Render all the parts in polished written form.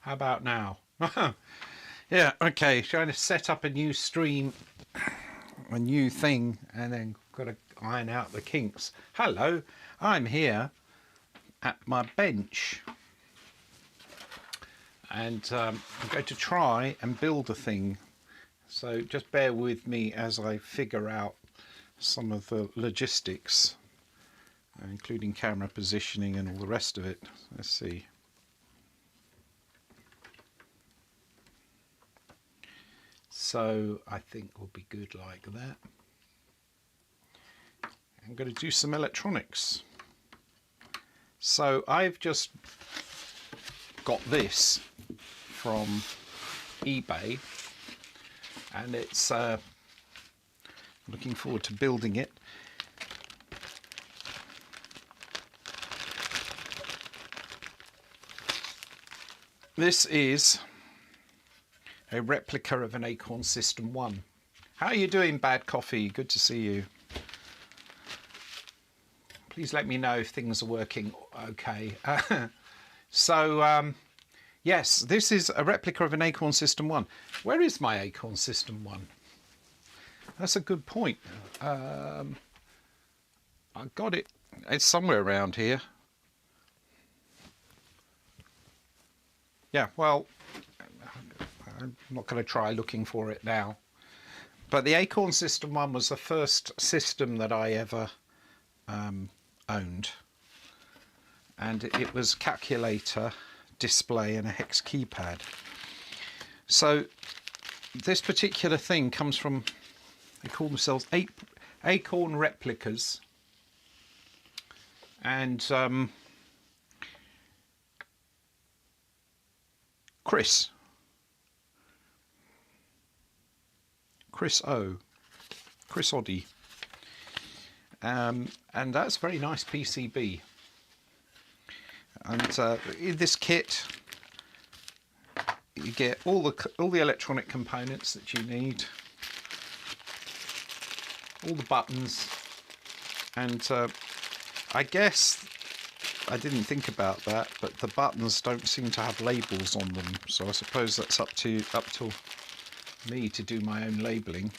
How about now? Yeah, okay, trying to set up a new stream, a new thing, and then got to iron out the kinks. Hello, I'm here at my bench, and I'm going to try and build a thing. So just bear with me as I figure out some of the logistics, including camera positioning and all the rest of it. Let's see. So I think we'll be good like that. I'm going to do some electronics. So I've just got this from eBay, and it's looking forward to building it. This is a replica of an Acorn System 1. How are you doing, Bad Coffee? Good to see you. Please let me know if things are working okay. Yes, this is a replica of an Acorn System 1. Where is my Acorn System 1? That's a good point. I got it. It's somewhere around here. Yeah, well, I'm not going to try looking for it now. But the Acorn System 1 was the first system that I ever owned. And it was calculator, display and a hex keypad. So this particular thing comes from, they call themselves Acorn Replicas. And Chris Oddy, and that's a very nice PCB. And in this kit, you get all the electronic components that you need, all the buttons, and I guess I didn't think about that, but the buttons don't seem to have labels on them, so I suppose that's up to me to do my own labeling.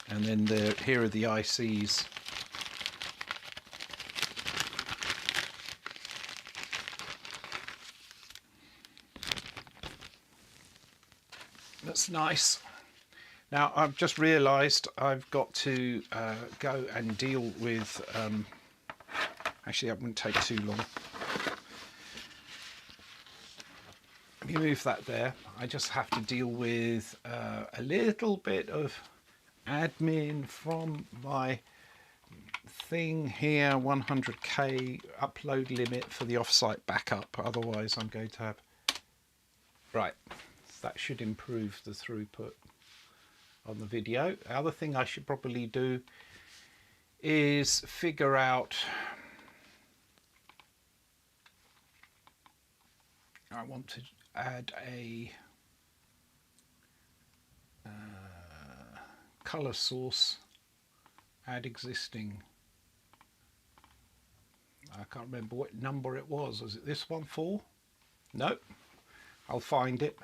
And then here are the ICs. That's nice. Now I've just realised I've got to go and deal with, actually that wouldn't take too long. Let me move that there. I just have to deal with a little bit of admin from my thing here, 100k upload limit for the offsite backup, otherwise I'm going to have, right, that should improve the throughput on the video. The other thing I should probably do is figure out, I want to add a color source, add existing. I can't remember what number it was. Was it this one, 4? Nope. I'll find it.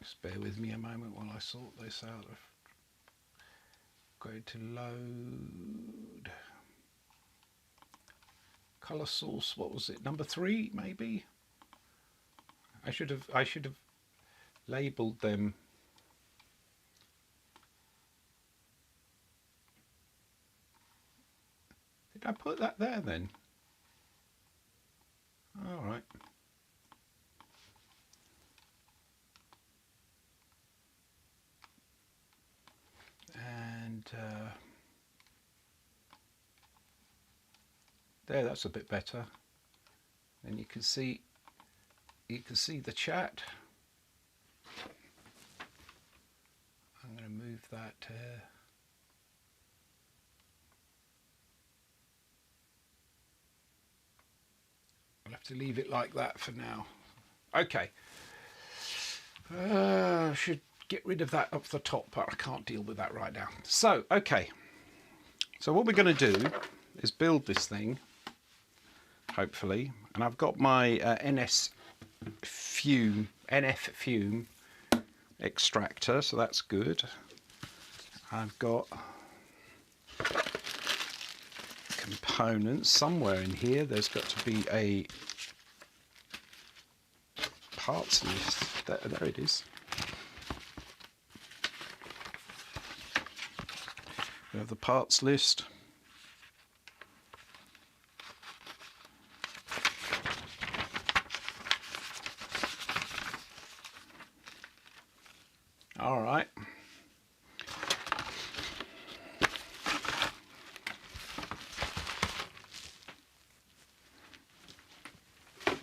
Just bear with me a moment while I sort this out. Going to load color source. What was it? Number 3, maybe. I should have labeled them. Did I put that there then? All right. And there, that's a bit better. And you can see the chat. I'm going to move that. I'll have to leave it like that for now. Okay. Should get rid of that up the top, but I can't deal with that right now. So, okay. So what we're going to do is build this thing, hopefully. And I've got my NF fume extractor, so that's good. I've got components somewhere in here. There's got to be a parts list. There it is. We have the parts list. All right.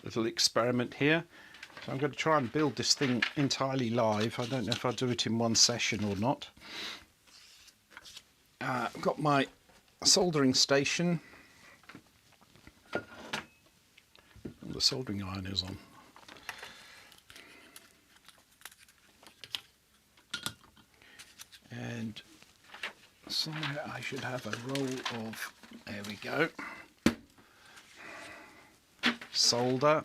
Little experiment here. So I'm going to try and build this thing entirely live. I don't know if I'll do it in one session or not. I've got my soldering station. The soldering iron is on. And somewhere I should have a roll of, there we go, solder,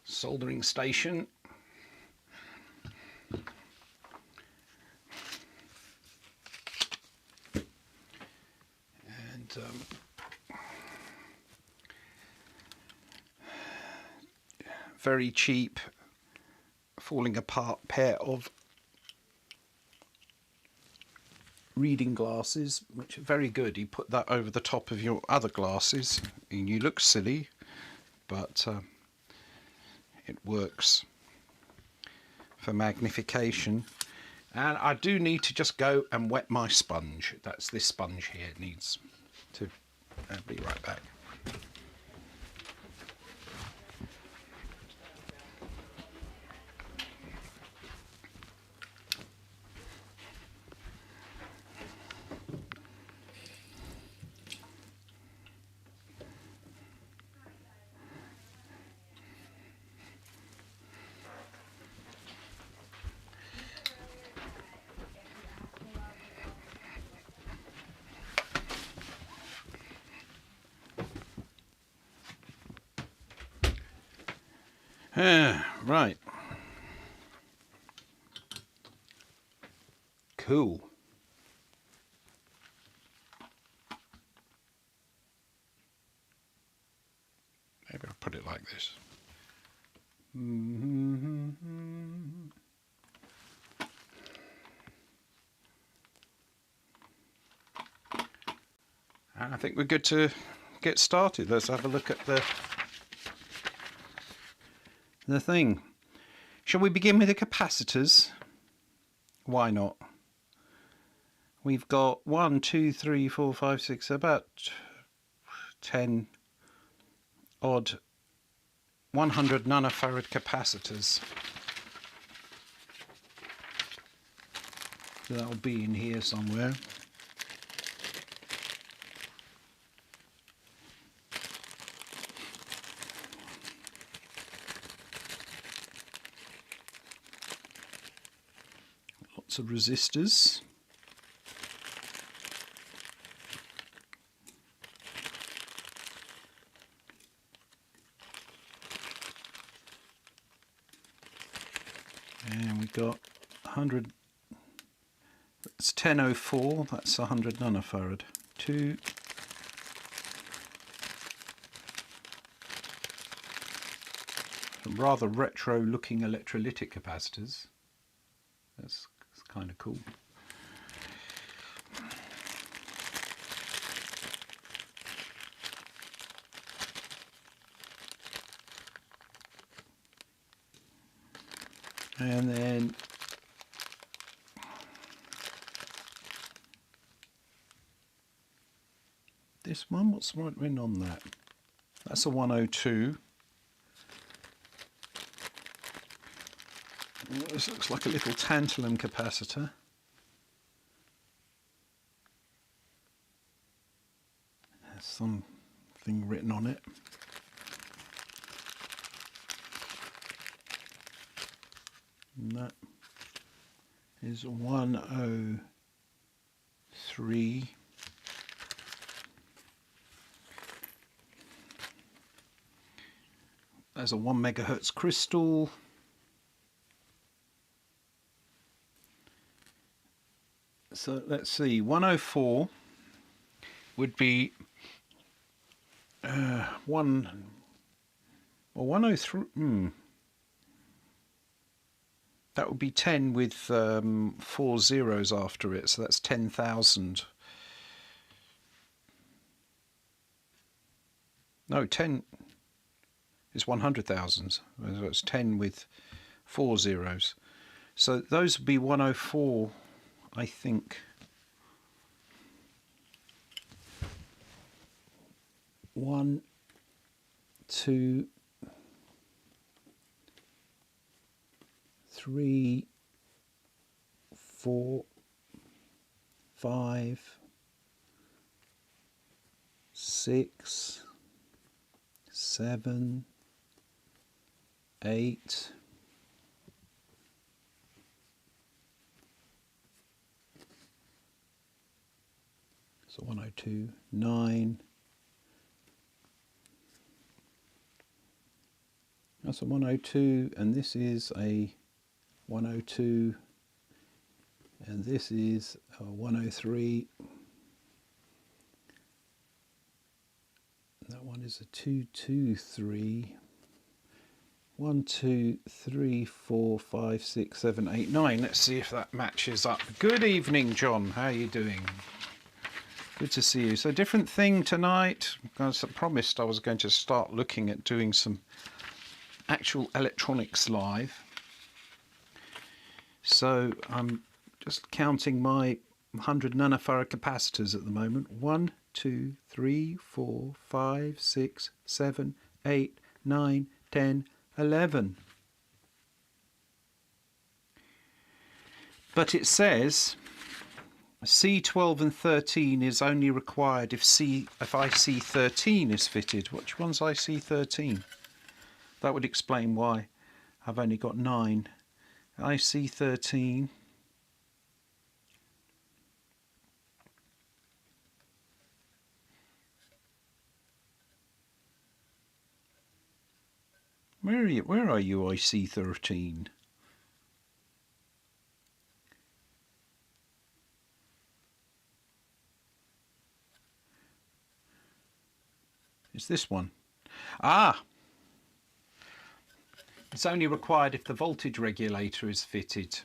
soldering station. And very cheap, falling apart pair of reading glasses, which are very good. You put that over the top of your other glasses and you look silly, but it works for magnification. And I do need to just go and wet my sponge. That's this sponge here. It needs to... I'll be right back. Right. Cool. Maybe I'll put it like this. And I think we're good to get started. Let's have a look at the thing. Shall we begin with the capacitors? Why not? We've got 1, 2, 3, 4, 5, 6, about 10 odd 100 nanofarad capacitors. So that'll be in here somewhere. Lots of resistors. And we've got 100, it's 1004, that's 100 nanofarad. 2, some rather retro looking electrolytic capacitors. That's kind of cool. And then this one, what's written on that? That's a 102. This looks like a little tantalum capacitor. There's something written on it. And that is 103. There's a 1 megahertz crystal. So let's see, 104 would be 103. That would be 10 with 4 zeros after it, so that's 10,000. No, 10 is 100,000. So it's 10 with 4 zeros. So those would be 104, I think. 1, 2, 3, 4, 5, 6, 7, 8, 102, 9. That's a 102, and this is a 102, and this is a 103. That one is a 223. 1, 2, 3, 4, 5, 6, 7, 8, 9. Let's see if that matches up. Good evening, John. How are you doing? Good to see you. So different thing tonight. As I promised, I was going to start looking at doing some actual electronics live. So I'm just counting my 100 nanofarad capacitors at the moment. 1, 2, 3, 4, 5, 6, 7, 8, 9, 10, 11. But it says C12 and 13 is only required if IC13 is fitted. Which one's IC13? That would explain why I've only got 9. IC13. Where are you? Where are you, IC13? It's this one. Ah! It's only required if the voltage regulator is fitted.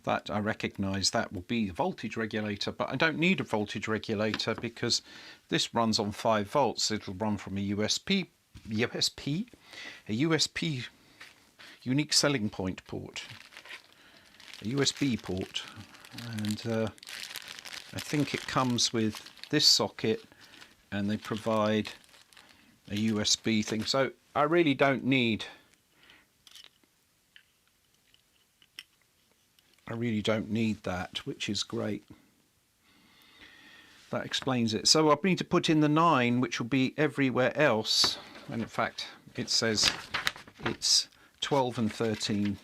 That I recognise that will be the voltage regulator, but I don't need a voltage regulator because this runs on 5 volts. It'll run from a USP, a USP, unique selling point port, a USB port, and I think it comes with this socket, and they provide a USB thing. So I really don't need. That, which is great. That explains it. So I need to put in the 9, which will be everywhere else. And in fact, it says it's 12 and 13.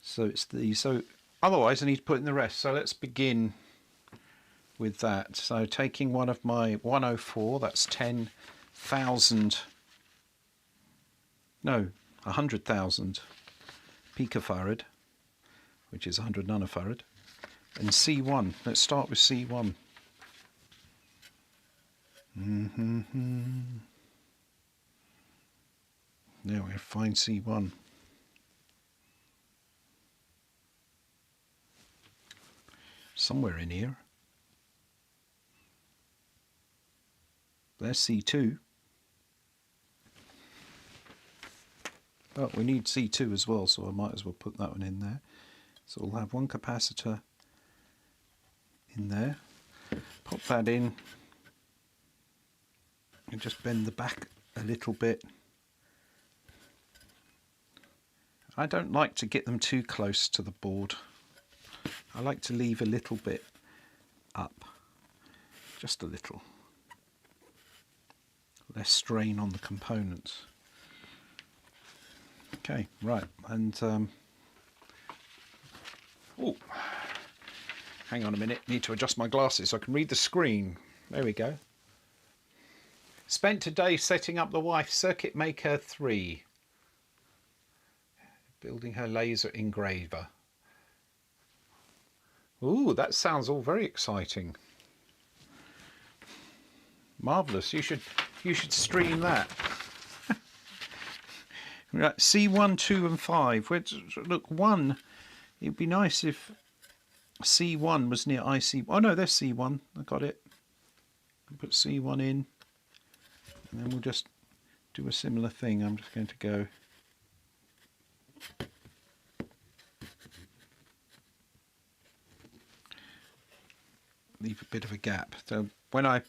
So it's these. So otherwise, I need to put in the rest. So let's begin with that. So taking one of my 104, that's 10,000. No, 100,000 picofarad, which is 100 nanofarad, and C1. Let's start with C1. Now we find C1. Somewhere in here. There's C2. Oh, we need C2 as well, so I might as well put that one in there. So we'll have one capacitor in there. Pop that in and just bend the back a little bit. I don't like to get them too close to the board. I like to leave a little bit up, just a little. Less strain on the components. Okay, right, and oh, hang on a minute, need to adjust my glasses so I can read the screen. There we go. Spent today setting up the wife's Circuit Maker 3, building her laser engraver. Ooh, that sounds all very exciting. Marvellous. You should stream that. Right, C1, 2 and 5. Look, 1, it'd be nice if C1 was near IC. Oh no, there's C1. I got it. I'll put C1 in. And then we'll just do a similar thing. I'm just going to go. Leave a bit of a gap. So when I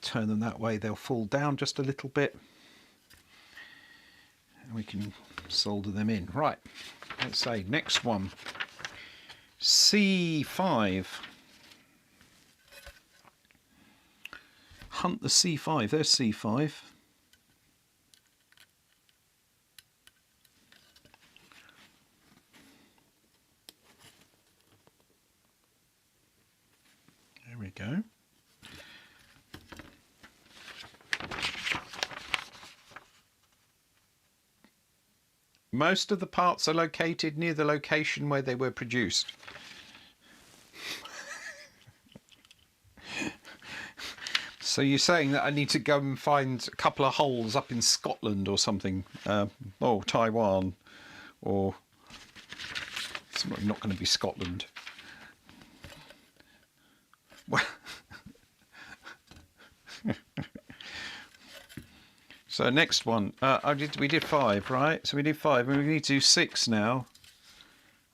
turn them that way, they'll fall down just a little bit. And we can solder them in. Right, let's say next one. C5. Hunt the C5. There's C5. There we go. Most of the parts are located near the location where they were produced. So you're saying that I need to go and find a couple of holes up in Scotland or something, or Taiwan, or it's not going to be Scotland. Well, so next one, we did 5, right? So we did 5, and we need to do 6 now.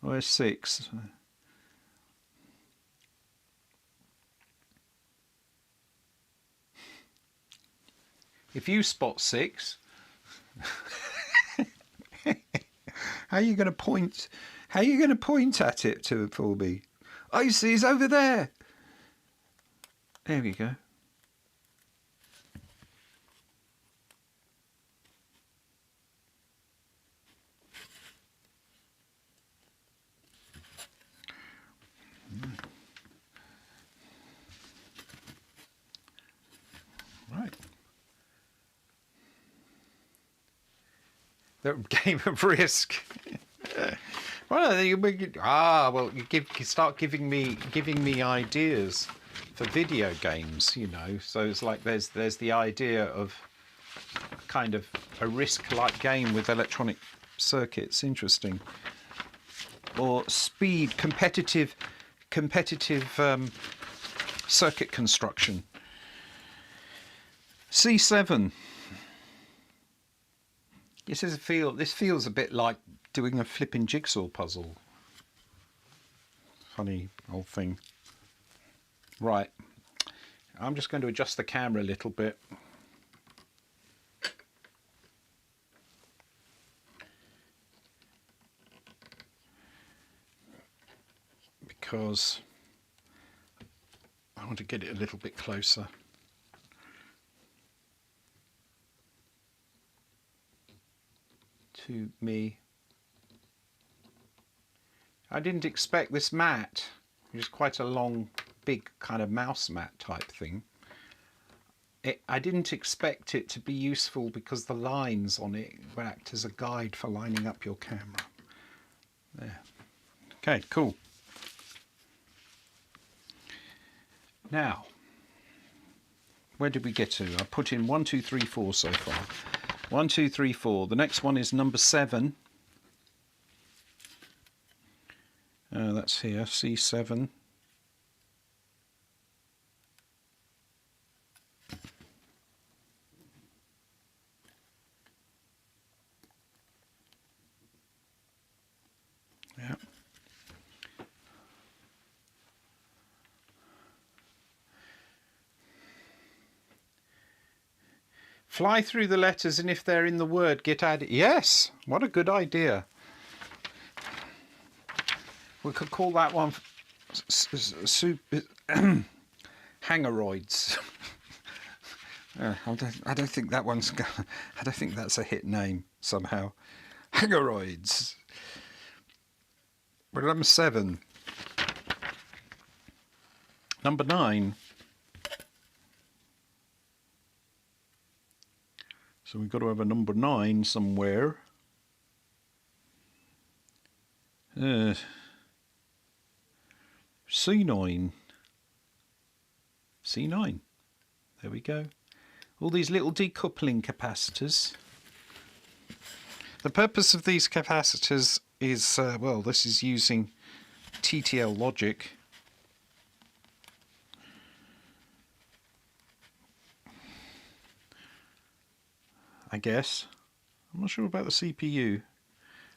Where's 6? If you spot 6, how are you going to point? How are you going to point at it for me? Oh, you see, it's over there. There we go. Right. The game of Risk. Well, you start giving me ideas for video games, you know. So it's like there's the idea of kind of a Risk-like game with electronic circuits. Interesting. Or speed, competitive circuit construction. C7. This feels a bit like doing a flipping jigsaw puzzle. Funny old thing. Right. I'm just going to adjust the camera a little bit. Because I want to get it a little bit closer. To me. I didn't expect this mat, which is quite a long, big kind of mouse mat type thing. I didn't expect it to be useful because the lines on it would act as a guide for lining up your camera. There. Okay, cool. Now, where did we get to? I put in 1, 2, 3, 4 so far. 1, 2, 3, 4. The next one is number 7. That's here, C7. Yeah. Fly through the letters, and if they're in the word, get added. Yes, what a good idea. We could call that one hangaroids. I don't think that one's. I don't think that's a hit name somehow. Hangoroids. We're at number 7. Number 9. So we've got to have a number 9 somewhere. C9. C9. There we go. All these little decoupling capacitors. The purpose of these capacitors is, well, this is using TTL logic. I guess. I'm not sure about the CPU.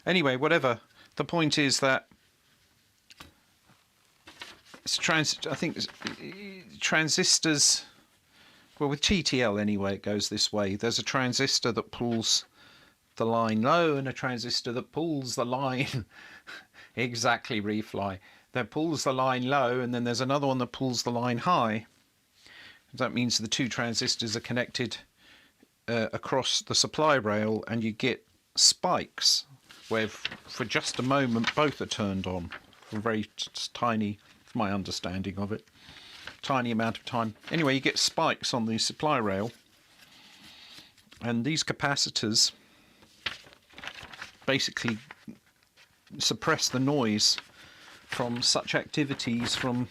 Anyway, whatever. The point is that it's I think transistors. Well, with TTL anyway, it goes this way. There's a transistor that pulls the line low and a transistor that pulls the line exactly refly. That pulls the line low, and then there's another one that pulls the line high. That means the two transistors are connected across the supply rail, and you get spikes where for just a moment both are turned on for a very tiny, from my understanding of it, tiny amount of time. Anyway, you get spikes on the supply rail, and these capacitors basically suppress the noise from such activities from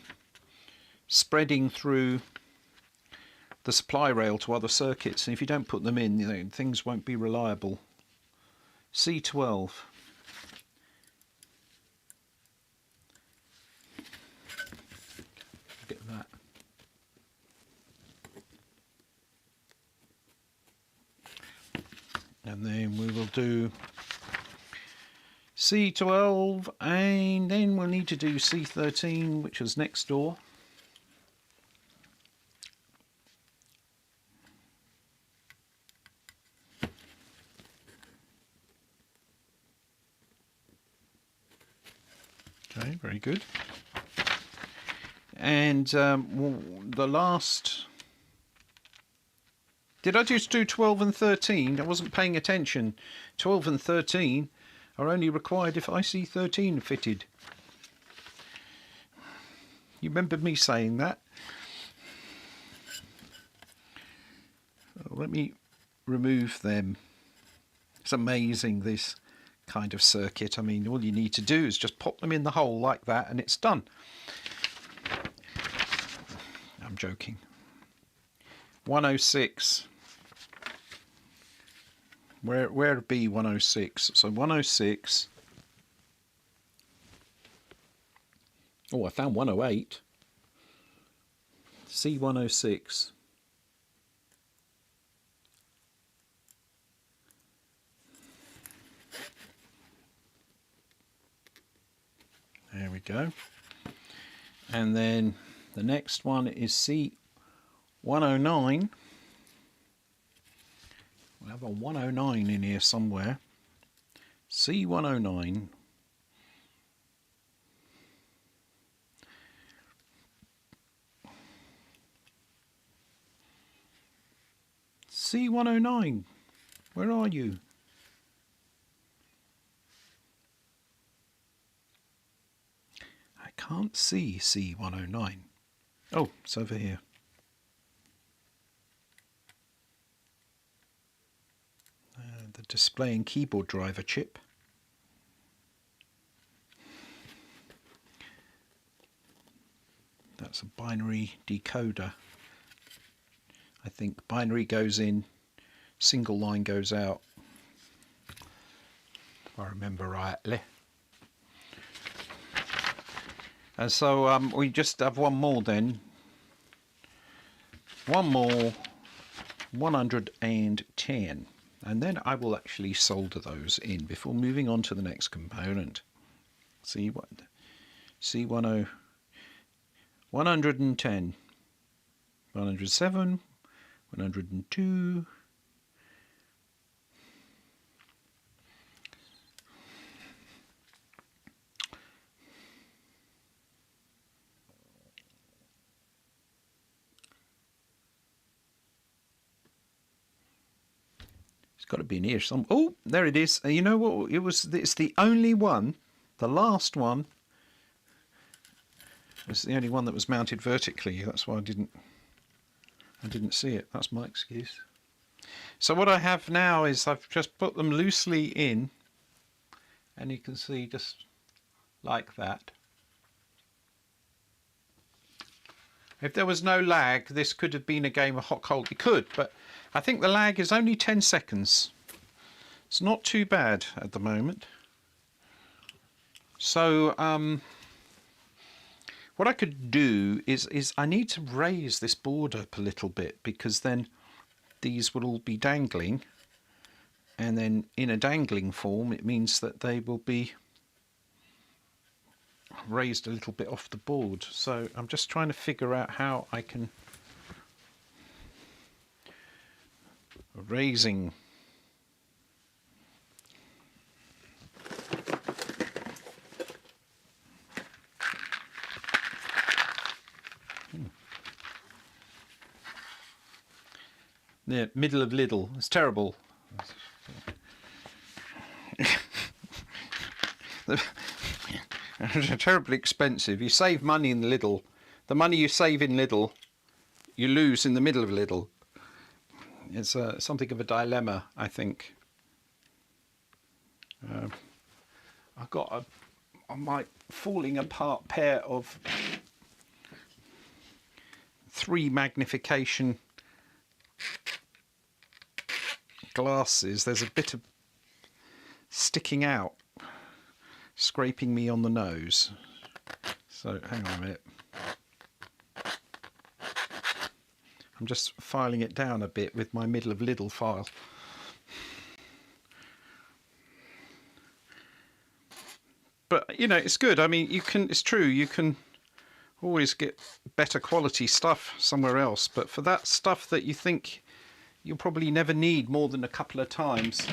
spreading through the supply rail to other circuits, and if you don't put them in, you know, things won't be reliable. C12. Get that. And then we will do C12, and then we'll need to do C13, which is next door. Okay, very good. And the last... Did I just do 12 and 13? I wasn't paying attention. 12 and 13 are only required if IC13 fitted. You remember me saying that? Let me remove them. It's amazing, this kind of circuit. I mean, all you need to do is just pop them in the hole like that and it's done. I'm joking. 106. Where be 106? So 106. Oh, I found 108. C106. There we go. And then the next one is C109. We'll have a 109 in here somewhere. C109. C109. Where are you? I can't see C109. Oh, it's over here. The display and keyboard driver chip. That's a binary decoder. I think binary goes in, single line goes out, if I remember rightly. And so we just have one more then. One more 110. And then I will actually solder those in before moving on to the next component. See what? C10, 110, 107, 102. It's got to be in here some. Oh, there it is. You know what? It's the only one. The last one was the only one that was mounted vertically. That's why I didn't see it. That's my excuse. So what I have now is I've just put them loosely in, and you can see just like that. If there was no lag, this could have been a game of hot cold. It could, but I think the lag is only 10 seconds. It's not too bad at the moment. So what I could do is I need to raise this board up a little bit, because then these will all be dangling, and then in a dangling form it means that they will be raised a little bit off the board. So I'm just trying to figure out how I can raising the middle of Lidl. It's terrible. They're terribly expensive. You save money in Lidl. The money you save in Lidl, you lose in the middle of Lidl. It's something of a dilemma, I think. I've got my falling apart pair of 3 magnification glasses. There's a bit of sticking out, scraping me on the nose. So hang on a minute. I'm just filing it down a bit with my middle of Lidl file. But you know, it's good. I mean, it's true, you can always get better quality stuff somewhere else, but for that stuff that you think you'll probably never need more than a couple of times,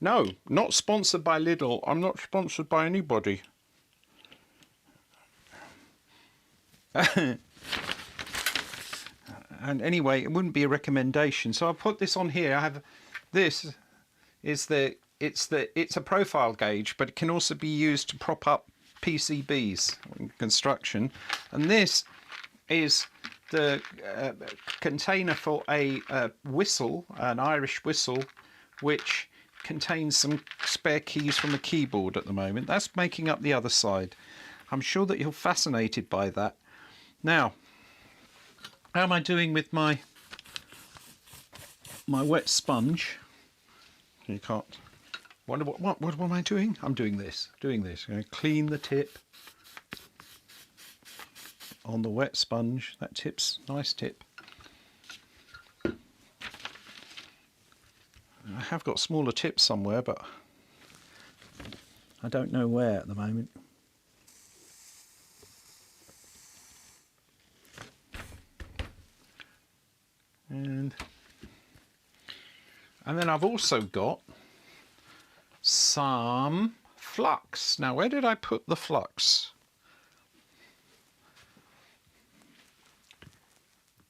no, not sponsored by Lidl. I'm not sponsored by anybody. And anyway, it wouldn't be a recommendation. So I'll put this on here. I have this is it's a profile gauge, but it can also be used to prop up PCBs in construction. And this is the container for a whistle, an Irish whistle, which contains some spare keys from a keyboard at the moment. That's making up the other side. I'm sure that you're fascinated by that. Now, how am I doing with my wet sponge? You can't. What am I doing? I'm doing this. I'm going to clean the tip on the wet sponge. That tip's nice tip. I have got smaller tips somewhere, but I don't know where at the moment. And then I've also got some flux. Now, where did I put the flux?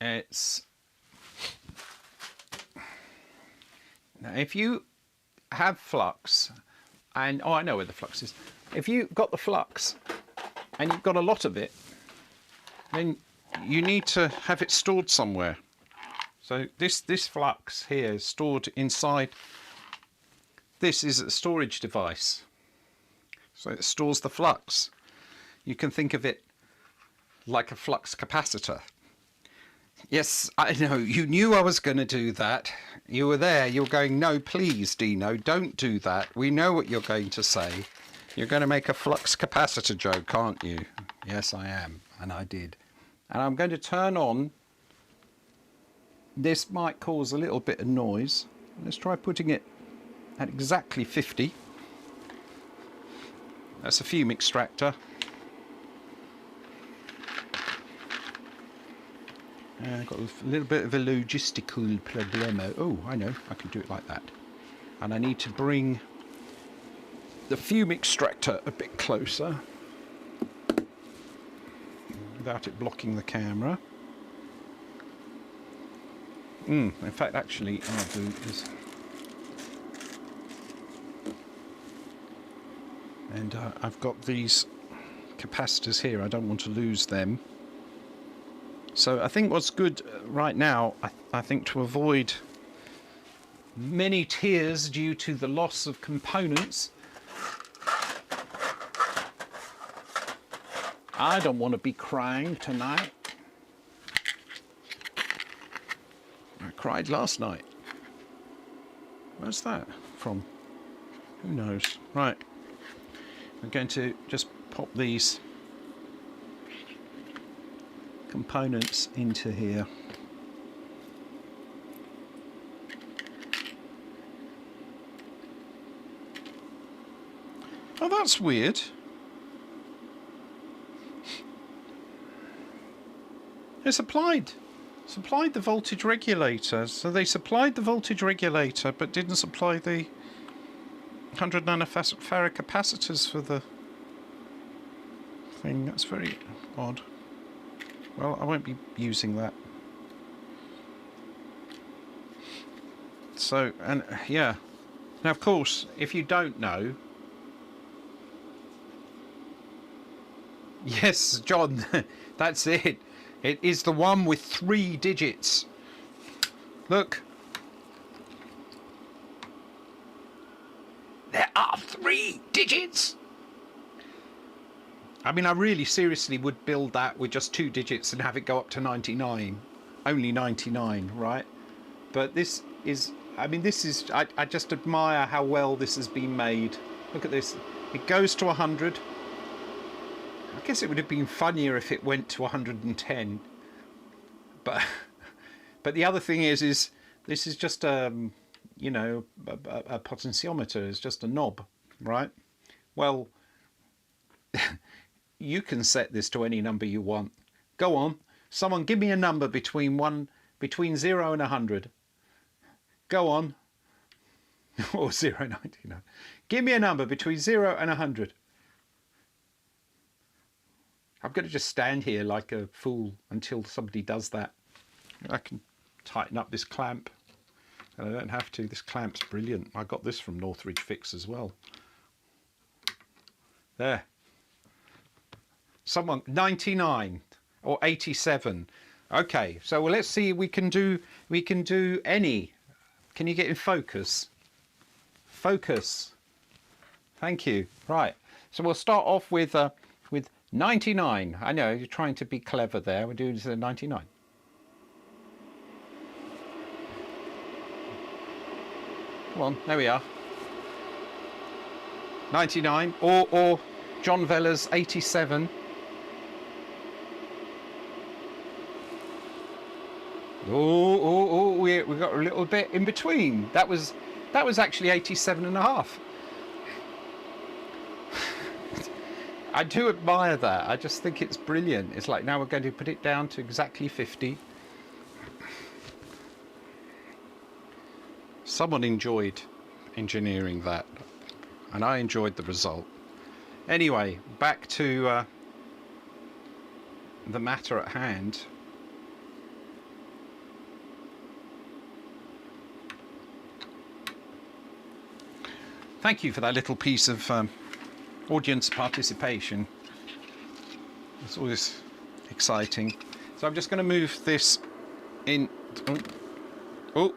It's now, if you have flux, and I know where the flux is. If you've got the flux and you've got a lot of it, then you need to have it stored somewhere. So this flux here is stored inside. This is a storage device. So it stores the flux. You can think of it like a flux capacitor. Yes, I know, you knew I was going to do that. You were there, you're going, no, please, Dino, don't do that. We know what you're going to say. You're going to make a flux capacitor joke, aren't you? Yes, I am, and I did. And I'm going to turn on. This might cause a little bit of noise. Let's try putting it at exactly 50. That's a fume extractor. I've got a little bit of a logistical problemo. Oh, I know, I can do it like that. And I need to bring the fume extractor a bit closer without it blocking the camera. In fact, actually, I'll do is... And I've got these capacitors here. I don't want to lose them. So I think what's good right now, I think to avoid many tears due to the loss of components, I don't want to be crying tonight. I cried last night. Where's that from? Who knows? Right. I'm going to just pop these components into here. Oh, that's weird. They supplied the voltage regulator. So they supplied the voltage regulator but didn't supply the 100 nanofarad capacitors for the thing. That's very odd. Well, I won't be using that. So, and yeah. Now, of course, if you don't know... Yes, John, that's it. It is the one with 3 digits. Look. There are 3 digits. I mean, I really seriously would build that with just 2 digits and have it go up to 99. Only 99, right? But this is, I mean, this is, I just admire how well this has been made. Look at this. It goes to 100. I guess it would have been funnier if it went to 110. But the other thing is this is just you know, a potentiometer. It's just a knob, right? Well, you can set this to any number you want. Go on, someone give me a number between 0 and 100. Go on. Or 0 and 99. Give me a number between 0 and 100. I'm going to just stand here like a fool until somebody does that. I can tighten up this clamp. And I don't have to. This clamp's brilliant. I got this from Northridge Fix as well. There. Someone, 99 or 87. Okay, so well, let's see. We can do any. Can you get in focus? Focus. Thank you. Right. So we'll start off with 99. I know you're trying to be clever there. We're doing this at 99. Come on, there we are. 99 or John Veller's 87. Oh, we got a little bit in between. That was actually 87 and a half. I do admire that. I just think it's brilliant. It's like now we're going to put it down to exactly 50. Someone enjoyed engineering that, and I enjoyed the result. Anyway, back to the matter at hand. Thank you for that little piece of audience participation. It's always exciting. So I'm just going to move this in. Oh.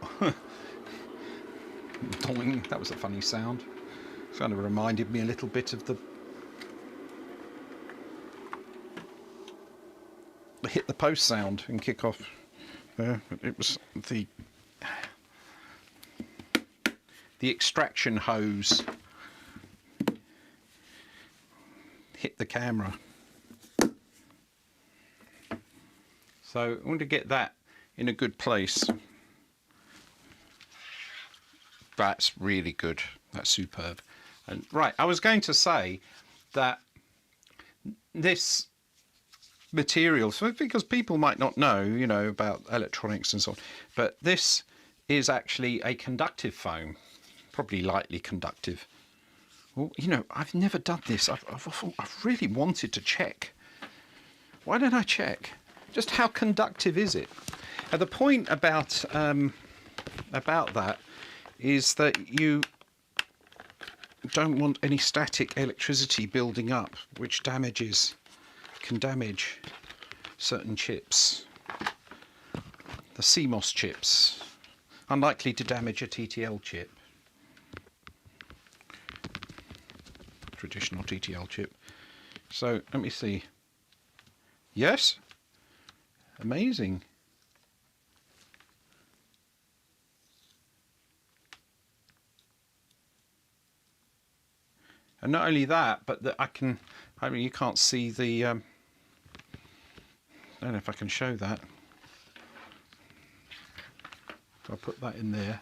Doing. That was a funny sound. It kind of reminded me a little bit of the hit the post sound and kick off. It was the extraction hose hit the camera. So I want to get that in a good place. That's really good. That's superb. And right, I was going to say that this material, so because people might not know, you know, about electronics and so on, but this is actually a conductive foam, probably lightly conductive. Well, you know, I've never done this. I've really wanted to check. Why don't I check? Just how conductive is it? Now the point about that is that you don't want any static electricity building up, which can damage certain chips. The CMOS chips, unlikely to damage a TTL chip, traditional TTL chip. So let me see. Yes, amazing. And not only that, but that I mean, you can't see the, I don't know if I can show that. I'll put that in there.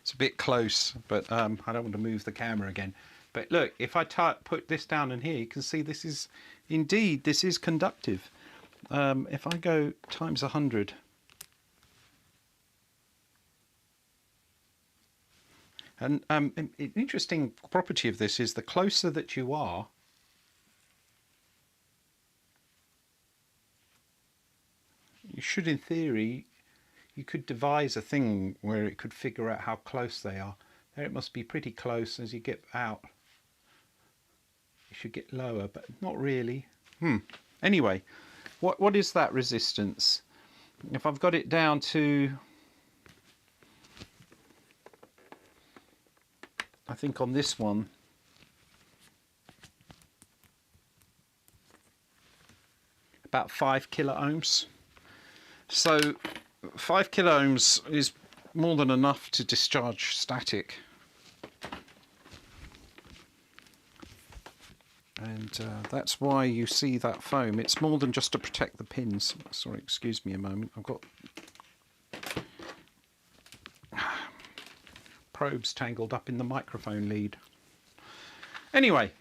It's a bit close, but I don't want to move the camera again. But look, if I put this down in here, you can see this is, indeed, this is conductive. If I go times 100, and an interesting property of this is the closer that you are, you should, in theory, you could devise a thing where it could figure out how close they are. There it must be pretty close. As you get out, you should get lower, but not really. Anyway, what is that resistance? If I've got it down to, I think on this one, about 5 kilo ohms. So 5 kilo ohms is more than enough to discharge static. And that's why you see that foam. It's more than just to protect the pins. Sorry, excuse me a moment. I've got probes tangled up in the microphone lead. Anyway,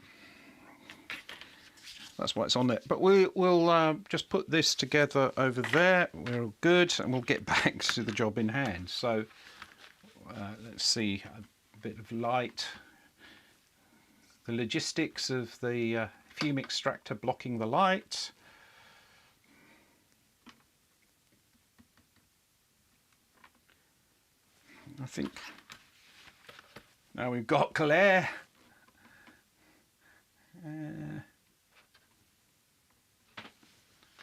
that's why it's on there. But we'll just put this together over there. We're all good, and we'll get back to the job in hand. So let's see, a bit of light. The logistics of the fume extractor blocking the light. I think now we've got glare.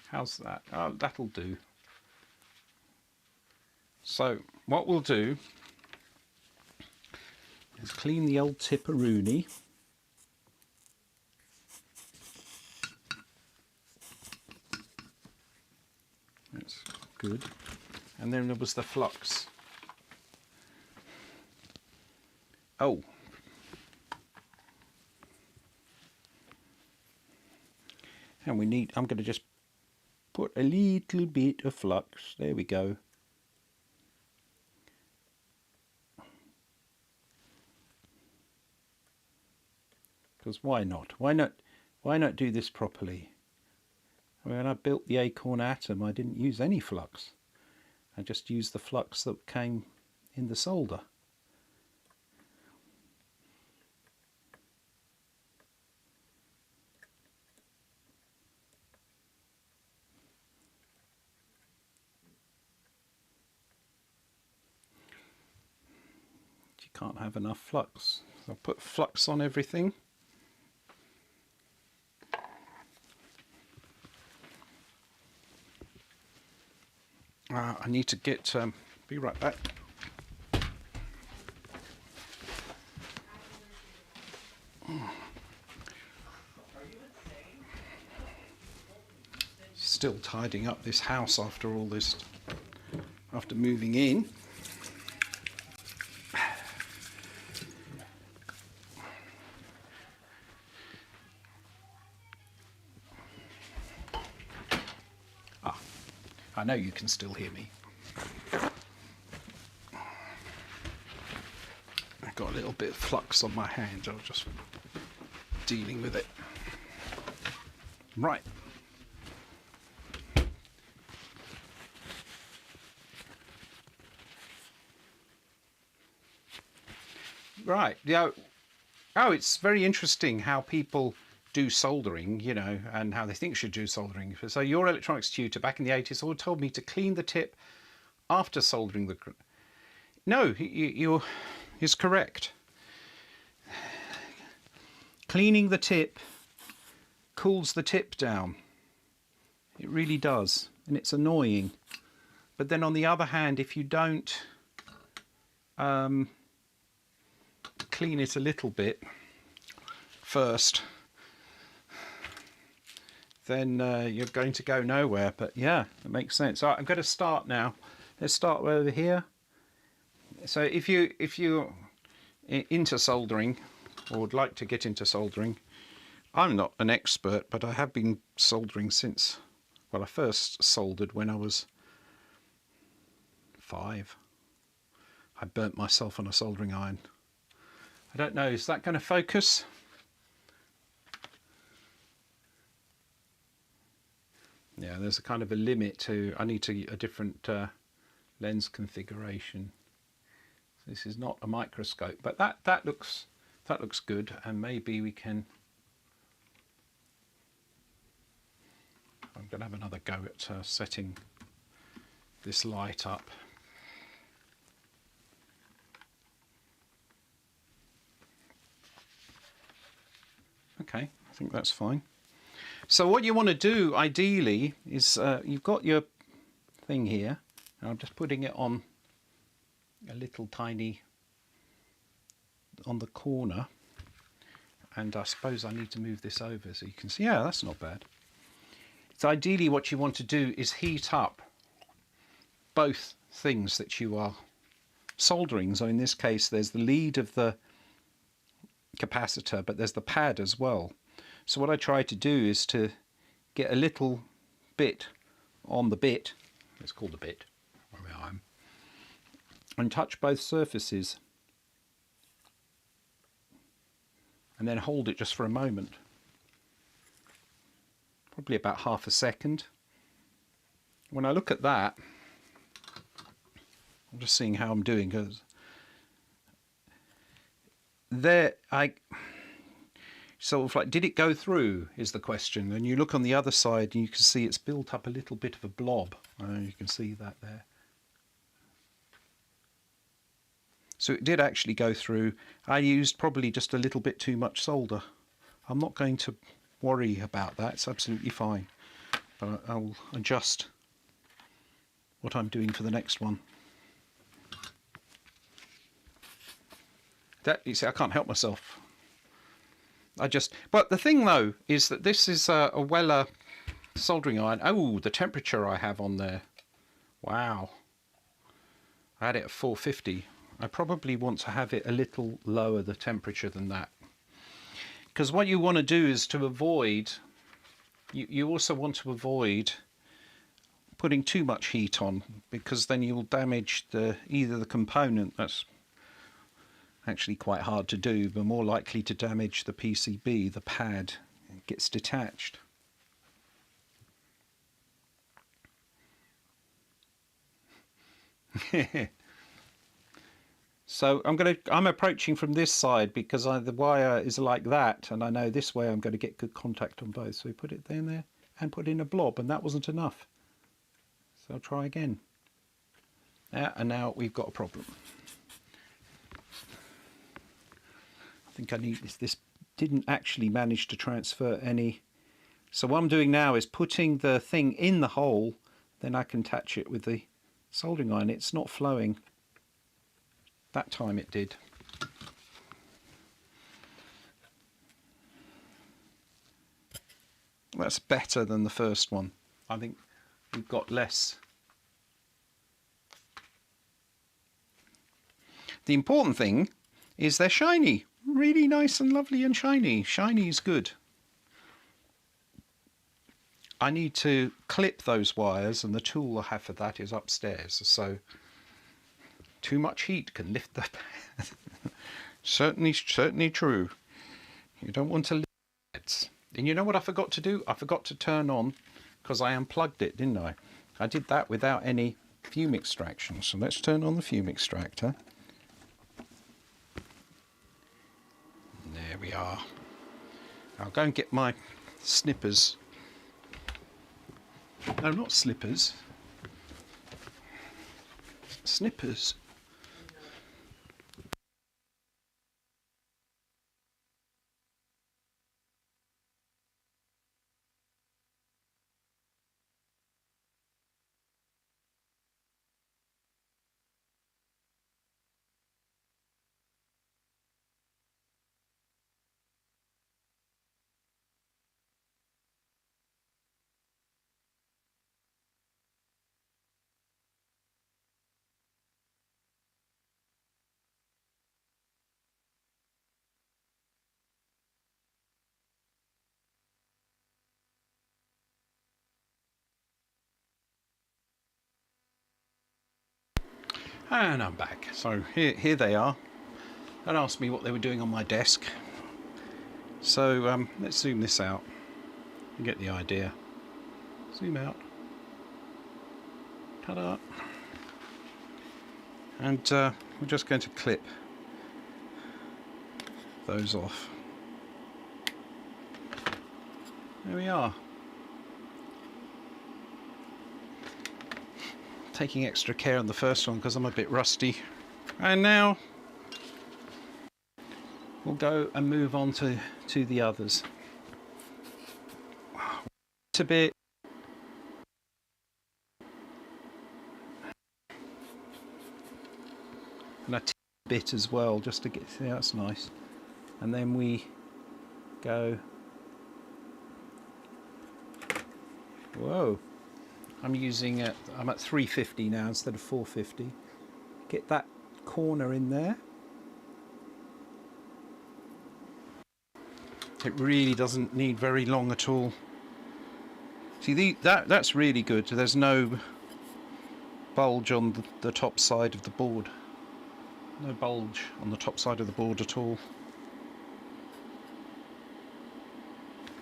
How's that? Oh, that'll do. So what we'll do is clean the old tipperoonie. That's good. And then there was the flux. Oh. And we need, I'm going to just put a little bit of flux. There we go. Because why not? Why not do this properly? When I built the Acorn atom, I didn't use any flux. I just used the flux that came in the solder. You can't have enough flux. So I'll put flux on everything. I need to get, be right back. Still tidying up this house after all this, after moving in. I know you can still hear me. I've got a little bit of flux on my hands. I was just dealing with it. Right. Right. Yeah. Oh, it's very interesting how people do soldering, you know, and how they think should do soldering. So your electronics tutor back in the 80s all told me to clean the tip after soldering the... No, you're is correct. Cleaning the tip cools the tip down. It really does, and it's annoying. But then on the other hand, if you don't clean it a little bit first, then you're going to go nowhere. But yeah, it makes sense. All right, I'm going to start now. Let's start over here. So if you're into soldering or would like to get into soldering, I'm not an expert, but I have been soldering since, well, I first soldered when I was 5. I burnt myself on a soldering iron. I don't know, is that going to focus? Yeah, there's a kind of a limit to, I need to a different lens configuration. So this is not a microscope, but that looks good, and maybe we can... I'm going to have another go at setting this light up. Okay, I think that's fine. So what you want to do ideally is you've got your thing here, and I'm just putting it on a little tiny on the corner, and I suppose I need to move this over so you can see. Yeah, that's not bad. So ideally what you want to do is heat up both things that you are soldering. So in this case there's the lead of the capacitor, but there's the pad as well. So what I try to do is to get a little bit on the bit, it's called a bit, and touch both surfaces, and then hold it just for a moment, probably about half a second. When I look at that, I'm just seeing how I'm doing, because there sort of like, did it go through is the question. And you look on the other side and you can see it's built up a little bit of a blob. You can see that there. So it did actually go through. I used probably just a little bit too much solder. I'm not going to worry about that, it's absolutely fine. But I'll adjust what I'm doing for the next one. That, you see, I can't help myself. But the thing though is that this is a Weller soldering iron. Oh, the temperature I have on there. Wow. I had it at 450. I probably want to have it a little lower the temperature than that. Because what you want to do is to avoid, you also want to avoid putting too much heat on, because then you'll damage either the component, that's actually quite hard to do, but more likely to damage the PCB, the pad. It gets detached. So I'm approaching from this side because the wire is like that, and I know this way I'm going to get good contact on both. So we put it there and put in a blob, and that wasn't enough. So I'll try again. And now we've got a problem. I think I need this. This didn't actually manage to transfer any. So what I'm doing now is putting the thing in the hole, then I can touch it with the soldering iron. It's not flowing. That time it did. That's better than the first one. I think we've got less. The important thing is they're shiny. Really nice and lovely and shiny. Shiny is good. I need to clip those wires, and the tool I have for that is upstairs. So too much heat can lift the certainly true. You don't want to lift it. And you know what I forgot to do? I forgot to turn on, because I unplugged it, didn't I? I did that without any fume extraction. So let's turn on the fume extractor. There we are. I'll go and get my snippers. No, not slippers. Snippers. And I'm back. So here they are. Don't ask me what they were doing on my desk. So let's zoom this out and get the idea. Zoom out. Ta-da. And we're just going to clip those off. There we are. Taking extra care on the first one because I'm a bit rusty. And now we'll go and move on to the others. It's a bit and a bit as well, just to get, yeah, that's nice. And then we go, whoa, I'm using it, I'm at 350 now instead of 450. Get that corner in there. It really doesn't need very long at all. See, that's really good. There's no bulge on the top side of the board. No bulge on the top side of the board at all.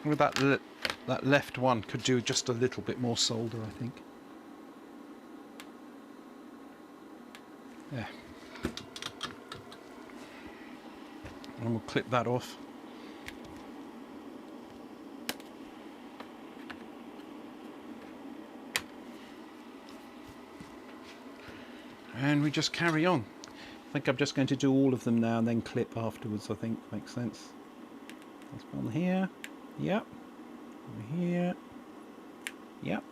With that left one could do just a little bit more solder, I think. Yeah. And we'll clip that off. And we just carry on. I think I'm just going to do all of them now and then clip afterwards, I think. Makes sense. There's one here. Yep. Over here. Yep.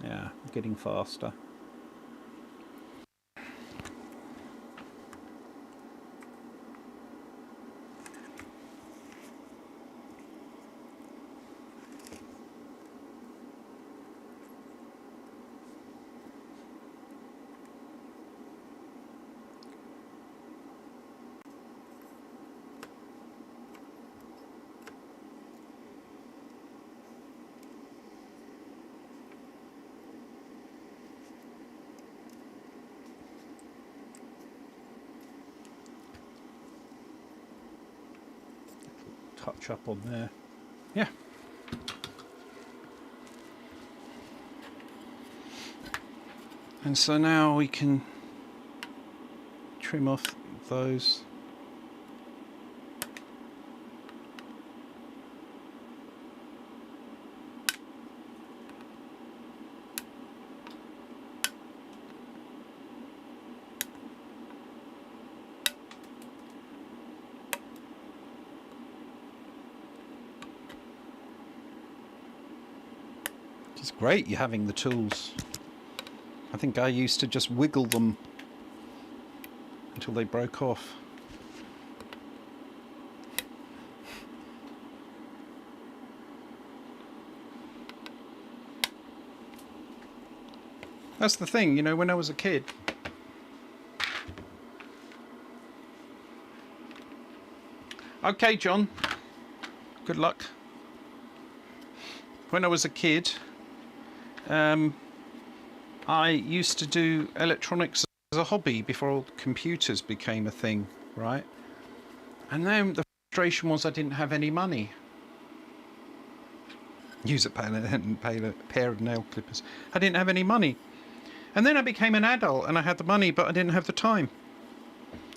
Yeah, getting faster. Touch up on there. Yeah. And so now we can trim off those. It's great you're having the tools. I think I used to just wiggle them until they broke off. That's the thing, you know, when I was a kid, okay, John, good luck. When I was a kid, I used to do electronics as a hobby before computers became a thing, right? And then the frustration was I didn't have any money. Use a pair of nail clippers. I didn't have any money. And then I became an adult and I had the money, but I didn't have the time.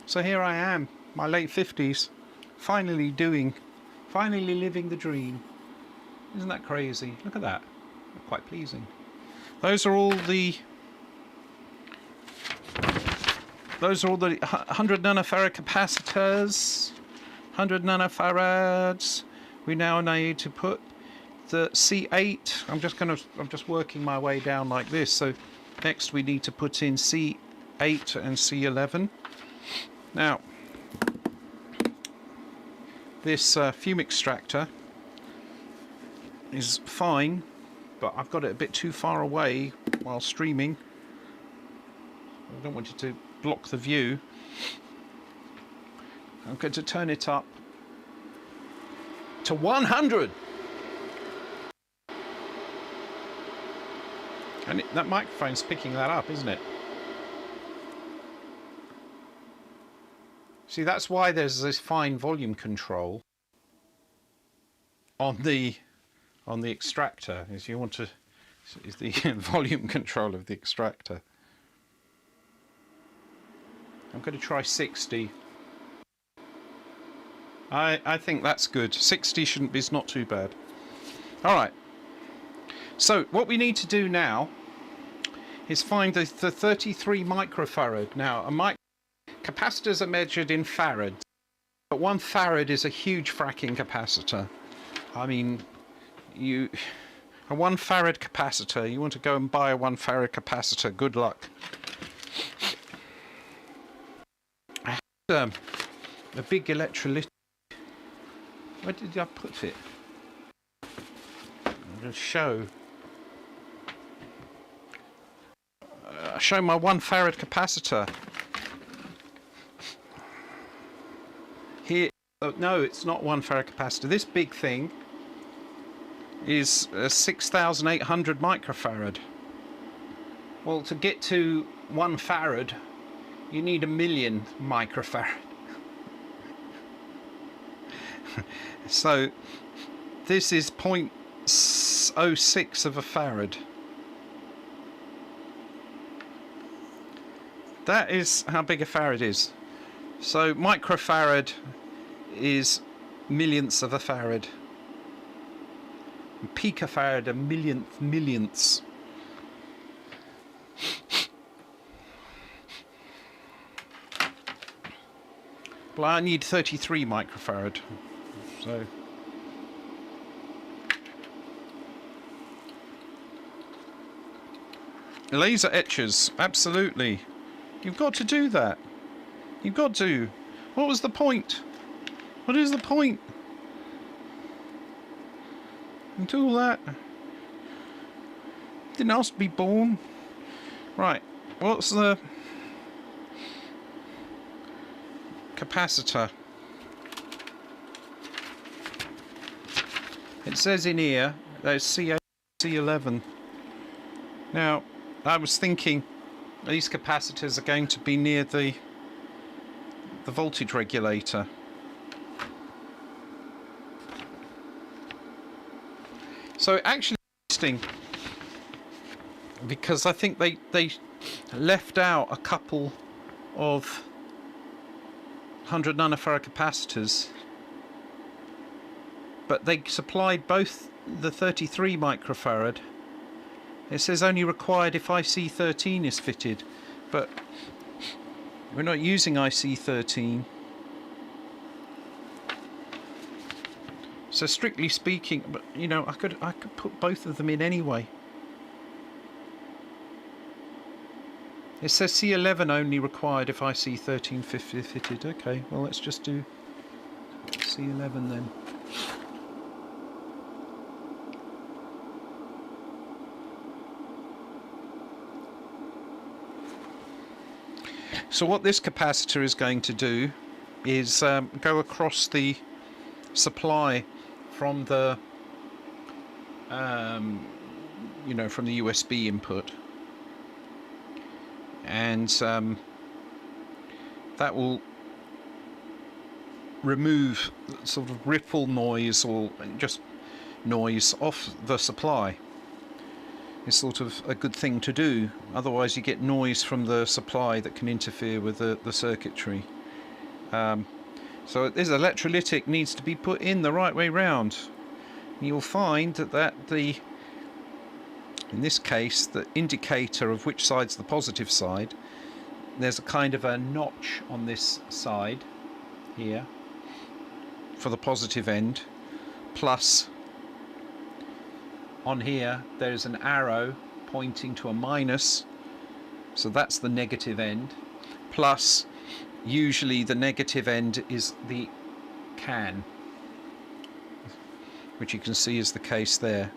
So here I am, my late 50s, finally living the dream. Isn't that crazy? Look at that. Quite pleasing. Those are all the 100 nanofarad capacitors, 100 nanofarads. We now need to put the C8. I'm just working my way down like this. So next we need to put in C8 and C11. Now this fume extractor is fine, but I've got it a bit too far away while streaming. I don't want you to block the view. I'm going to turn it up to 100. And that microphone's picking that up, isn't it? See, that's why there's this fine volume control on the extractor. Is the volume control of the extractor. I'm going to try 60. I think that's good. 60 is not too bad. All right. So what we need to do now is find the 33 microfarad. Now, capacitors are measured in farads, but 1 farad is a huge fracking capacitor. I mean, a 1 farad capacitor, you want to go and buy a 1 farad capacitor, good luck. I had a big electrolytic. Where did I put it? I'm going to show. Show my 1 farad capacitor. Here, oh, no, it's not 1 farad capacitor. This big thing is 6,800 microfarad. Well, to get to 1 farad, you need 1,000,000 microfarad. So this is 0.06 of a farad. That is how big a farad is. So microfarad is millionths of a farad. And picofarad are millionths. Well, I need 33 microfarad. So laser etchers, absolutely. You've got to do that. You've got to. What was the point? What is the point? And do all that. Didn't ask to be born. Right. What's the capacitor? It says in here there's C8, C11. Now, I was thinking these capacitors are going to be near the voltage regulator. So actually interesting, because I think they left out a couple of 100 nanofarad capacitors, but they supplied both the 33 microfarad. It says only required if IC13 is fitted, but we're not using IC13. So strictly speaking, but you know, I could put both of them in anyway. It says C11 only required if IC13 fitted. Okay, well let's just do C11 then. So what this capacitor is going to do is go across the supply from the you know, from the USB input, and that will remove sort of ripple noise or just noise off the supply. It's sort of a good thing to do, otherwise you get noise from the supply that can interfere with the circuitry. So this electrolytic needs to be put in the right way round. You'll find that in this case, the indicator of which side's the positive side, there's a kind of a notch on this side here for the positive end, plus on here there's an arrow pointing to a minus, so that's the negative end, plus usually the negative end is the can, which you can see is the case there.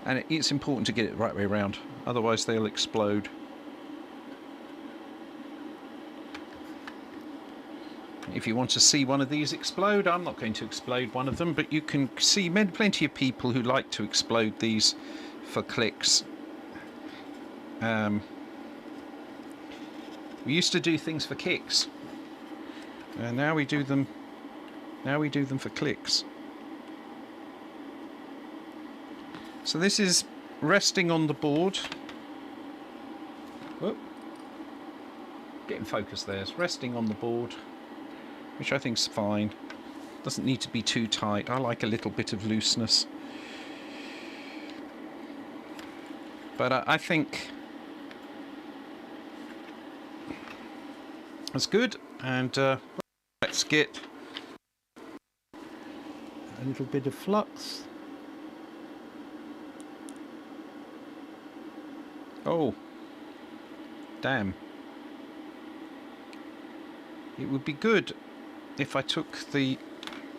And it's important to get it the right way around, otherwise they'll explode. If you want to see one of these explode, I'm not going to explode one of them, but you can see plenty of people who like to explode these for clicks. We used to do things for kicks, and now we do them for clicks. So this is resting on the board. Whoop. Getting focus there. It's resting on the board, which I think's fine. Doesn't need to be too tight. I like a little bit of looseness. But I think that's good. And let's get a little bit of flux. Oh, damn. It would be good if I took the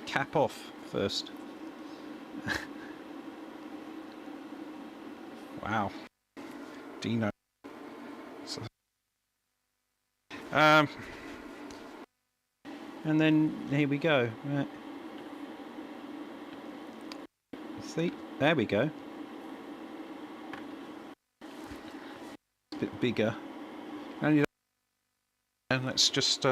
cap off first. Wow. Dino. So, and then here we go. Right. See, there we go. A bit bigger. And let's just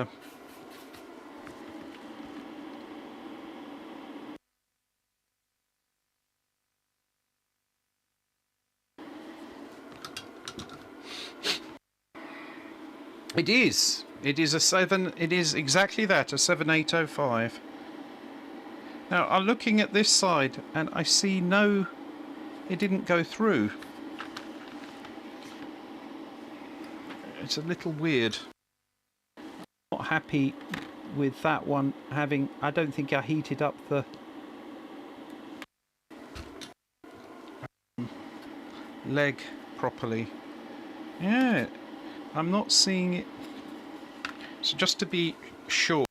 It is a 7, it is exactly that, a 7805. Now I'm looking at this side and I see no, it didn't go through. It's a little weird. Not happy with that one having, I don't think I heated up the leg properly. Yeah, I'm not seeing it. So just to be sure,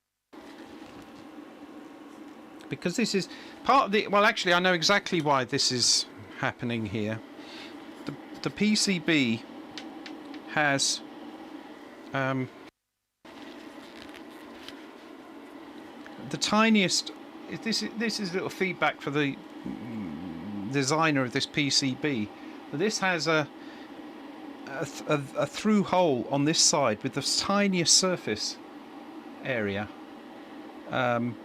because this is part of the, well actually I know exactly why this is happening here. The PCB has the tiniest, this is a little feedback for the designer of this PCB. This has a through hole on this side with the tiniest surface area, and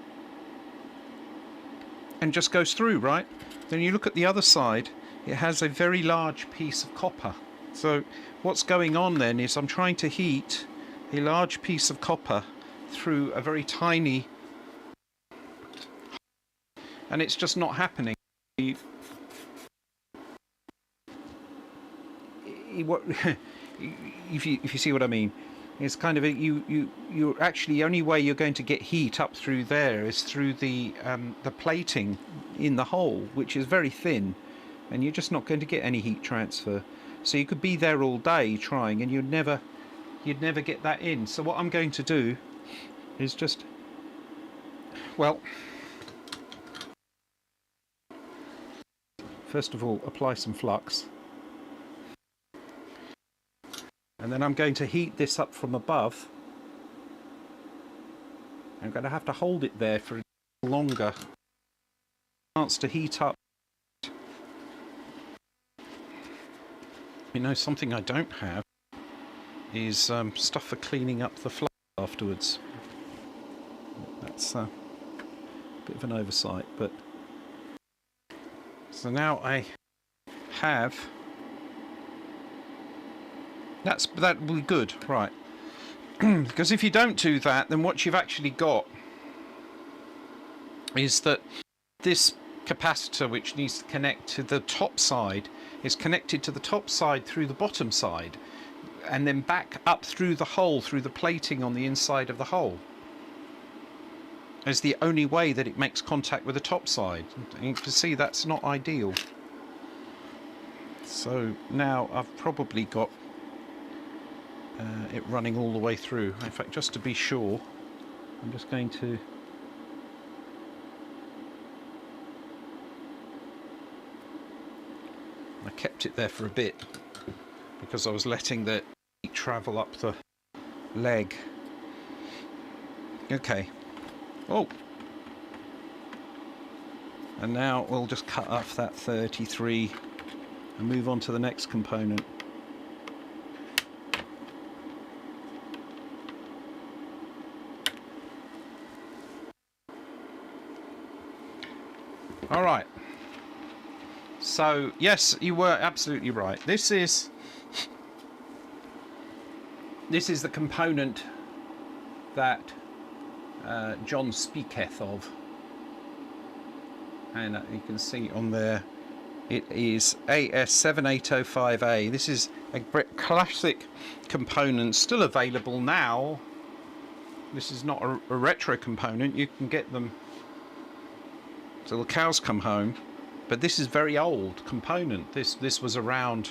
just goes through, right? Then you look at the other side, it has a very large piece of copper. So what's going on then is I'm trying to heat a large piece of copper through a very tiny, and it's just not happening. If you see what I mean, it's kind of you're actually, the only way you're going to get heat up through there is through the plating in the hole, which is very thin, and you're just not going to get any heat transfer. So you could be there all day trying, and you'd never get that in. So what I'm going to do is just, well, first of all apply some flux. And then I'm going to heat this up from above. I'm going to have to hold it there for a little longer. Chance to heat up. You know, something I don't have is stuff for cleaning up the flux afterwards. That's a bit of an oversight, but so now I have. That will be good, right? Because if you don't do that, then what you've actually got is that this capacitor, which needs to connect to the top side, is connected to the top side through the bottom side, and then back up through the hole, through the plating on the inside of the hole. Is the only way that it makes contact with the top side. And you can see that's not ideal. So now I've probably got it running all the way through. In fact, just to be sure, I'm just going to I kept it there for a bit because I was letting the heat travel up the leg. Okay. Oh, and now we'll just cut off that 33 and move on to the next component. All right. So yes, you were absolutely right. This is the component that John speaketh of, and you can see on there it is AS7805A. This is a classic component, still available now. This is not a retro component. You can get them till the cows come home, but this is very old component. This was around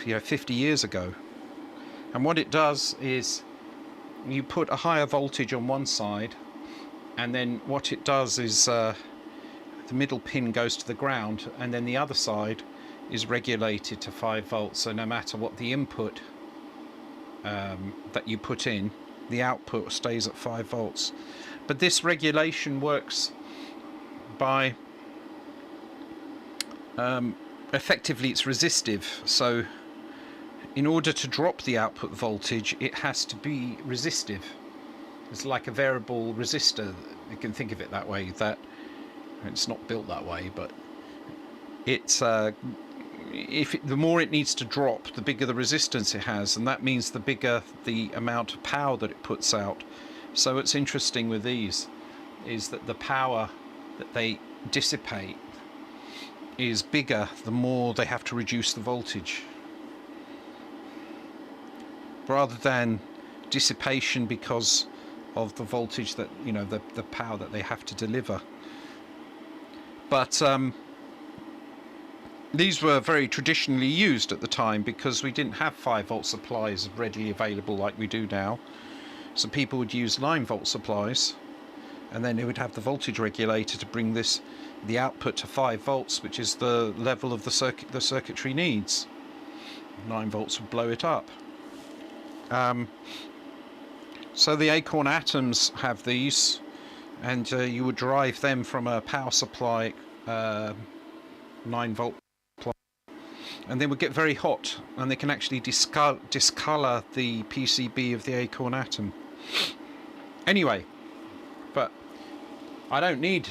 50 years ago, and what it does is you put a higher voltage on one side, and then what it does is the middle pin goes to the ground, and then the other side is regulated to 5 volts. So no matter what the input that you put in, the output stays at 5 volts. But this regulation works by effectively it's resistive. So in order to drop the output voltage, it has to be resistive. It's like a variable resistor. You can think of it that way. That it's not built that way, but it's the more it needs to drop, the bigger the resistance it has, and that means the bigger the amount of power that it puts out. So what's interesting with these is that the power that they dissipate is bigger the more they have to reduce the voltage, rather than dissipation because of the voltage that, you know, the power that they have to deliver. But these were very traditionally used at the time because we didn't have 5 volt supplies readily available like we do now. So people would use 9 volt supplies, and then they would have the voltage regulator to bring the output to 5 volts, which is the level of the circuitry needs. 9 volts would blow it up. So the Acorn atoms have these, and you would drive them from a power supply 9 volt supply, and they would get very hot, and they can actually discolor the PCB of the Acorn atom. Anyway, but I don't need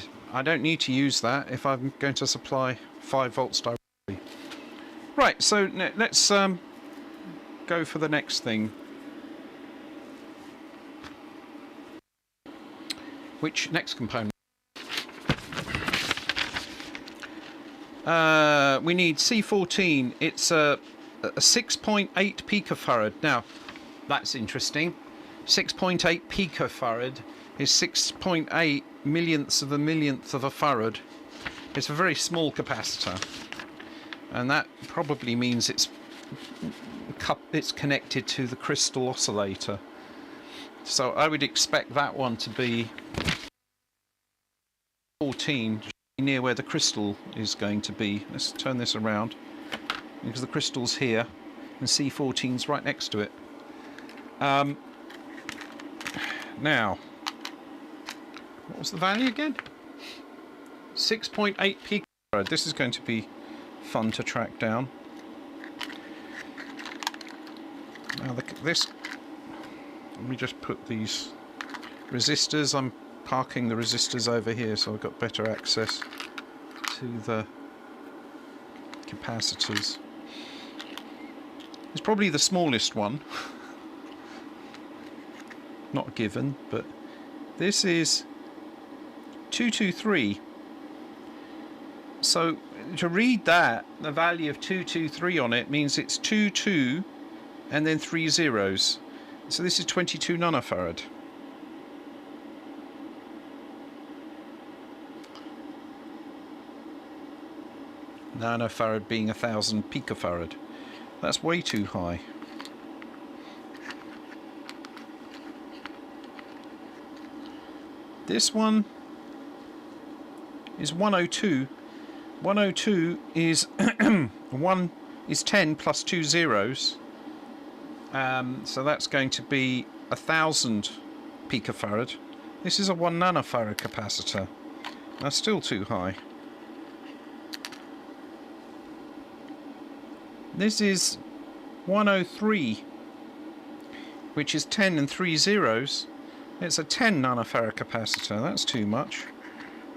to use that if I'm going to supply 5 volts directly. Right, so let's go for the next thing. Which next component? We need C14. It's a 6.8 picofarad. Now, that's interesting. 6.8 picofarad is 6.8 millionths of a millionth of a farad. It's a very small capacitor, and that probably means it's connected to the crystal oscillator. So I would expect that one to be 14, near where the crystal is going to be. Let's turn this around, because the crystal's here and C14's right next to it. Now, what was the value again? 6.8 picofarad. This is going to be fun to track down. Now let me just put these resistors. I'm parking the resistors over here so I've got better access to the capacitors. It's probably the smallest one. Not given, but this is 223. So to read that, the value of 223 on it means it's 22 and then 3 zeros. So this is 22 nanofarad. Nanofarad being 1000 picofarad. That's way too high. This one is 102. 102 is 1 is 10 plus 2 zeros. So that's going to be 1000 picofarad. This is a 1 nanofarad capacitor. That's still too high. This is 103, which is 10 and 3 zeros. It's a 10 nanofarad capacitor. That's too much.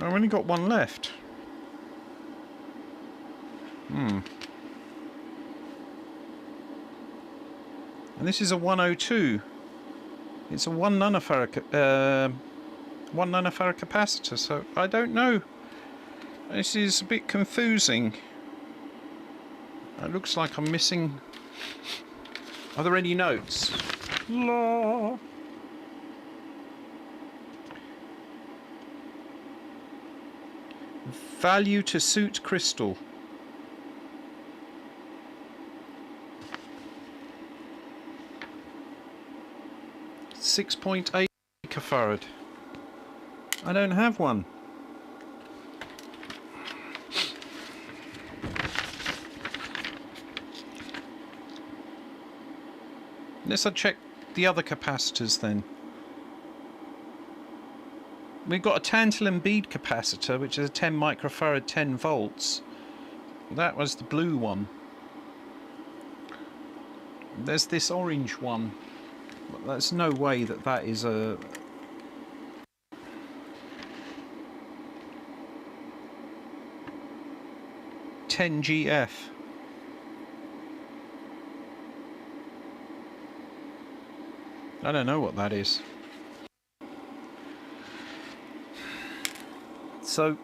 I've only got one left. And this is a 102. It's a 1 nanofarad capacitor. So I don't know. This is a bit confusing. It looks like I'm missing. Are there any notes? La. Value to suit crystal. 6.8 picofarad. I don't have one. Let's check the other capacitors then. We've got a tantalum bead capacitor, which is a 10 microfarad, 10 volts. That was the blue one. There's this orange one. But there's no way that that is a... $10GF. I don't know what that is. So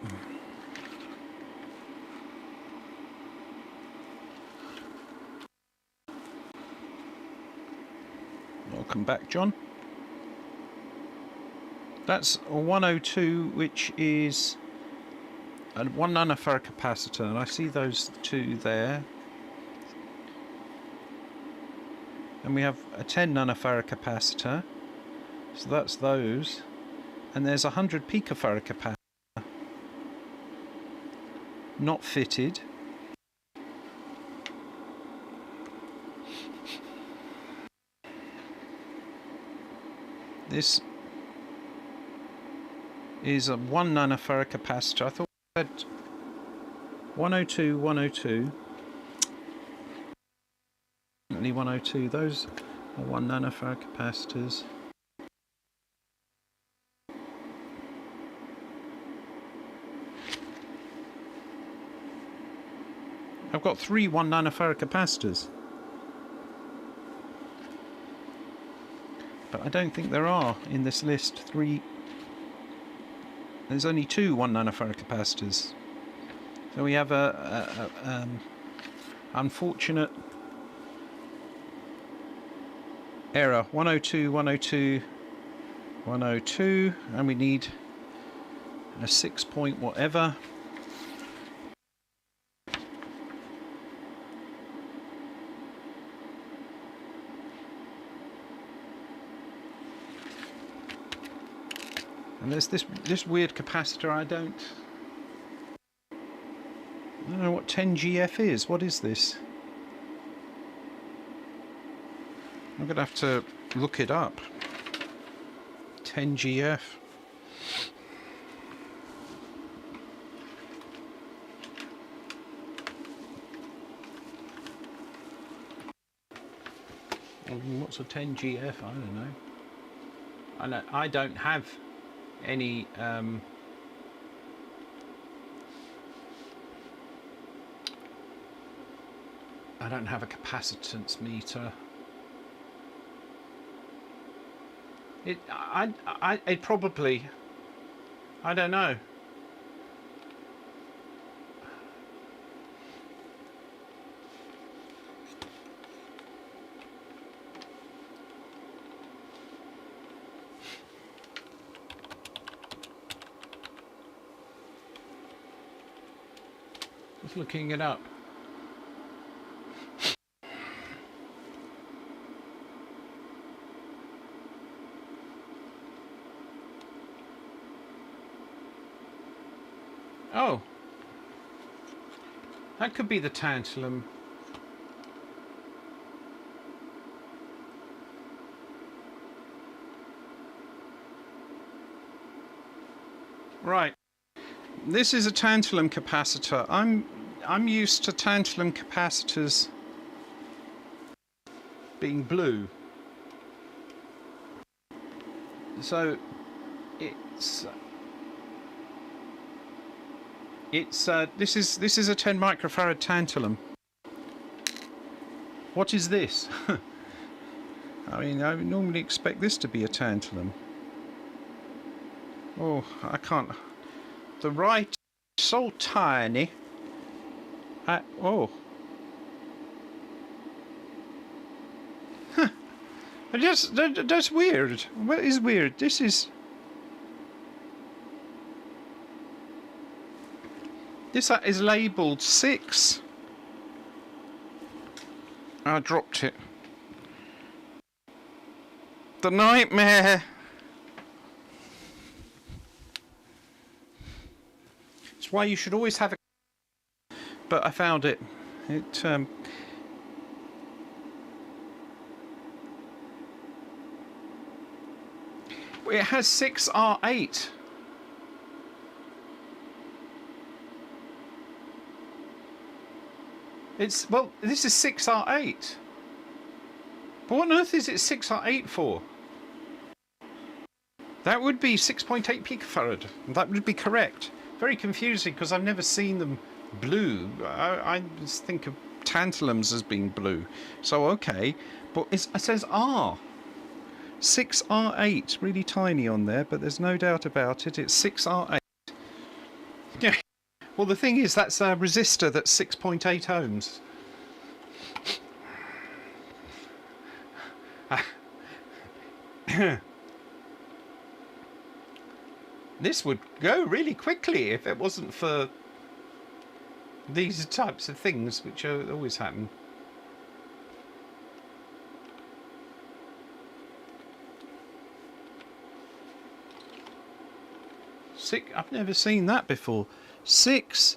welcome back, John. That's a 102, which is a 1 nanofarad capacitor, and I see those two there. And we have a 10 nanofarad capacitor, so that's those. And there's a 100 picofarad capacitor, not fitted. This is a 1 nanofarad capacitor. I thought I had 102, 102. Only 102. Those are 1 nanofarad capacitors. I've got 3 1 nanofarad capacitors. But I don't think there are in this list 3. There's only 2 1 nanofarad capacitors. So we have a unfortunate error. 102, 102, 102, and we need a 6 point whatever. And there's this weird capacitor. I don't know what 10GF is. What is this? I'm going to have to look it up. 10GF. What's a 10GF? I don't know. I don't have any I don't have a capacitance meter. It probably I don't know. Just looking it up. Oh, that could be the tantalum. Right. This is a tantalum capacitor. I'm used to tantalum capacitors being blue. So this is a 10 microfarad tantalum. What is this? I mean, I would normally expect this to be a tantalum. Oh, I can't. The right is so tiny. Oh. Huh. That's weird. What is weird? This is labelled 6. I dropped it. The nightmare. It's why you should always have a... But I found it. It has 6R8. Well, this is 6R8. But what on earth is it 6R8 for? That would be 6.8 picofarad. That would be correct. Very confusing because I've never seen them blue. I just think of tantalums as being blue. So okay, but it says R. 6R8, really tiny on there, but there's no doubt about it. It's 6R8. Yeah. Well, the thing is, that's a resistor that's 6.8 ohms. This would go really quickly if it wasn't for these types of things, which always happen. I've never seen that before. 6R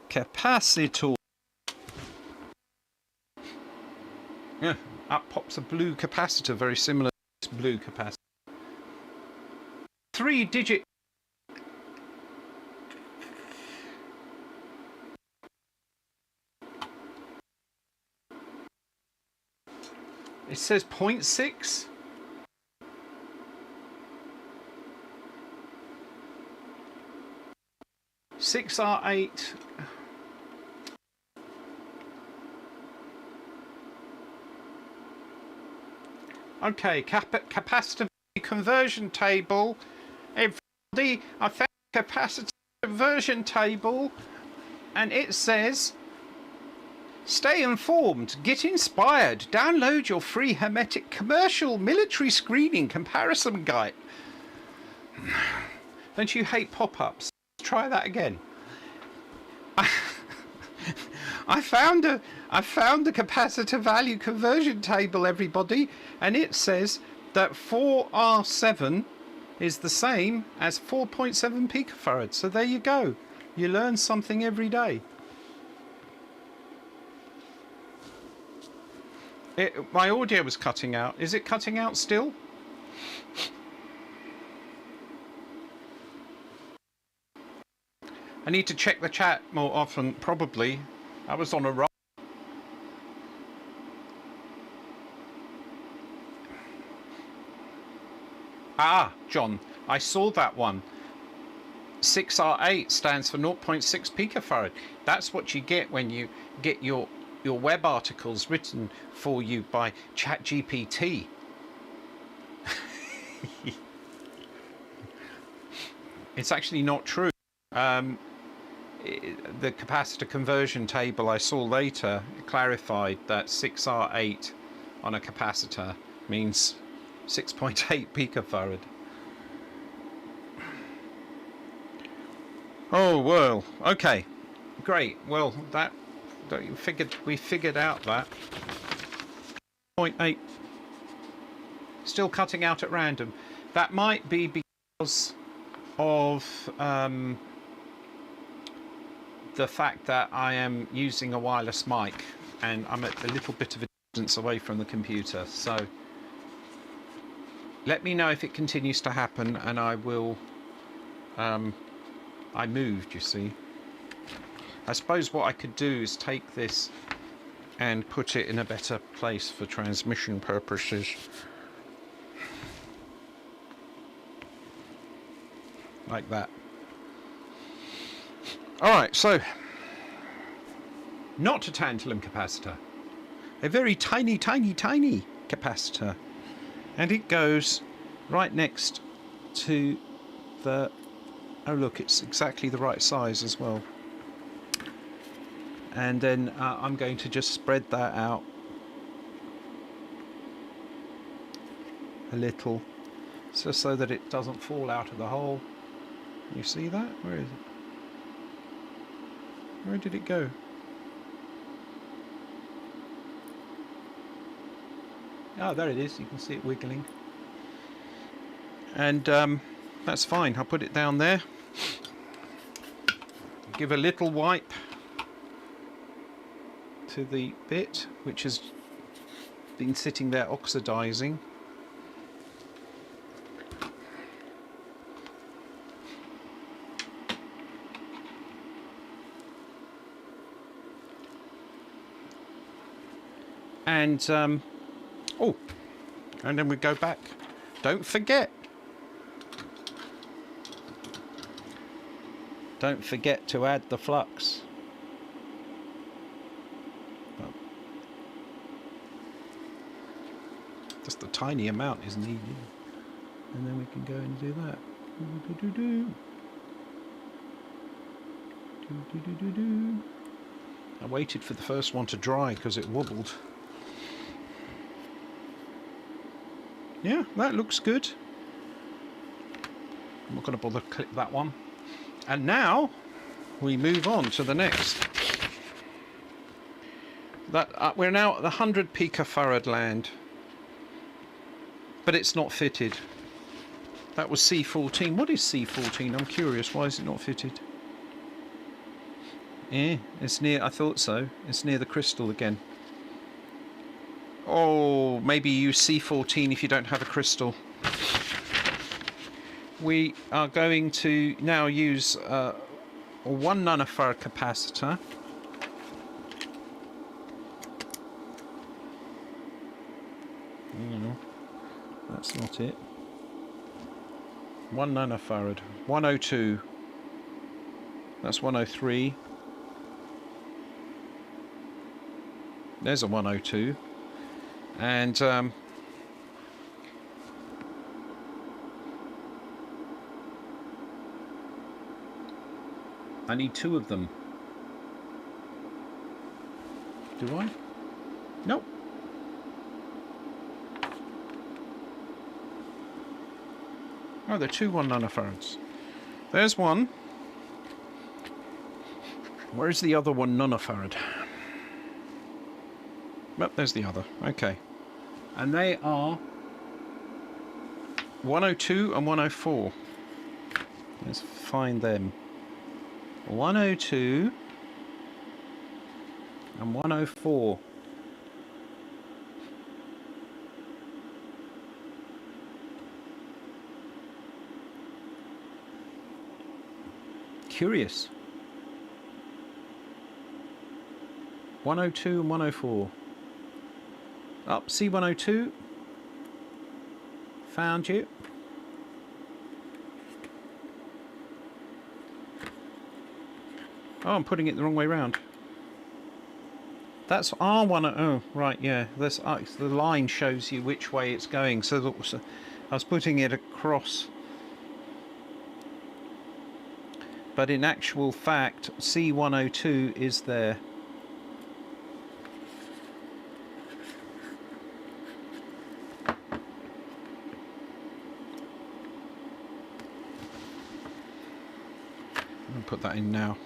capacitor. Yeah, up pops a blue capacitor, very similar to this blue capacitor. 3-digit. It says 0.6. R8. Okay, capacitor conversion table. Everybody, I found capacitor conversion table, and it says, stay informed, get inspired, download your free hermetic commercial military screening comparison guide. Don't you hate pop-ups? Try that again. I found a capacitor value conversion table, everybody, and it says that 4R7 is the same as 4.7 picofarad. So there you go. You learn something every day. My audio was cutting out. Is it cutting out still? I need to check the chat more often, probably. I was on a roll. Ah, John, I saw that one. 6R8 stands for 0.6 picofarad. That's what you get when you get your web articles written for you by ChatGPT. It's actually not true. The capacitor conversion table I saw later clarified that 6R8 on a capacitor means 6.8 picofarad. Oh well, okay, great. Well, we figured out that 0.8 still cutting out at random. That might be because of the fact that I am using a wireless mic and I'm at a little bit of a distance away from the computer. So let me know if it continues to happen, and I will. I moved, you see. I suppose what I could do is take this and put it in a better place for transmission purposes. Like that. Alright, so not a tantalum capacitor. A very tiny, tiny, tiny capacitor. And it goes right next to the... Oh look, it's exactly the right size as well. And then I'm going to just spread that out a little, just so that it doesn't fall out of the hole. You see that? Where is it? Where did it go? Oh, there it is. You can see it wiggling. And that's fine. I'll put it down there. Give a little wipe to the bit which has been sitting there oxidizing. And oh, and then we go back. Don't forget to add the flux. Well, just a tiny amount is needed, and then we can go and do that. I waited for the first one to dry because it wobbled. Yeah, that looks good. I'm not going to bother click that one. And now we move on to the next. That we're now at the 100 picofarad land, but it's not fitted. That was C14. What is C14? I'm curious. Why is it not fitted? It's near. I thought so. It's near the crystal again. Oh, maybe use C14 if you don't have a crystal. We are going to now use a 1 nanofarad capacitor. No, that's not it. 1 nanofarad. 102. That's 103. There's a 102. And I need 2 of them. Do I? Nope. Oh, they're 2 1 nanofarads. There's one. Where's the other 1 nanofarad? Well, there's the other. Okay. And they are 102 and 104. Let's find them. 102 and 104. Curious. 102 and 104. Up, C102. Found you. Oh, I'm putting it the wrong way round. That's R1. Oh, right, yeah. This the line shows you which way it's going. So I was putting it across, but in actual fact C102 is there. I'll put that in now.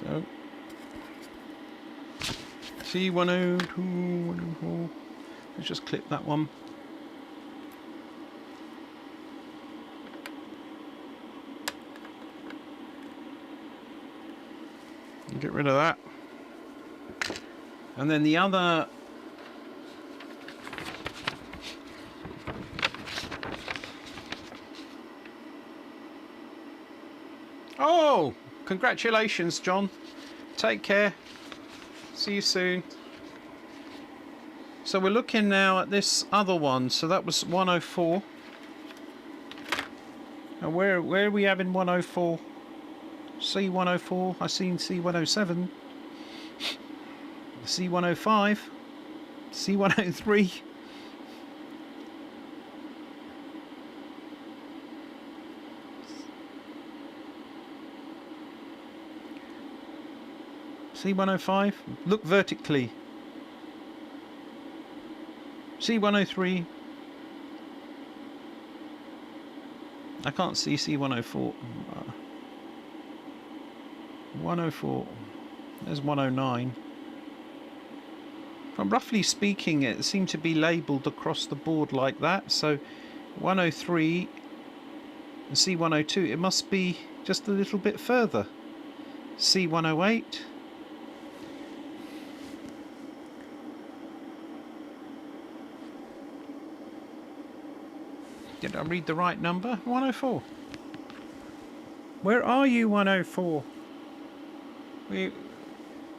So C102, 104. Let's just clip that one. Get rid of that. And then the other oh, congratulations, John. Take care. See you soon. So we're looking now at this other one. So that was 104. And where are we having 104? C104. I seen C107. C105. C103. C105. Look vertically. C103. I can't see C104. 104. There's 109. But roughly speaking, it seemed to be labelled across the board like that. So 103 and C102. It must be just a little bit further. C108. Did I read the right number? 104. Where are you, 104?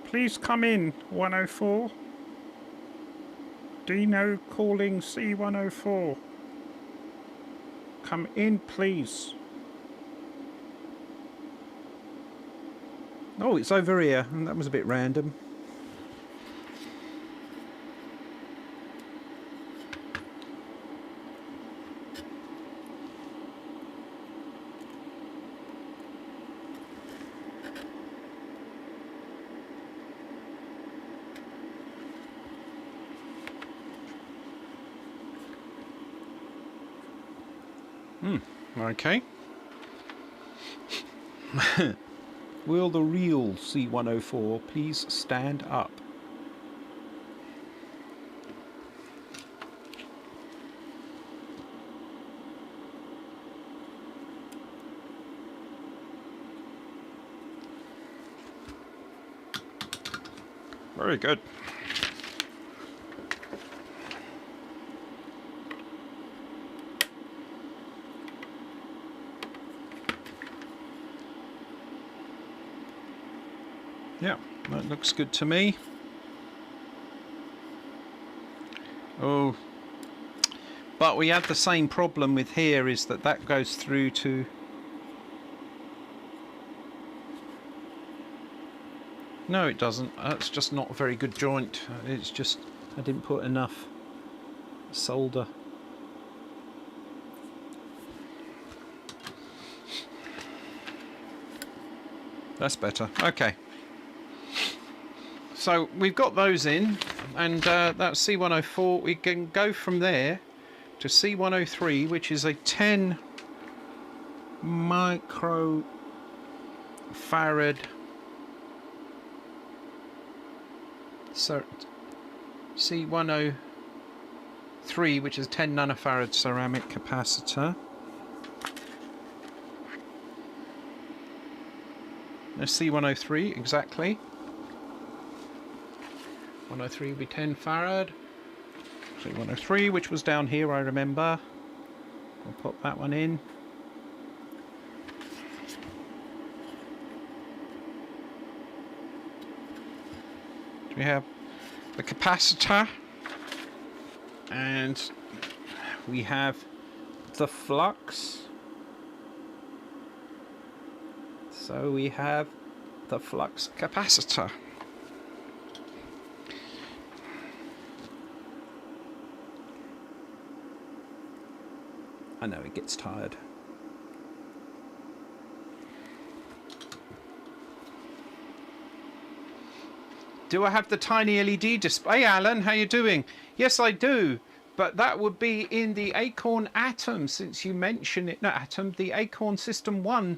Please come in, 104. Dino calling C104. Come in, please. Oh, it's over here. That was a bit random. Okay. Will the real C104 please stand up? Very good. Yeah, that looks good to me. Oh, but we had the same problem with here, is that goes through to... No, it doesn't. That's just not a very good joint. It's just, I didn't put enough solder. That's better. Okay. So we've got those in, and that's C104. We can go from there to C103, which is a 10 microfarad C103, which is 10 nanofarad ceramic capacitor. There's C103 exactly. 103 will be 10 farad. C103, which was down here, I remember. I'll pop that one in. We have the capacitor, and we have the flux. So we have the flux capacitor. I know it gets tired. Do I have the tiny LED display? Hey Alan, how you doing? Yes, I do. But that would be in the Acorn Atom, since you mention it. No, Atom, the Acorn System 1.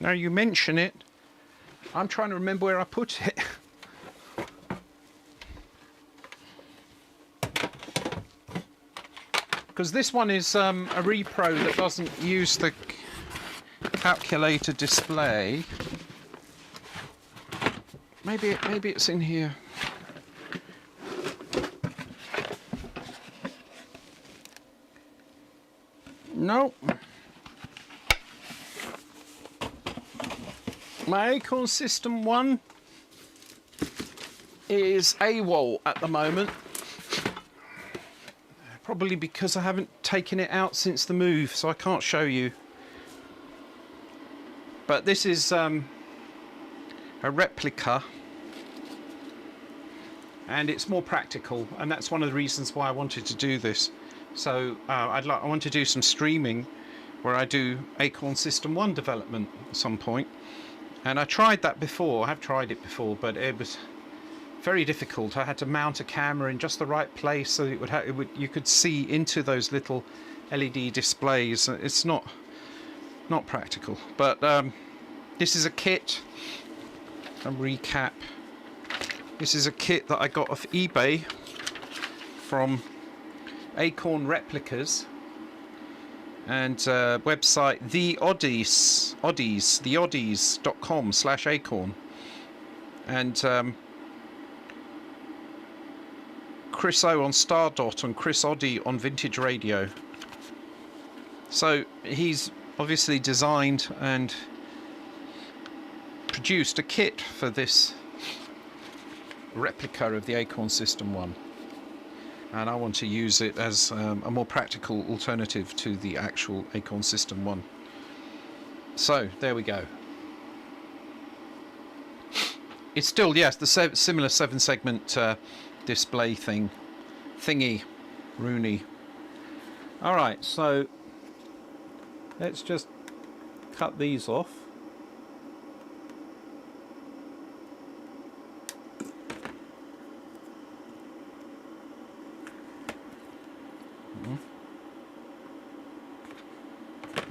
Now you mention it. I'm trying to remember where I put it. Because this one is a repro that doesn't use the calculator display. Maybe it's in here. Nope. My Acorn System 1 is AWOL at the moment. Probably because I haven't taken it out since the move, so I can't show you. But this is a replica, and it's more practical, and that's one of the reasons why I wanted to do this. So I want to do some streaming where I do Acorn System 1 development at some point. And I tried that before. I have tried it before, but it was very difficult. I had to mount a camera in just the right place so that you could see into those little LED displays. It's not practical. But this is a kit. A recap. This is a kit that I got off eBay from Acorn Replicas and website theoddies.com/acorn, and Chris O on Stardot and Chris Oddie on Vintage Radio. So he's obviously designed and produced a kit for this replica of the Acorn System 1, and I want to use it as a more practical alternative to the actual Acorn System 1. So there we go. It's still, yes, the similar 7-segment display thingy Rooney. Alright, so let's just cut these off.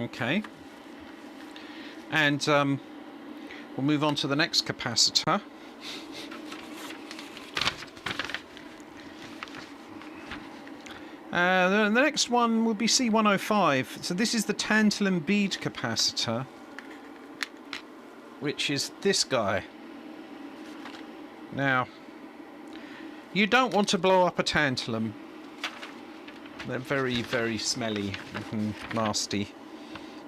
Okay, and we'll move on to the next capacitor. The next one will be C105. So this is the tantalum bead capacitor, which is this guy. Now, you don't want to blow up a tantalum. They're very, very smelly and nasty.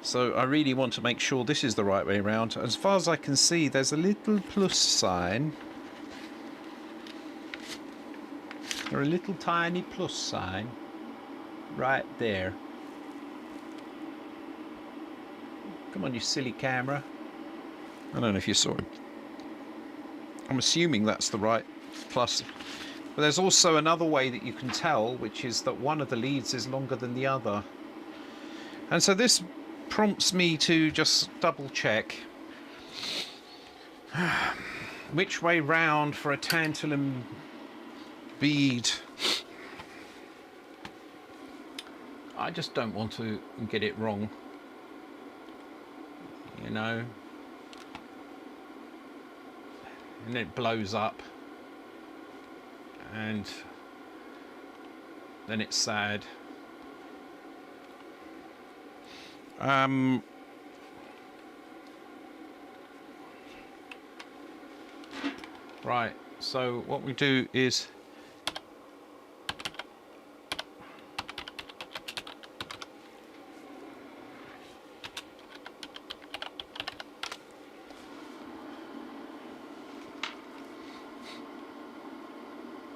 So I really want to make sure this is the right way around. As far as I can see, there's a little plus sign. Or a little tiny plus sign right there. Come on, you silly camera. I don't know if you saw it. I'm assuming that's the right plus. But there's also another way that you can tell, which is that one of the leads is longer than the other. And so this prompts me to just double check which way round for a tantalum bead. I just don't want to get it wrong, you know, and it blows up and then it's sad. Right, so what we do is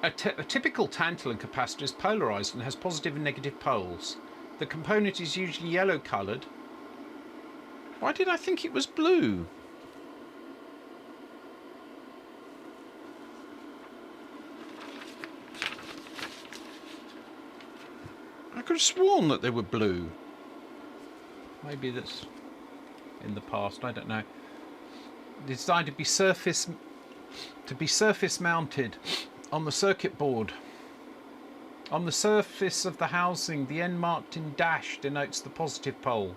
A typical tantalum capacitor is polarized and has positive and negative poles. The component is usually yellow coloured. Why did I think it was blue? I could have sworn that they were blue. Maybe that's in the past, I don't know. Designed to be surface mounted on the circuit board. On the surface of the housing, the end marked in dash denotes the positive pole.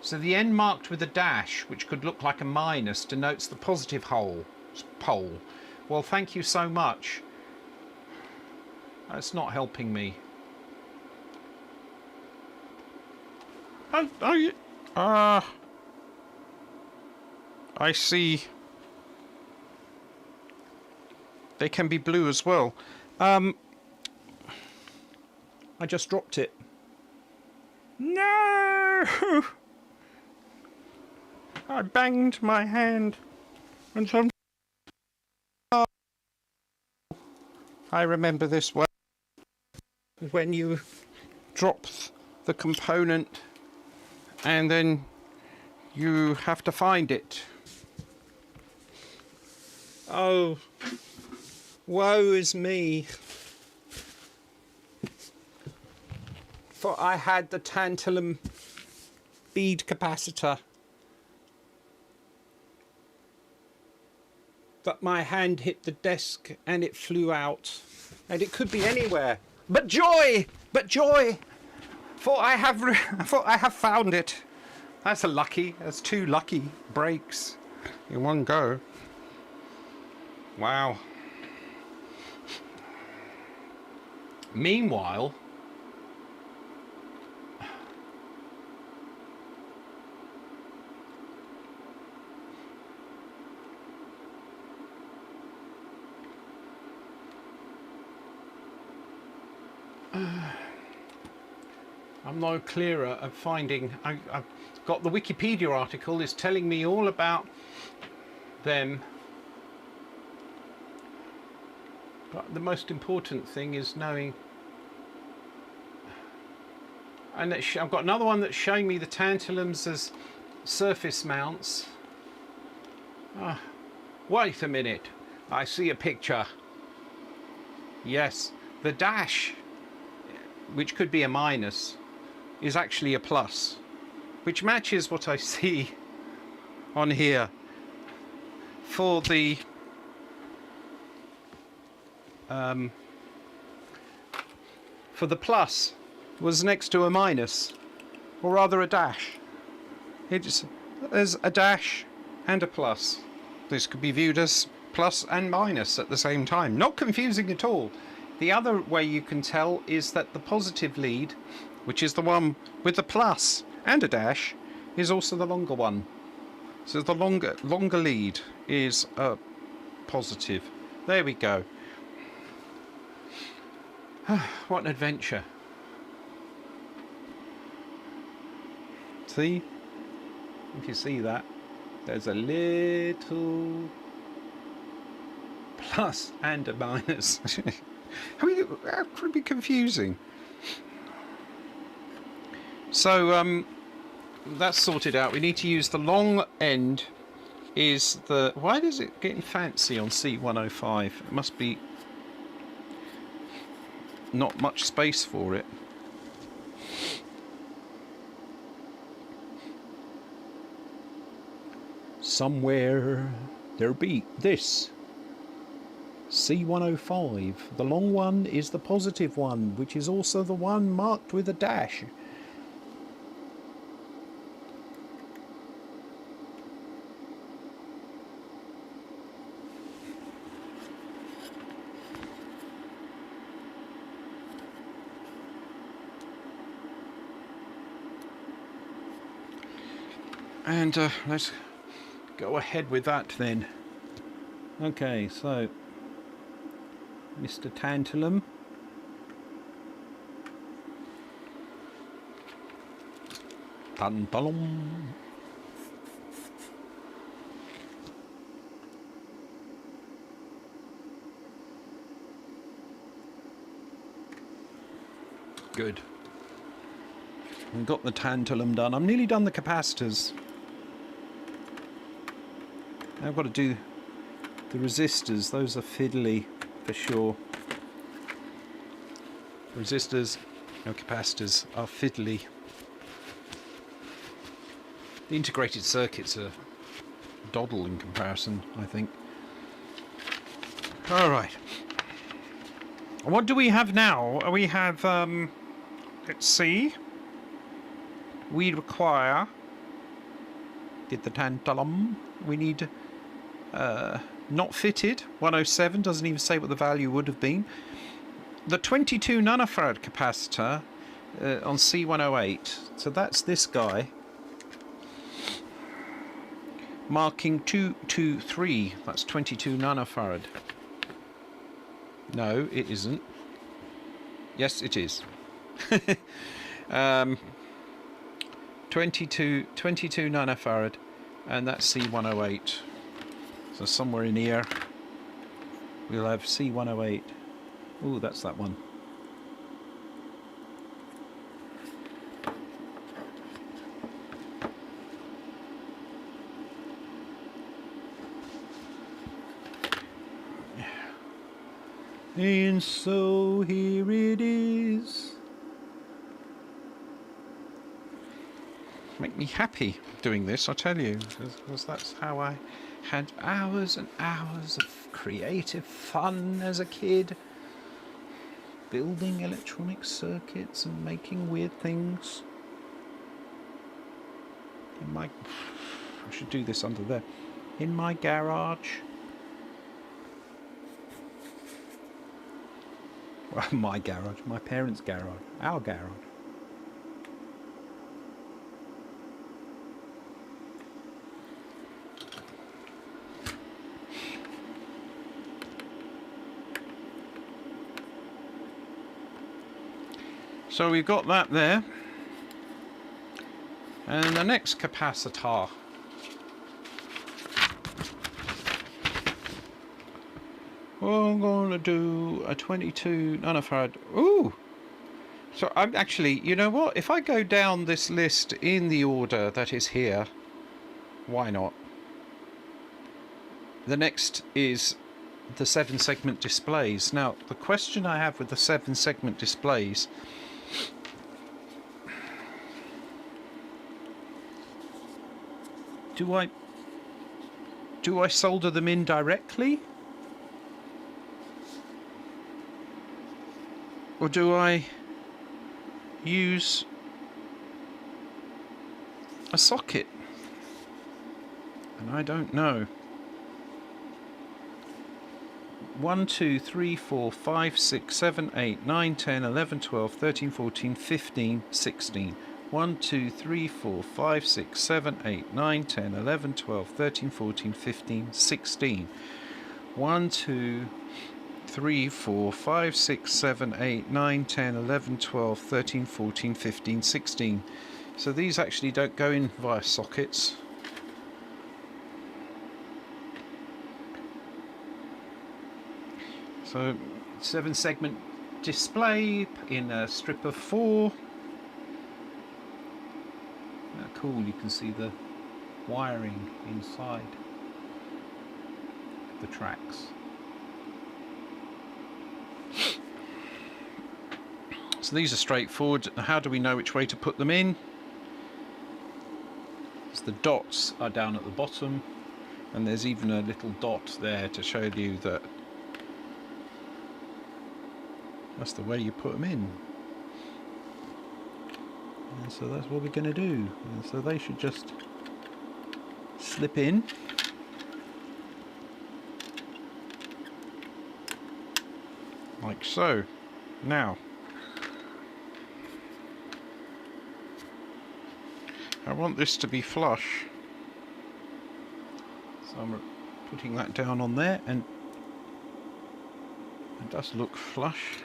So the end marked with a dash, which could look like a minus, denotes the positive pole. Well, thank you so much. That's not helping me. I see. They can be blue as well. I just dropped it. No! I banged my hand. And some. I remember this well. When you drop the component and then you have to find it. Oh, woe is me. For I had the tantalum bead capacitor. But my hand hit the desk and it flew out. And it could be anywhere. But joy! But joy! For I have found it. That's two lucky breaks in one go. Wow. Meanwhile, I'm no clearer of finding. I've got the Wikipedia article is telling me all about them, but the most important thing is knowing. And I've got another one that's showing me the tantalums as surface mounts. Wait a minute, I see a picture. Yes, the dash, which could be a minus, is actually a plus, which matches what I see on here for the plus was next to a minus, or rather a dash. There's a dash and a plus. This could be viewed as plus and minus at the same time. Not confusing at all. The other way you can tell is that the positive lead, which is the one with the plus and a dash, is also the longer one. So the longer lead is a positive. There we go. What an adventure. See? If you see that, there's a little plus and a minus. I mean, that could be confusing. So that's sorted out. We need to use the long end. Is the why is it getting fancy on C105? It must be not much space for it. Somewhere there be this C105. The long one is the positive one, which is also the one marked with a dash. And let's go ahead with that then. Okay, so Mr. Tantalum. Tantalum. Good. We've got the tantalum done. I'm nearly done the capacitors. Now I've got to do the resistors. Those are fiddly for sure. Resistors and capacitors are fiddly. The integrated circuits are doddle in comparison, I think. Alright. What do we have now? We have, let's see. We require, get the tantalum. We need, not fitted, 107, doesn't even say what the value would have been. The 22 nanofarad capacitor on C108, so that's this guy. Marking 223, that's 22 nanofarad. No, it isn't. Yes, it is. 22 nanofarad, and that's C108. So somewhere in here we'll have C108. Ooh, that's that one. And so here it is. Make me happy doing this, I tell you, because that's how I had hours and hours of creative fun as a kid, building electronic circuits and making weird things. I should do this under there. In my garage. Well, my garage, my parents' garage, our garage. So we've got that there. And the next capacitor. Well, I'm going to do a 22 nanofarad. Ooh! So I'm actually, you know what? If I go down this list in the order that is here, why not? The next is the 7-segment displays. Now, the question I have with the 7-segment displays, do I solder them in directly? Or do I use a socket? And I don't know. 1, 2, 3, 4, 5, 6, 7, 8, 9, 10, 11, 12, 13, 14, 15, 16. 1, 2, 3, 4, 5, 6, 7, 8, 9, 10, 11, 12, 13, 14, 15, 16. 1, 2, 3, 4, 5, 6, 7, 8, 9, 10, 11, 12, 13, 14, 15, 16. So these actually don't go in via sockets. So 7-segment display in a strip of 4. Cool, you can see the wiring inside the tracks. So these are straightforward. How do we know which way to put them in? So the dots are down at the bottom, and there's even a little dot there to show you that that's the way you put them in. And so that's what we're going to do. And so they should just slip in. Like so. Now, I want this to be flush. So I'm putting that down on there, and it does look flush.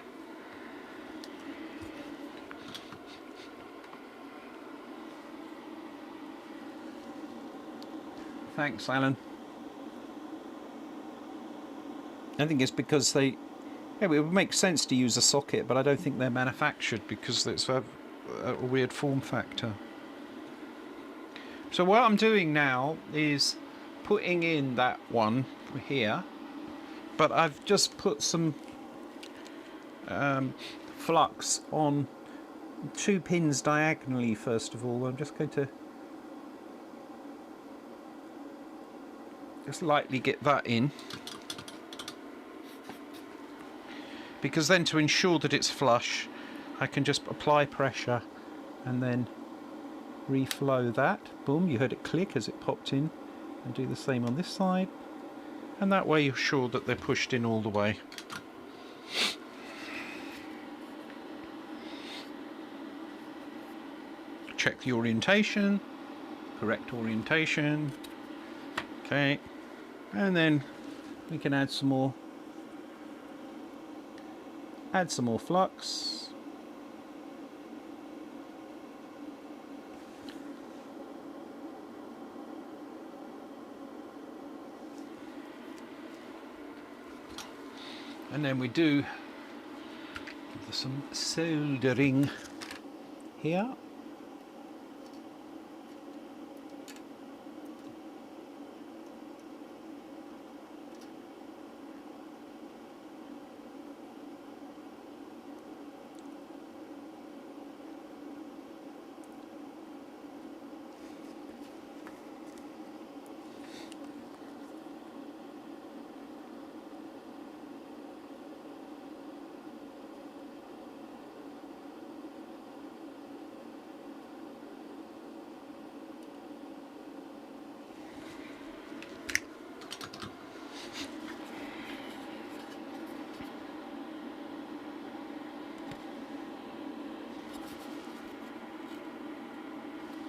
Thanks, Alan. I think it's because they Yeah, it would make sense to use a socket, but I don't think they're manufactured because it's a weird form factor. So what I'm doing now is putting in that one here, but I've just put some flux on 2 pins diagonally first of all. I'm just going to just lightly get that in, because then to ensure that it's flush I can just apply pressure and then reflow that. Boom, you heard it click as it popped in, and do the same on this side, and that way you're sure that they're pushed in all the way. Check the orientation, correct orientation. Okay, and then we can add some more flux. And then we do some soldering here.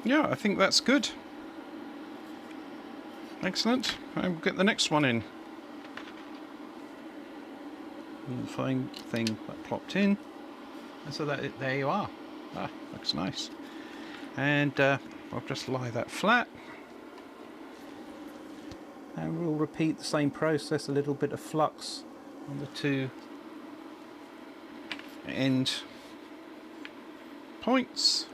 Yeah, I think that's good. Excellent. I'll get the next one in. Fine thing that plopped in. And so that there you are. Ah, looks nice. And I'll just lie that flat. And we'll repeat the same process, a little bit of flux on the 2 end points.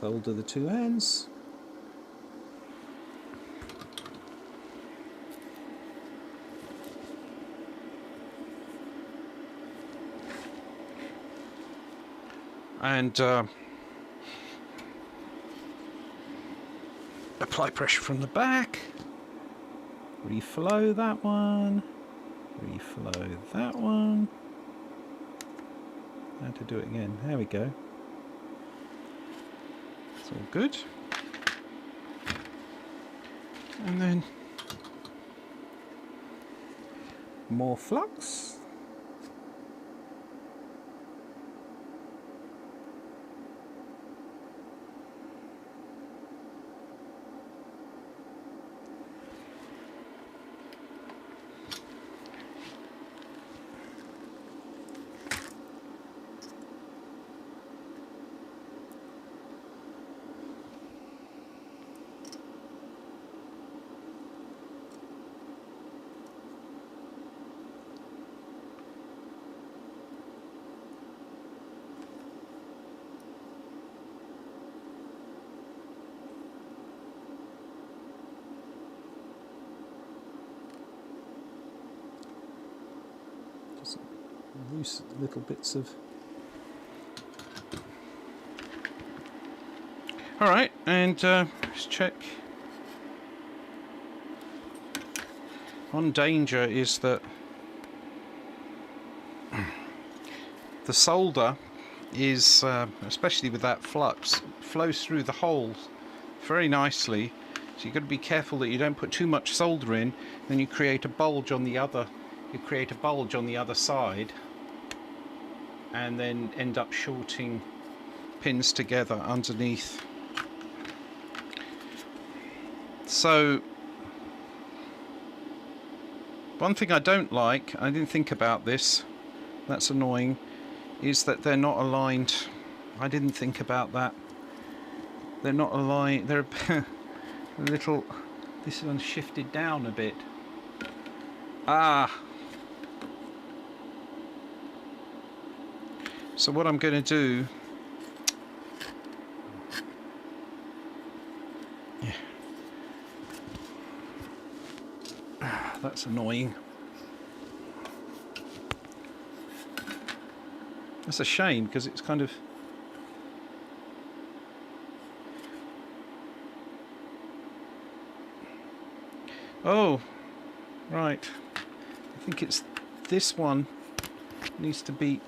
Solder the 2 ends. And apply pressure from the back. Reflow that one. Reflow that one. How to do it again? There we go. It's all good. And then more flux. Loose little bits of. All right, and let's check. One danger is that the solder is, especially with that flux, flows through the holes very nicely. So you've got to be careful that you don't put too much solder in, then you create a bulge on the other. You create a bulge on the other side, and then end up shorting pins together underneath. So one thing I don't like, I didn't think about this, that's annoying, is that they're not aligned. I didn't think about that. they're not aligned. They're a little. This one's shifted down a bit. So what I'm going to do. Yeah. That's annoying. That's a shame because it's kind of. Oh, right. I think it's this one needs to be.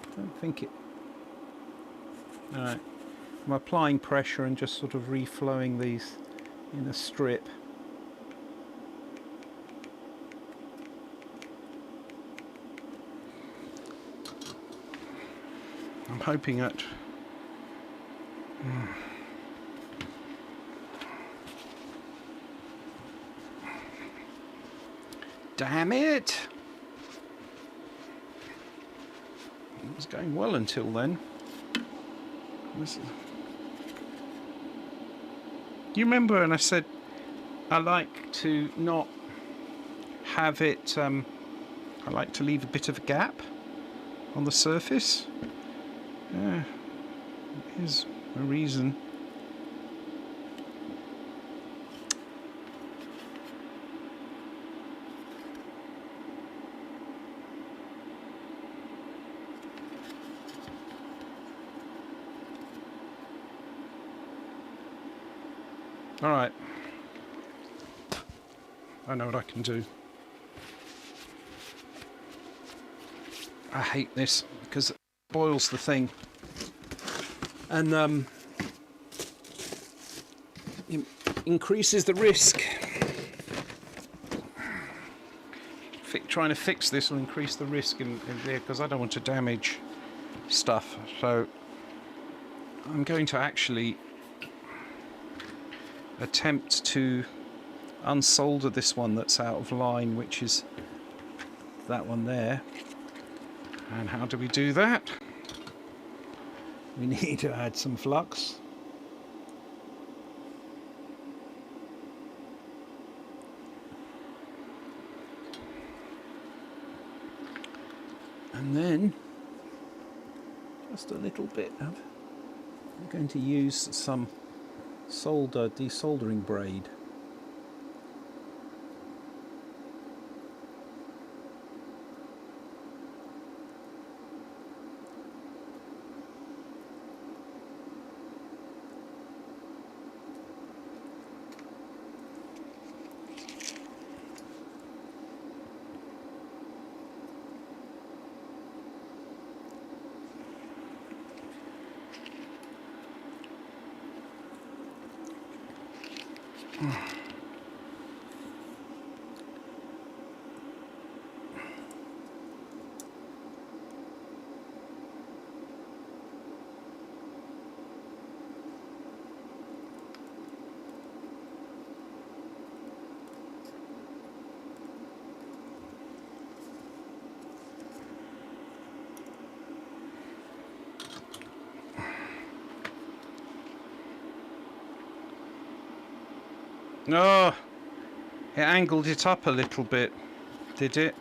I don't think it. All right. I'm applying pressure and just sort of reflowing these in a strip. I'm hoping that. Damn it! It was going well until then. You remember when I said I like to not have it, I like to leave a bit of a gap on the surface? Here's a reason. All right. I know what I can do. I hate this because it spoils the thing. And it increases the risk. Trying to fix this will increase the risk in there because I don't want to damage stuff. So I'm going to actually attempt to unsolder this one that's out of line, which is that one there. And how do we do that? We need to add some flux. And then just a little bit of, I'm going to use some desoldering braid. Oh, it angled it up a little bit, did it?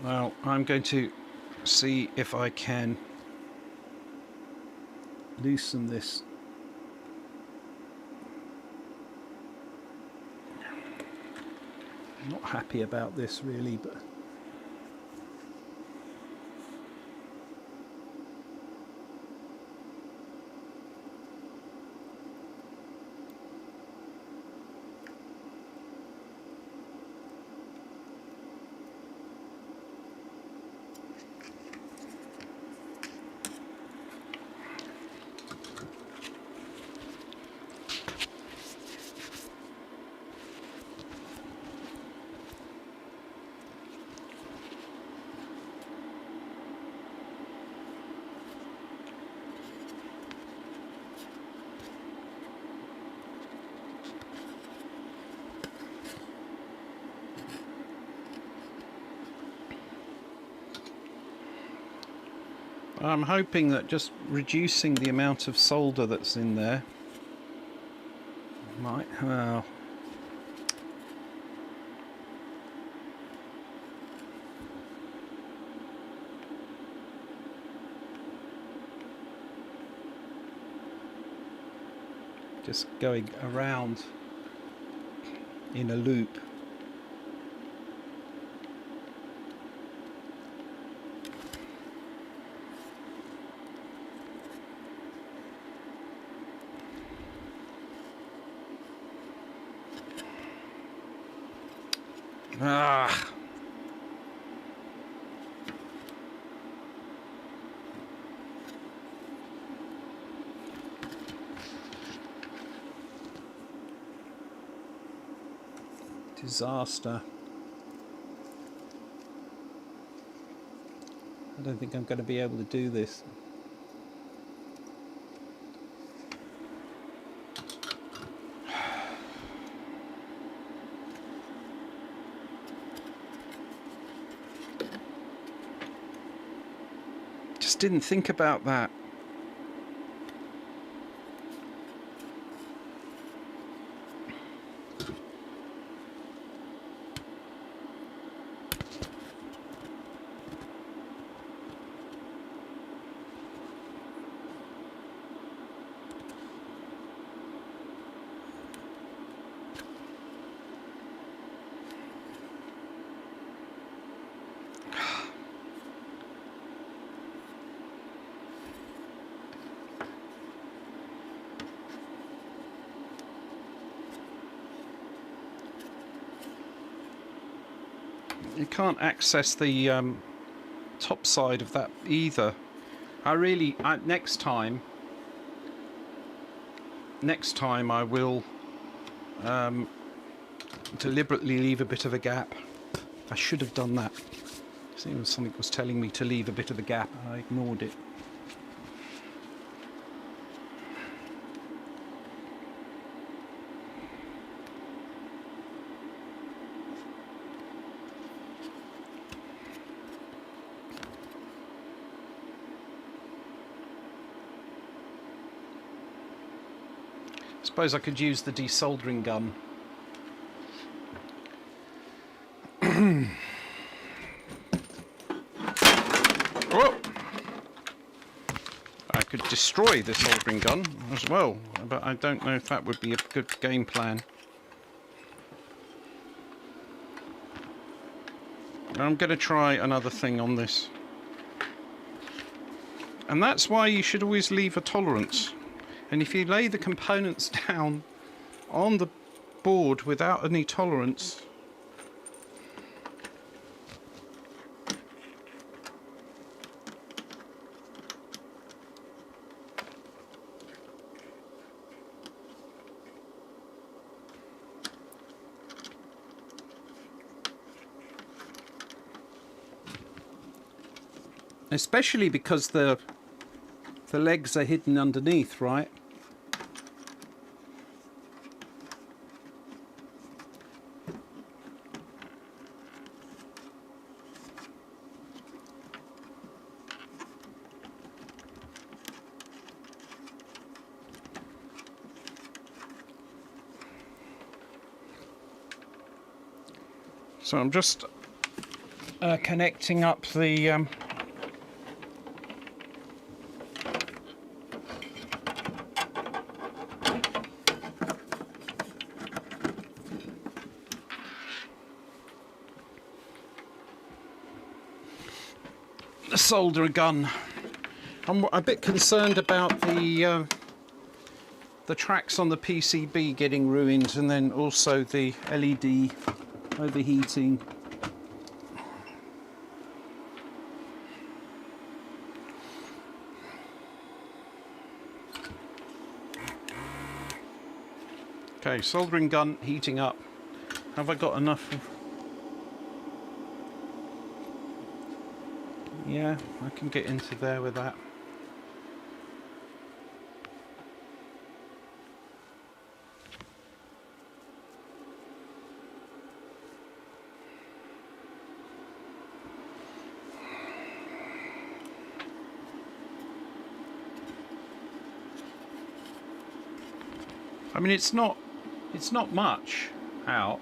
Well, I'm going to see if I can loosen this. I'm not happy about this really, but I'm hoping that just reducing the amount of solder that's in there might, well, just going around in a loop. Ah. Disaster. I don't think I'm going to be able to do this. Just didn't think about that. You can't access the top side of that either. Next time I will deliberately leave a bit of a gap. I should have done that. Something was telling me to leave a bit of a gap. I ignored it. Suppose I could use the desoldering gun. Oh! I could destroy the soldering gun as well, but I don't know if that would be a good game plan. I'm going to try another thing on this. And that's why you should always leave a tolerance. And if you lay the components down on the board without any tolerance, especially because the legs are hidden underneath, right? So I'm just connecting up the solder gun. I'm a bit concerned about the tracks on the PCB getting ruined, and then also the LED overheating. Okay, soldering gun heating up. Have I got enough? Yeah, I can get into there with that. I mean, it's not much out,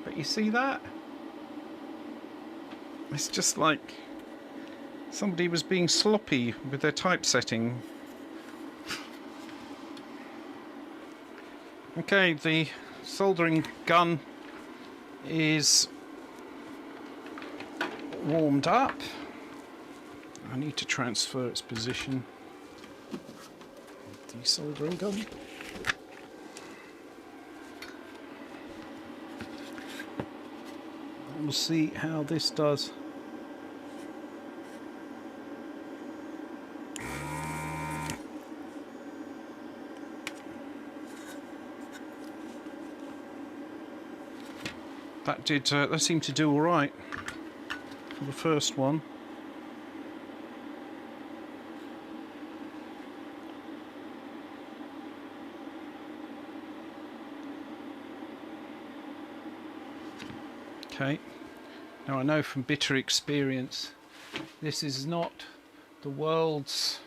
but you see that? It's just like somebody was being sloppy with their typesetting. Okay, the soldering gun is warmed up. I need to transfer its position. The soldering gun. We'll see how this does. That seemed to do all right for the first one. Okay, now I know from bitter experience this is not the world's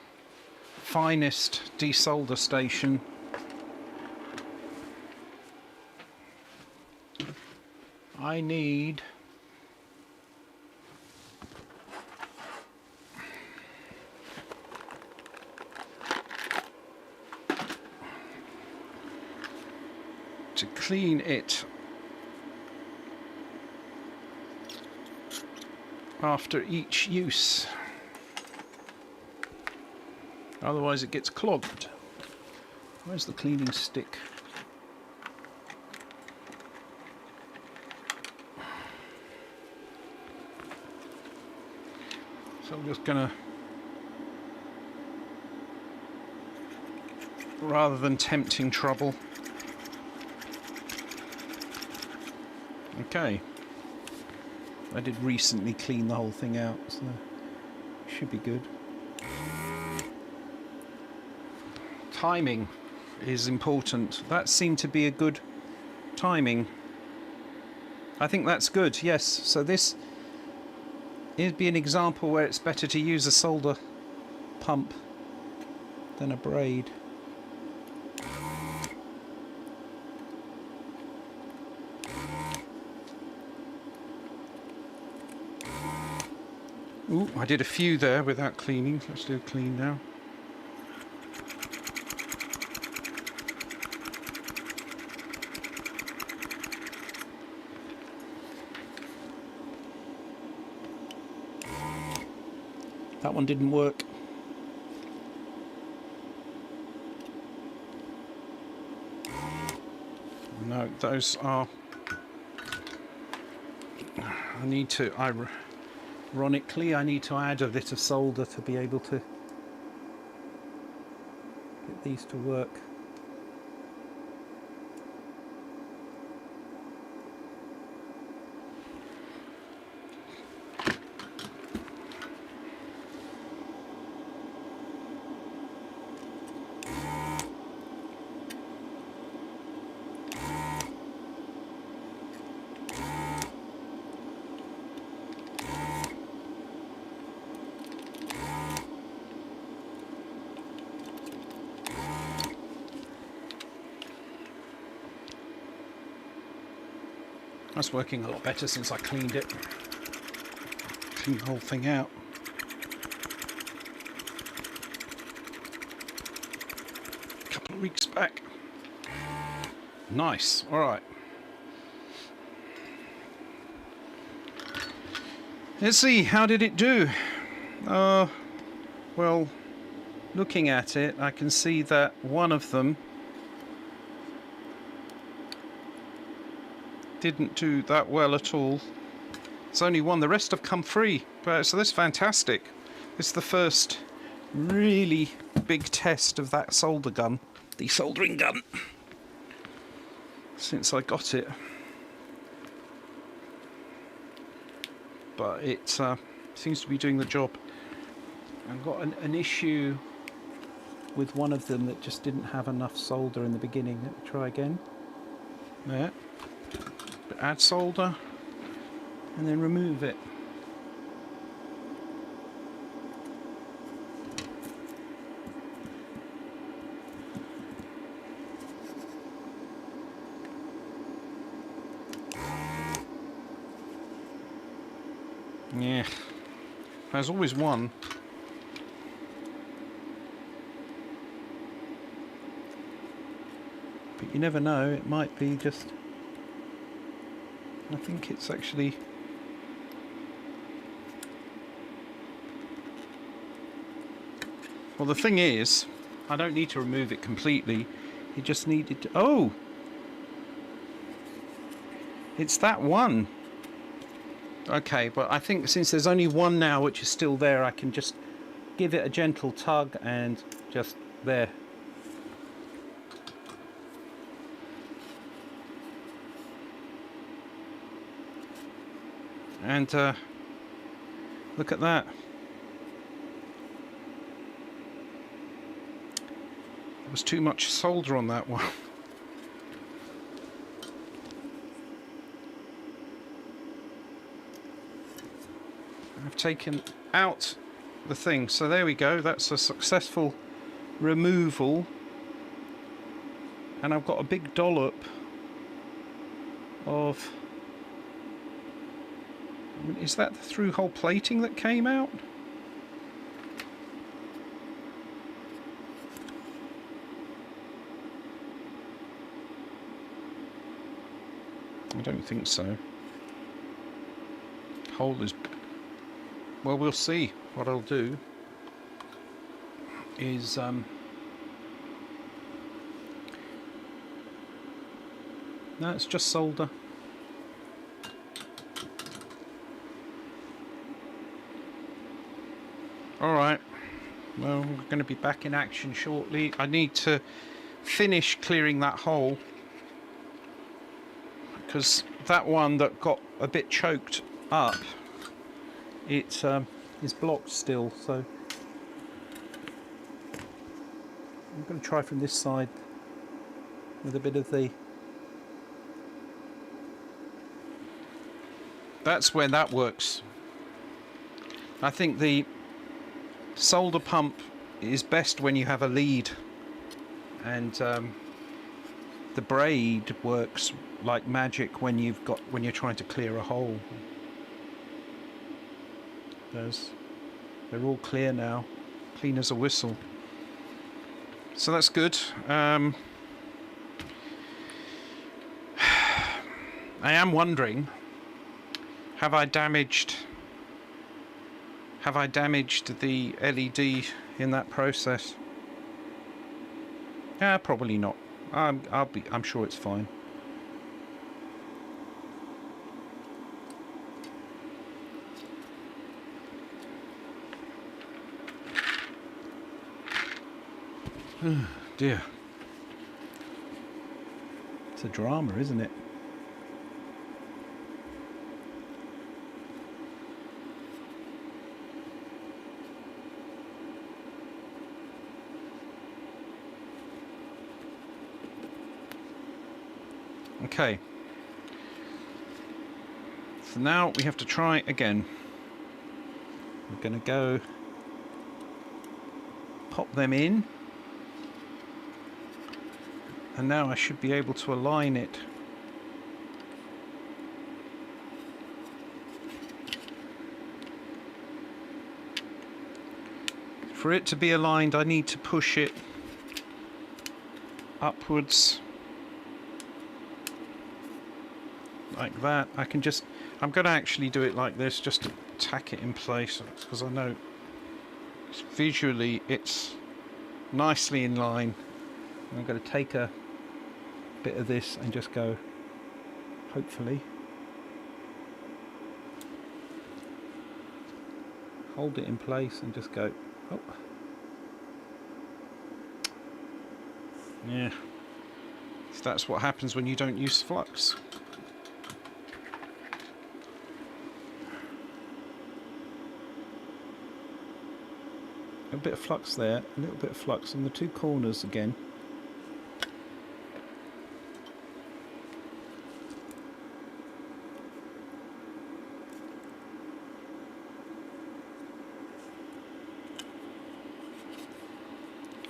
finest desolder station. I need to clean it after each use, otherwise it gets clogged. Where's the cleaning stick? So I'm just gonna, rather than tempting trouble. Okay. I did recently clean the whole thing out, so should be good. Timing is important. That seemed to be a good timing. I think that's good, yes. So this would be an example where it's better to use a solder pump than a braid. Ooh, I did a few there without cleaning. Let's do a clean now. That one didn't work. No, those are... Ironically, I need to add a bit of solder to be able to get these to work. That's working a lot better since I cleaned it. Cleaned the whole thing out. A couple of weeks back. Nice. All right. Let's see. How did it do? Well, looking at it, I can see that one of them didn't do that well at all. It's only one. The rest have come free. So that's fantastic. This is the first really big test of that solder gun, the soldering gun, since I got it. But it seems to be doing the job. I've got an issue with one of them that just didn't have enough solder in the beginning. Let me try again. There. Add solder and then remove it. Yeah, there's always one. But you never know, it might be just... I think it's actually... Well, the thing is, I don't need to remove it completely. You just needed to... Oh! It's that one. Okay, but I think since there's only one now which is still there, I can just give it a gentle tug and just there. And look at that. There was too much solder on that one. I've taken out the thing, so there we go. That's a successful removal, and I've got a big dollop of... Is that the through-hole plating that came out? I don't think so. Hole is... Well, we'll see. What I'll do is no, it's just solder. Alright, well, we're going to be back in action shortly. I need to finish clearing that hole, because that one that got a bit choked up, it is blocked still, so I'm going to try from this side with a bit of the... That's where that works. I think the solder pump is best when you have a lead, and the braid works like magic when you're trying to clear a hole. They're all clear now, clean as a whistle. So that's good. I am wondering, have I damaged the LED in that process? Probably not. I'm sure it's fine. Oh dear. It's a drama, isn't it? Okay. So now we have to try again. We're going to go pop them in. And now I should be able to align it. For it to be aligned, I need to push it upwards like that. I'm going to actually do it like this just to tack it in place, because I know visually it's nicely in line. I'm going to take a bit of this and just go, hopefully, hold it in place and just go, oh, yeah, so that's what happens when you don't use flux. A bit of flux there, a little bit of flux on the two corners again.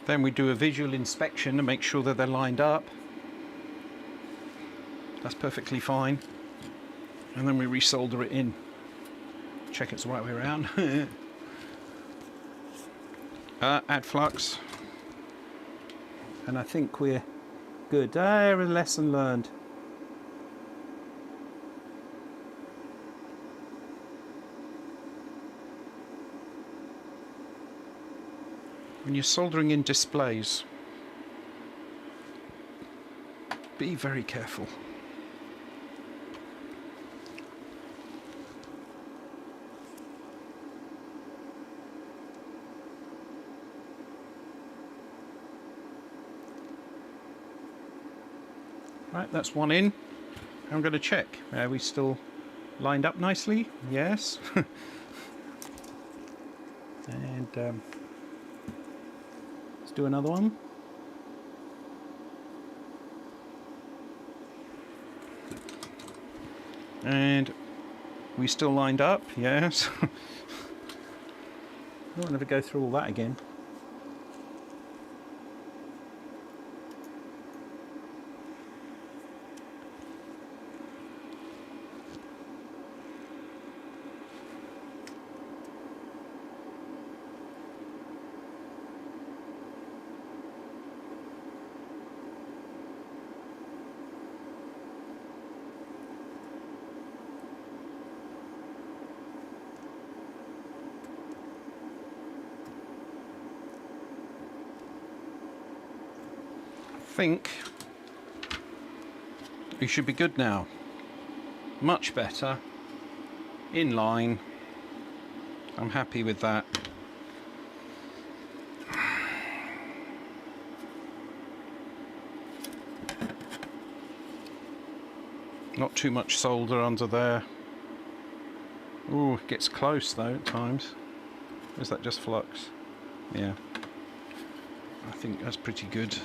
Then we do a visual inspection to make sure that they're lined up. That's perfectly fine. And then we resolder it in. check it's the right way around. Add flux, and I think we're good. A lesson learned. When you're soldering in displays, be very careful. Right, that's one in. I'm going to check. Are we still lined up nicely? Yes. And let's do another one. And we still lined up? Yes. I don't want to go through all that again. I think we should be good now. Much better. In line. I'm happy with that. Not too much solder under there. Ooh, it gets close though at times. Is that just flux? Yeah. I think that's pretty good.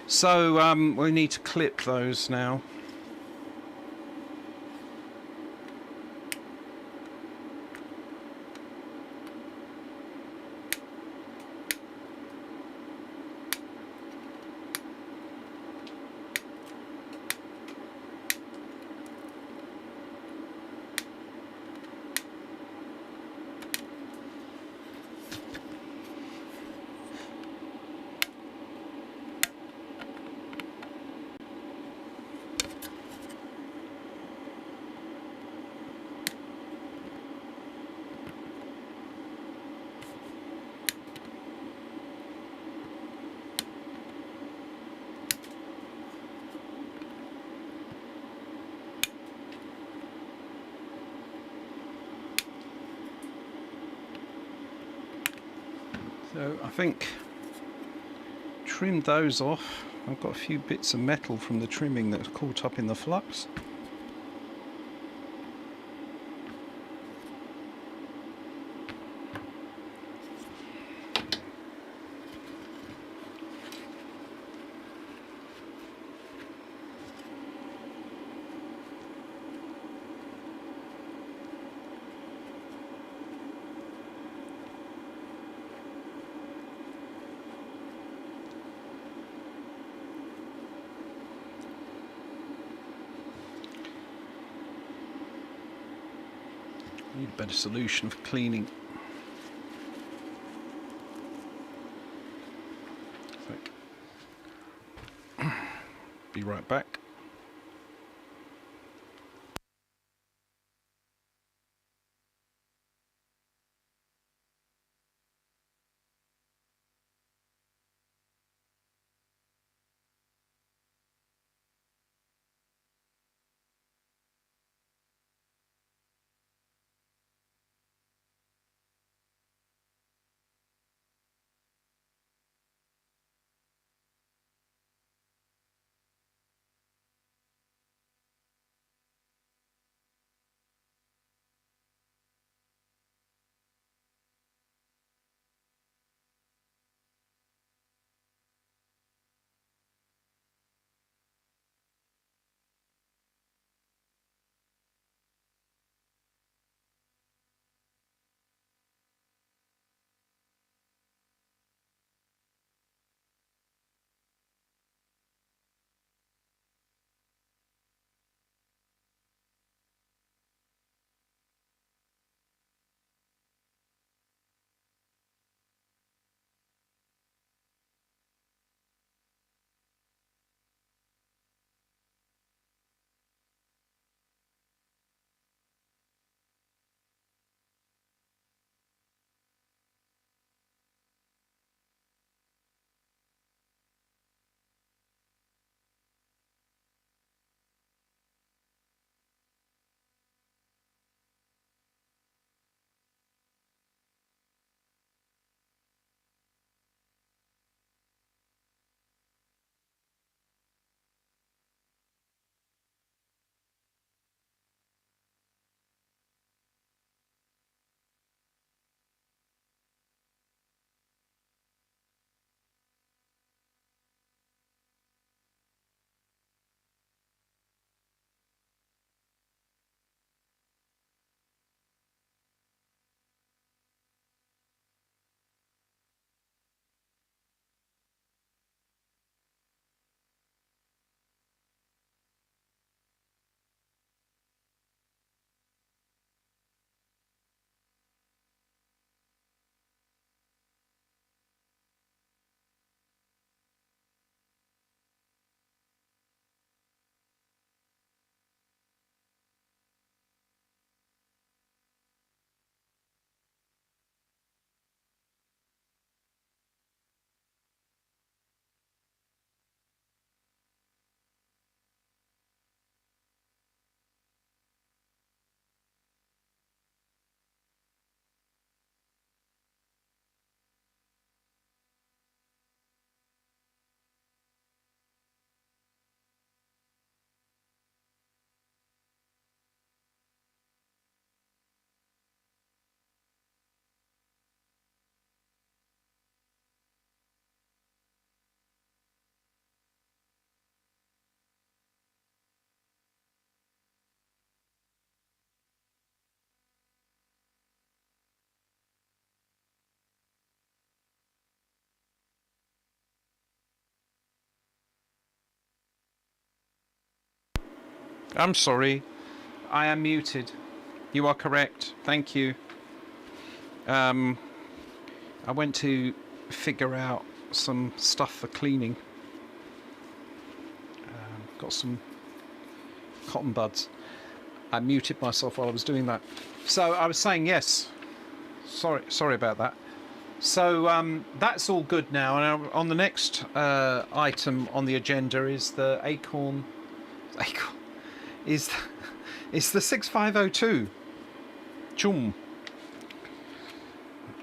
So we need to clip those now. So I think trimmed those off. I've got a few bits of metal from the trimming that's caught up in the flux. Need a better solution for cleaning. Be right back. I'm sorry. I am muted. You are correct. Thank you. I went to figure out some stuff for cleaning. Got some cotton buds. I muted myself while I was doing that. So I was saying yes. Sorry about that. So that's all good now. And on the next item on the agenda is the Acorn. Is the 6502. Chum.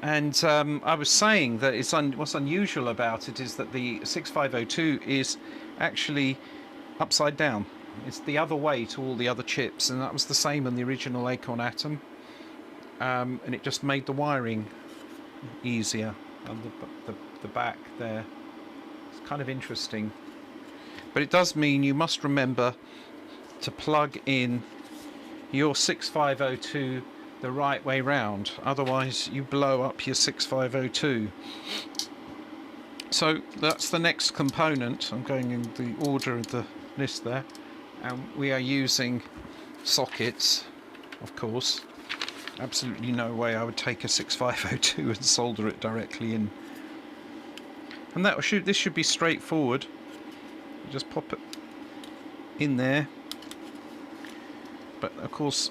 And I was saying that what's unusual about it is that the 6502 is actually upside down. It's the other way to all the other chips, and that was the same on the original Acorn Atom. And it just made the wiring easier on the back there. It's kind of interesting. But it does mean you must remember to plug in your 6502 the right way round, otherwise you blow up your 6502. So that's the next component. I'm going in the order of the list there, and we are using sockets, of course. Absolutely no way I would take a 6502 and solder it directly in. And this should be straightforward. You just pop it in there, but of course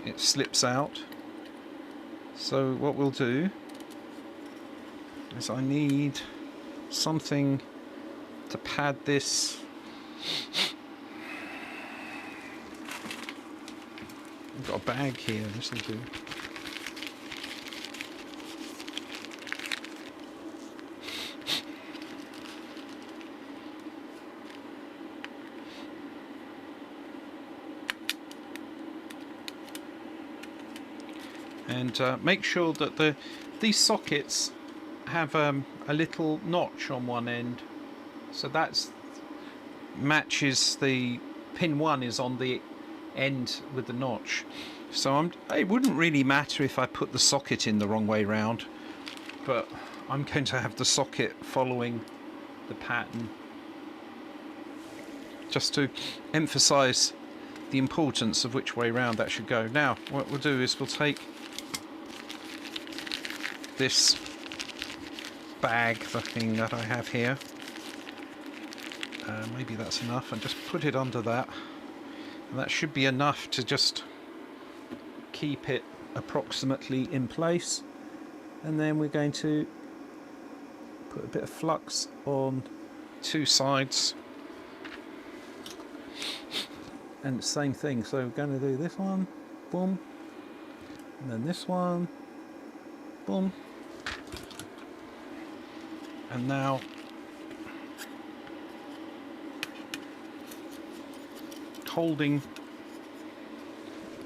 it slips out. So what we'll do is I need something to pad this. I've got a bag here, this will do. And make sure that these sockets have a little notch on one end, so that's matches the pin 1 is on the end with the notch. So it wouldn't really matter if I put the socket in the wrong way round, but I'm going to have the socket following the pattern just to emphasize the importance of which way round that should go. Now what we'll do is we'll take this bag, the thing that I have here, maybe that's enough, and just put it under that, and that should be enough to just keep it approximately in place. And then we're going to put a bit of flux on two sides, and same thing, so we're going to do this one, boom, and then this one, boom. And now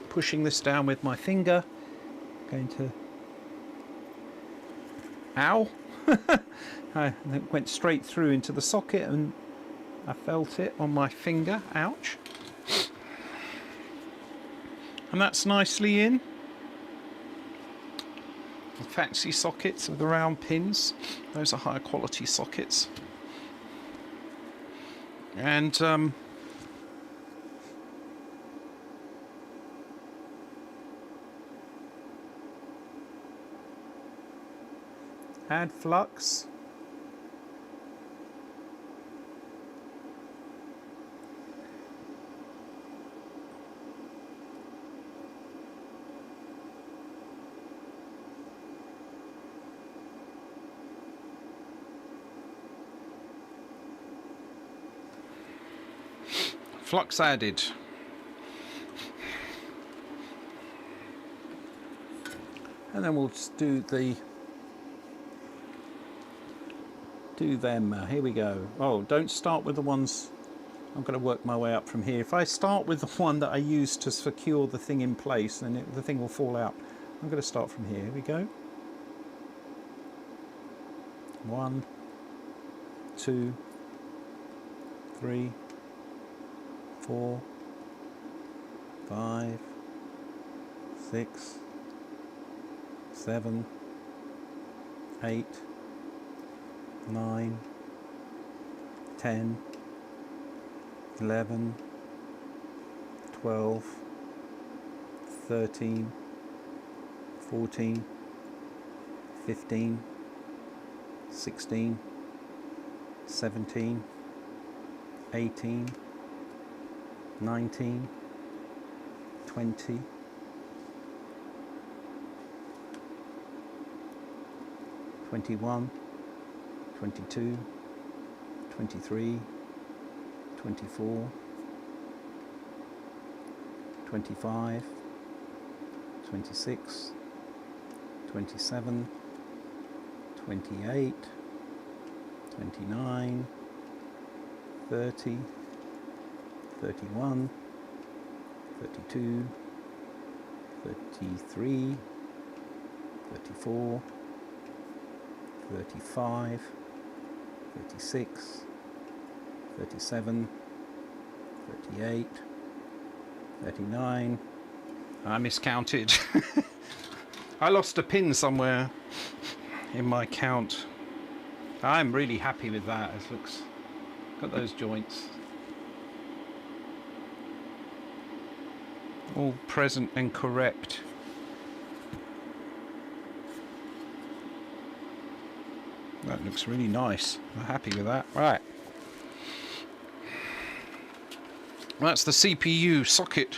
pushing this down with my finger, going to, ow, it went straight through into the socket and I felt it on my finger, ouch. And that's nicely in. Fancy sockets with the round pins, those are higher quality sockets. And add flux. Flux added. And then we'll just do them. Here we go. Oh, don't start with the ones. I'm going to work my way up from here. If I start with the one that I used to secure the thing in place, then the thing will fall out. I'm going to start from here. Here we go. 1, 2, 3, 4, 5, 6, 7, 8, 9, 10, 11, 12, 13, 14, 15, 16, 17, 18, 19, 20, 21, 22, 23, 24, 25, 26, 27, 28, 29, 30, 31, 32, 33, 34, 35, 36, 37, 38, 39. I miscounted. I lost a pin somewhere in my count. I'm really happy with that. It looks, got those joints all present and correct. That looks really nice. I'm happy with that. Right. That's the CPU socket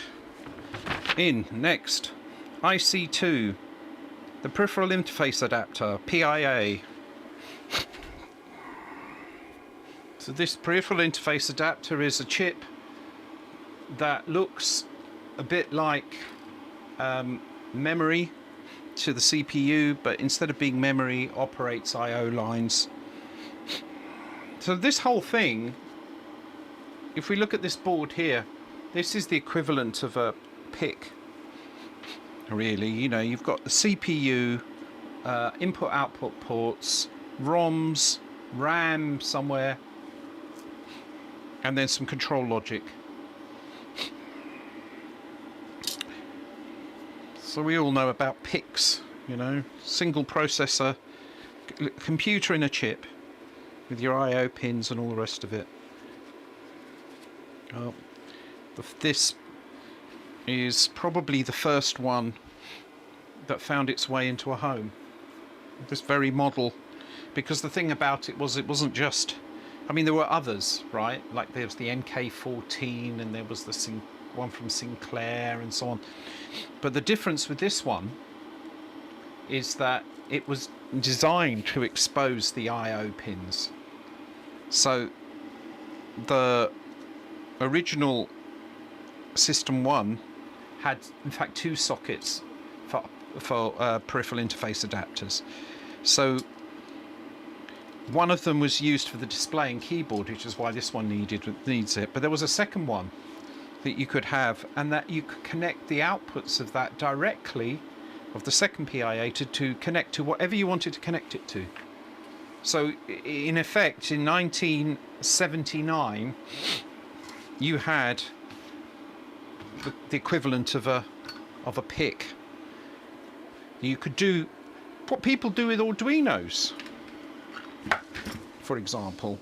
in. Next, IC2, the peripheral interface adapter, PIA. So this peripheral interface adapter is a chip that looks a bit like memory to the CPU, but instead of being memory, operates I/O lines. So this whole thing, if we look at this board here, this is the equivalent of a PIC, really. You know, you've got the CPU, input-output ports, ROMs, RAM somewhere, and then some control logic. So we all know about PICs, you know, single processor, computer in a chip with your I/O pins and all the rest of it. Well, this is probably the first one that found its way into a home. This very model, because the thing about it was, it wasn't just, I mean, there were others, right? Like there was the NK14 and there was the one from Sinclair and so on. But the difference with this one is that it was designed to expose the I/O pins. So the original System 1 had, in fact, 2 sockets for peripheral interface adapters. So one of them was used for the display and keyboard, which is why this one needs it. But there was a second one that you could have, and that you could connect the outputs of that directly, of the second PIA, to connect to whatever you wanted to connect it to. So in effect, in 1979, you had the equivalent of a PIC. You could do what people do with Arduinos, for example.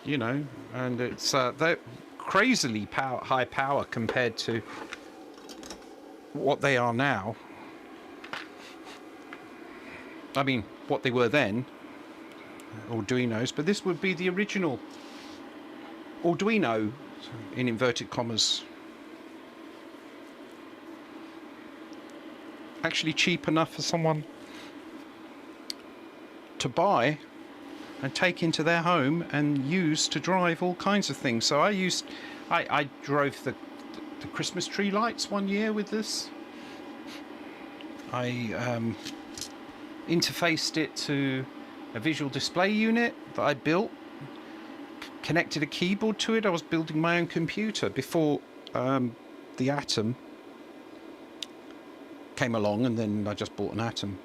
You know, and it's they're crazily high power compared to what they are now. I mean, what they were then, Arduinos, but this would be the original Arduino, in inverted commas. Actually cheap enough for someone to buy and take into their home and use to drive all kinds of things. So I drove the Christmas tree lights one year with this. I interfaced it to a visual display unit that I built, connected a keyboard to it. I was building my own computer before the Atom came along, and then I just bought an Atom.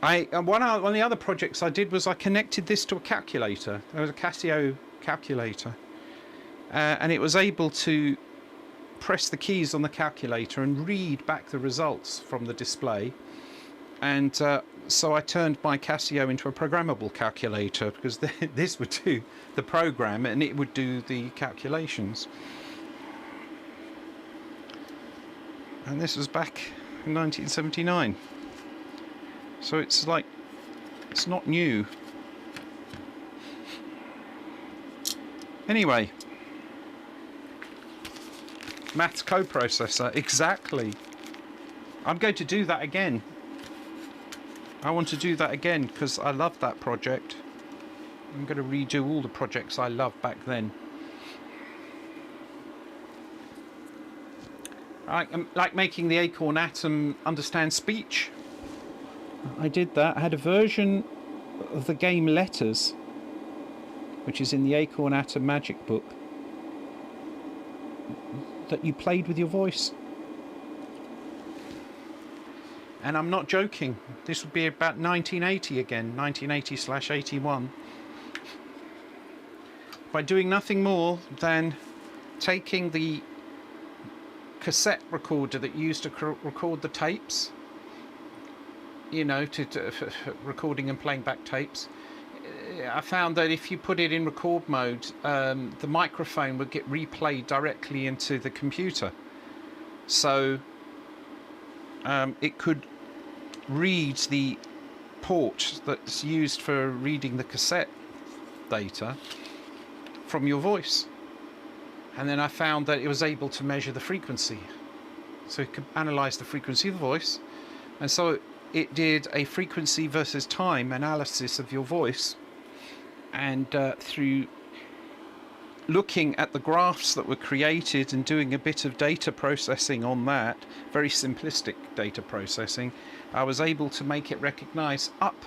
One of the other projects I did was I connected this to a calculator. There was a Casio calculator, and it was able to press the keys on the calculator and read back the results from the display And so I turned my Casio into a programmable calculator, because this would do the program and it would do the calculations. And this was back in 1979. So it's like, it's not new. Anyway, maths coprocessor, exactly. I'm going to do that again. I want to do that again because I love that project. I'm going to redo all the projects I loved back then. Like making the Acorn Atom understand speech. I did that. I had a version of the game Letters, which is in the Acorn Atom Magic Book, that you played with your voice. And I'm not joking. This would be about 1980 again, 1980/81. By doing nothing more than taking the cassette recorder that you used to record the tapes, you know, for recording and playing back tapes. I found that if you put it in record mode, the microphone would get replayed directly into the computer. So it could read the port that's used for reading the cassette data from your voice. And then I found that it was able to measure the frequency. So it could analyze the frequency of the voice. And so it did a frequency versus time analysis of your voice. And through looking at the graphs that were created and doing a bit of data processing on that, very simplistic data processing, I was able to make it recognize up,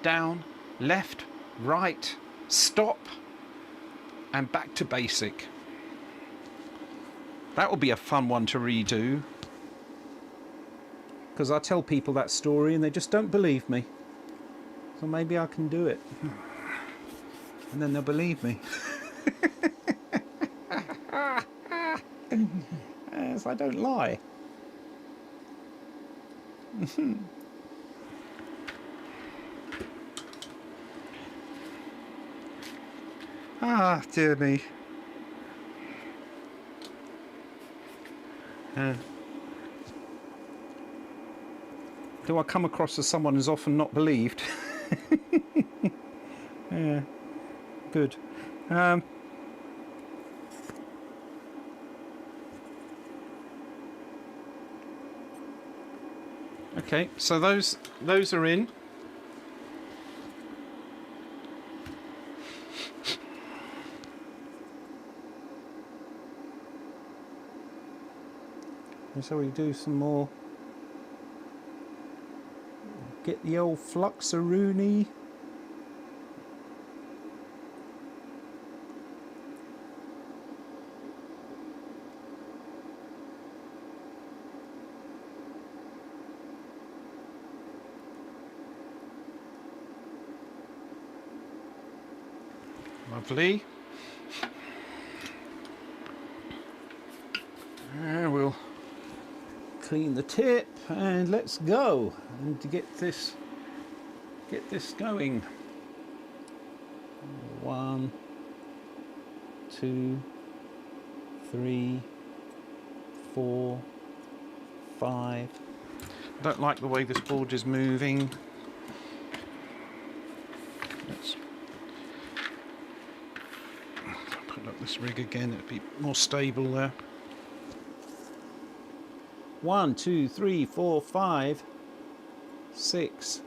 down, left, right, stop, and back to basic. That will be a fun one to redo, because I tell people that story and they just don't believe me. So maybe I can do it, and then they'll believe me. Yes, I don't lie. Ah, dear me. Do I come across as someone who's often not believed? Yeah, good. Okay, so those are in. And so we do some more. Get the old Fluxaroonie. Lovely. And we'll clean the tip and let's go and to get this going. 1, 2, 3, 4, 5. I don't like the way this board is moving. Let's put up this rig again, it'll be more stable there. 1, 2, 3, 4, 5, 6,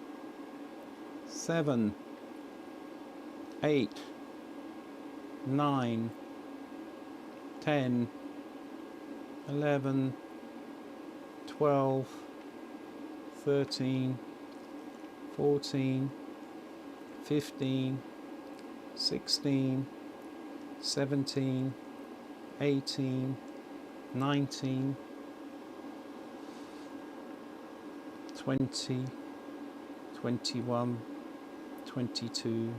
7, 8, 9, 10, 11, 12, 13, 14, 15, 16, 17, 18, 19, 20, 21, 22,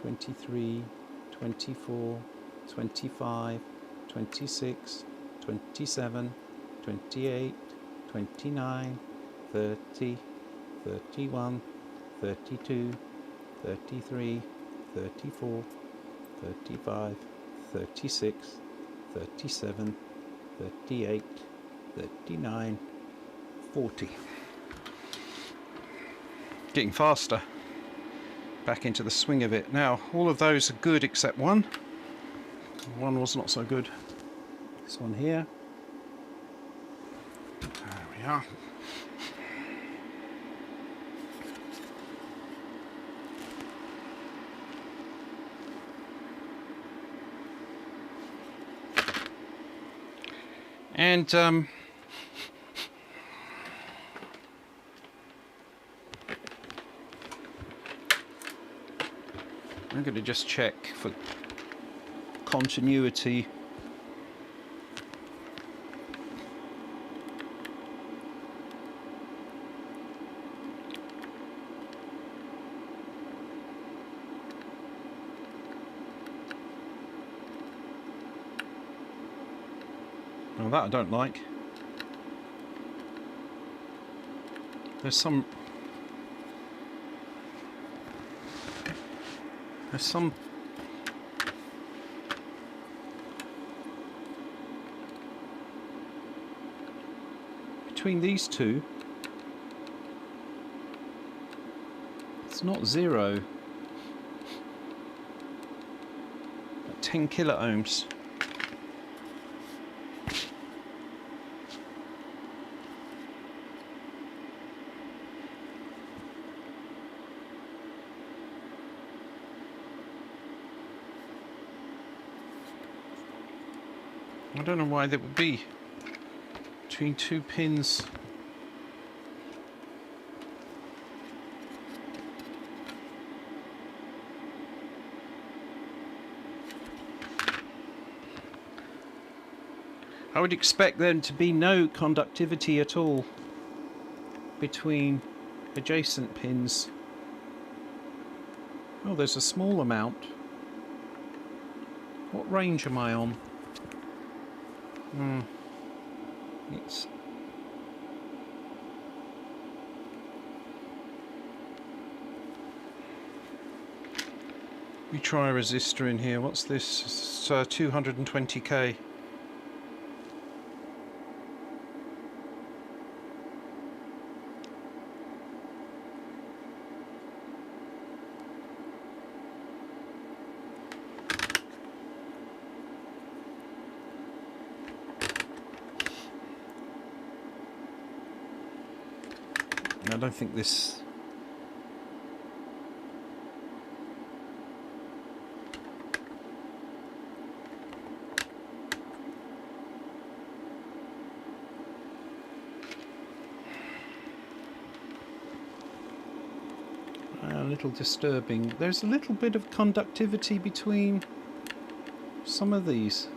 23, 24, 25, 26, 27, 28, 29, 30, 31, 32, 33, 34, 35, 36, 37, 38, 39, 40. Getting faster. Back into the swing of it. Now, all of those are good except one. One was not so good. This one here. There we are. And I'm going to just check for continuity. Well, that I don't like. There's some between these two. It's not 0. 10 kilo ohms. I don't know why that would be between two pins. I would expect there to be no conductivity at all between adjacent pins. Oh, there's a small amount. What range am I on? It's we try a resistor in here. What's this? It's 220k. I don't think this... A little disturbing. There's a little bit of conductivity between some of these.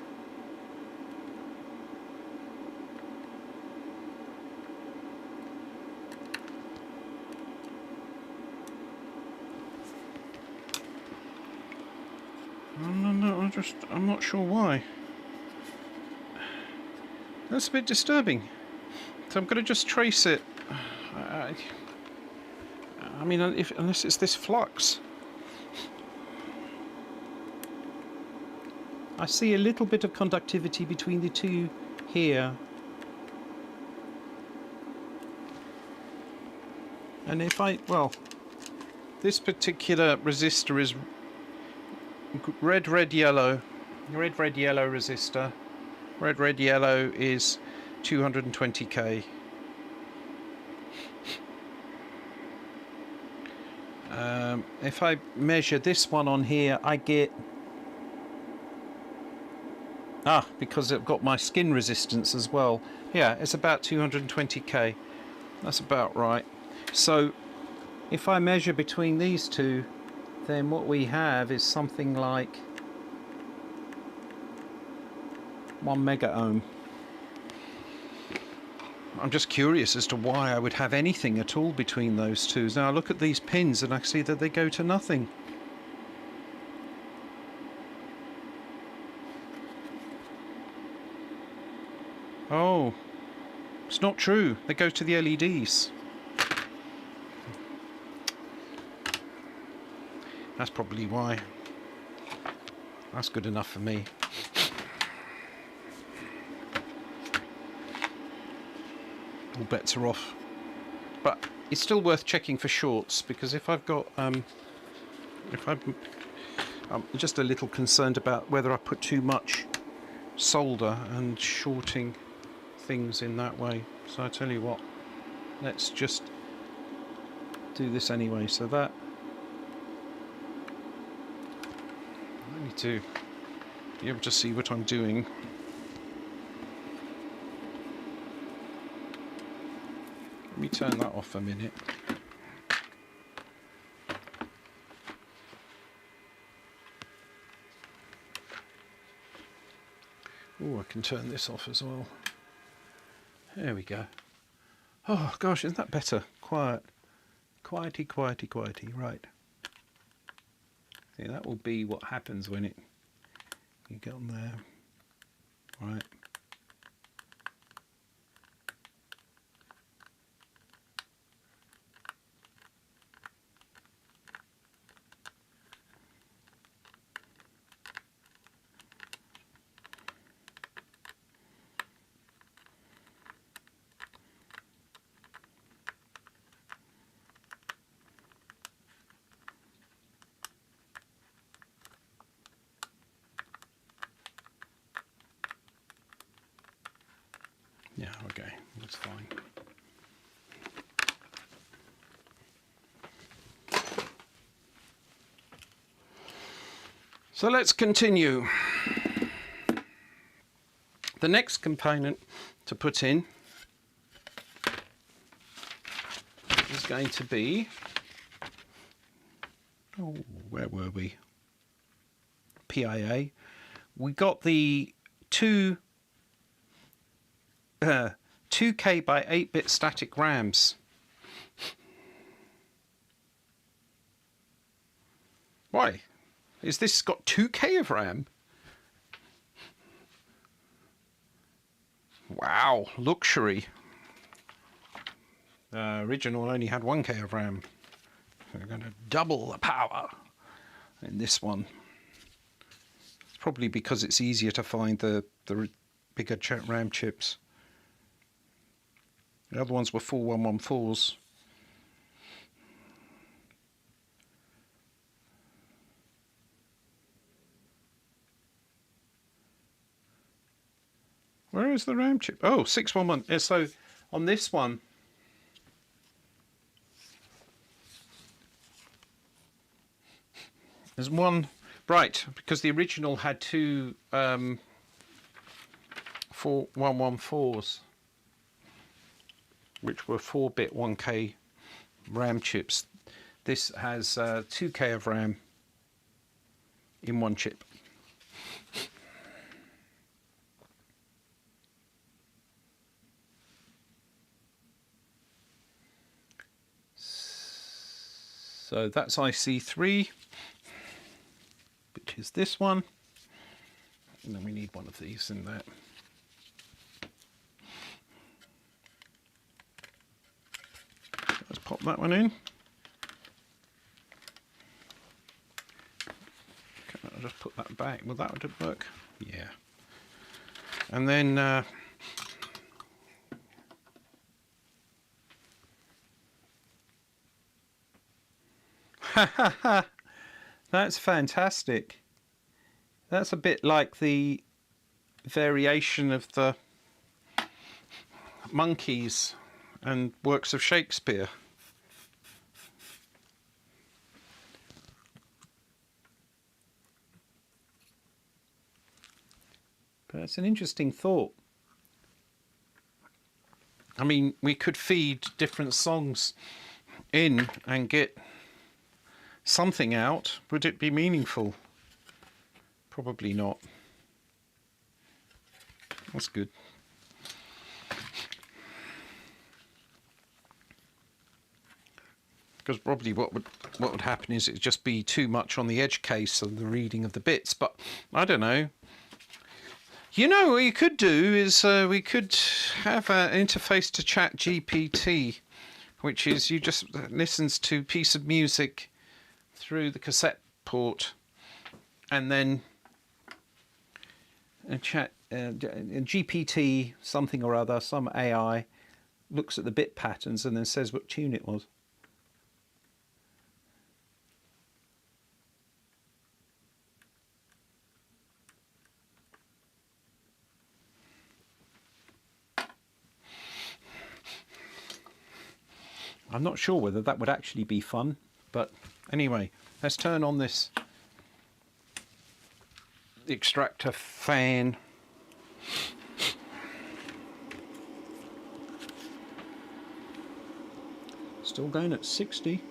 I'm not sure why. That's a bit disturbing. So I'm going to just trace it. I mean, unless it's this flux. I see a little bit of conductivity between the two here. And if well, this particular resistor is red, yellow resistor. Red, yellow is 220k. If I measure this one on here, I get... because I've got my skin resistance as well. Yeah, it's about 220k. That's about right. So if I measure between these two, then what we have is something like 1 mega ohm. I'm just curious as to why I would have anything at all between those two. Now I look at these pins and I see that they go to nothing. Oh, it's not true. They go to the LEDs. That's probably why. That's good enough for me. All bets are off. But it's still worth checking for shorts, because if I've got, I'm just a little concerned about whether I put too much solder and shorting things in that way. So I tell you what, let's just do this anyway. So that I need to be able to see what I'm doing. Let me turn that off a minute. Oh, I can turn this off as well. There we go. Oh gosh, isn't that better? Quiet. Quiety, quiety, quiety. Right. See, that will be what happens when you get on there. Right. Yeah, okay, that's fine. So let's continue. The next component to put in is going to be, oh, where were we? PIA. We got the 2K by 8-bit static RAMs. Why? Is this got 2K of RAM? Wow, luxury. Original only had 1K of RAM. We're going to double the power in this one. It's probably because it's easier to find the bigger RAM chips. The other ones were 4114s. Where is the RAM chip? Oh, 611. Yeah, so on this one, there's one, right, because the original had two 4114s, which were 4-bit 1K RAM chips. This has 2K of RAM in one chip. So that's IC3, which is this one, and then we need one of these in there. Let's pop that one in. Okay, I'll just put that back. Will that work? Yeah. And then that's fantastic. That's a bit like the variation of the monkeys and works of Shakespeare. But it's an interesting thought. I mean, we could feed different songs in and get something out. Would it be meaningful? Probably not. That's good. Because probably what would happen is it'd just be too much on the edge case and the reading of the bits. But I don't know. You know, what you could do is we could have an interface to ChatGPT, which is you just listens to a piece of music through the cassette port, and then a GPT something or other, some AI, looks at the bit patterns and then says what tune it was. I'm not sure whether that would actually be fun, but anyway, let's turn on this extractor fan. Still going at 60.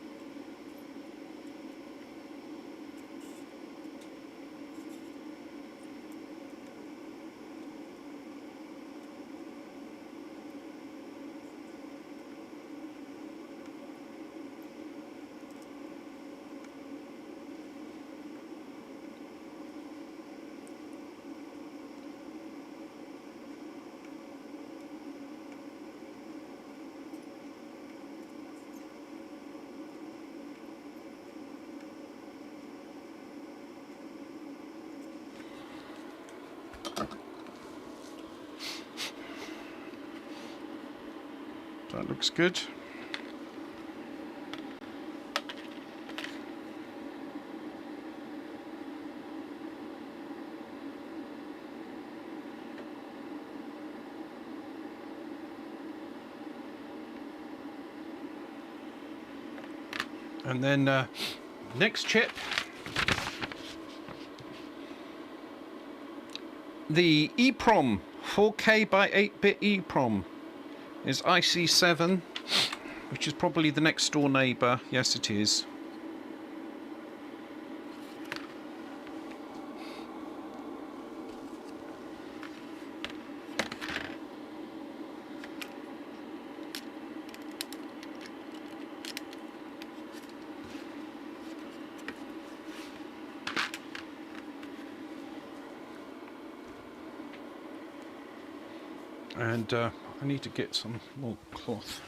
That looks good. And then next chip, the EEPROM 4K by 8-bit EEPROM is IC7, which is probably the next door neighbour. Yes, it is. And I need to get some more cloth.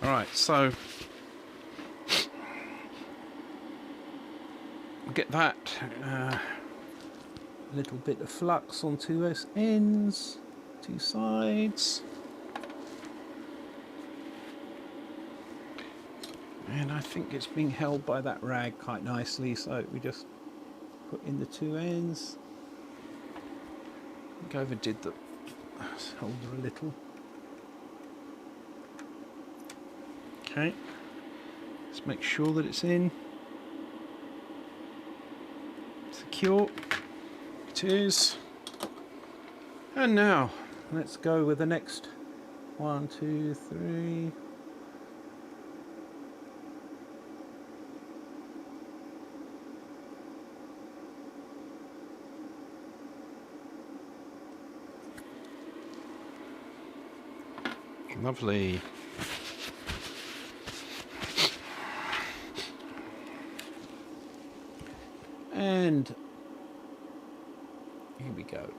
Alright, so get that little bit of flux on two ends, two sides. And I think it's being held by that rag quite nicely, so we just put in the two ends. I think I overdid the holder a little. Okay, let's make sure that it's in. Secure. It is. And now, let's go with the next 1, 2, 3. Lovely. And here we go.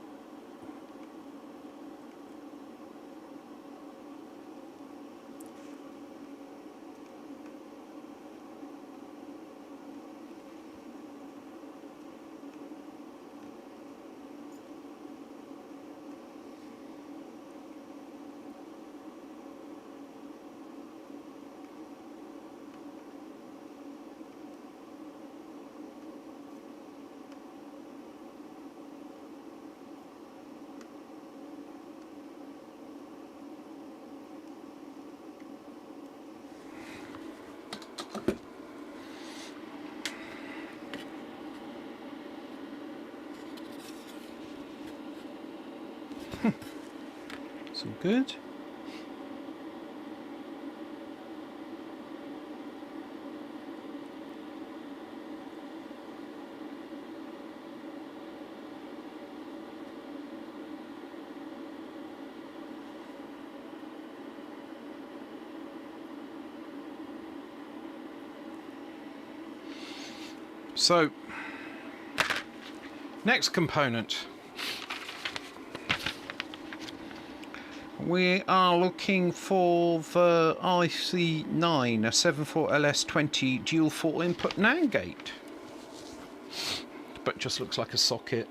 It's all good. So, next component. We are looking for the IC9, a 74LS20 dual 4 input NAND gate. But just looks like a socket.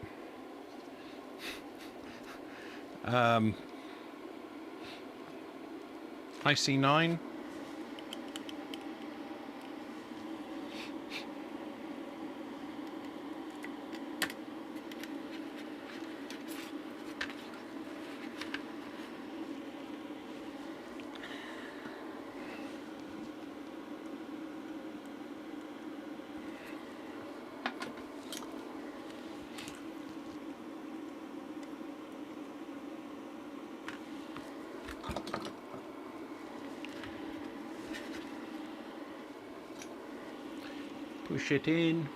IC9. Push it in.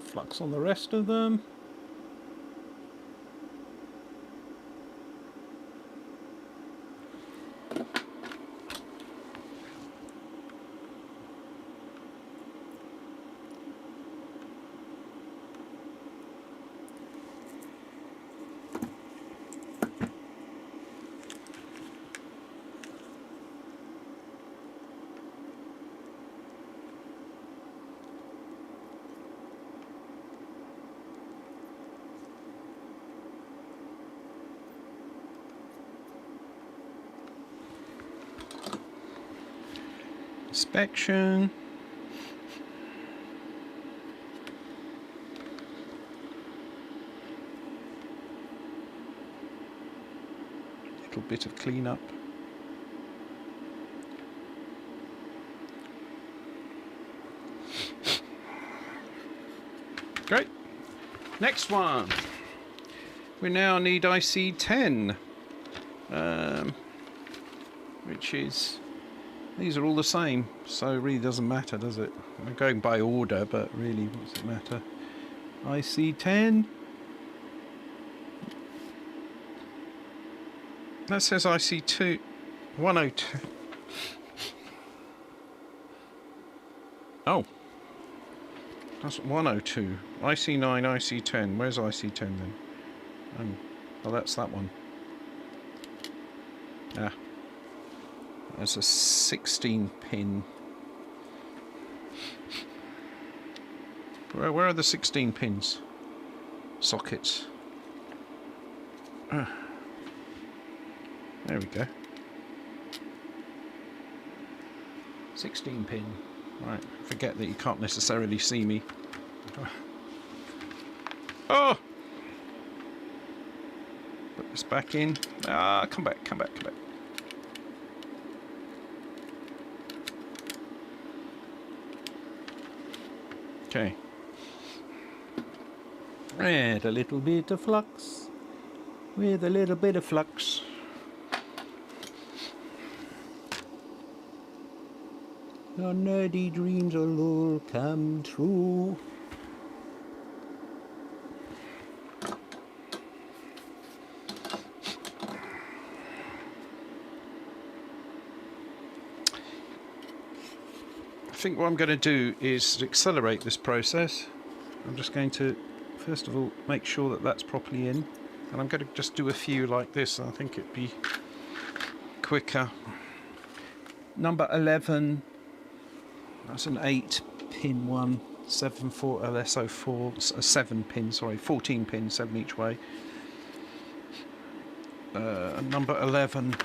Flux on the rest of them. Inspection. Little bit of cleanup. Great. Next one. We now need IC10, which is, these are all the same, so it really doesn't matter, does it? I'm going by order, but really, what's it matter? IC10. That says IC2, 102. Oh, that's 102. IC9, IC10. Where's IC10 then? Oh, that's that one. Ah. There's a 16 pin. Where are the 16 pins? Sockets. There we go. 16 pin. Right, forget that you can't necessarily see me. Oh! Put this back in. Ah, come back, come back, come back. Okay. Add a little bit of flux. With a little bit of flux. Your nerdy dreams will all come true. I think what I'm going to do is accelerate this process. I'm just going to, first of all, make sure that that's properly in. And I'm going to just do a few like this. I think it'd be quicker. Number 11. That's an 8-pin one. 74LS04. A 7-pin, sorry. 14 pins, 7 each way. Number 11.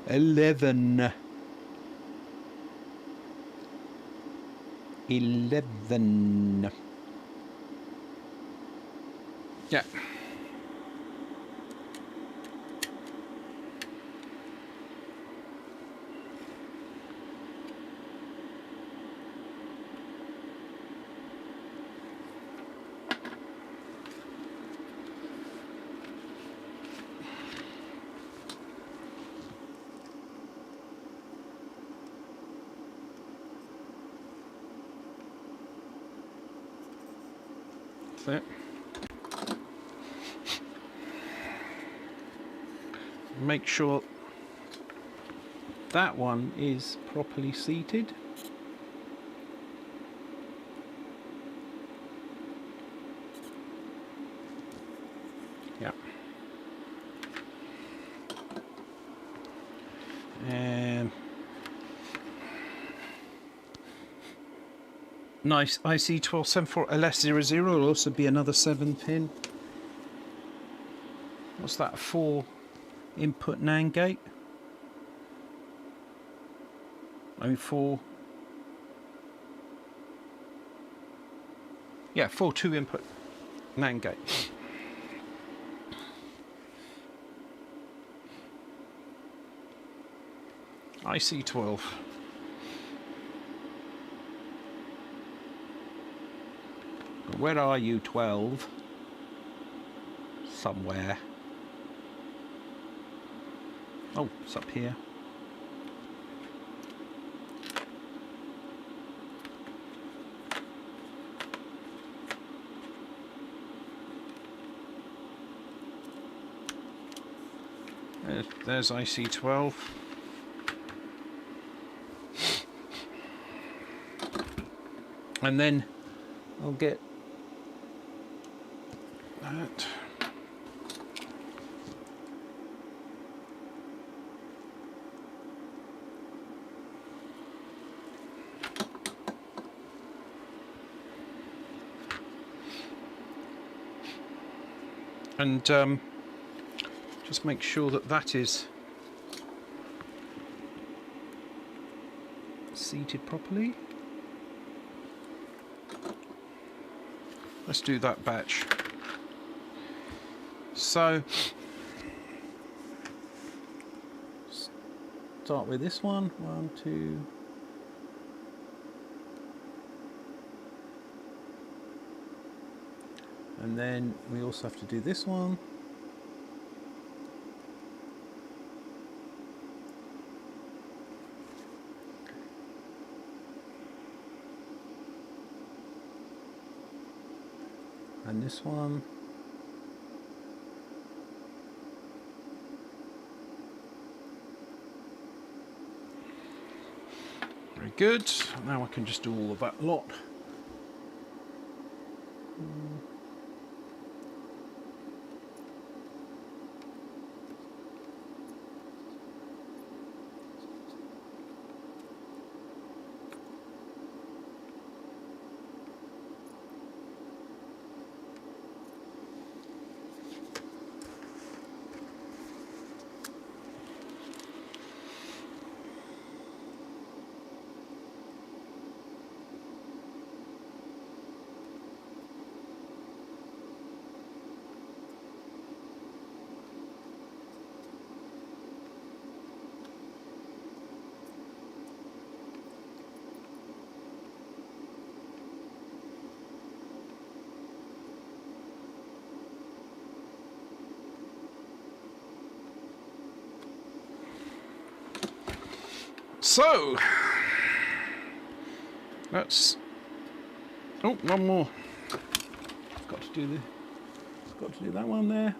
11. 11. Yeah. That's it. make sure that one is properly seated. Yeah. And nice IC1274 LS00 will also be another 7-pin. What's that, 4 input NAND gate? I mean 4. Yeah, 4 2 input NAND gate. IC12. Where are you, 12? Somewhere. Oh, it's up here. There's IC12. And then I'll get that. And just make sure that that is seated properly. Let's do that batch. So start with this one. 1, 2. And then we also have to do this one. And this one. Very good. Now I can just do all of that lot. So that's one more. Got to do that one there.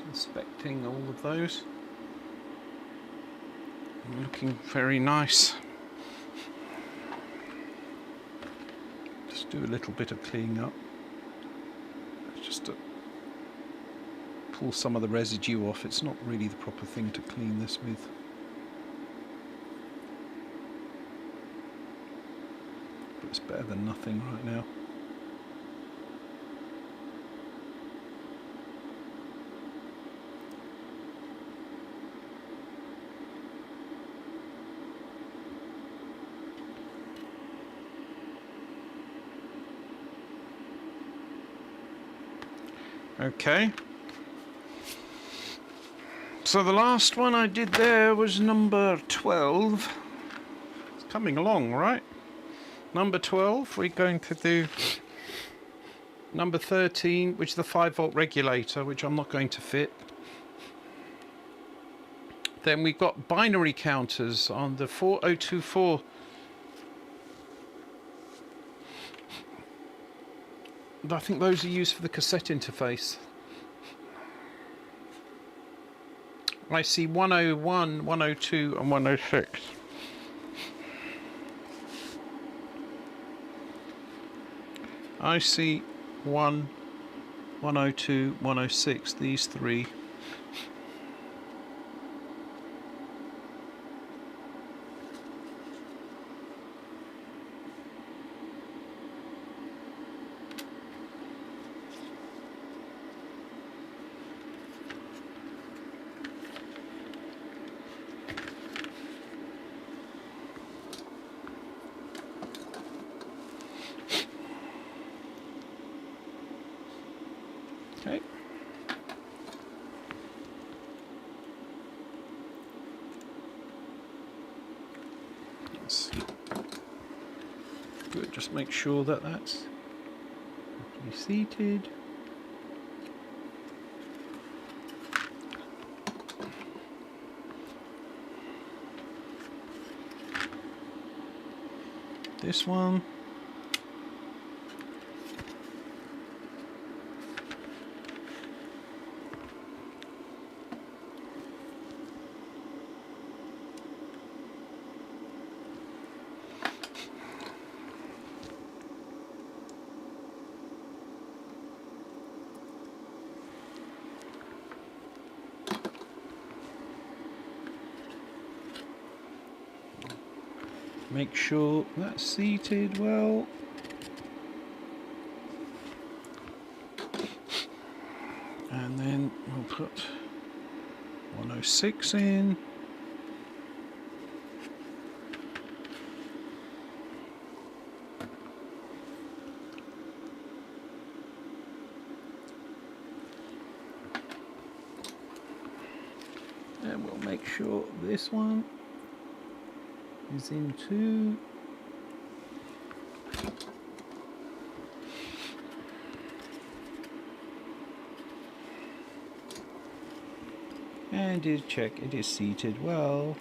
Inspecting all of those, looking very nice. Just do a little bit of cleaning up, just to pull some of the residue off. It's not really the proper thing to clean this with. But it's better than nothing right now. Okay, so the last one I did there was number 12. coming along, right? Number 12, we're going to do number 13, which is the 5-volt regulator, which I'm not going to fit. Then we've got binary counters on the 4024. I think those are used for the cassette interface. IC 101, 102 and 106. IC 1, 102, 106, these three. Okay. Yes. Good, just make sure that that's properly seated. This one. Make sure that's seated well. And then we'll put 106 in. And we'll make sure this one is in too. And check it is seated well.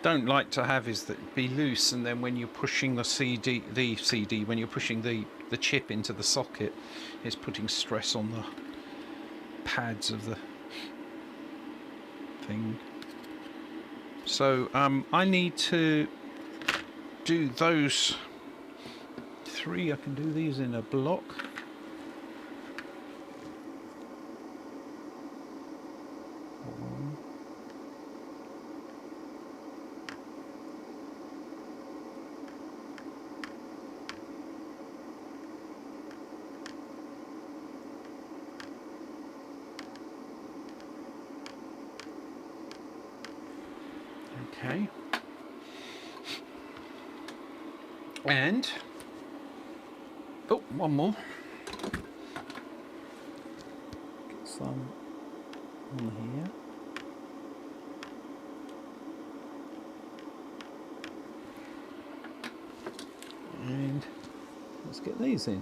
Don't like to have is that be loose, and then when you're pushing when you're pushing the chip into the socket, it's putting stress on the pads of the thing. So I need to do those three. I can do these in a block. Okay. And oh, one more. Get some on here. And let's get these in.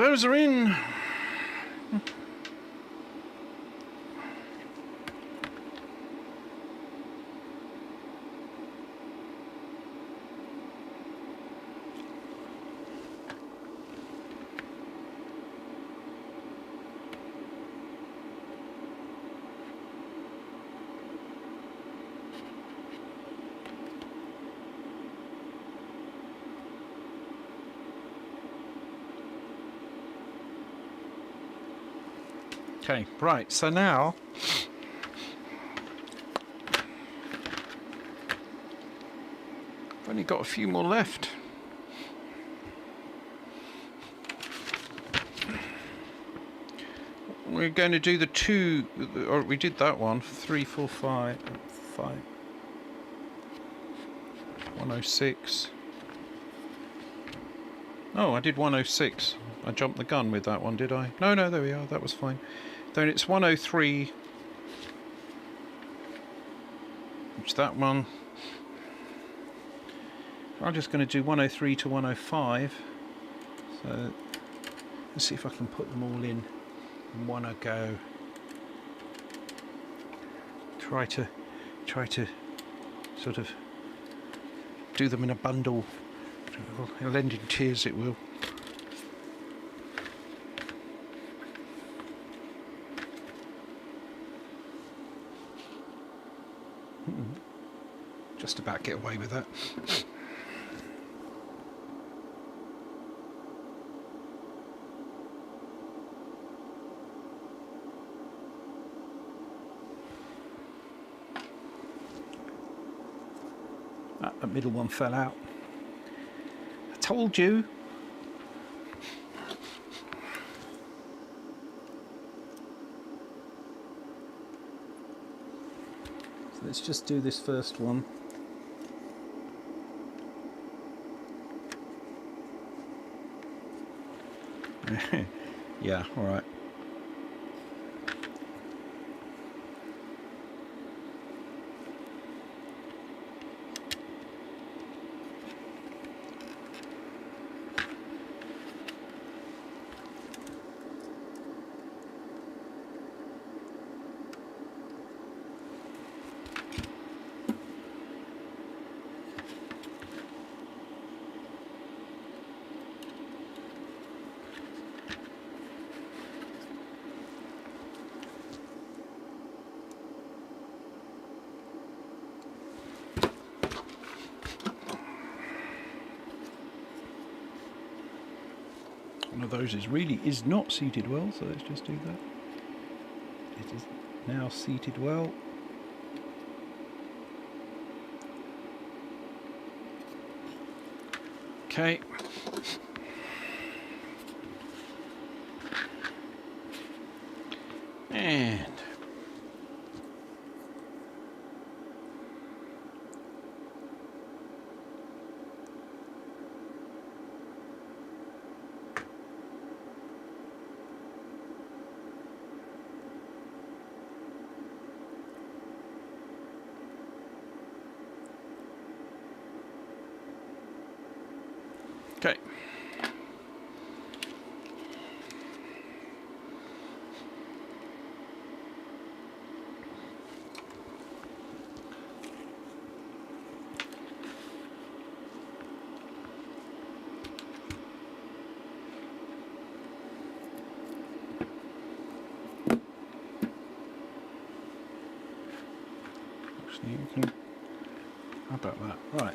Those are in. Okay, right, so now I've only got a few more left. We're going to do the two, or we did that one, 3, 4, 5, 106. Oh, I did 106. I jumped the gun with that one, did I? No, there we are, that was fine. Then it's 103, which that one. I'm just going to do 103 to 105. So let's see if I can put them all in one go. Try to sort of do them in a bundle. It'll end in tears, it will. Just about get away with that. That middle one fell out. I told you. So let's just do this first one. Yeah, all right. One of those is not seated well, so let's just do that. It is now seated well. Okay. And okay. Actually, you can. How about that? Right.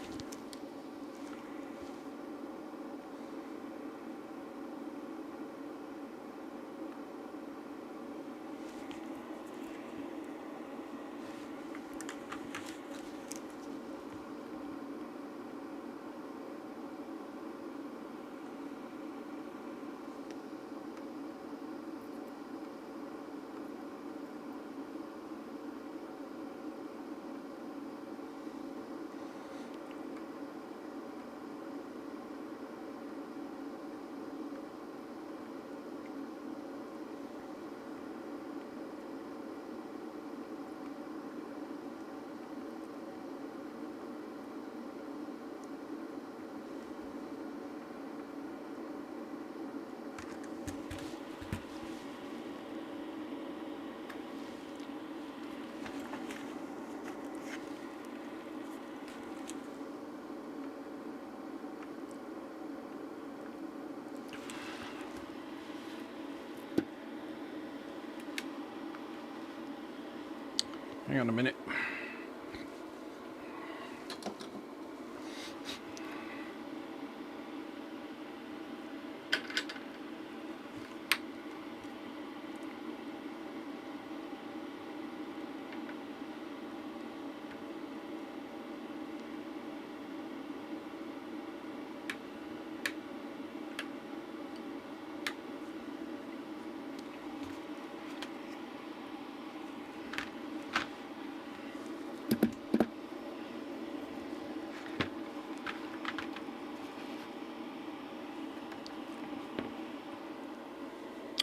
Hang on a minute.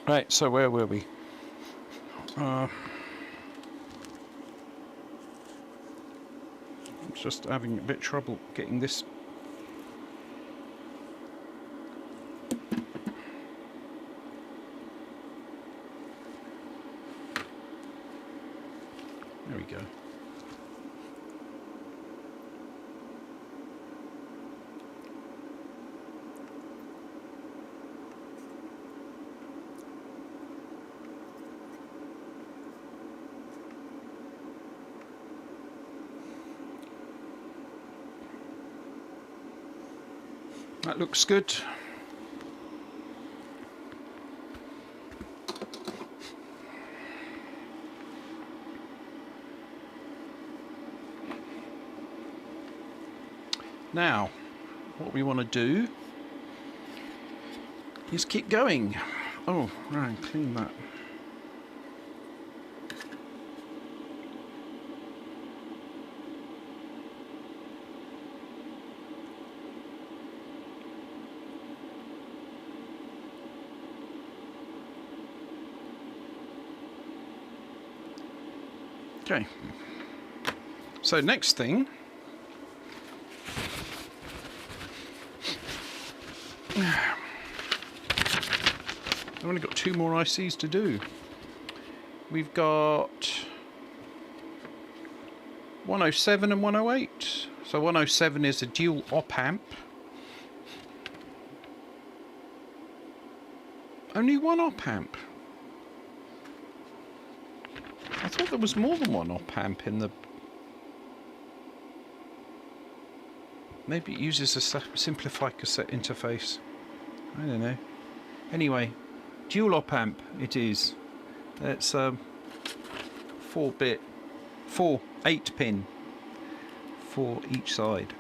Right, so where were we? I'm just having a bit of trouble getting this. There we go. That looks good. Now, what we want to do is keep going. Oh, right, clean that. Okay, so next thing, I've only got 2 more ICs to do. We've got 107 and 108. So 107 is a dual op amp. Only one op amp. I thought there was more than one op amp in the... Maybe it uses a simplified cassette interface. I don't know. Anyway, dual op amp it is. It's 8 pin for each side.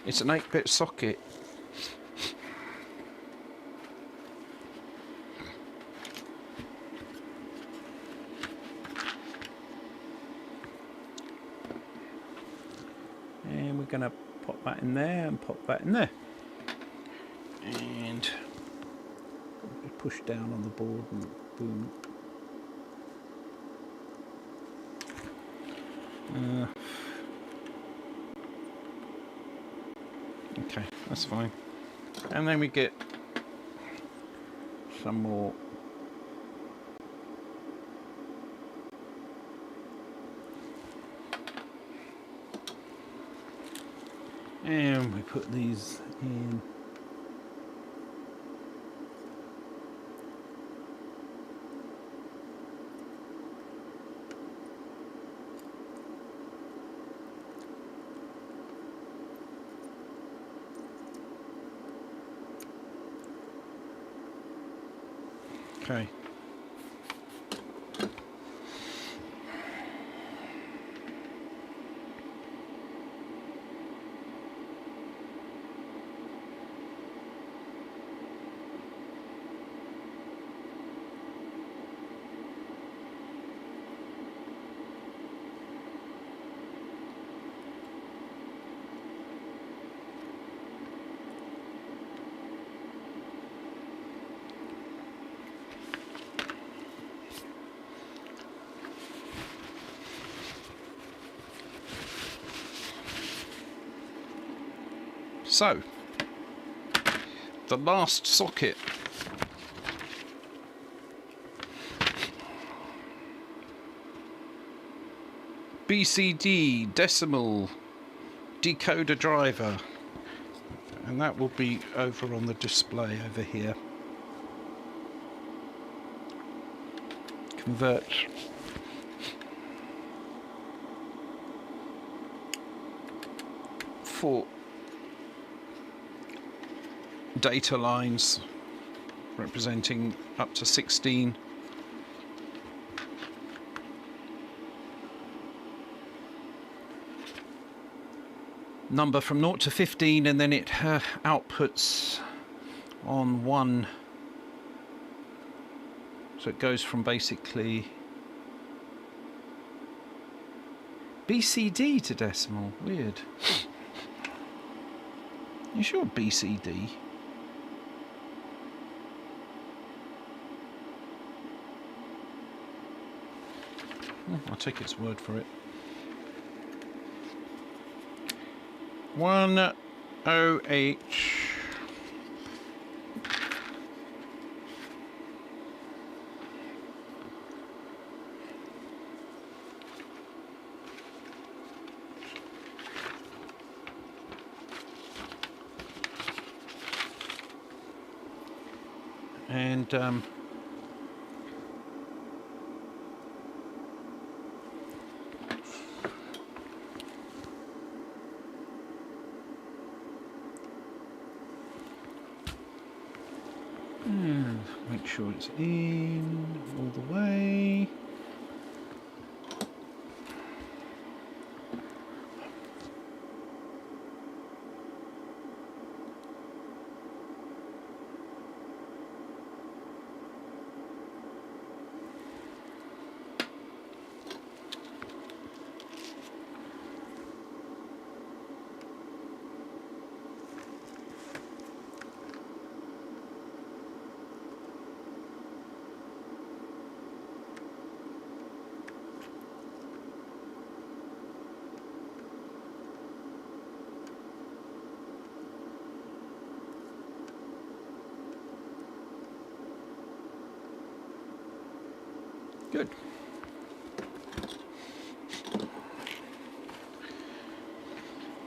It's an 8-bit socket. And we're going to pop that in there and pop that in there. And push down on the board and boom. Okay, that's fine. And then we get some more. And we put these in. Okay. So, the last socket. BCD decimal decoder driver, and that will be over on the display over here. Convert for data lines representing up to 16. Number from 0 to 15, and then it outputs on 1. So it goes from basically BCD to decimal. Weird. You sure BCD? I'll take its word for it. 10H. And make sure it's in all the way. Good.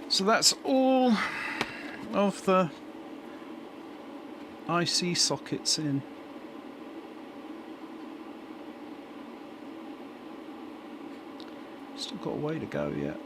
So that's all of the IC sockets in. Still got a way to go yet.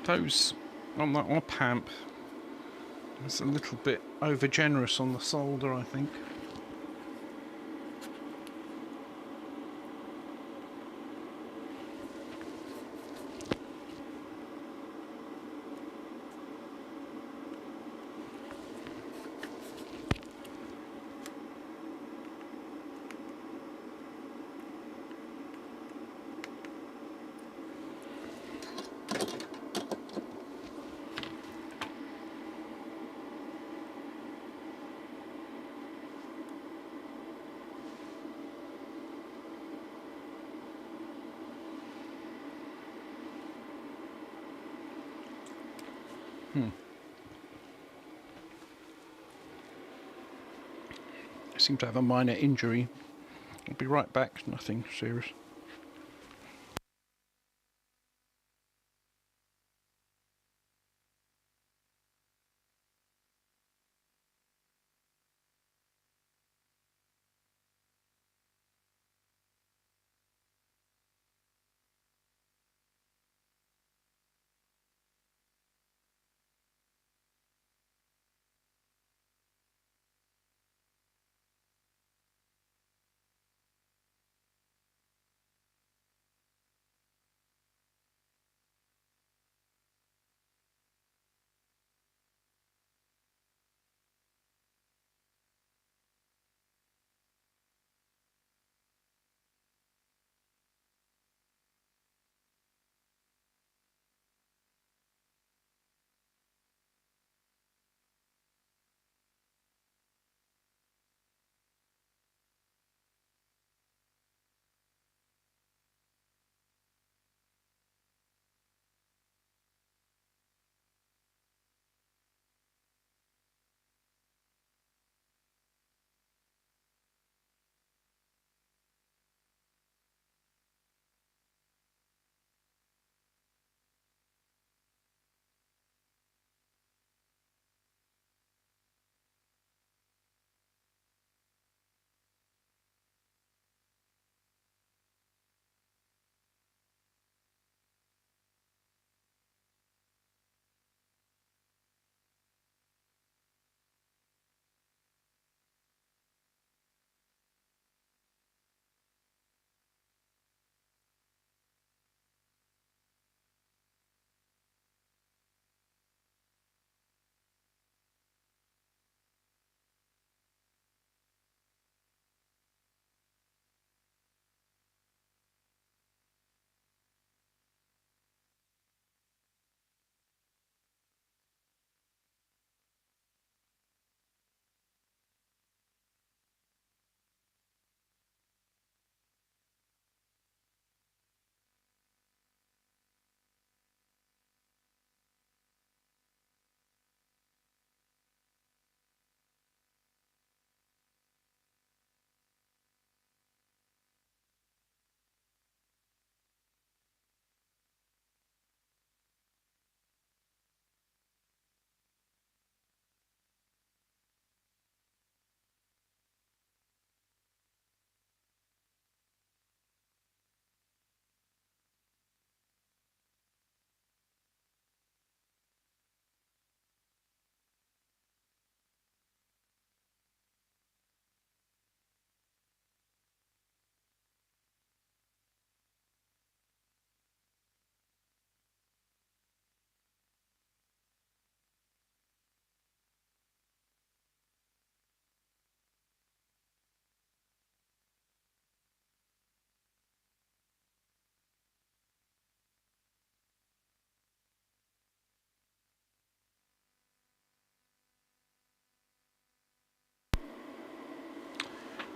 Those on that op amp was a little bit over generous on the solder, I think. I seem to have a minor injury. I'll be right back, nothing serious.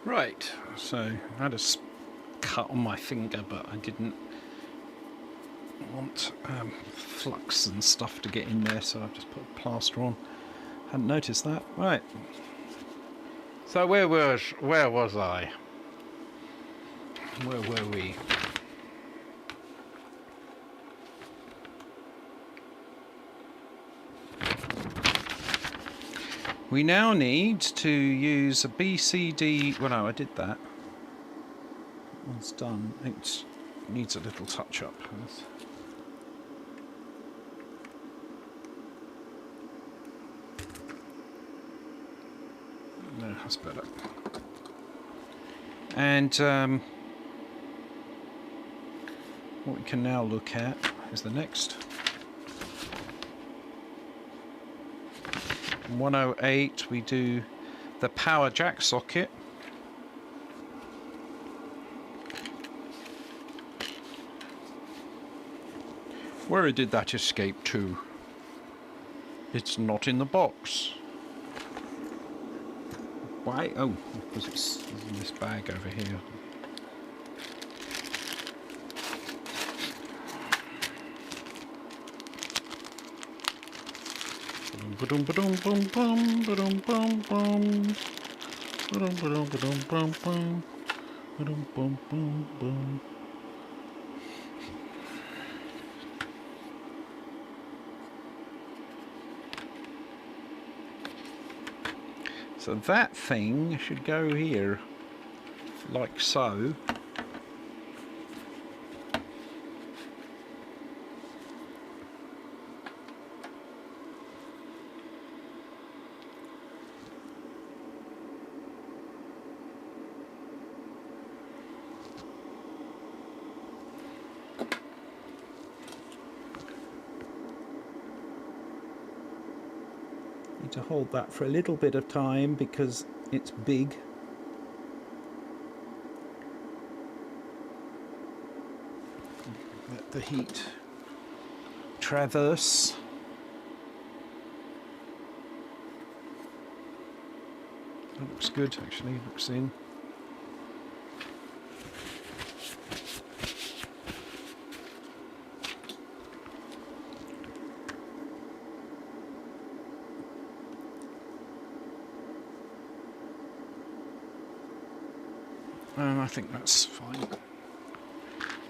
Right, so I had a cut on my finger, but I didn't want flux and stuff to get in there, so I've just put a plaster on. Hadn't noticed that. Right. So where was I? Where were we? We now need to use a BCD. Well, no, I did that. That one's done. It needs a little touch up. No, that's better. And what we can now look at is the next 108. We do the power jack socket. Where did that escape to? It's not in the box. Why? Oh, because it's in this bag over here. Ba-dum ba-dum bum bum ba-dum bum bum ba-dum ba-dum ba-dum bum bum ba-dum bum bum bum. So that thing should go here, like so. To hold that for a little bit of time because it's big. Let the heat traverse. That looks good actually, looks in. I think that's fine.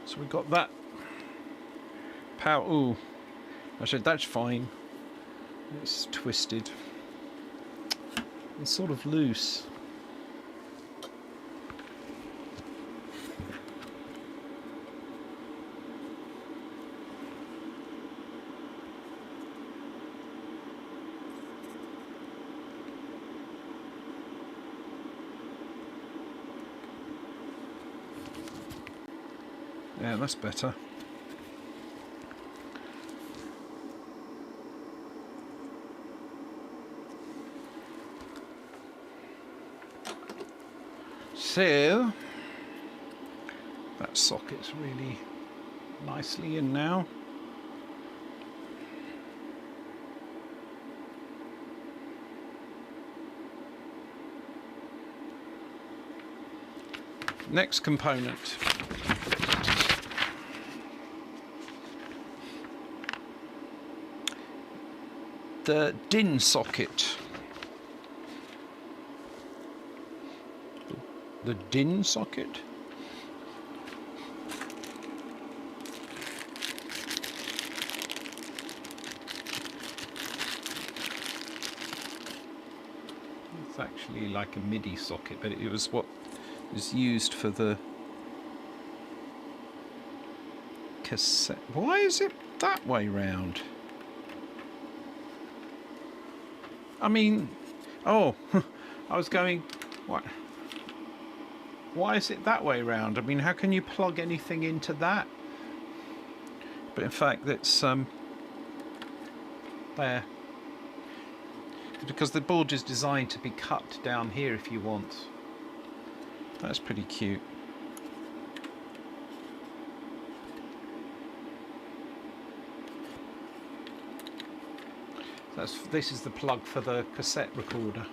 So we got that power. Ooh, I said that's fine. It's twisted. It's sort of loose. Yeah, that's better. So that socket's really nicely in now. Next component. The DIN socket. The DIN socket. It's actually like a MIDI socket, but it was what was used for the cassette. Why is it that way round? I mean, oh, I was going, what? Why is it that way round? I mean, how can you plug anything into that? But in fact, it's there. Because the board is designed to be cut down here if you want. That's pretty cute. This is the plug for the cassette recorder.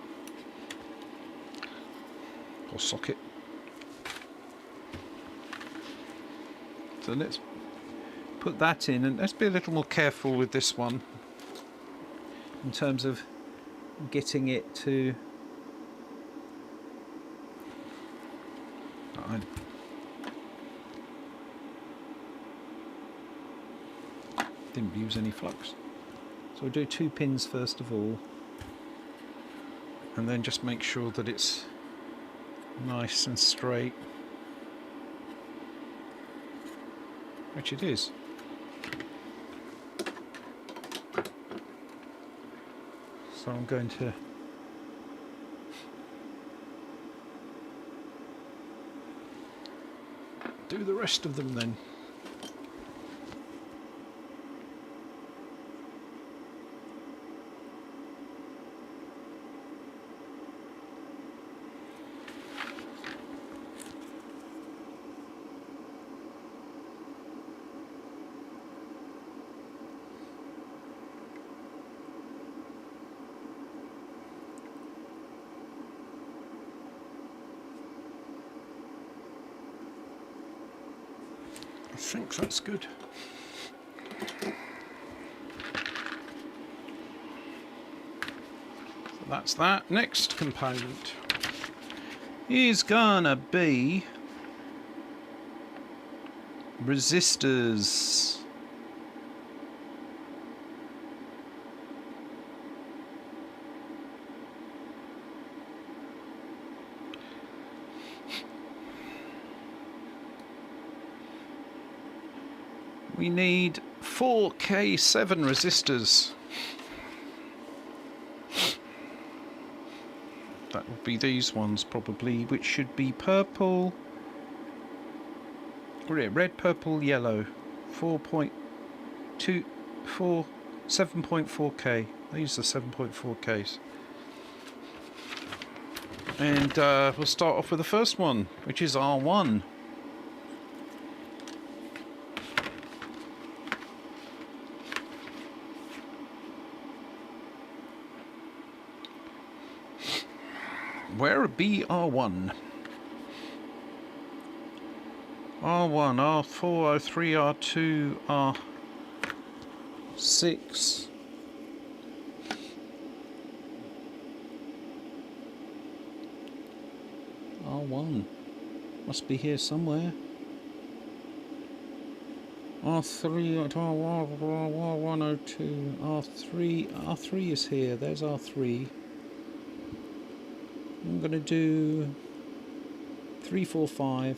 Or little socket. So let's put that in, and let's be a little more careful with this one in terms of getting it to... I didn't use any flux. So we'll do 2 pins first of all, and then just make sure that it's nice and straight, which it is. So I'm going to do the rest of them then. I think that's good. So that's that. Next component is gonna be resistors. We need 4K7 resistors. That would be these ones probably, which should be purple, red, purple, yellow. 7.4K. These are 7.4Ks. And we'll start off with the first one, which is R1. Where be R1? R1, R4, R3, R2, R6. R1 must be here somewhere. R3, R1, R2, R3 is here. There's R3. I'm going to do 3, 4, 5.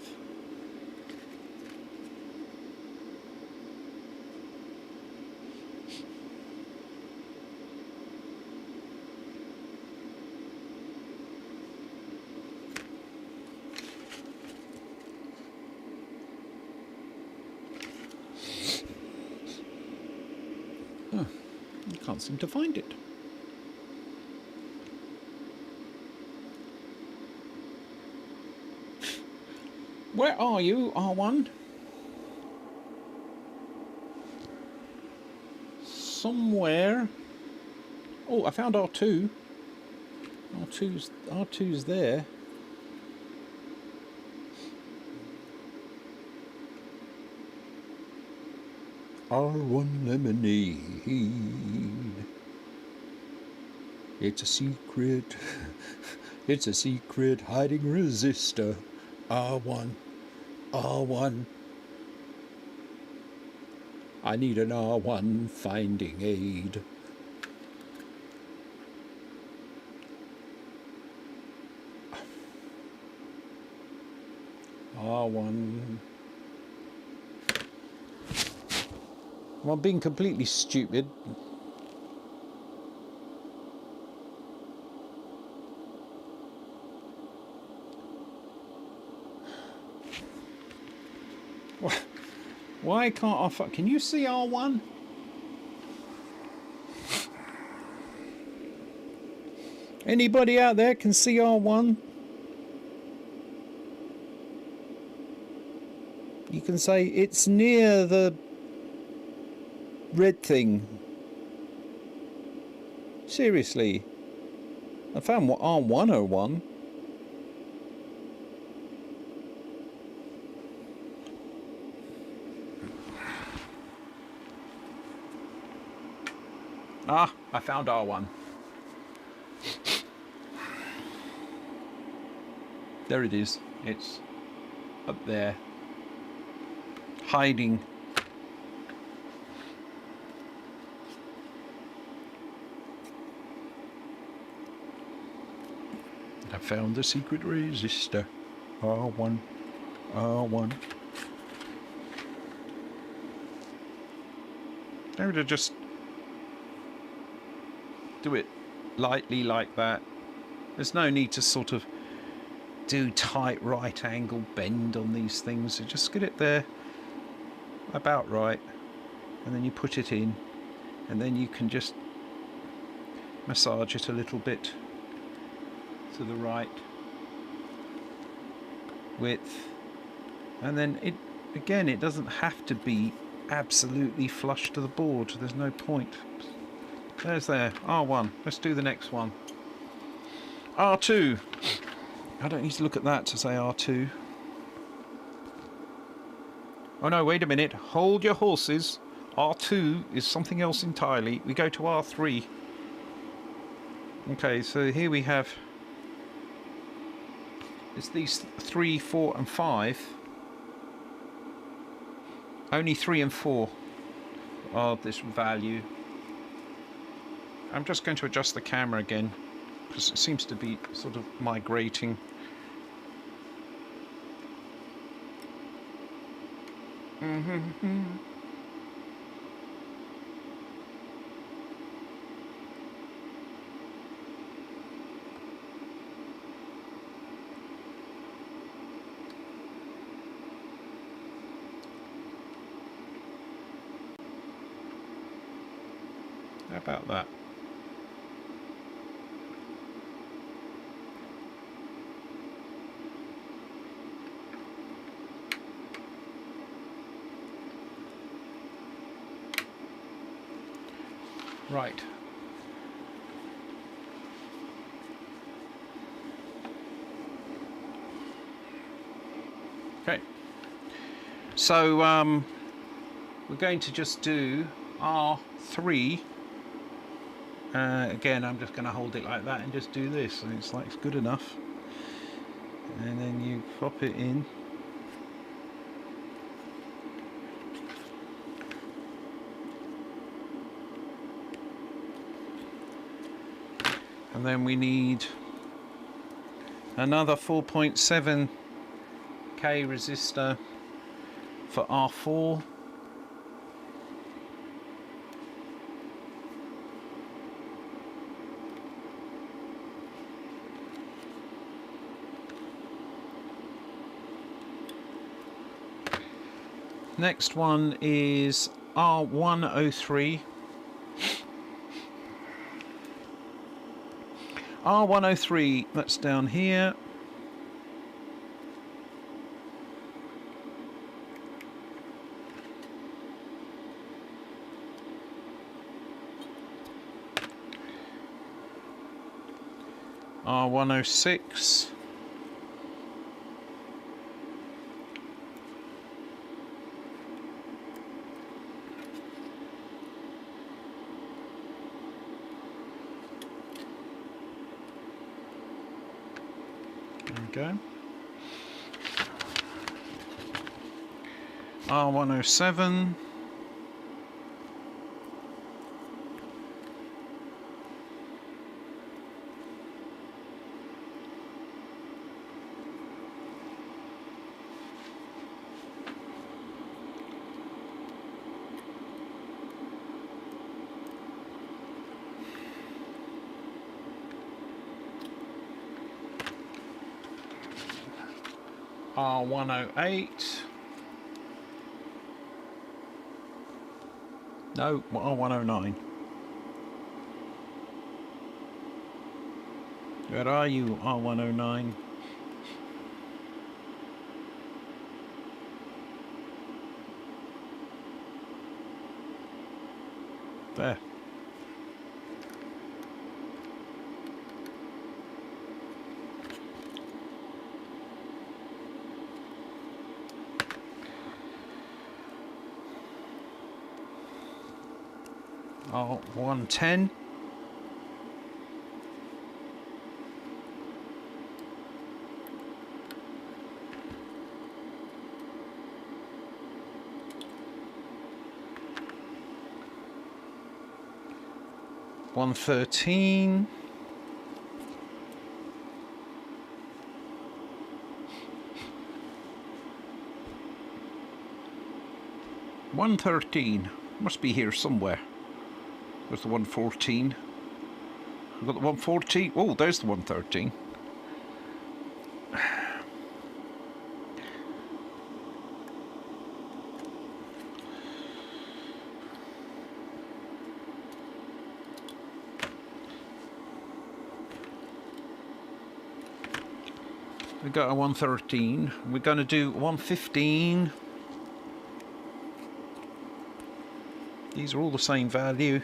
Huh, I can't seem to find it. Where are you, R1? Somewhere. Oh, I found R2. R2's there. R1 lemonade. It's a secret. It's a secret hiding resistor. R1. R1. I need an R1 finding aid. R1. Well, I'm being completely stupid. Why can't I can you see R1? Anybody out there can see R1? You can say it's near the red thing. Seriously. I found what R101. Ah, I found R1. There it is. It's up there, hiding. I found the secret resistor. R1, R1. I would have just do it lightly like that. There's no need to sort of do tight right angle bend on these things. So just get it there about right, and then you put it in, and then you can just massage it a little bit to the right width, and then it again, it doesn't have to be absolutely flush to the board. There's no point. There's there, R1. Let's do the next one. R2. I don't need to look at that to say R2. Oh no, wait a minute. Hold your horses. R2 is something else entirely. We go to R3. Okay, so here we have, it's these 3, 4 and 5. Only 3 and 4 are this value. I'm just going to adjust the camera again because it seems to be sort of migrating. How about that? Right. Okay. So we're going to just do R3. Again, I'm just going to hold it like that and just do this, and it's like it's good enough. And then you pop it in. And then we need another 4.7K resistor for R4. Next one is R103. R103, that's down here. R106. Go. R107. R108. No, R109. Where are you, R109? There. R110. $113. $113 must be here somewhere. There's the 114. We've got the 114. Oh, there's the 113. We got a 113. We're going to do 115. These are all the same value,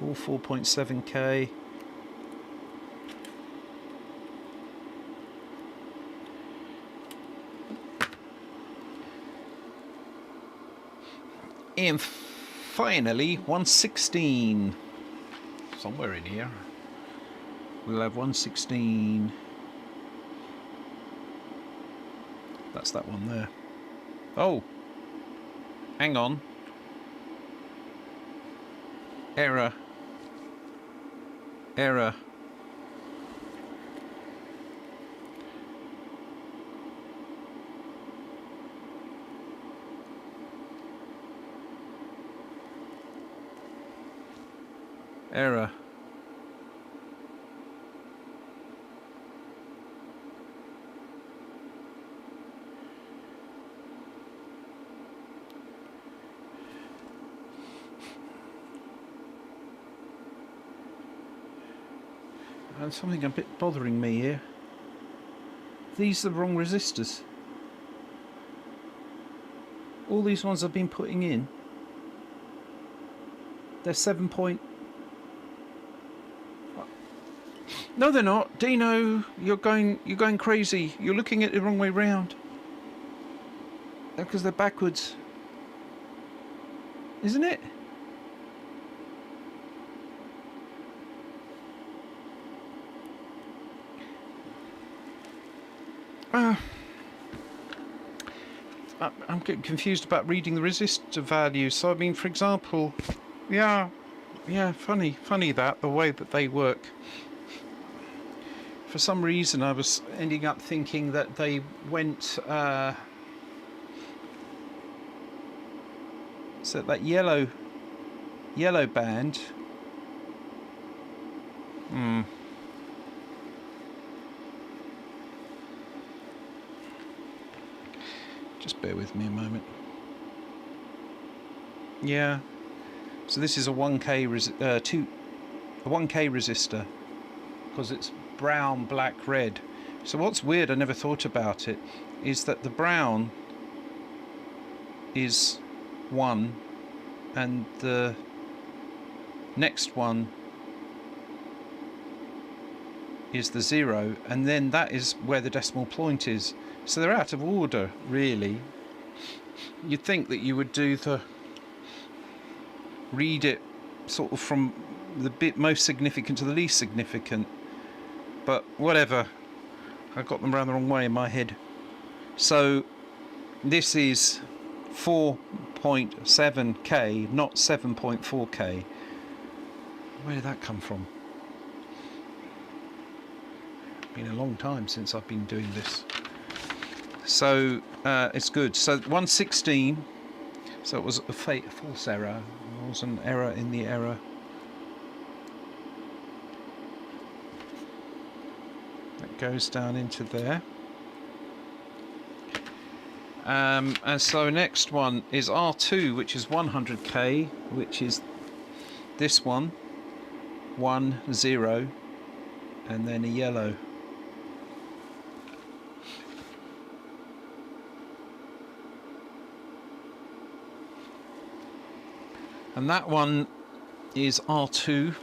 all 4.7K. And finally, 116. Somewhere in here. We'll have 116. That's that one there. Oh, hang on. Error. Error. Error. And something a bit bothering me here. These are the wrong resistors. All these ones I've been putting in, they're 7 point. No, they're not. Dino, you're going crazy. You're looking at it the wrong way round. Because they're backwards. Isn't it? I'm getting confused about reading the resistor values. So I mean, for example, yeah, funny that the way that they work. For some reason, I was ending up thinking that they went so that yellow band. Just bear with me a moment. Yeah. So this is a 1K a 1K resistor because it's brown, black, red. So what's weird, I never thought about it, is that the brown is 1 and the next one is the 0, and then that is where the decimal point is. So they're out of order, really. You'd think that you would read it sort of from the bit most significant to the least significant, but whatever. I got them around the wrong way in my head. So this is 4.7K, not 7.4K. Where did that come from? Been a long time since I've been doing this. So it's good. So 116. So it was a false error. There was an error in the error. That goes down into there. And so next one is R2, which is 100K, which is this one, 1, 0, and then a yellow. And that one is R2.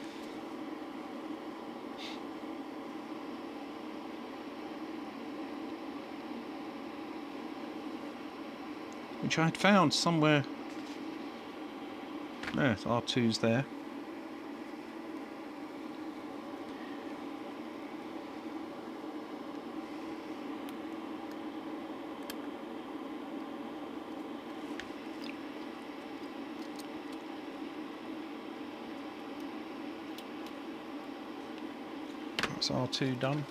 Which I had found somewhere. There, R2's there. That's R2 done.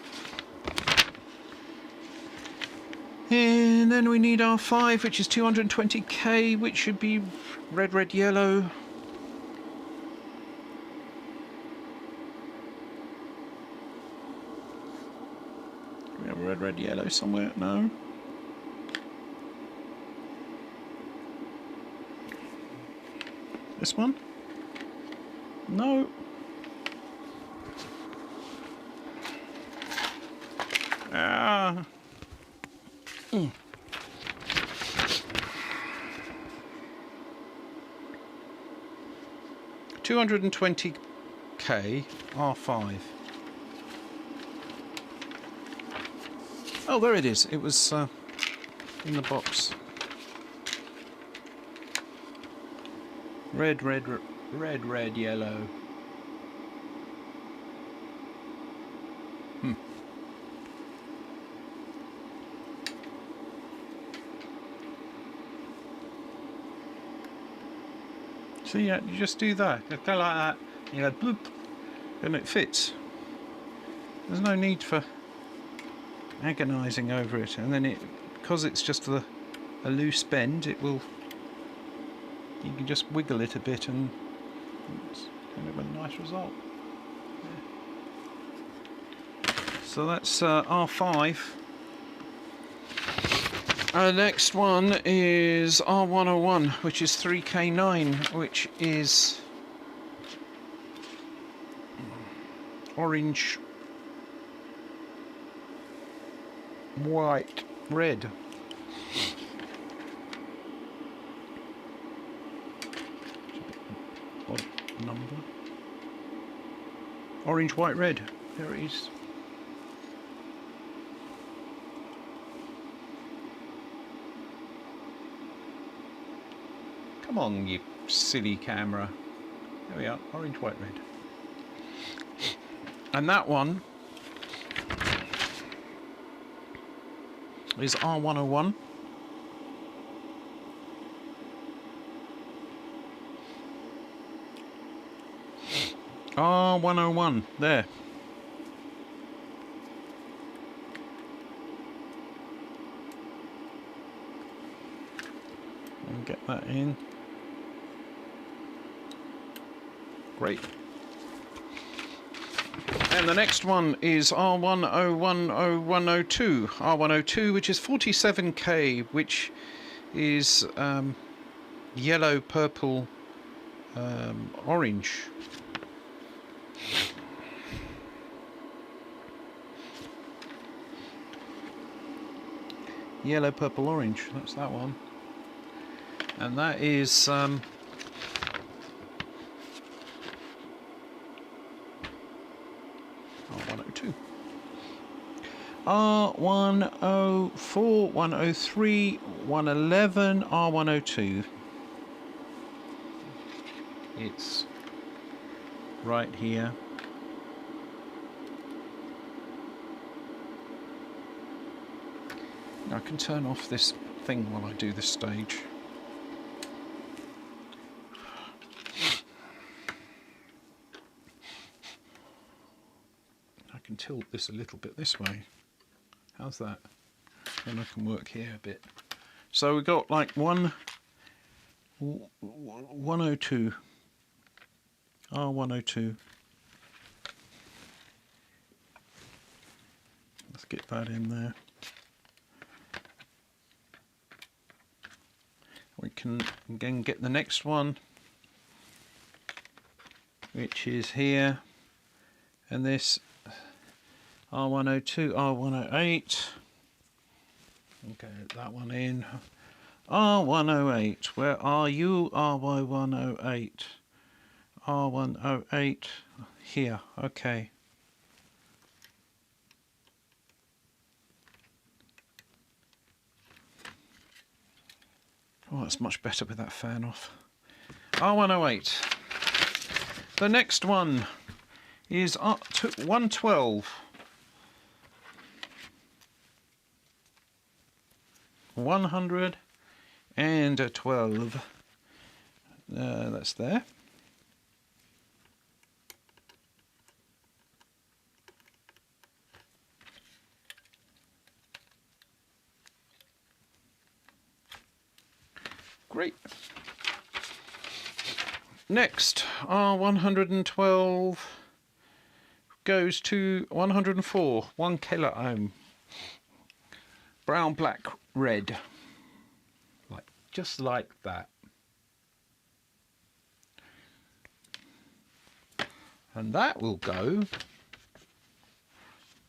And then we need R5, which is 220k, which should be red, red, yellow. Do we have red, red, yellow somewhere? No. This one? No. Ah. 220k R5. Oh, there it is. It was in the box. Red, red, red, red, yellow. So yeah, you just do that. You go like that, you go bloop, and it fits. There's no need for agonising over it, and then because it's just a loose bend, it will. You can just wiggle it a bit, and it's kind of a nice result. Yeah. So that's R5. The next one is R101, which is 3K9, which is orange, white, red. Odd number. Orange, white, red. There it is. Come on, you silly camera. There we are, orange, white, red. And that one is R101. R101, there. And get that in. Great. And the next one is R1010102. R102, which is 47k, which is yellow, purple, orange. Yellow, purple, orange. That's that one. And that is R102. R104, 103, 111, R102. It's right here. I can turn off this thing while I do this stage. I can tilt this a little bit this way. How's that? Then I can work here a bit. So we've got like 102. R102. Let's get that in there. We can again get the next one, which is here, and this R102, R108. Okay, that one in. R108, where are you? RY108. R108, here, okay. Oh, that's much better with that fan off. R108. The next one is 112. 112. That's there. Great. Next, R112 goes to 104, 1 kilo ohm. Brown, black, red. Just like that. And that will go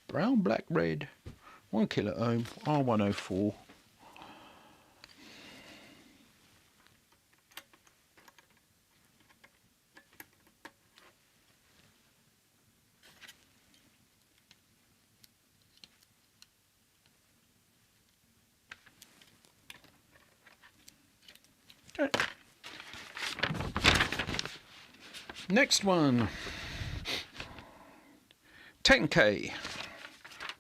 brown, black, red, 1 kilo ohm, R104. Okay. Next one, 10K,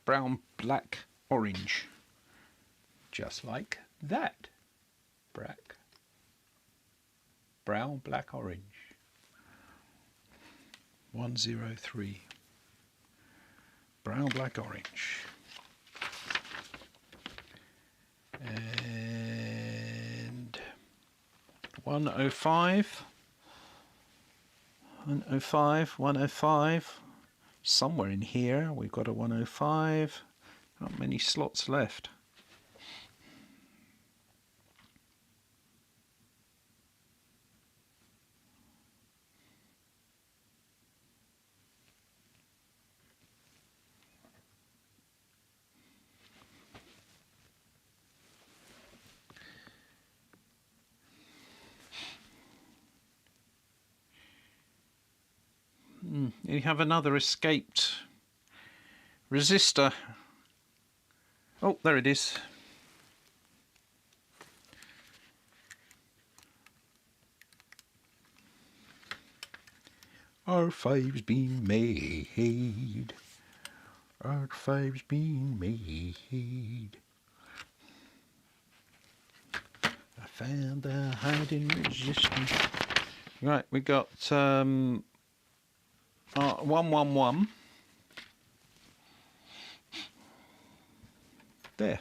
brown, black, orange, just like that. Brown, black, orange. 103, brown, black, orange. And 105. 105, somewhere in here we've got a 105, not many slots left. You have another escaped resistor. Oh, there it is. R5's been made. R5's been made. I found the hiding resistance. Right, we got 111 there.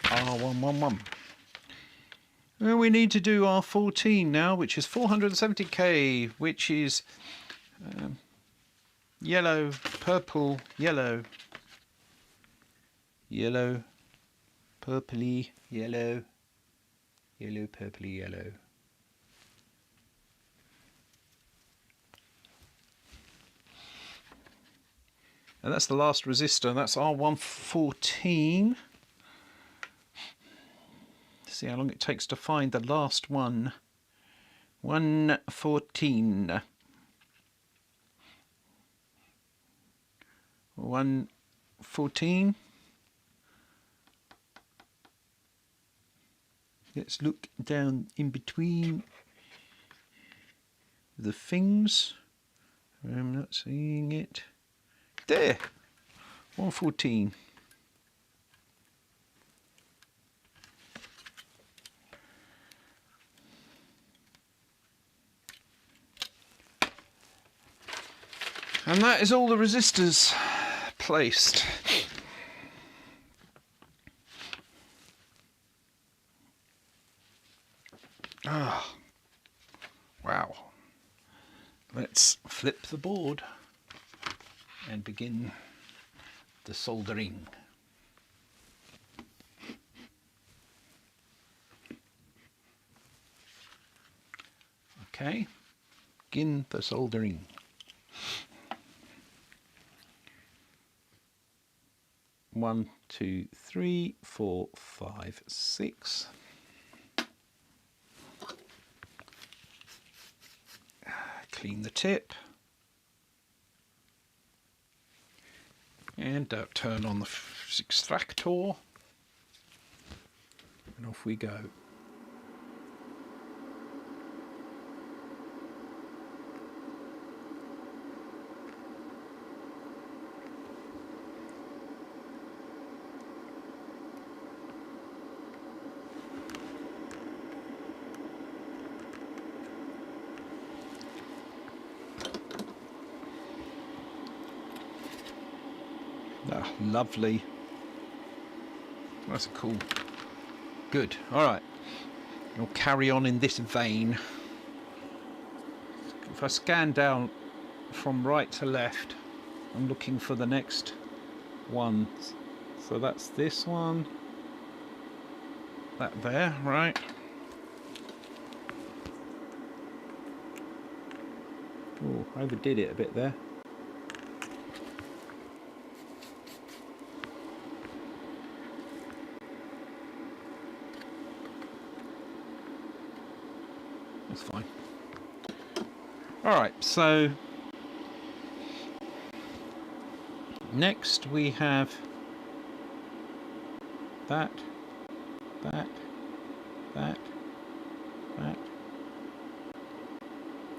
R111. Well, we need to do R14 now, which is 470K, which is yellow, purple, yellow, yellow, purpley, yellow, yellow, purpley, yellow. And that's the last resistor. That's R114. See how long it takes to find the last one. 114. 114. Let's look down in between the things. I'm not seeing it. There. 114. And that is all the resistors placed. Ah, wow. Let's flip the board and begin the soldering. Okay, begin the soldering. One, two, 3, 4, 5, 6. Clean the tip. And turn on the extractor. And off we go. Ah, lovely. That's cool. Good. All right. We'll carry on in this vein. If I scan down from right to left, I'm looking for the next one. So that's this one. That there, right? Oh, I overdid it a bit there. That's fine. Alright, so next we have that, that, that, that,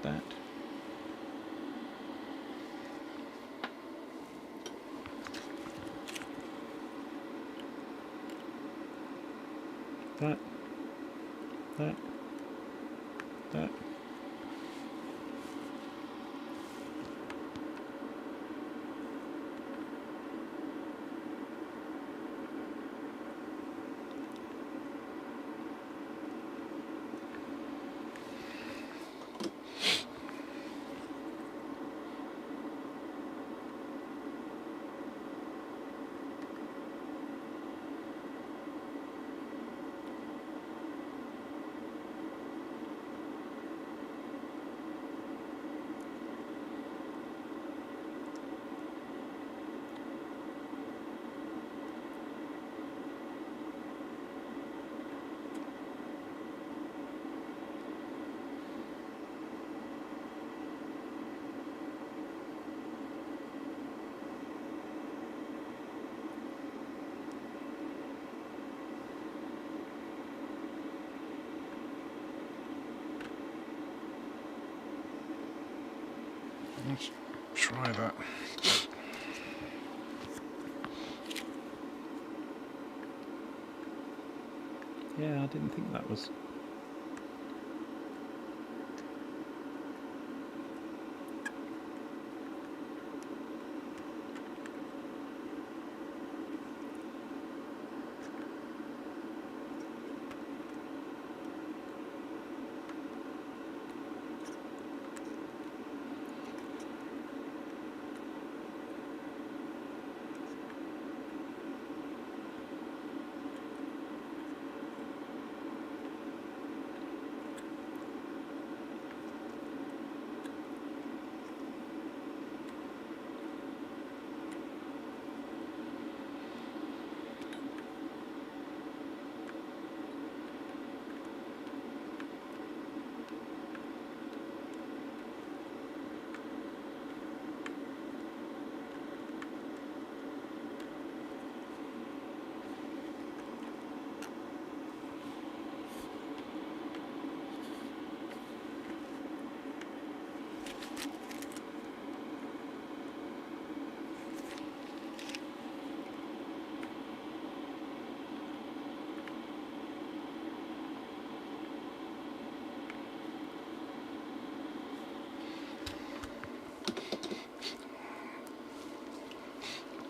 that. That, that, that. Let's try that. Yeah, I didn't think that was...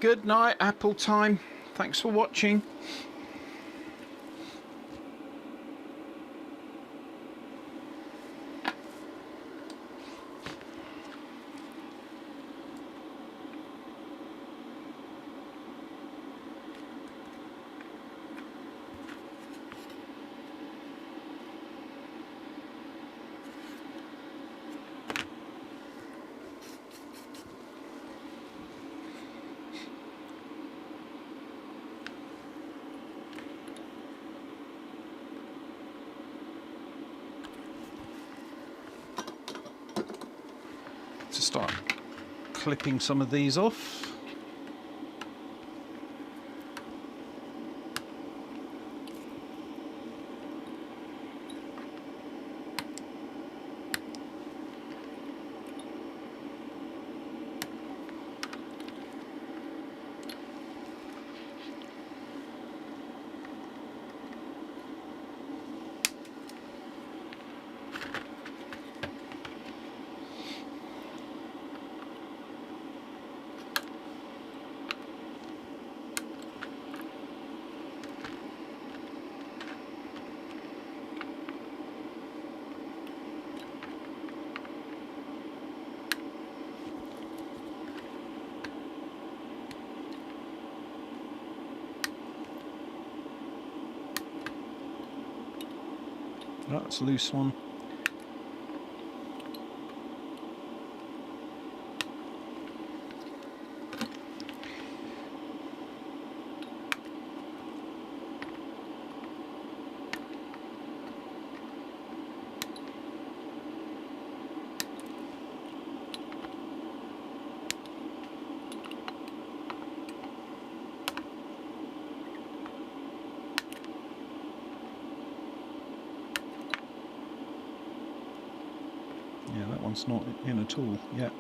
Good night, Apple time. Thanks for watching. To start clipping some of these off. That's a loose one. Yeah, that one's not in at all yet.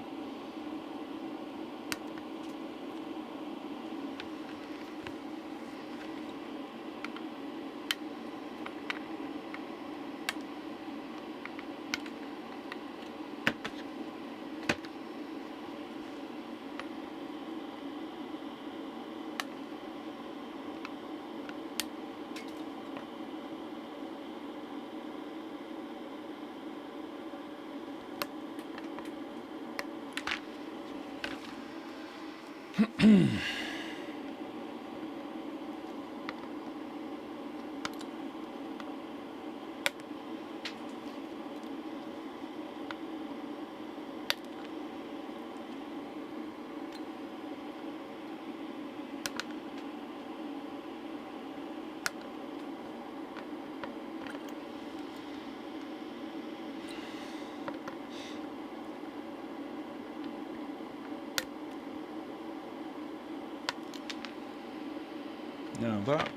Now that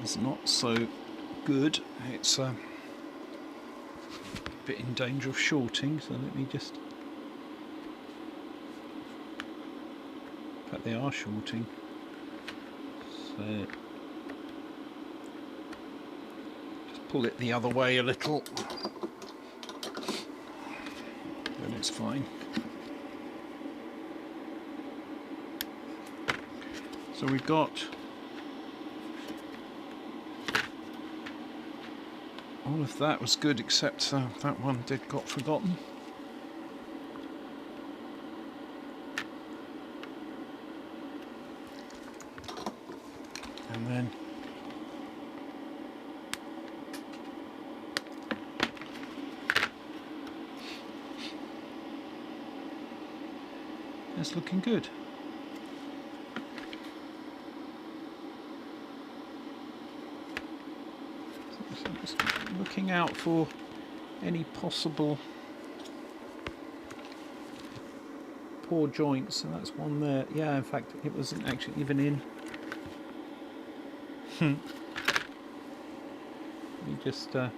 is not so good. It's a bit in danger of shorting, so let me just... In fact, they are shorting. So just pull it the other way a little. Then it's fine. So we've got all of that was good, except that one got forgotten. And then it's looking good. Looking out for any possible poor joints, and that's one there. Yeah, in fact, it wasn't actually even in. Let me just oh,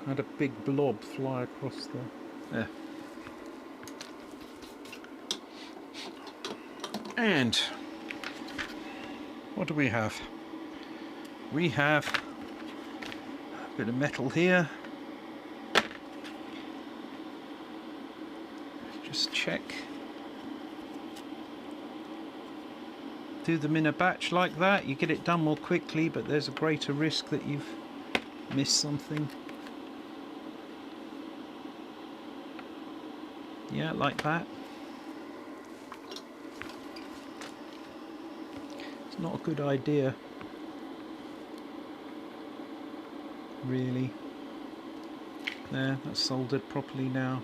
I had a big blob fly across there. And what do we have? We have a bit of metal here. Just check. Do them in a batch like that. You get it done more quickly, but there's a greater risk that you've missed something. Yeah, like that. It's not a good idea, really. There, that's soldered properly now.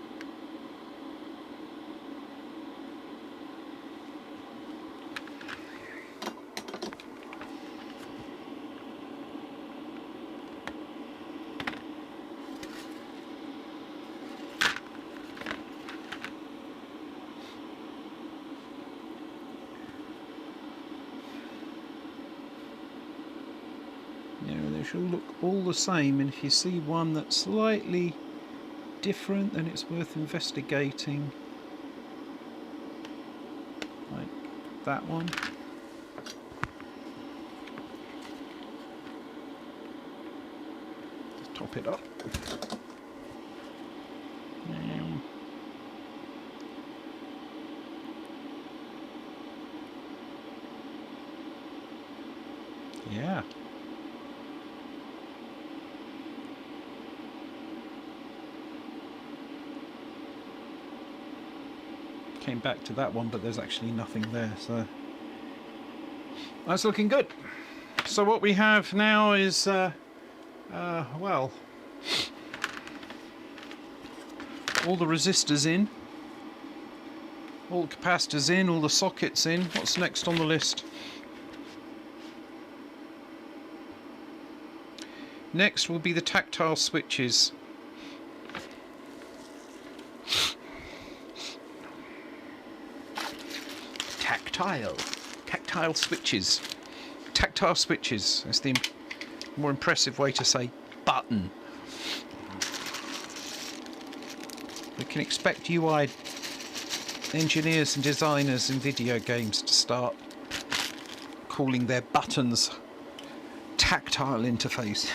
They should look all the same, and if you see one that's slightly different, then it's worth investigating, like that one. Just top it up. Yeah. came back to that one, but there's actually nothing there, so that's looking good. So what we have now is well, all the resistors in, all the capacitors in, all the sockets in. What's next on the list? Next will be the tactile switches. Tactile switches. Tactile switches. That's the more impressive way to say button. We can expect UI engineers and designers in video games to start calling their buttons tactile interface.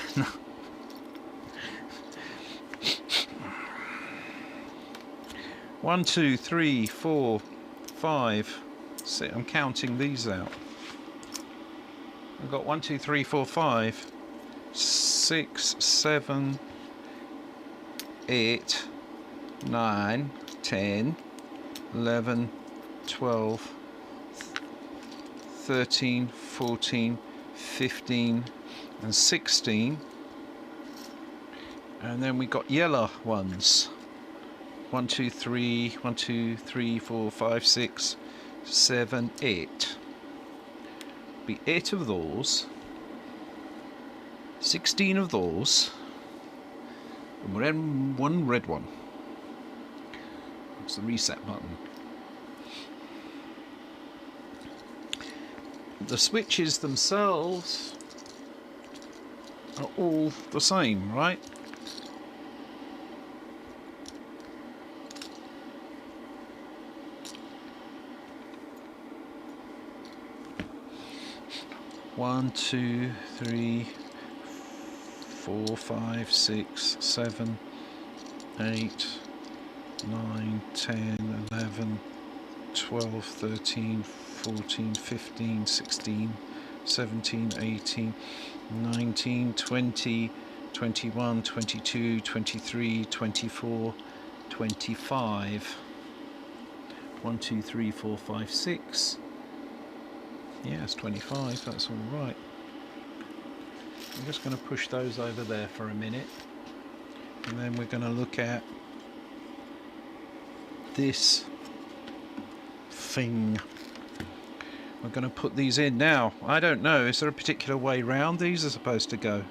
1, 2, 3, 4, 5. See, I'm counting these out. I've got 1, 2, 3, 4, 5, 6, 7, 8, 9, 10, 11, 12, 13, 14, 15 and 16, and then we got yellow ones. 1, 2, 3, 1, 2, 3, 4, 5, 6, 7, 8. Be 8 of those, 16 of those, and one red one. That's the reset button. The switches themselves are all the same, right? One, 2, 3, 4, 5, 6, 7, 8, 9, 10, 11, 12, 13, 14, 15, 16, 17, 18, 19, 20, 21, 22, 23, 24, 25. 1, 2, 3, 4, 5, 6. Yeah, it's 25, that's all right. I'm just going to push those over there for a minute, and then we're going to look at this thing. We're going to put these in now. I don't know, is there a particular way round these are supposed to go?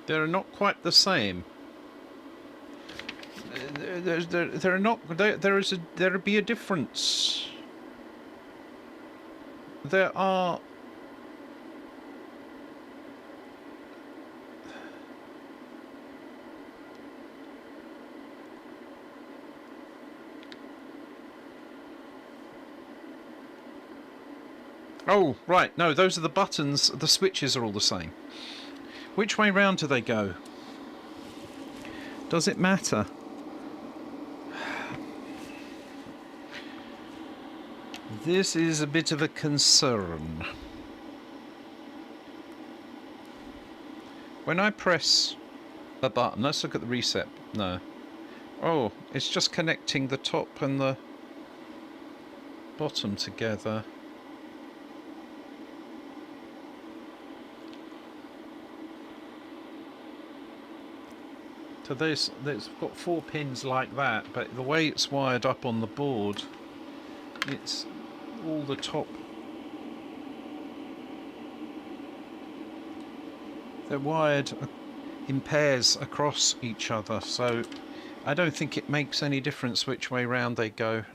They're not quite the same. They're not. There'll be a difference. There are. Oh, right. No, those are the buttons. The switches are all the same. Which way round do they go? Does it matter? This is a bit of a concern. When I press a button, let's look at the reset. No. Oh, it's just connecting the top and the bottom together. So there's got 4 pins like that, but the way it's wired up on the board, it's all the top. They're wired in pairs across each other, so I don't think it makes any difference which way round they go.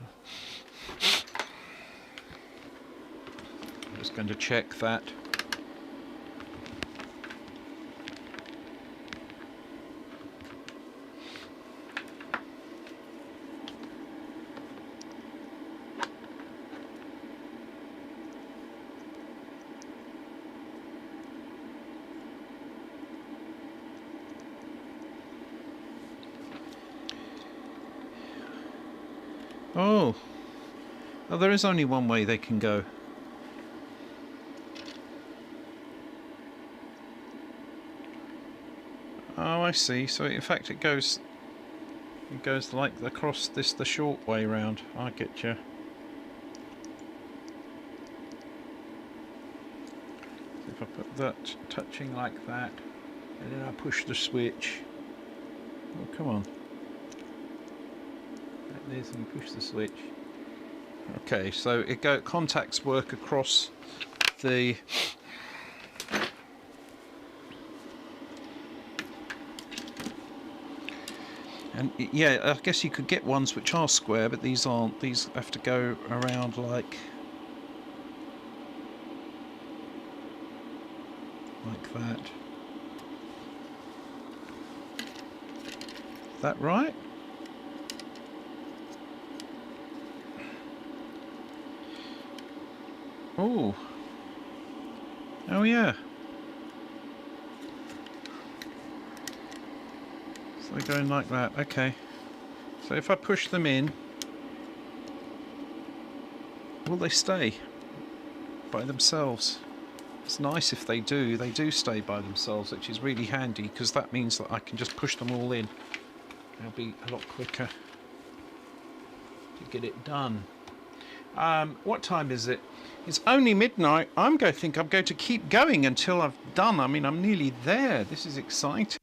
I'm just going to check that. Oh, there is only one way they can go. Oh, I see. So in fact it goes like across this the short way round. I get you. So if I put that touching like that, and then I push the switch. Oh, come on. Like this, and push the switch. Okay, so contacts work across the and yeah, I guess you could get ones which are square, but these aren't. These have to go around like that. Is that right? Oh. Oh yeah. So they're going like that. Okay. So if I push them in, will they stay by themselves? It's nice if they do. They do stay by themselves, which is really handy because that means that I can just push them all in. It'll be a lot quicker to get it done. What time is it? It's only midnight. I'm going to keep going until I've done. I mean, I'm nearly there. This is exciting.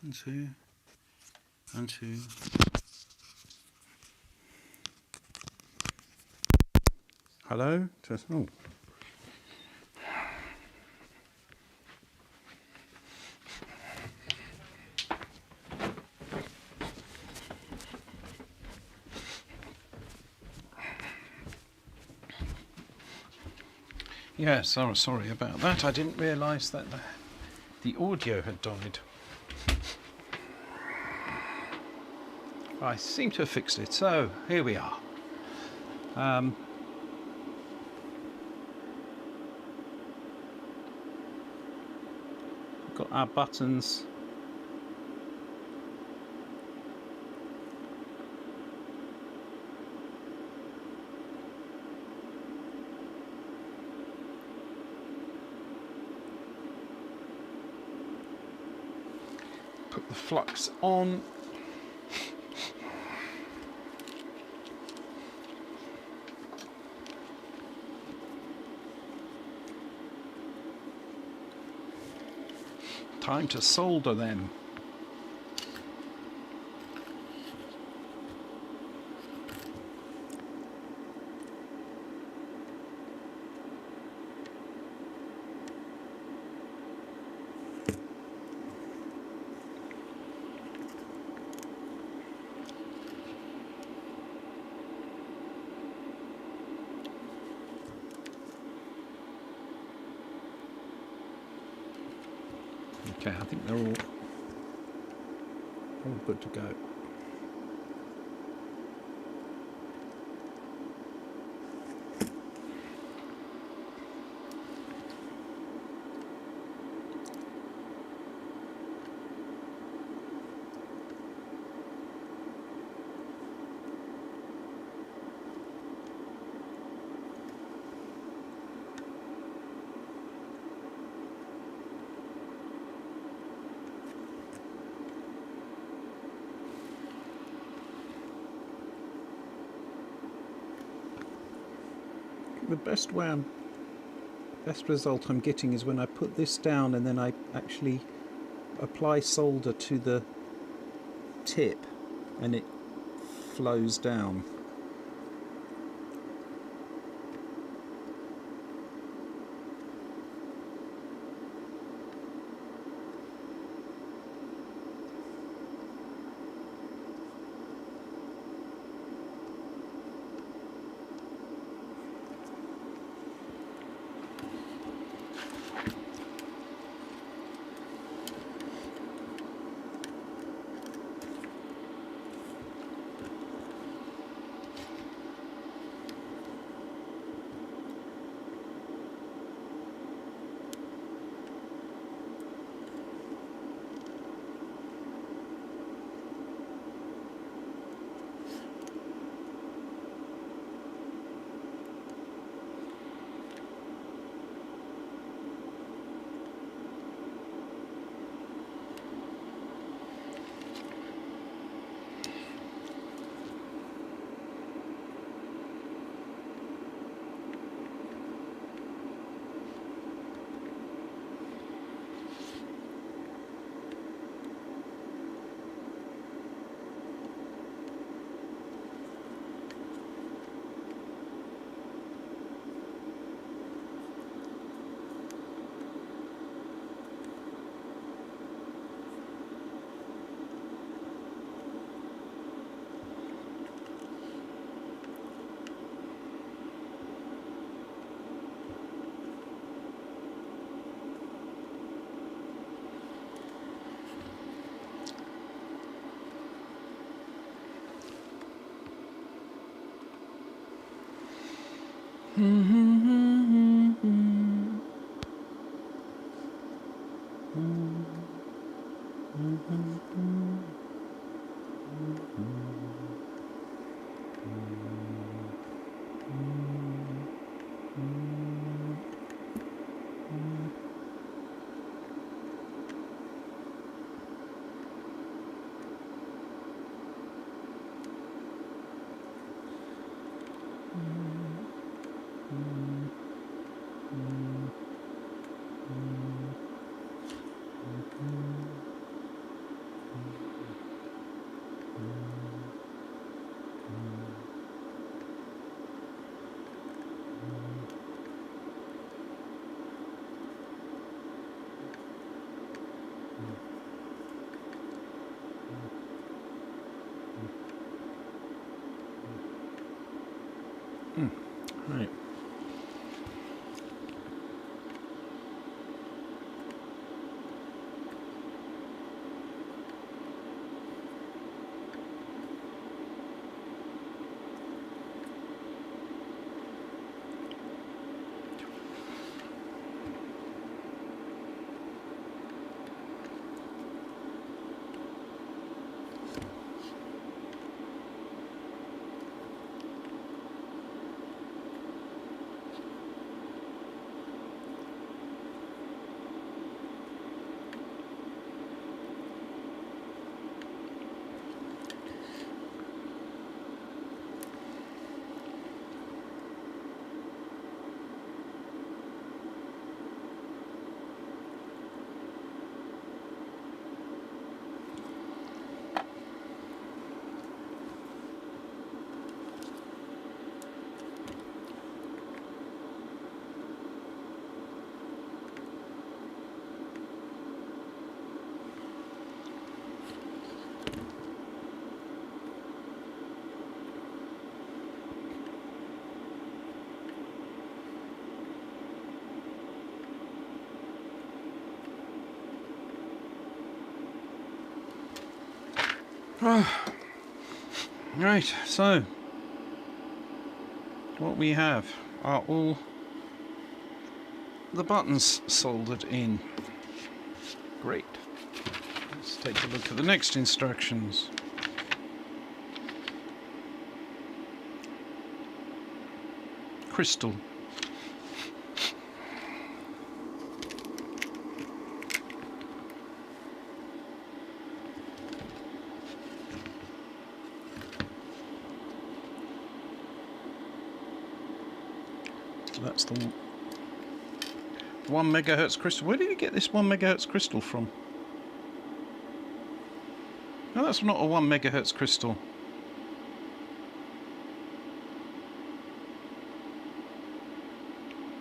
1, 2, 1, 2. Hello? Oh. Yes, I'm sorry about that. I didn't realise that the audio had died. I seem to have fixed it, so here we are. Got our buttons. Put the flux on. Time to solder them. Okay, I think they're all good to go. The best result I'm getting is when I put this down and then I actually apply solder to the tip and it flows down. Right. Right, so what we have are all the buttons soldered in. Great. Let's take a look at the next instructions. Crystal. That's the 1 megahertz crystal. Where did you get this 1 megahertz crystal from? No, that's not a 1 megahertz crystal.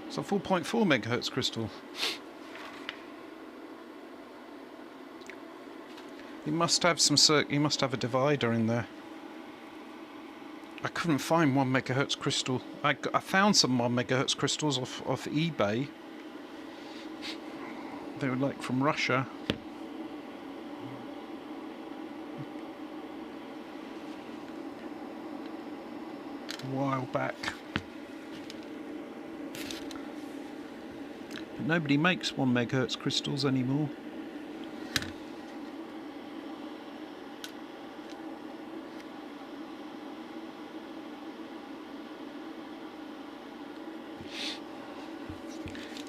It's a 4.4 megahertz crystal. You must have you must have a divider in there. I couldn't find 1 megahertz crystal. I found some 1 megahertz crystals off eBay. They were like from Russia. A while back. But nobody makes 1 megahertz crystals anymore.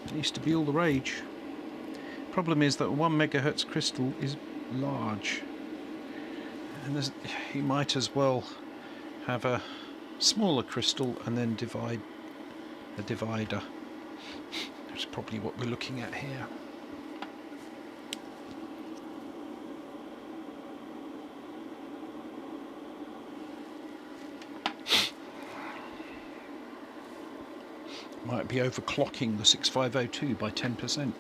It used to be all the rage. Problem is that a 1 megahertz crystal is large, and you might as well have a smaller crystal and then divide a divider. That's probably what we're looking at here. Might be overclocking the 6502 by 10%.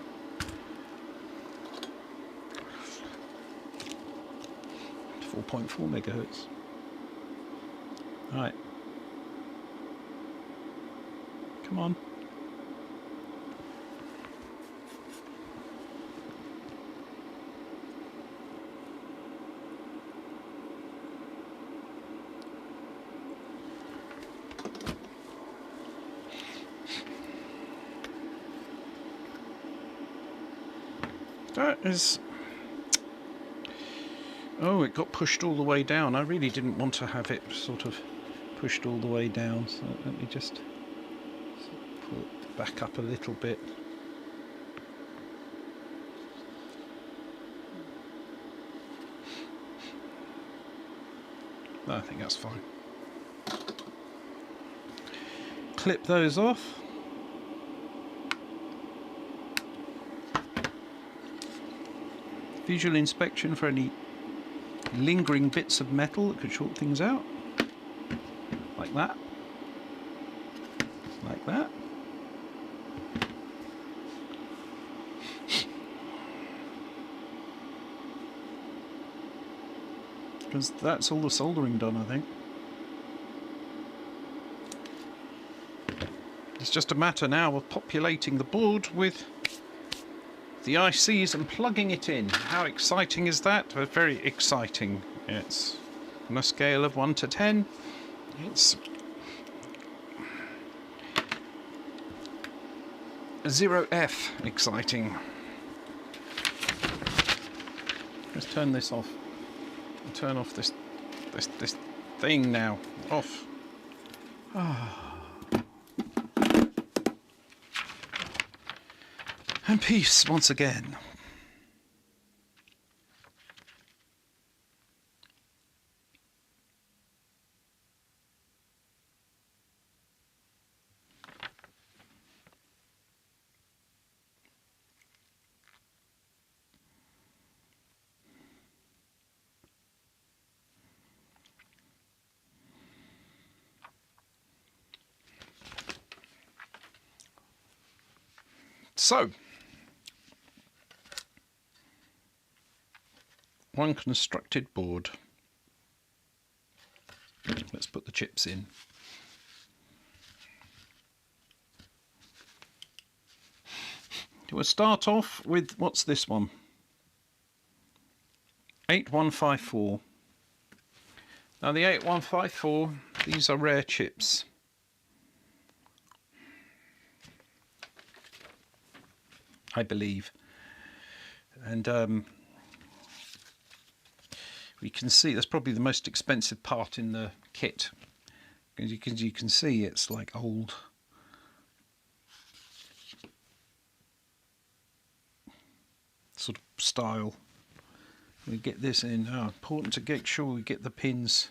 At 4.4 megahertz. Right. Come on. That is... Oh, it got pushed all the way down. I really didn't want to have it sort of pushed all the way down, so let me just pull it back up a little bit. No, I think that's fine. Clip those off. Visual inspection for any lingering bits of metal that could short things out. Like that. Like that. Because that's all the soldering done, I think. It's just a matter now of populating the board with the ICs and plugging it in. How exciting is that? Very exciting. It's on a scale of 1 to 10. It's 0F exciting. Let's turn this off. Turn off this thing now. Off. And peace once again. So, one constructed board. Let's put the chips in. We'll start off with, what's this one? 8154. Now the 8154, these are rare chips. I believe. And we can see that's probably the most expensive part in the kit. As you can see, it's like old. Sort of style. We get this in. Important to get sure we get the pins.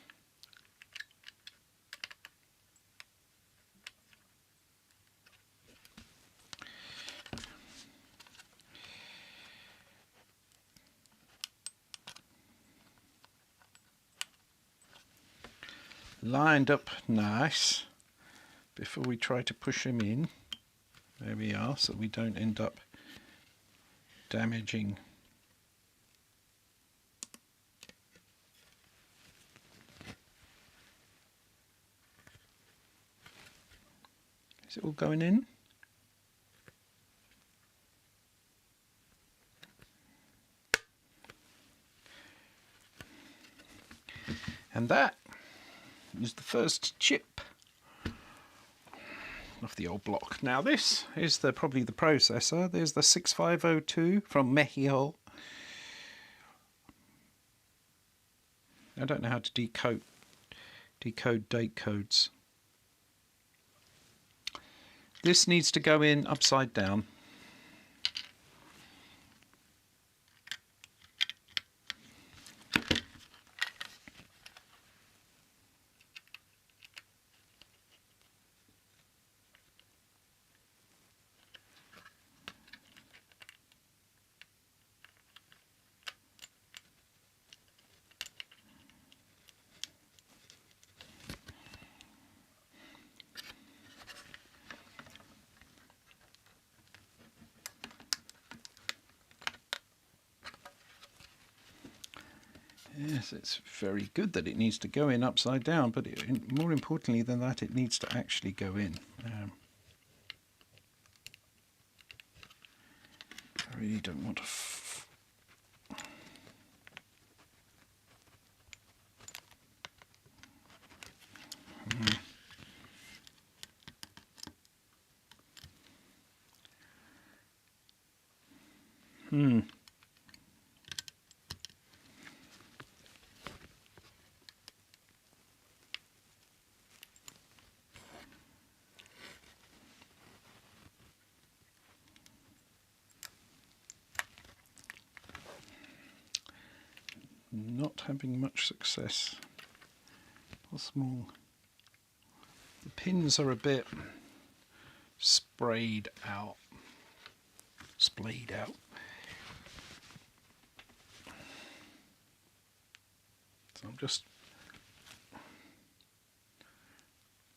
Lined up nice before we try to push them in. There we are, so we don't end up damaging. Is it all going in? And that is the first chip of the old block. Now this is probably the processor. There's the 6502 from Mexico. I don't know how to decode date codes. This needs to go in upside down. Yes, it's very good that it needs to go in upside down, but more importantly than that, it needs to actually go in. I really don't want to... Not having much success. How small. The pins are a bit splayed out. So I'm just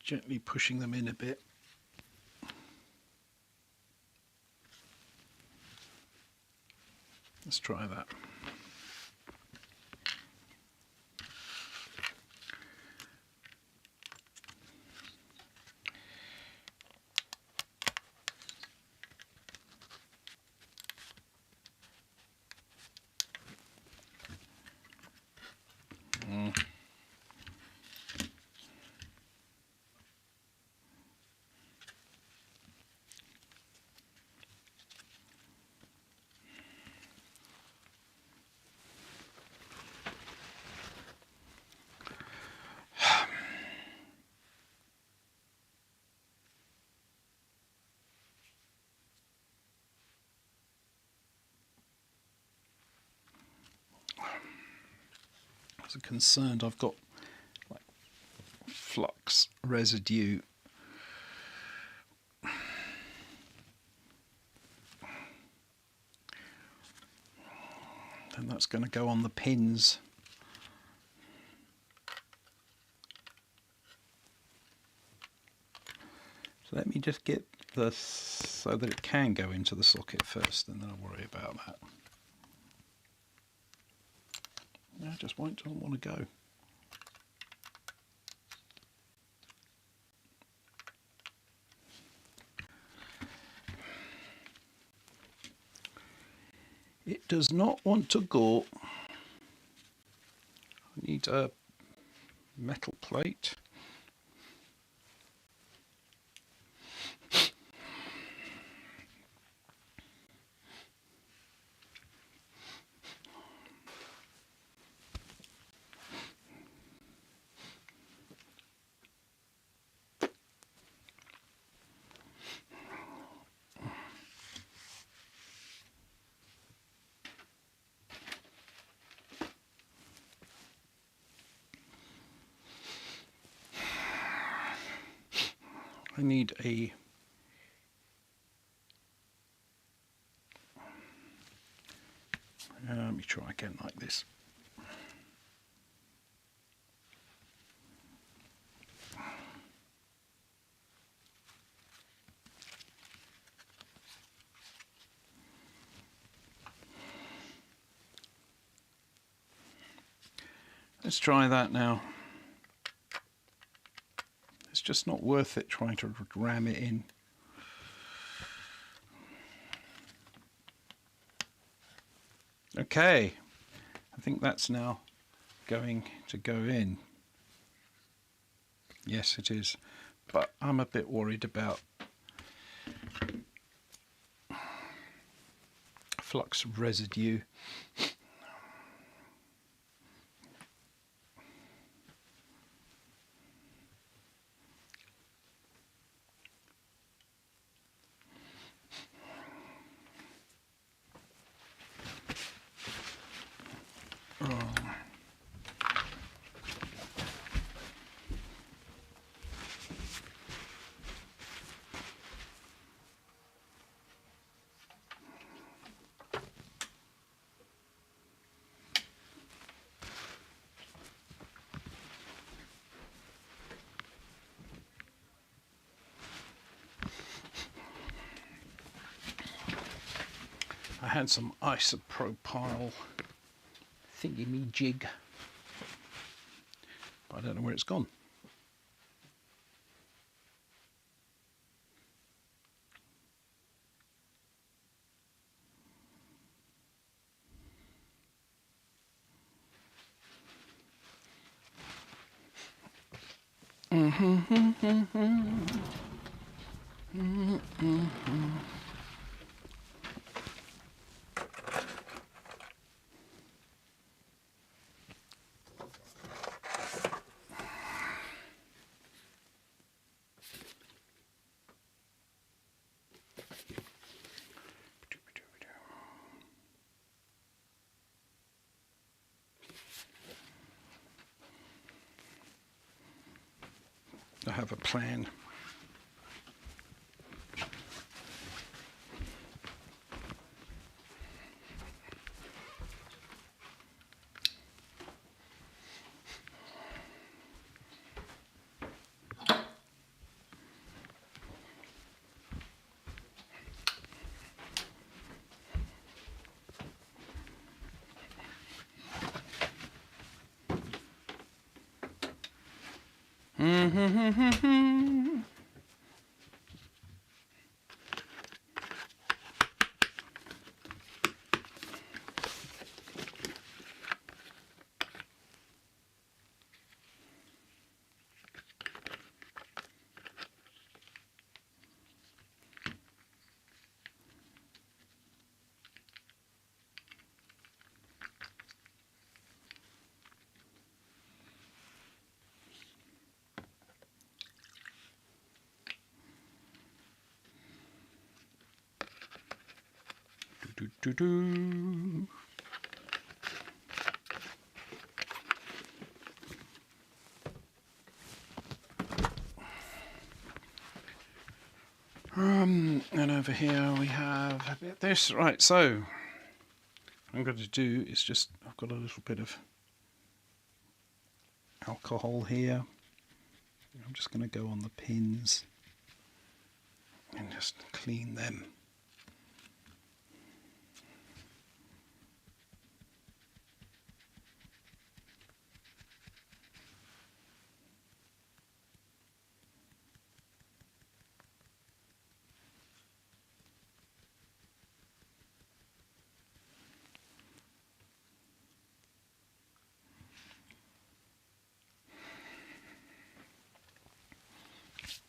gently pushing them in a bit. Let's try that. I'm concerned I've got like flux residue and that's going to go on the pins. So let me just get this so that it can go into the socket first, and then I'll worry about that. I just doesn't want to go. It does not want to go. I need a metal plate. I need a let me try again like this. Let's try that now. It's just not worth it trying to ram it in. Okay, I think that's now going to go in. Yes, it is, but I'm a bit worried about flux residue. I had some isopropyl thingy-me-jig, but I don't know where it's gone. I have a plan. Do-do-do. And over here we have a bit of this. Right, so what I'm going to do is just, I've got a little bit of alcohol here. I'm just going to go on the pins and just clean them.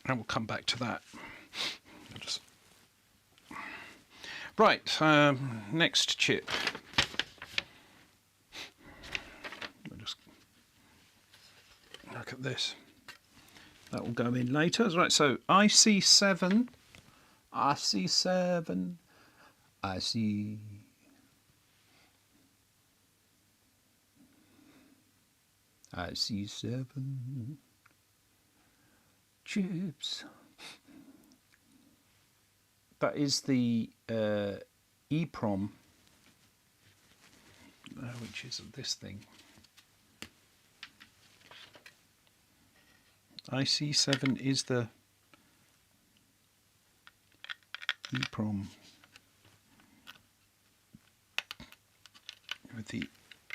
And we'll come back to that. Right, next chip. We'll just look at this. That will go in later. Right, so IC7, IC7, IC. IC7 chips. That is the EEPROM, which is this thing. IC7 is the EEPROM with the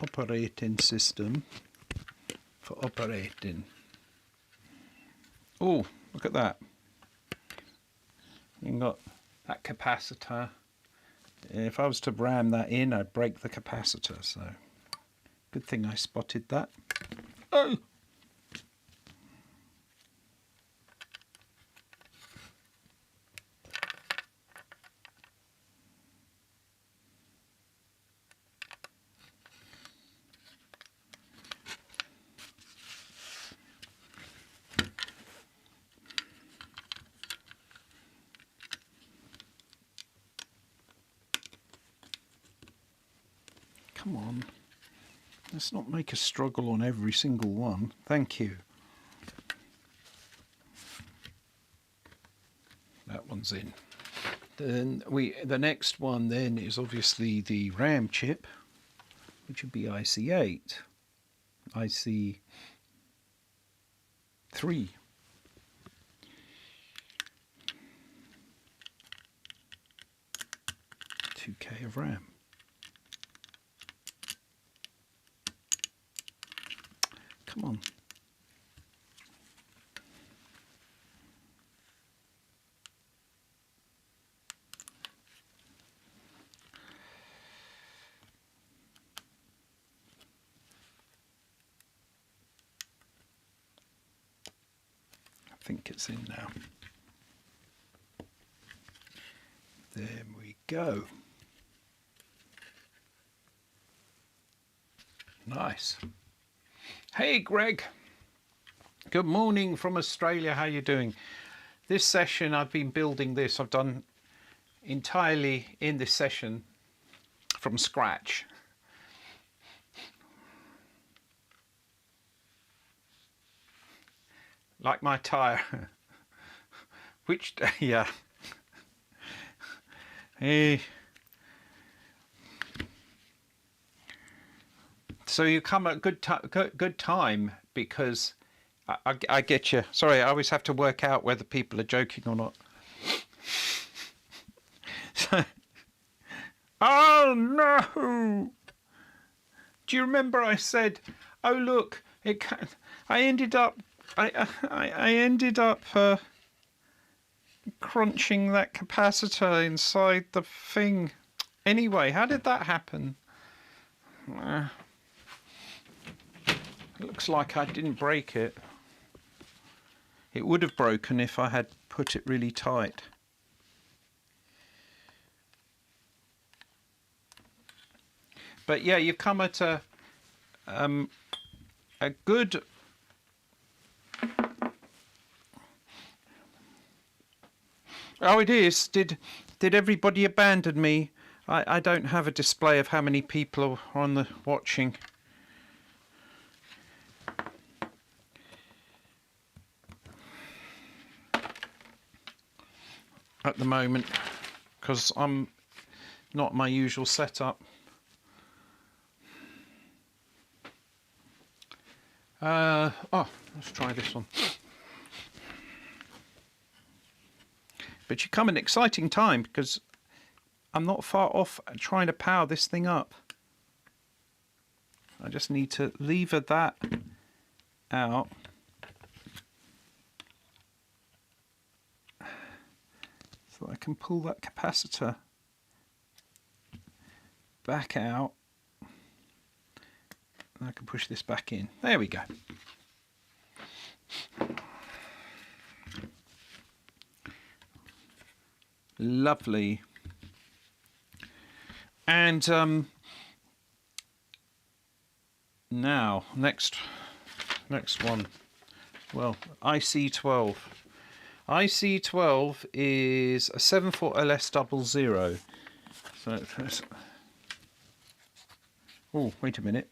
operating system for operating. Oh, look at that. You've got that capacitor. If I was to ram that in, I'd break the capacitor, so good thing I spotted that. Oh! Come on, let's not make a struggle on every single one. Thank you. That one's in. Then the next one then is obviously the RAM chip, which would be IC8, IC3. 2K of RAM. Come on. I think it's in now. There we go. Nice. Hey Greg, good morning from Australia. How you doing? This session I've been building this. I've done entirely in this session from scratch. Like my tire. Which, yeah. Hey. So you come at good time because I get you. Sorry, I always have to work out whether people are joking or not. So, oh no! Do you remember I said, "Oh look, it can," I ended up crunching that capacitor inside the thing. Anyway, how did that happen? It looks like I didn't break it. It would have broken if I had put it really tight. But yeah, you've come at a good Oh, it is. Did everybody abandon me I don't have a display of how many people are on the watching. At the moment, because I'm not my usual setup. Oh, let's try this one. But you come at an exciting time because I'm not far off trying to power this thing up. I just need to lever that out. So I can pull that capacitor back out. And I can push this back in. There we go. Lovely. And now next one. Well, IC12. IC12 is a 74LS00. So first, oh, wait a minute.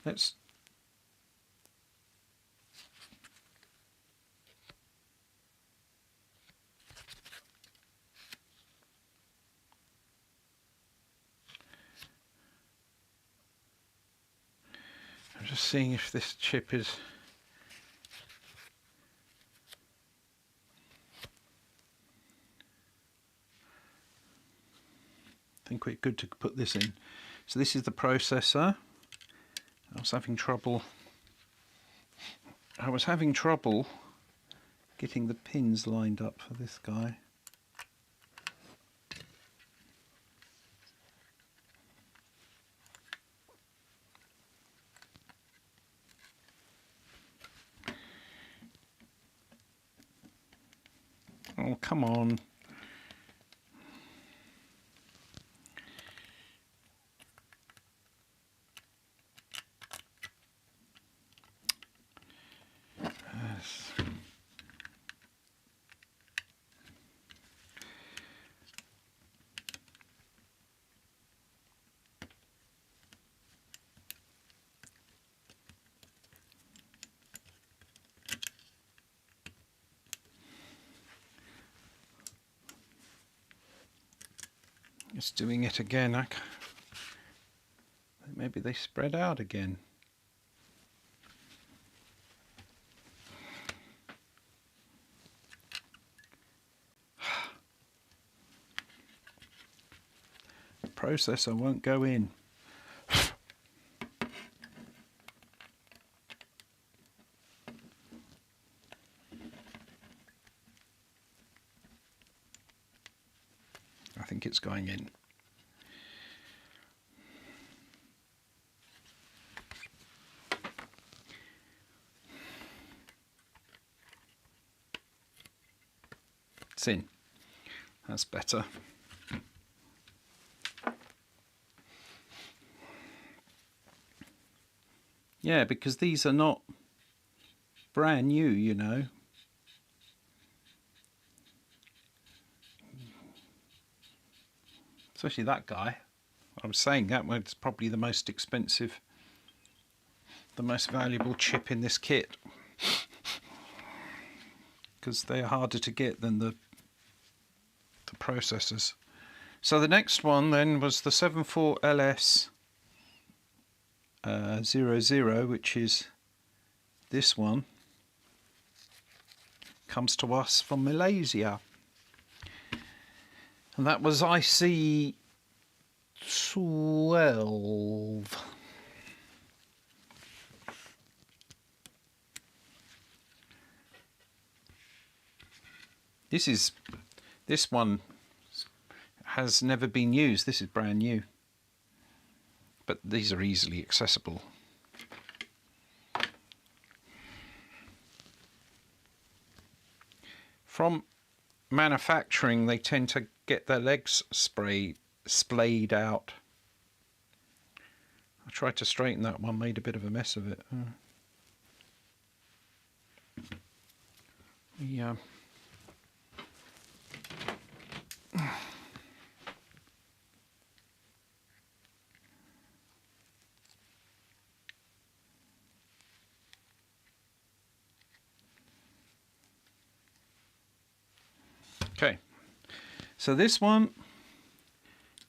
Let's I'm just seeing if this chip is I think we're good to put this in. So this is the processor. I was having trouble getting the pins lined up for this guy. Oh, come on. Yes. It's doing it again. Maybe they spread out again. Processor won't go in. I think it's going in. It's in. That's better. Yeah, because these are not brand new, you know. Especially that guy. I was saying that one's probably the most expensive, the most valuable chip in this kit. Because they're harder to get than the processors. So the next one then was the 74LS 00, which is this one. Comes to us from Malaysia. And that was IC 12. This one has never been used. This is brand new. But these are easily accessible. From manufacturing, they tend to get their legs splayed out. I tried to straighten that one, made a bit of a mess of it. Yeah. So this one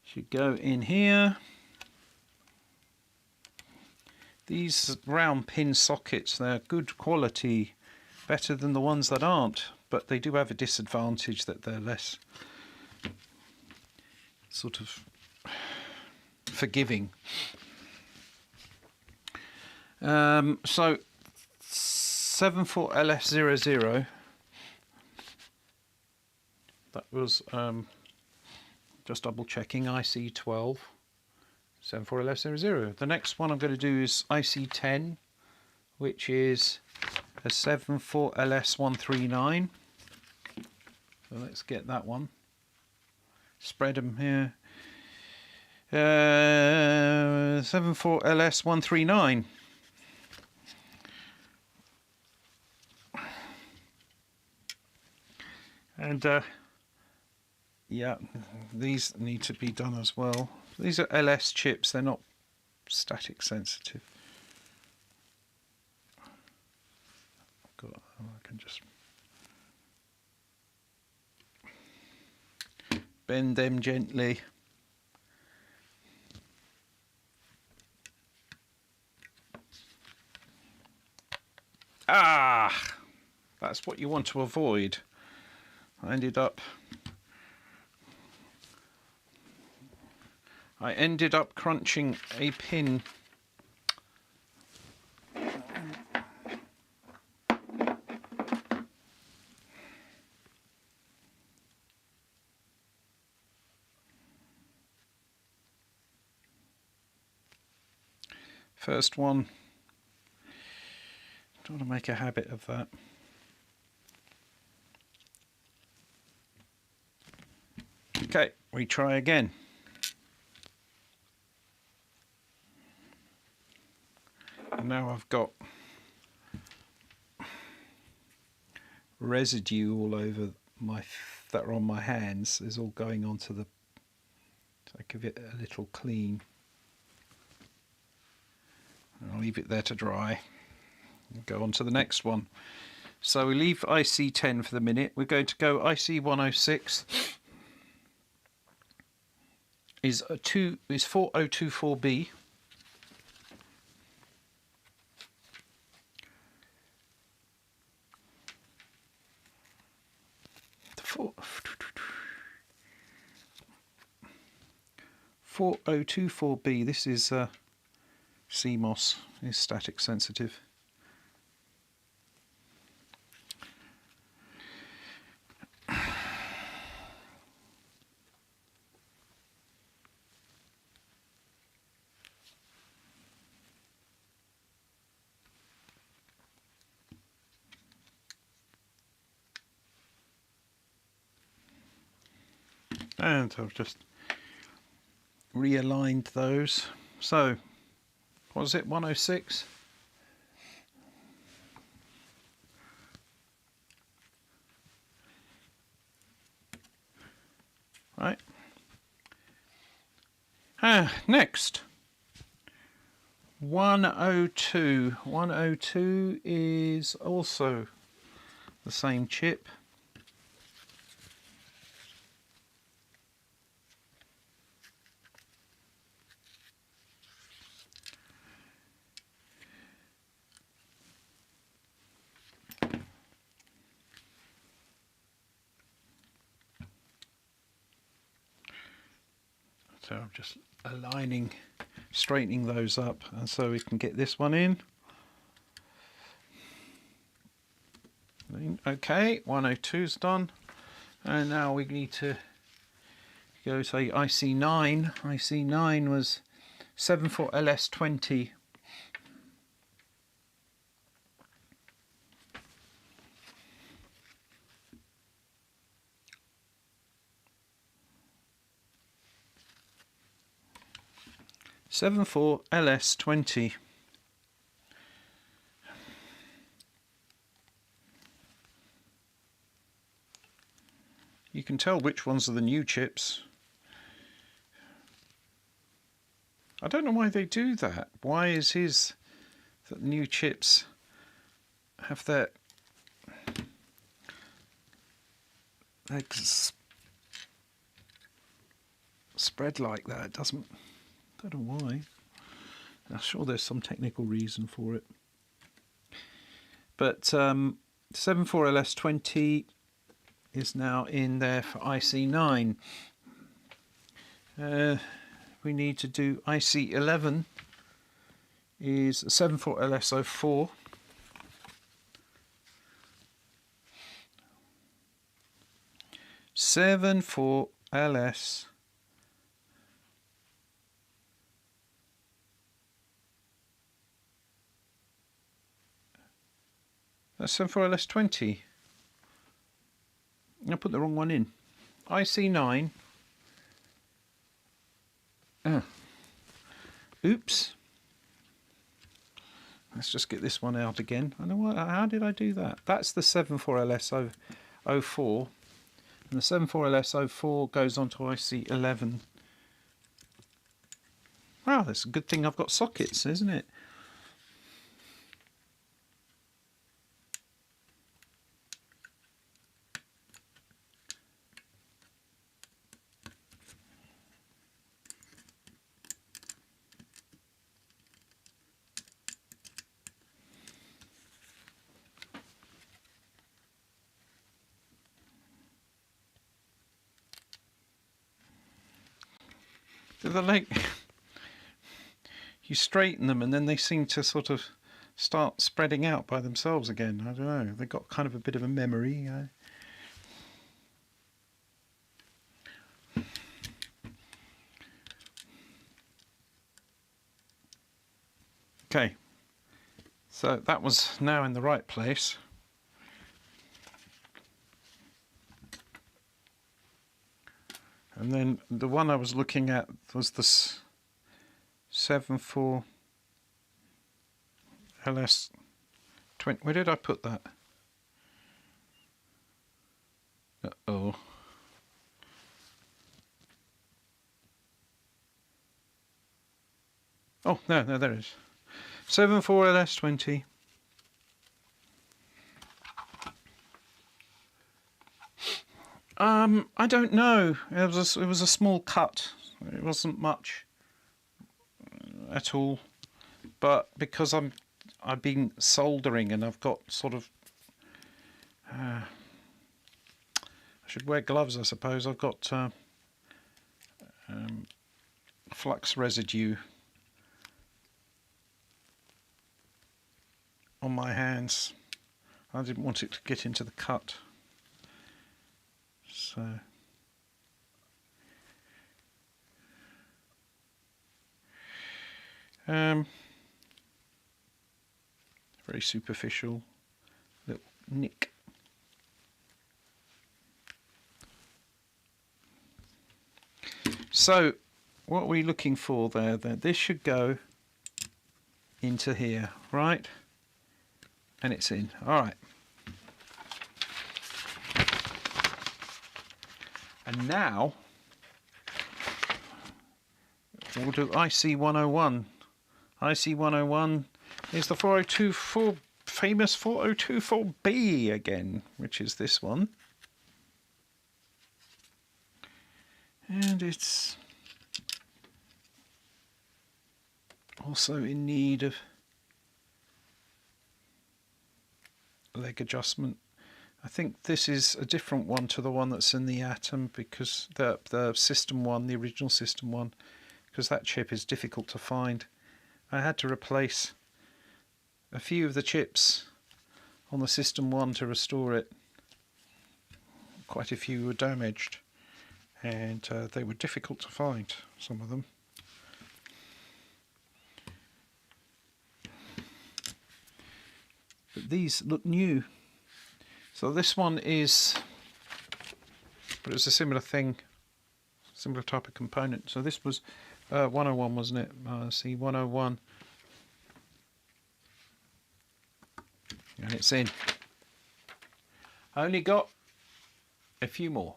should go in here. These round pin sockets, they're good quality, better than the ones that aren't, but they do have a disadvantage that they're less sort of forgiving. So 74LF00, that was just double checking, IC12 74LF00. The next one I'm going to do is IC10, which is a 74LS139. So let's get that one. Spread them here. 74LS139. And yeah, these need to be done as well. These are LS chips, they're not static sensitive. I can just bend them gently. Ah, that's what you want to avoid. I ended up crunching a pin. First one, don't want to make a habit of that. Okay, we try again. And now I've got residue all over that are on my hands. Is all going onto the. So I give it a little clean. I'll leave it there to dry. We'll go on to the next one. So we leave IC10 for the minute. We're going to go IC106. Is 4024B. The 4024B. This is CMOS, is static sensitive. And I've just realigned those. So, what was it, 106? Right. Next. 102. 102 is also the same chip. So I'm just straightening those up, and so we can get this one in. Okay, 102's done, and now we need to go say IC9. IC9 was 74LS20. LS20. You can tell which ones are the new chips. I don't know why they do that. Why is his that new chips have that spread like that. It doesn't, don't know why. I'm sure there's some technical reason for it. But 74LS20 is now in there for IC9. We need to do IC11 is 74LS04. LS that's 74LS20. I put the wrong one in. IC9. Oops. Let's just get this one out again. I know what. How did I do that? That's the 74LS04, and the 74LS04 goes on to IC11. Wow, that's a good thing I've got sockets, isn't it? They're like, you straighten them and then they seem to sort of start spreading out by themselves again. I don't know, they've got kind of a bit of a memory. Okay, so that was now in the right place. And then the one I was looking at was the 74LS20. Where did I put that? Uh-oh. Oh, no, there it is. 74LS20. I don't know. It was a small cut. It wasn't much at all. But because I've been soldering and I've got sort of I should wear gloves, I suppose. I've got flux residue on my hands. I didn't want it to get into the cut. So very superficial little nick. So what are we looking for there? This should go into here, right? And it's in. All right. And now we'll do IC101. IC101 is the 4024 famous 4024B again, which is this one. And it's also in need of leg adjustment. I think this is a different one to the one that's in the Atom, because the system one, the original system one, because that chip is difficult to find. I had to replace a few of the chips on the system one to restore it. Quite a few were damaged, and they were difficult to find, some of them. But these look new. So this one is, but it's a similar thing, similar type of component. So this was 101, wasn't it? See, 101. And it's in. I only got a few more.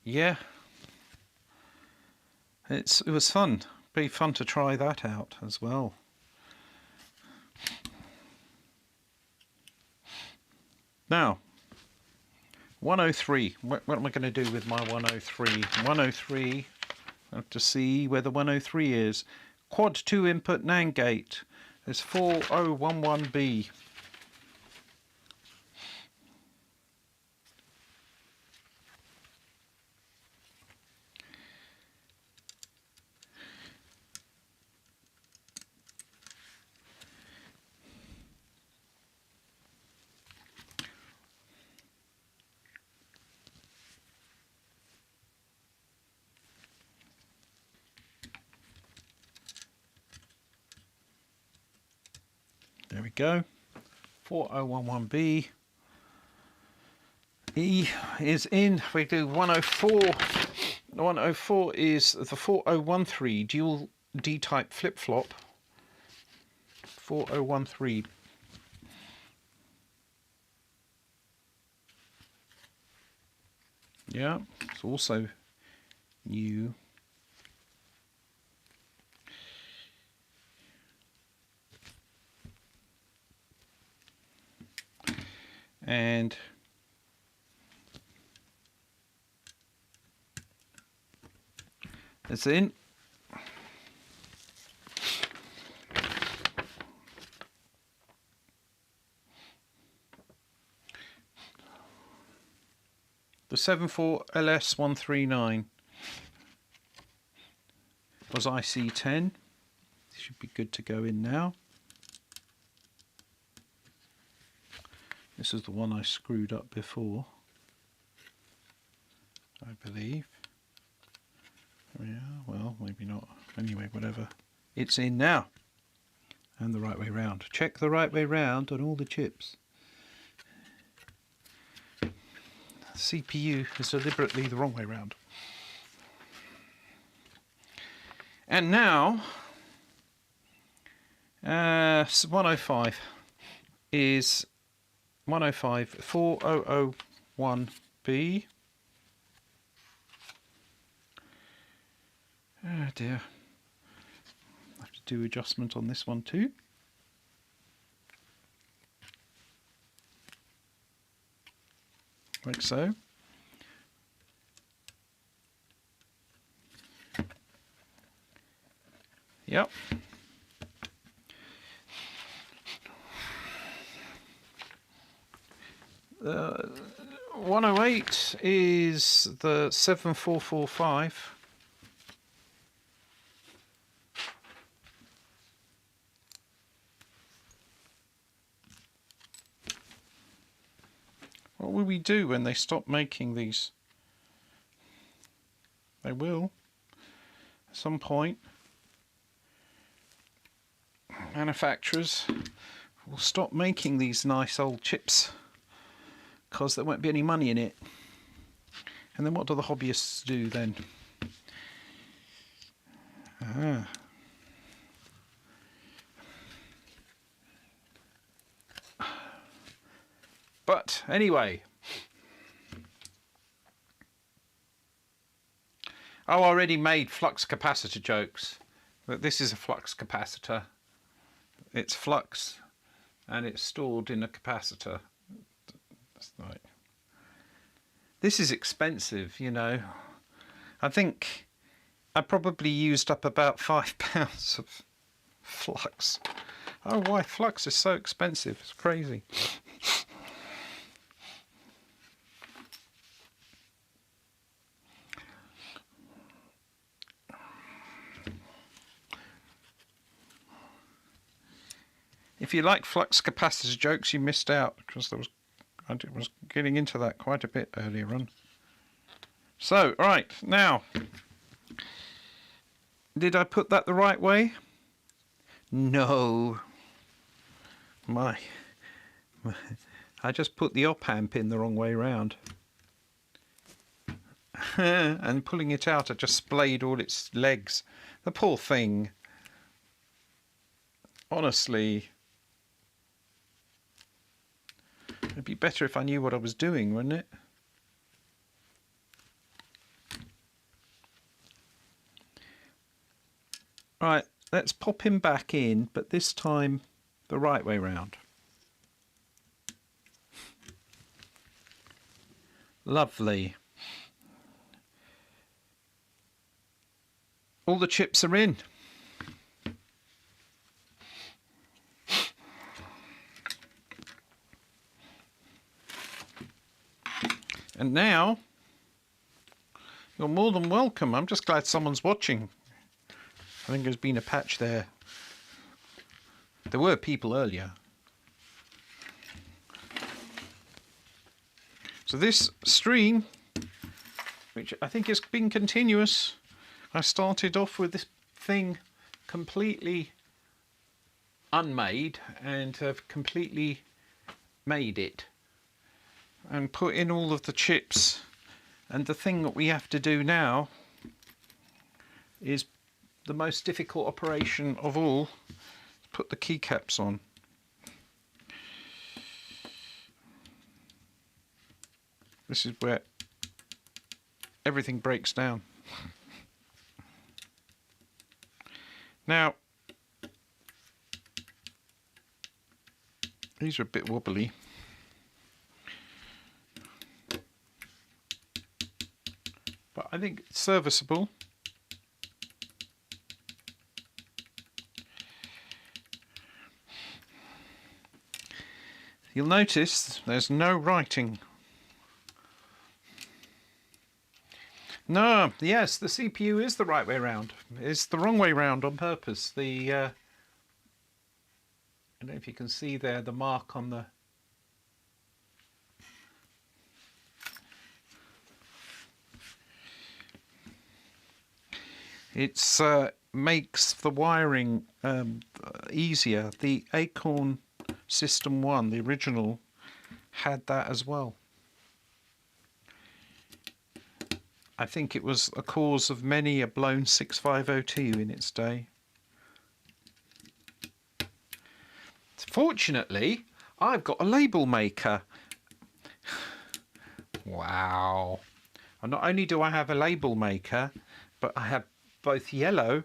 Yeah. It was fun. Be fun to try that out as well. Now, 103. What am I going to do with my 103? 103, I have to see where the 103 is. Quad 2 input NAND gate. There's 4011B. There we go. 4011B. E is in. We do 104. 104 is the 4013 dual D-type flip-flop. 4013. Yeah, it's also new. And it's in. The 74LS139 was IC10. Should be good to go in now. This is the one I screwed up before, I believe. Yeah, well, maybe not. Anyway, whatever. It's in now. And the right way round. Check the right way round on all the chips. CPU is deliberately the wrong way round. And now, 105 is 105 4001B. Oh dear. I have to do adjustment on this one too. Like so. Yep. 108 is the 7445. What will we do when they stop making these? They will at some point. Manufacturers will stop making these nice old chips because there won't be any money in it. And then what do the hobbyists do then? But anyway, I already made flux capacitor jokes, but this is a flux capacitor. It's flux and it's stored in a capacitor. That's right. This is expensive, you know. I think I probably used up about £5 of flux. Oh, why flux is so expensive? It's crazy. If you like flux capacitor jokes, you missed out because I was getting into that quite a bit earlier on. So, right, now, did I put that the right way? No. I just put the op amp in the wrong way round. And pulling it out, I just splayed all its legs. The poor thing. Honestly. It'd be better if I knew what I was doing, wouldn't it? Right, let's pop him back in, but this time the right way round. Lovely. All the chips are in. And now, you're more than welcome. I'm just glad someone's watching. I think there's been a patch there. There were people earlier. So this stream, which I think has been continuous, I started off with this thing completely unmade and have completely made it and put in all of the chips. And the thing that we have to do now is the most difficult operation of all. Put the keycaps on. This is where everything breaks down. Now, these are a bit wobbly. But I think it's serviceable. You'll notice there's no writing. No, yes, the CPU is the right way round. It's the wrong way round on purpose. I don't know if you can see there the mark on the... It's makes the wiring easier. The Acorn System 1, the original, had that as well. I think it was a cause of many a blown 650 in its day. Fortunately, I've got a label maker. Wow. And not only do I have a label maker, but I have both yellow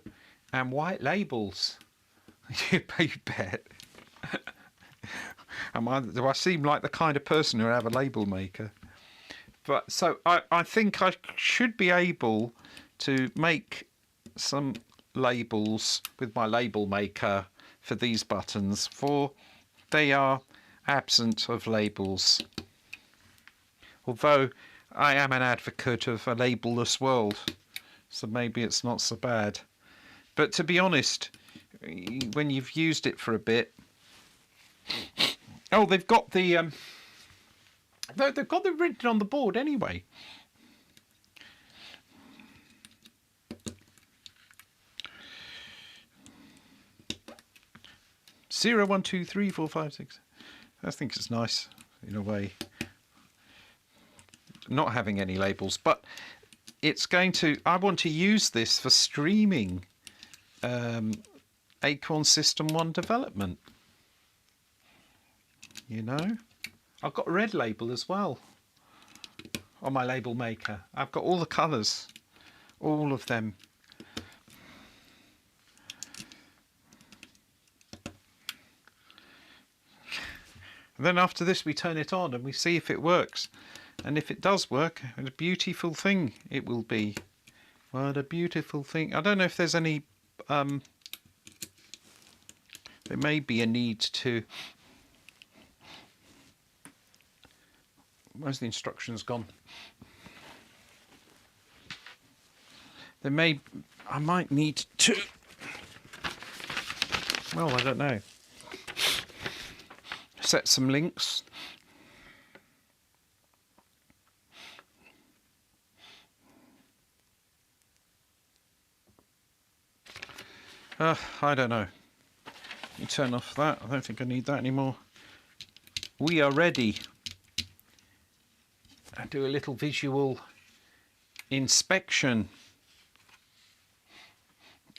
and white labels. You bet. Do I seem like the kind of person who have a label maker? But so I think I should be able to make some labels with my label maker for these buttons, for they are absent of labels. Although I am an advocate of a labelless world, so maybe it's not so bad. But to be honest, when you've used it for a bit... Oh, they've got the written on the board anyway. Zero, 1, 2, 3, 4, 5, 6. I think it's nice in a way, not having any labels, but it's going to... I want to use this for streaming Acorn System 1 development. You know, I've got a red label as well on my label maker. I've got all the colours, all of them. And then after this we turn it on and we see if it works. And if it does work, what a beautiful thing it will be. What a beautiful thing. I don't know if there's any... there may be a need to... Where's the instructions gone? There may... I might need to... Well, I don't know. Set some links. I don't know. You turn off that. I don't think I need that anymore. We are ready. I'll do a little visual inspection.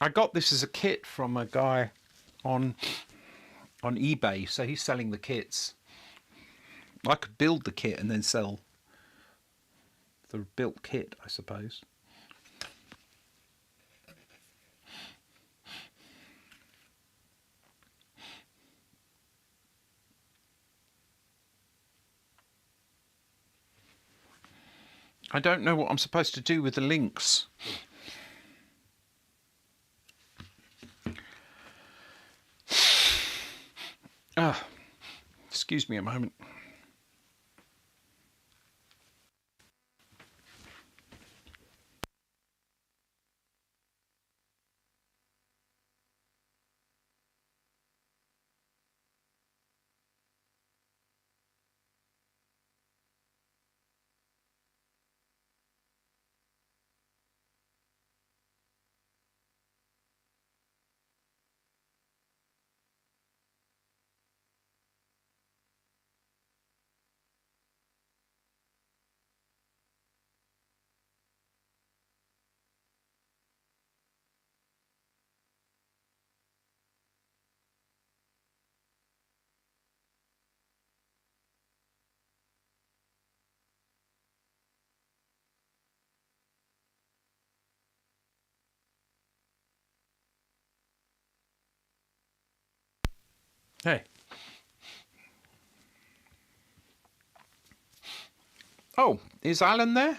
I got this as a kit from a guy on eBay, so he's selling the kits. I could build the kit and then sell the built kit, I suppose. I don't know what I'm supposed to do with the links. Excuse me a moment. Hey. Oh, is Alan there?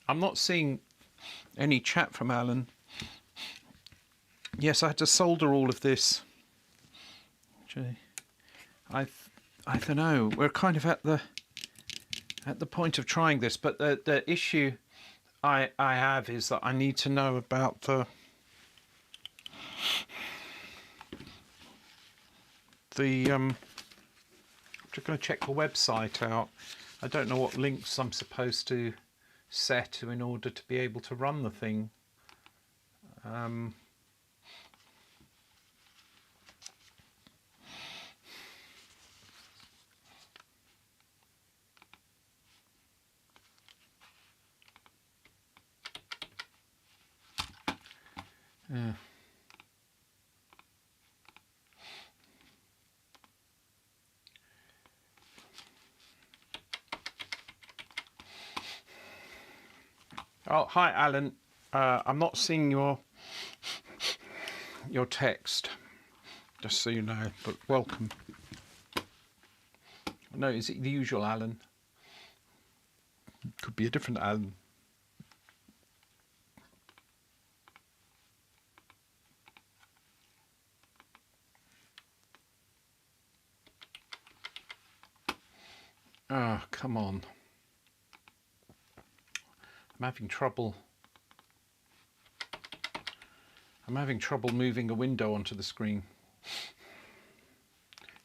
I'm not seeing any chat from Alan. Yes, I had to solder all of this. Actually, I don't know. We're kind of at the point of trying this, but the issue I have is that I need to know about the I'm just going to check the website out. I don't know what links I'm supposed to set to in order to be able to run the thing. Oh, hi, Alan. I'm not seeing your text, just so you know, but welcome. No, is it the usual Alan? Could be a different Alan. Oh, come on. I'm having trouble moving a window onto the screen.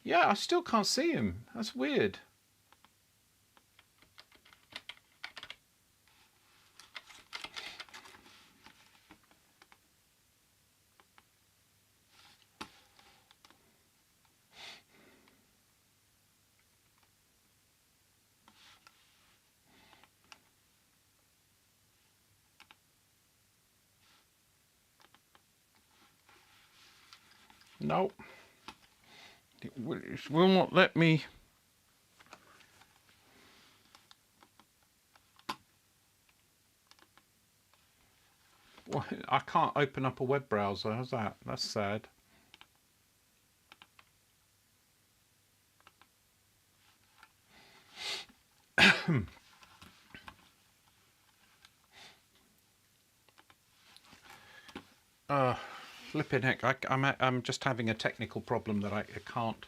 Yeah, I still can't see him. That's weird. Nope. It will not let me. Well, I can't open up a web browser. How's that? That's sad. Flipping heck! I'm just having a technical problem that I can't.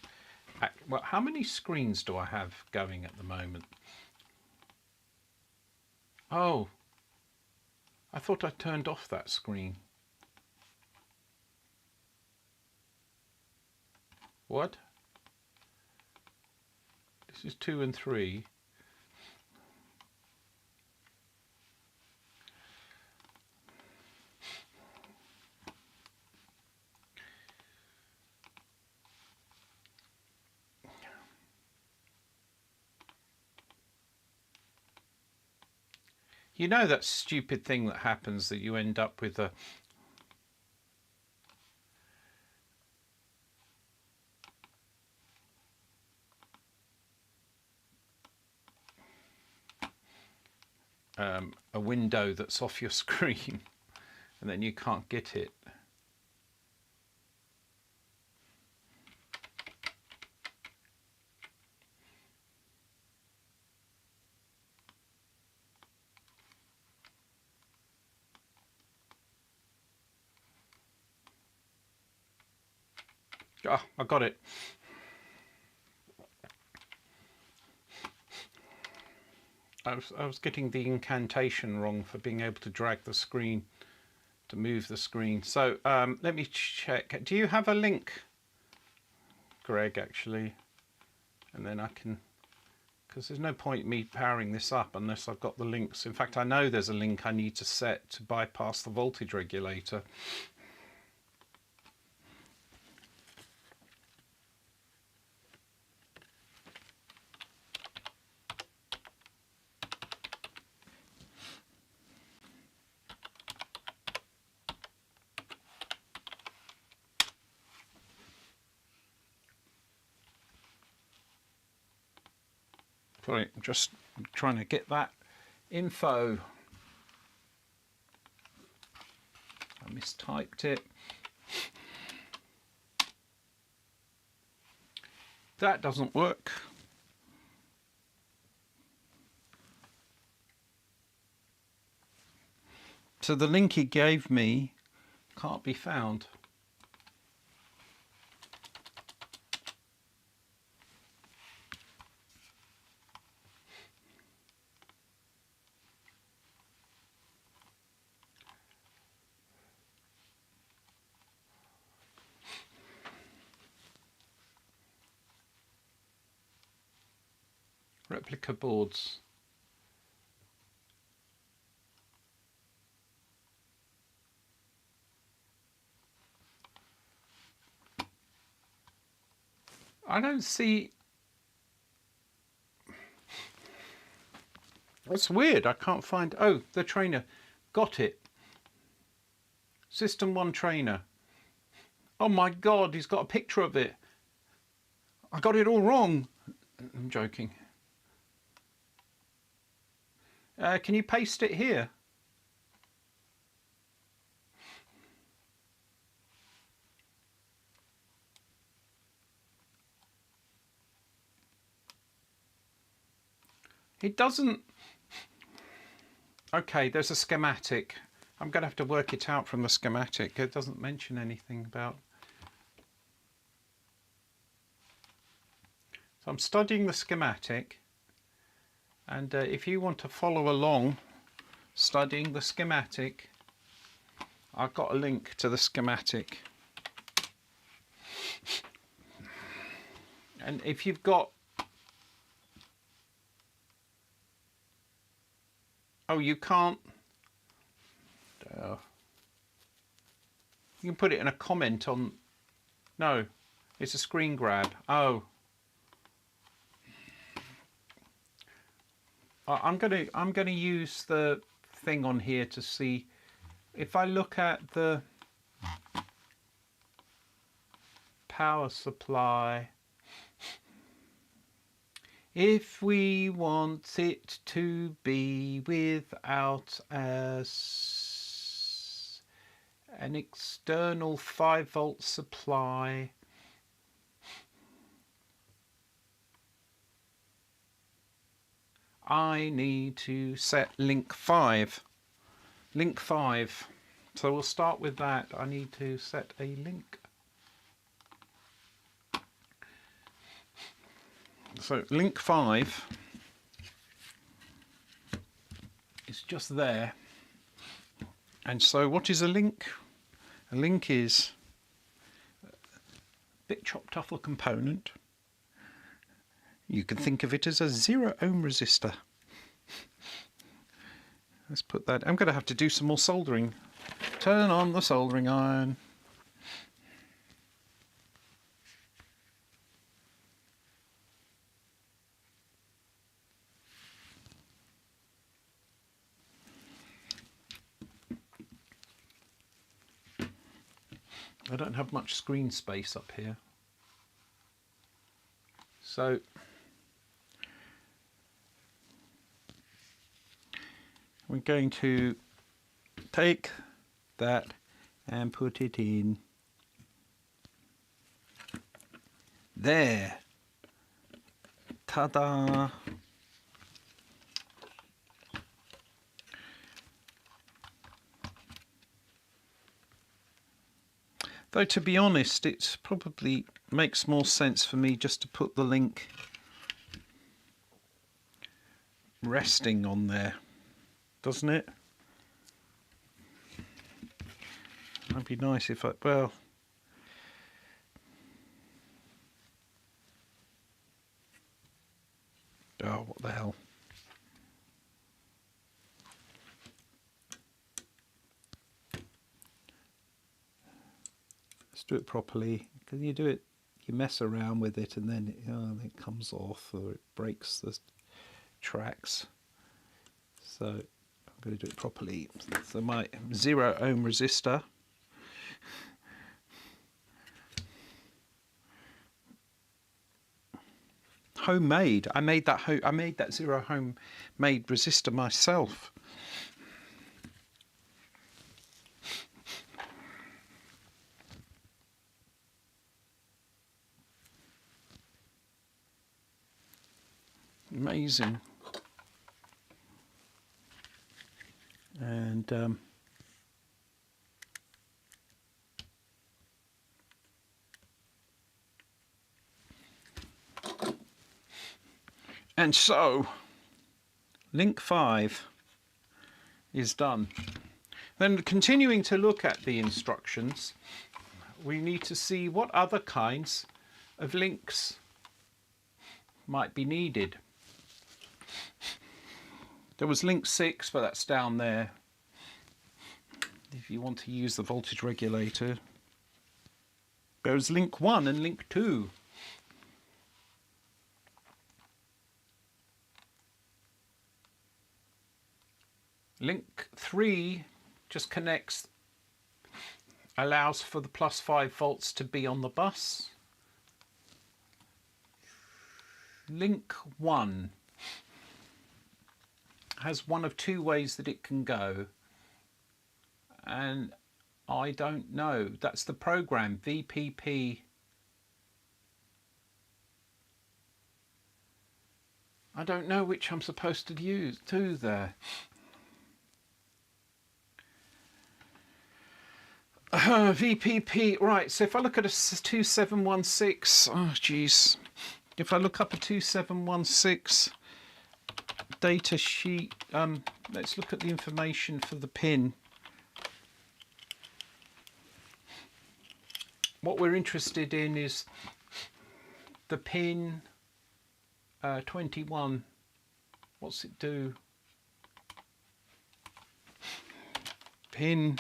Well, how many screens do I have going at the moment? Oh, I thought I turned off that screen. What? This is 2 and 3. You know that stupid thing that happens that you end up with a window that's off your screen and then you can't get it. Ah, I got it. I was getting the incantation wrong for being able to drag the screen, to move the screen. So let me check. Do you have a link, Greg, actually? And then I can, because there's no point me powering this up unless I've got the links. In fact, I know there's a link I need to set to bypass the voltage regulator. Sorry, I'm just trying to get that info. I mistyped it. That doesn't work. So the link he gave me can't be found. Replica boards. I don't see. That's weird. I can't find. Oh, the trainer. Got it. System 1 trainer. Oh my God, he's got a picture of it. I got it all wrong. I'm joking. Can you paste it here? It doesn't. Okay, there's a schematic. I'm going to have to work it out from the schematic. It doesn't mention anything about. So I'm studying the schematic, and if you want to follow along studying the schematic, I've got a link to the schematic. And if you've got, oh, you can't, you can put it in a comment on, no, it's a screen grab. Oh, I'm gonna use the thing on here to see if I look at the power supply. If we want it to be without an external 5-volt supply, I need to set link 5. Link 5. So we'll start with that. I need to set a link. So link 5 is just there. And so what is a link? A link is a bit chopped off a component. You can think of it as a 0 ohm resistor. Let's put that. I'm going to have to do some more soldering. Turn on the soldering iron. I don't have much screen space up here. So we're going to take that and put it in there. Ta-da! Though to be honest, it probably makes more sense for me just to put the link resting on there, doesn't it? That'd be nice if well, oh, what the hell. Let's do it properly. Because you do it, you mess around with it and then it comes off or it breaks the tracks. So I'm going to do it properly. So my 0 ohm resistor, homemade. I made that 0 homemade resistor myself. Amazing. And so link 5 is done. Then continuing to look at the instructions, we need to see what other kinds of links might be needed. There was link 6, but that's down there. If you want to use the voltage regulator. There was link 1 and link 2. Link 3 just connects, allows for the +5 volts to be on the bus. Link 1 has one of 2 ways that it can go, and I don't know. That's the program VPP. I don't know which I'm supposed to use to there. VPP, right, so if I look at a 2716, oh geez, if I look up a 2716 data sheet, let's look at the information for the pin. What we're interested in is the pin 21. What's it do? Pin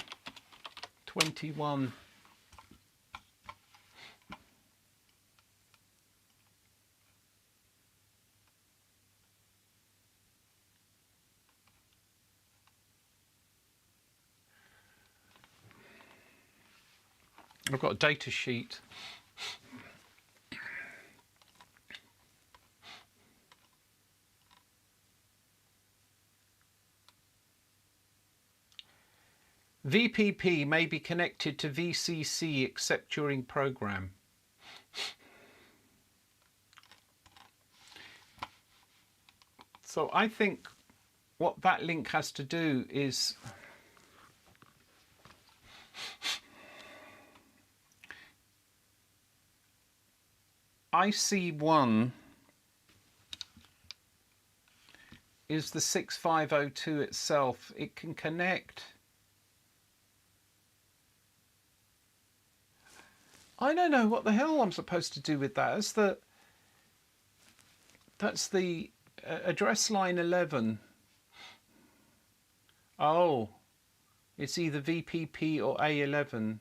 21. I've got a data sheet. VPP may be connected to VCC except during program. So I think what that link has to do is IC1 is the 6502 itself. It can connect. I don't know what the hell I'm supposed to do with that. That's the address line 11. Oh, it's either VPP or A11.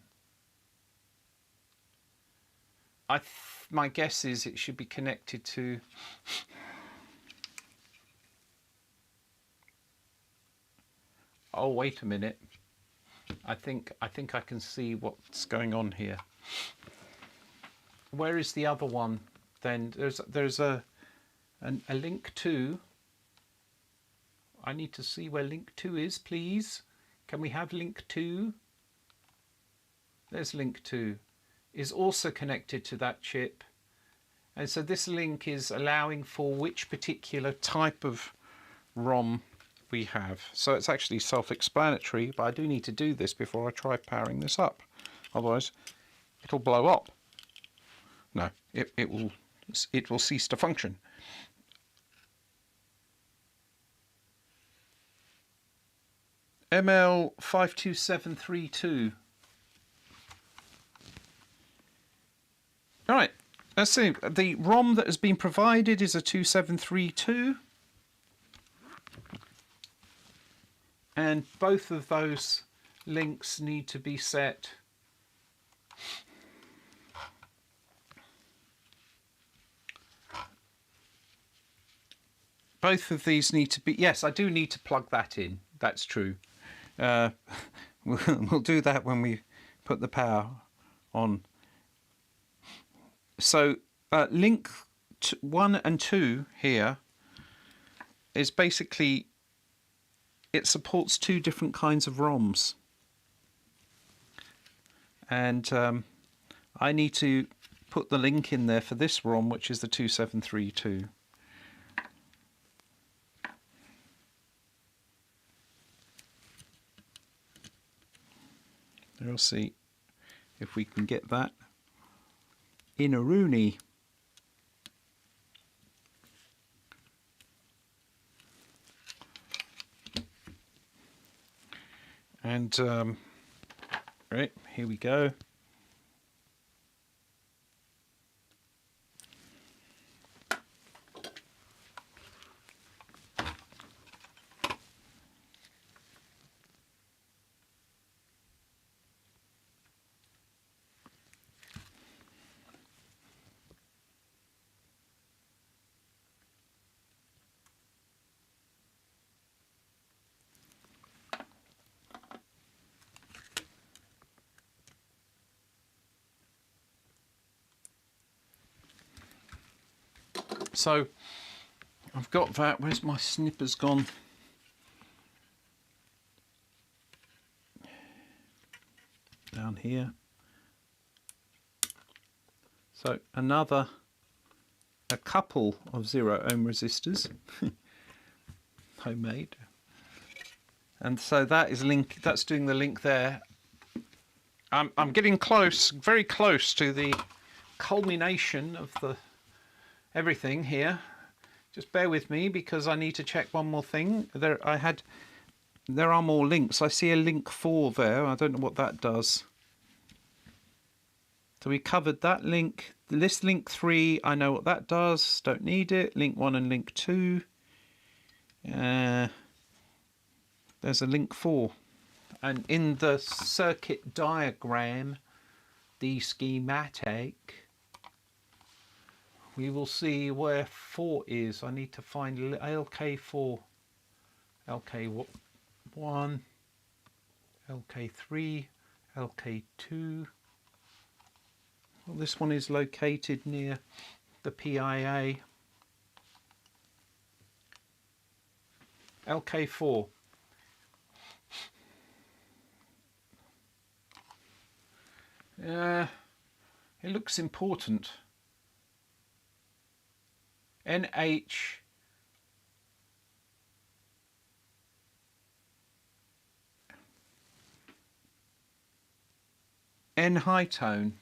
My guess is it should be connected to. Oh, wait a minute. I think I can see what's going on here. Where is the other one? Then there's a link 2. I need to see where link 2 is, please. Can we have link 2? There's link 2. Is also connected to that chip. And so this link is allowing for which particular type of ROM we have. So it's actually self-explanatory, but I do need to do this before I try powering this up. Otherwise, it'll blow up. No, it will cease to function. ML52732. All right, let's see. The ROM that has been provided is a 2732. And both of those links need to be set both of these need to be, yes, I do need to plug that in, that's true. We'll do that when we put the power on. So link 1 and 2 here is basically, it supports 2 different kinds of ROMs. And I need to put the link in there for this ROM, which is the 2732. We'll see if we can get that in a Rooney. And right, here we go. So I've got that. Where's my snippers gone? Down here. So a couple of 0 ohm resistors, homemade. And so that is that's doing the link there. I'm getting close, very close to the culmination of the everything here. Just bear with me because I need to check one more thing. There are more links. I see a link 4 there. I don't know what that does. So we covered that link. This link 3, I know what that does. Don't need it. Link 1 and link 2. There's a link 4. And in the circuit diagram, the schematic, we will see where 4 is. I need to find LK4, LK1, LK3, LK2. Well, this one is located near the PIA. LK4. It looks important. NH N high tone.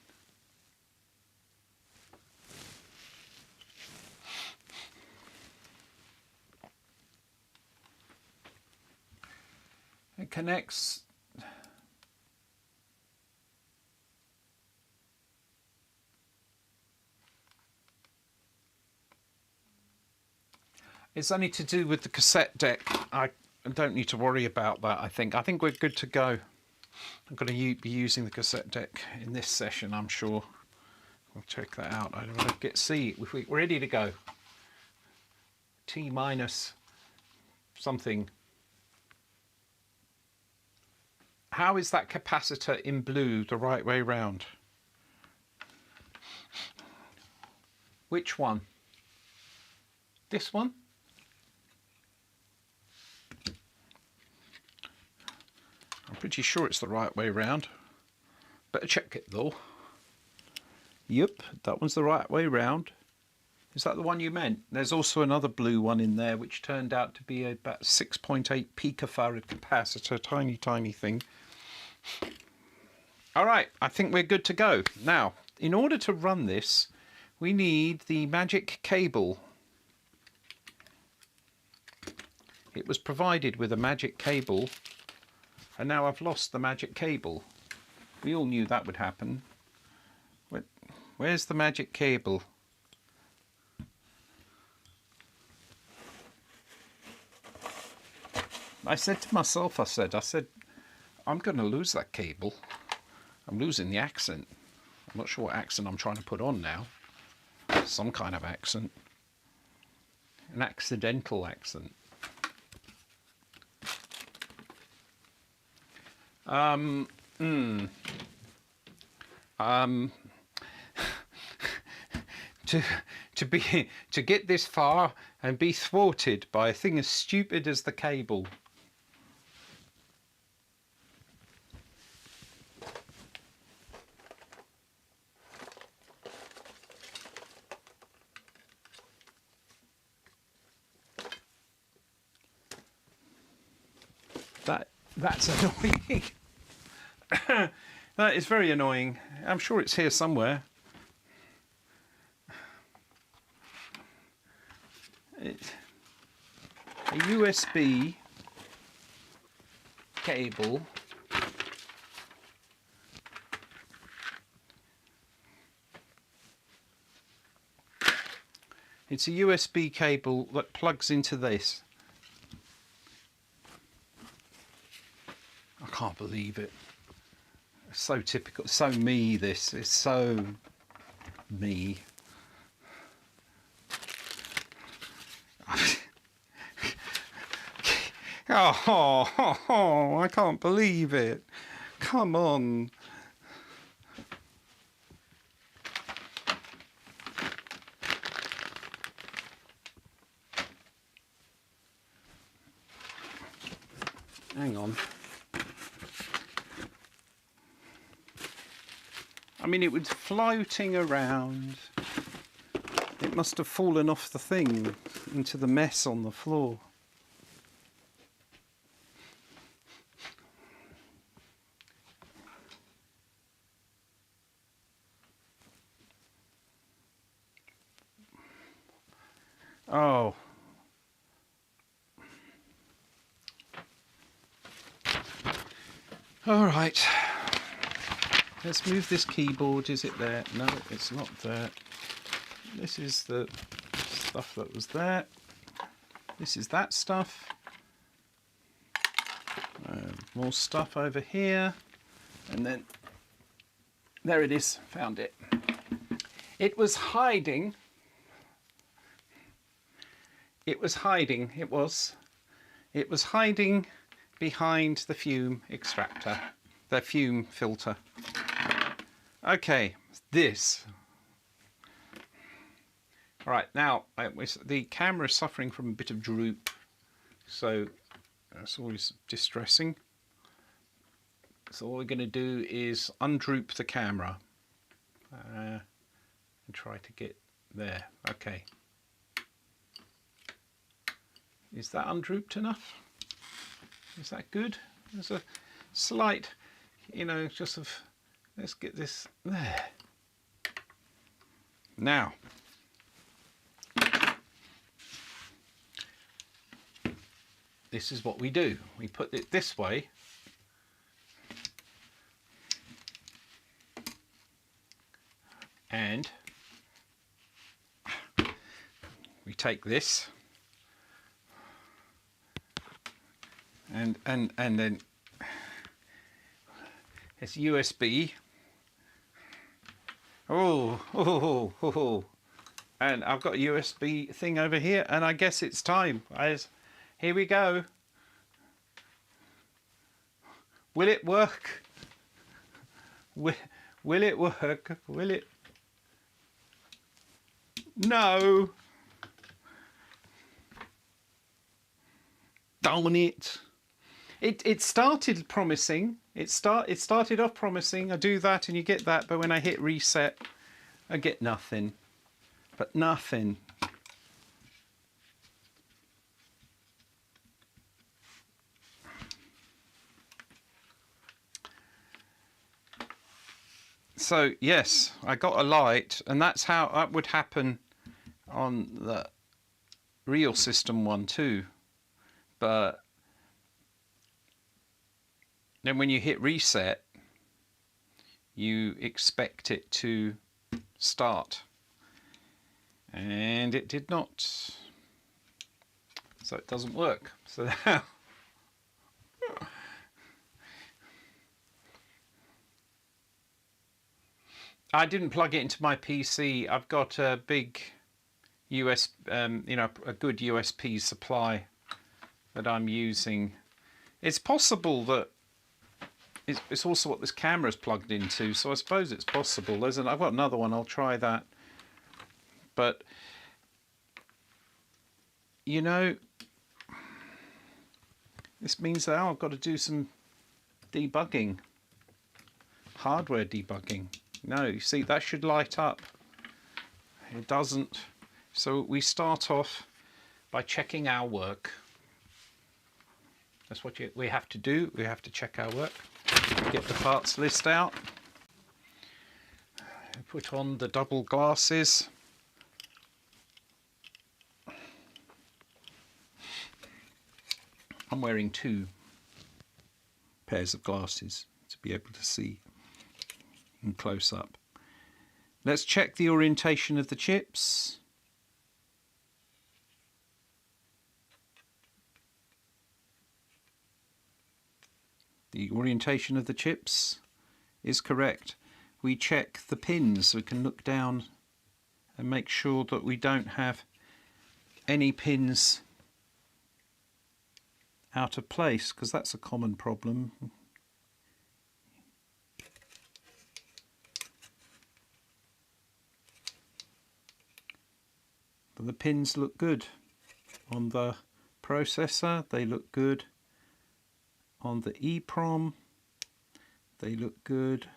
It connects It's only to do with the cassette deck. I don't need to worry about that, I think. I think we're good to go. I'm going to be using the cassette deck in this session, I'm sure. We'll check that out. I want to get C. We're ready to go. T minus something. How is that capacitor in blue the right way round? Which one? This one? I'm pretty sure it's the right way round. Better check it though. Yep, that one's the right way round. Is that the one you meant? There's also another blue one in there which turned out to be about 6.8 picofarad capacitor, tiny thing. All right, I think we're good to go. Now, in order to run this, we need the magic cable. It was provided with a magic cable, and now I've lost the magic cable. We all knew that would happen. Where's the magic cable? I said to myself, I said, I'm going to lose that cable. I'm losing the accent. I'm not sure what accent I'm trying to put on now. Some kind of accent. An accidental accent. To get this far and be thwarted by a thing as stupid as the cable. That's annoying. That is very annoying. I'm sure it's here somewhere. It's a USB cable. It's a USB cable that plugs into this. I can't believe it. It's so typical, so me this. It's so me. Oh, I can't believe it. Come on. Hang on. I mean, it was floating around. It must have fallen off the thing into the mess on the floor. Oh. All right. Let's move this keyboard. Is it there? No, it's not there. This is the stuff that was there. This is that stuff. More stuff over here. And then there it is. Found it. It was hiding. It was hiding. It was hiding behind the fume extractor, the fume filter. Okay, this. All right, now the camera is suffering from a bit of droop, so that's always distressing. So all we're going to do is undroop the camera and try to get there. Okay. Is that undrooped enough? Is that good? There's a slight, just of, let's get this there. Now, this is what we do. We put it this way. And we take this. And then it's USB. Oh. And I've got a USB thing over here, and I guess it's time. Here we go. Will it work? Will it work? Will it? No. Darn it. It started promising. It started off promising. I do that and you get that, but when I hit reset, I get nothing. But nothing. So yes, I got a light, and that's how that would happen on the real system one too. But then when you hit reset, you expect it to start, and it did not. So it doesn't work. So now I didn't plug it into my PC. I've got a big you know, a good USB supply that I'm using. It's possible that it's also what this camera is plugged into, so I suppose it's possible. I've got another one, I'll try that. But you know, this means that I've got to do some debugging, hardware debugging. No, you see, that should light up. It doesn't. So we start off by checking our work. That's what we have to do. We have to check our work. Get the parts list out. Put on the double glasses. I'm wearing 2 pairs of glasses to be able to see in close up. Let's check the orientation of the chips. The orientation of the chips is correct. We check the pins, so we can look down and make sure that we don't have any pins out of place, because that's a common problem. But the pins look good on the processor, they look good on the EEPROM, they look good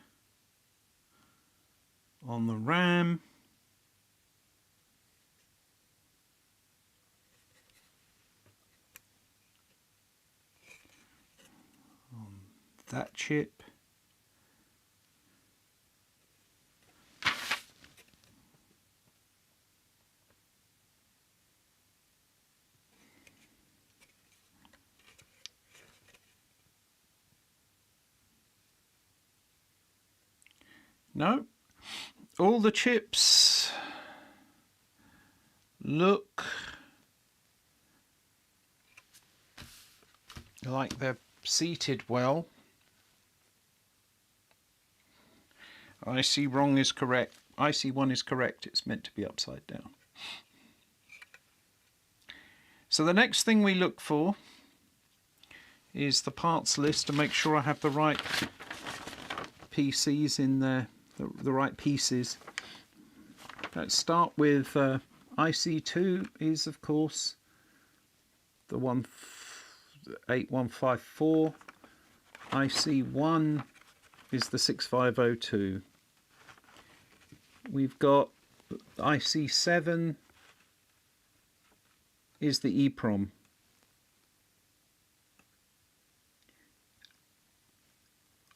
on the RAM, on that chip, no, all the chips look like they're seated well. IC wrong is correct. IC1 is correct. It's meant to be upside down. So the next thing we look for is the parts list to make sure I have the right PCs in there, the right pieces. Let's start with IC2 is of course the 8154. IC1 is the 6502. We've got IC7 is the EEPROM.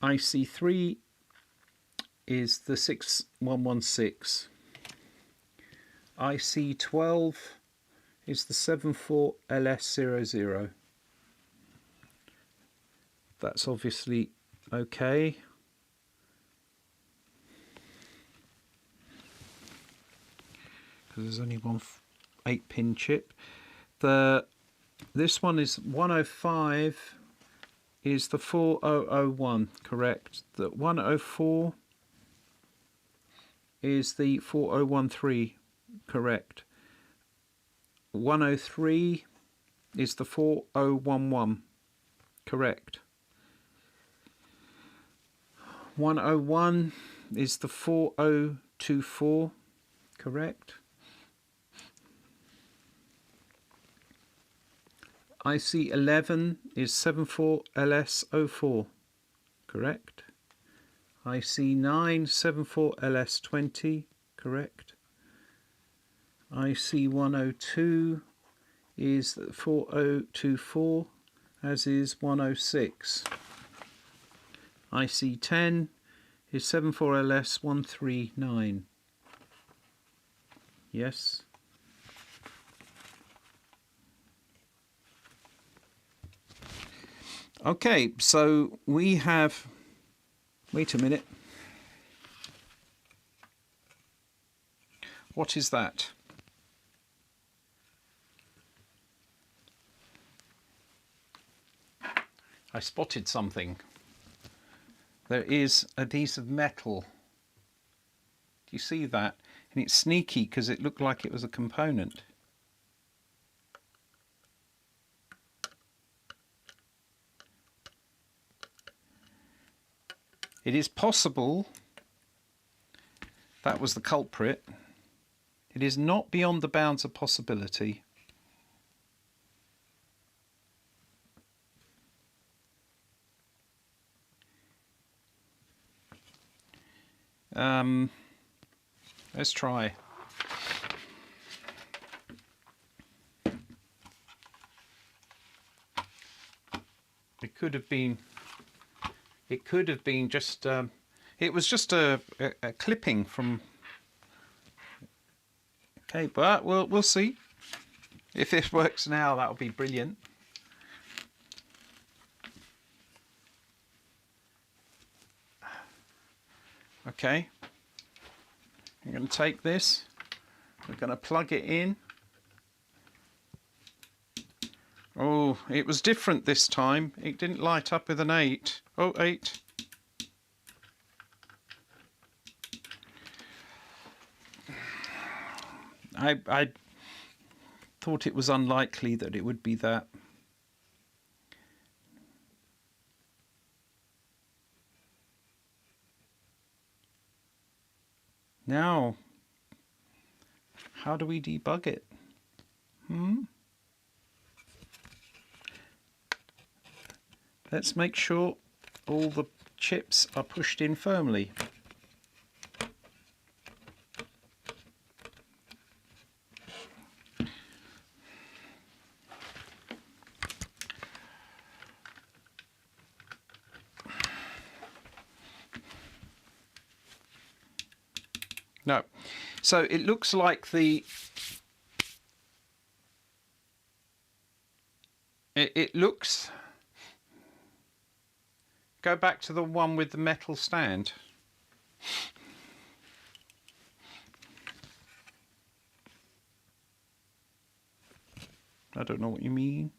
IC3 is the 6116. IC12 is the 74LS00. That's obviously okay. Because there's only one 8-pin chip. This one is 105 is the 4001, correct. The 104 is the 4013, correct. 103 is the 4011, correct. 101 is the 4024, correct. IC11 is 74LS04, correct. IC9 74LS20, correct. IC102 is 4024, as is 106. IC10 is 74LS139. Yes. Okay, so we have, wait a minute. What is that? I spotted something. There is a piece of metal. Do you see that? And it's sneaky because it looked like it was a component. It is possible that was the culprit. It is not beyond the bounds of possibility. Let's try. It could have been just, it was just a clipping from, okay, but we'll see. If this works now, that'll be brilliant. Okay, I'm going to take this, we're going to plug it in. Oh, it was different this time. It didn't light up with an 8. Oh, 8. I thought it was unlikely that it would be that. Now, how do we debug it? Let's make sure all the chips are pushed in firmly. No. So it looks like it looks, go back to the one with the metal stand. I don't know what you mean.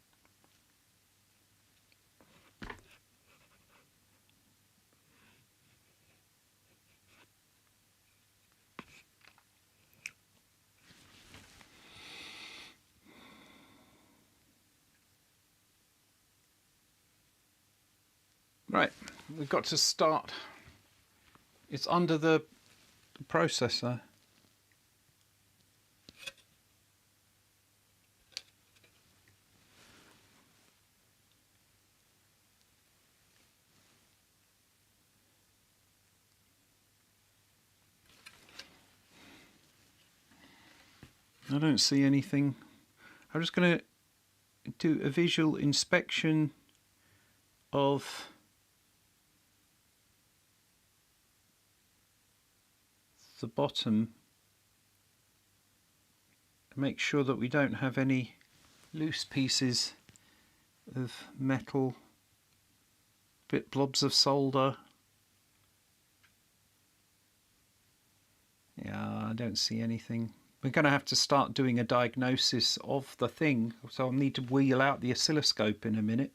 Right, we've got to start. It's under the processor. I don't see anything. I'm just going to do a visual inspection of the bottom. Make sure that we don't have any loose pieces of metal, blobs of solder. Yeah, I don't see anything. We're going to have to start doing a diagnosis of the thing, so I'll need to wheel out the oscilloscope in a minute.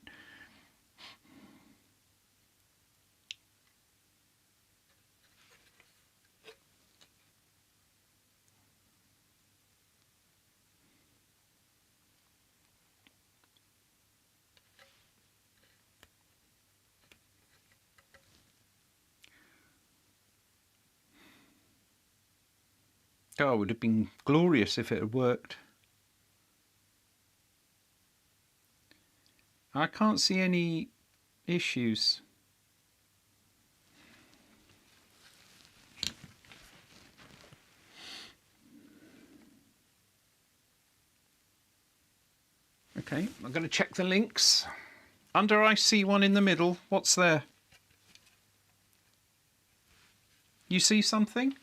Oh, it would have been glorious if it had worked. I can't see any issues. Okay, I'm going to check the links. Under IC1 in the middle, what's there? You see something?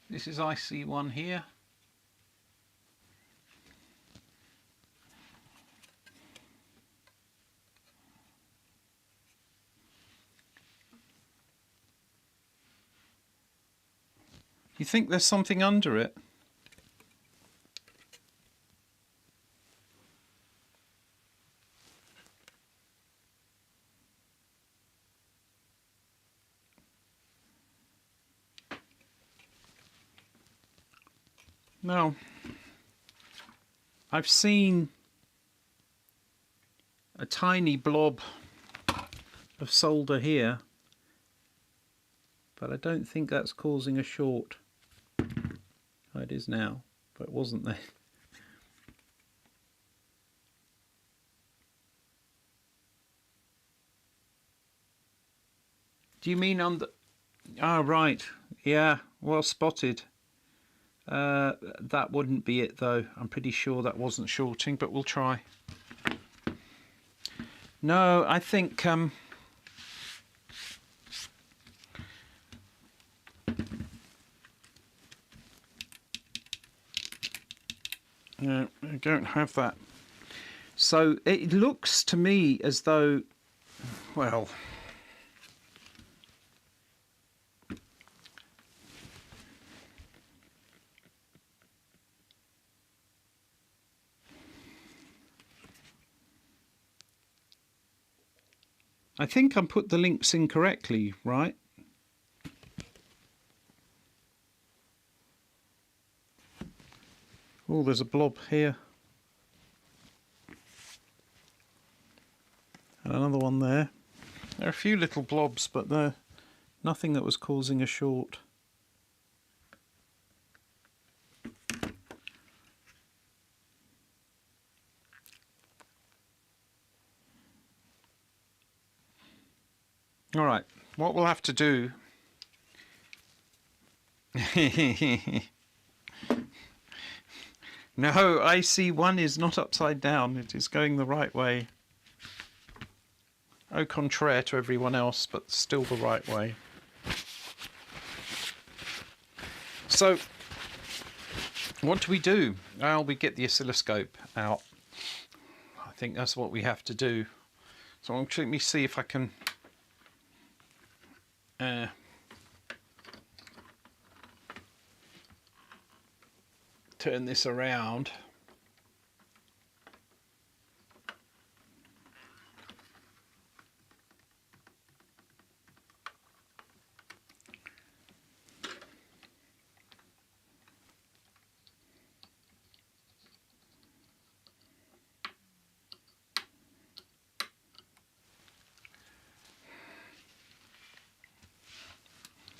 This is IC1 here. You think there's something under it? No. I've seen a tiny blob of solder here, but I don't think that's causing a short. Oh, it is now, but it wasn't there. Do you mean on the... Ah, right. Yeah, well spotted. That wouldn't be it though. I'm pretty sure that wasn't shorting, but we'll try. No, I think no, I don't have that. So it looks to me as though, well, I think I put the links in correctly, right? Oh, there's a blob here. And another one there. There are a few little blobs, but they're nothing that was causing a short. All right, what we'll have to do... No, IC1 is not upside down. It is going the right way. Au contraire to everyone else, but still the right way. So, what do we do? Well, we get the oscilloscope out. I think that's what we have to do. So let me see if I can... turn this around.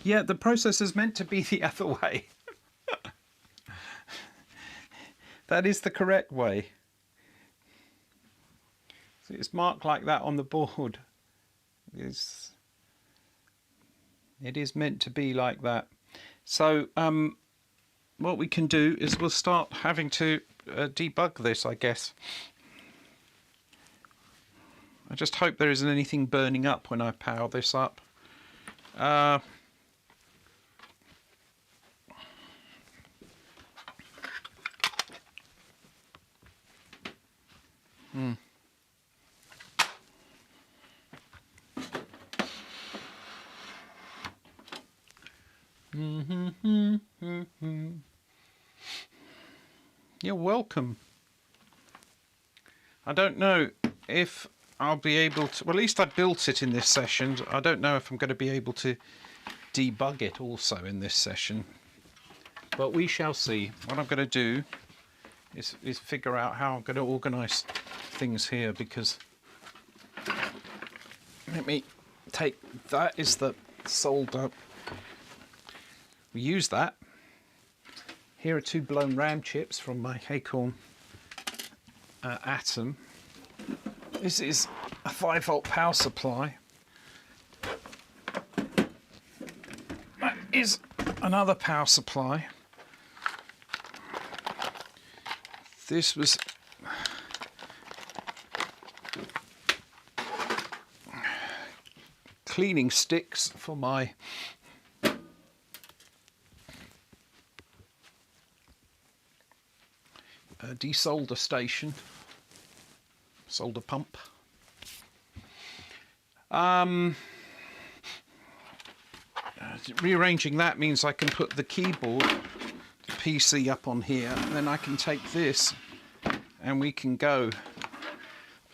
Yeah, the process is meant to be the other way. That is the correct way. So it's marked like that on the board. It is meant to be like that. So what we can do is we'll start having to debug this, I guess. I just hope there isn't anything burning up when I power this up. You're welcome. I don't know if I'll be able to... Well, at least I built it in this session. I don't know if I'm going to be able to debug it also in this session. But we shall see. What I'm going to do is figure out how I'm going to organise things here, because... Let me take... That is the solder. We use that. Here are 2 blown RAM chips from my Acorn Atom. This is a 5-volt power supply. That is another power supply. This was cleaning sticks for my desolder station, solder pump. Rearranging that means I can put the keyboard, the PC up on here, and then I can take this and we can go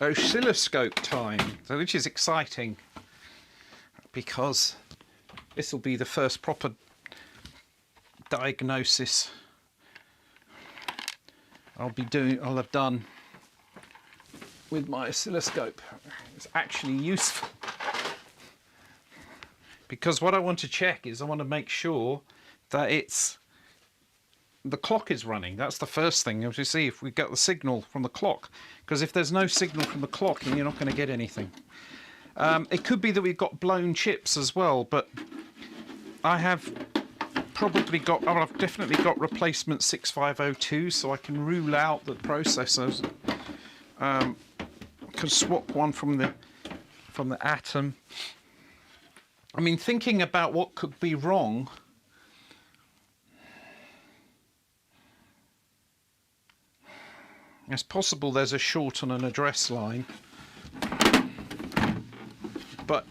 oscilloscope time, so which is exciting because this will be the first proper diagnosis I'll have done with my oscilloscope. It's actually useful because what I want to check is I want to make sure that the clock is running. That's the first thing. As you see, if we get the signal from the clock, because if there's no signal from the clock, then you're not going to get anything. It could be that we've got blown chips as well, but I've definitely got replacement 6502, so I can rule out that processors can swap one from the Atom. I mean, thinking about what could be wrong, it's possible there's a short on an address line. But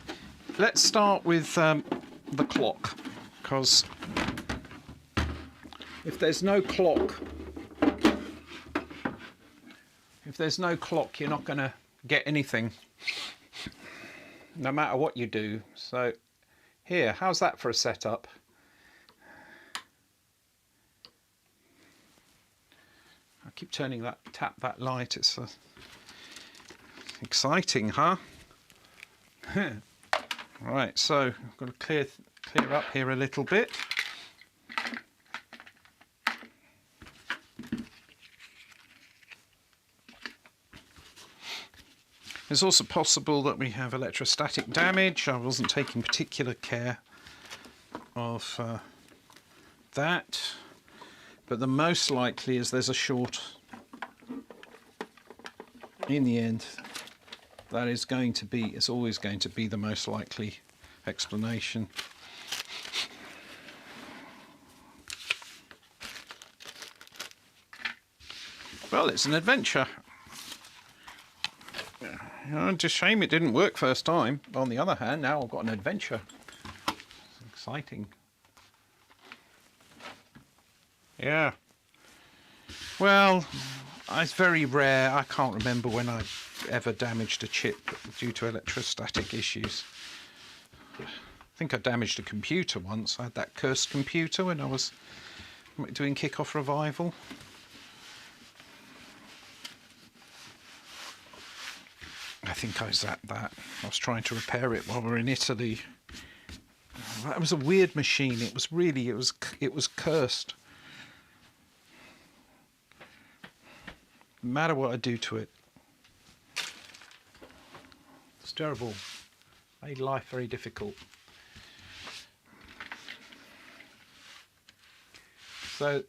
let's start with the clock, because if there's no clock, you're not going to get anything, no matter what you do. So here, how's that for a setup? I keep turning tap that light. It's exciting, huh? Right, so I've got to clear up here a little bit. It's also possible that we have electrostatic damage. I wasn't taking particular care of that. But the most likely is there's a short in the end. That is going to be, it's always going to be the most likely explanation. Well, it's an adventure. It's a shame it didn't work first time. On the other hand, now I've got an adventure. It's exciting. Yeah. Well, it's very rare. I can't remember when I ever damaged a chip due to electrostatic issues. I think I damaged a computer once. I had that cursed computer when I was doing Kickoff Revival. I think I was at that. I was trying to repair it while we were in Italy. That was a weird machine. It was cursed. No matter what I do to it, it's terrible. Made life very difficult. So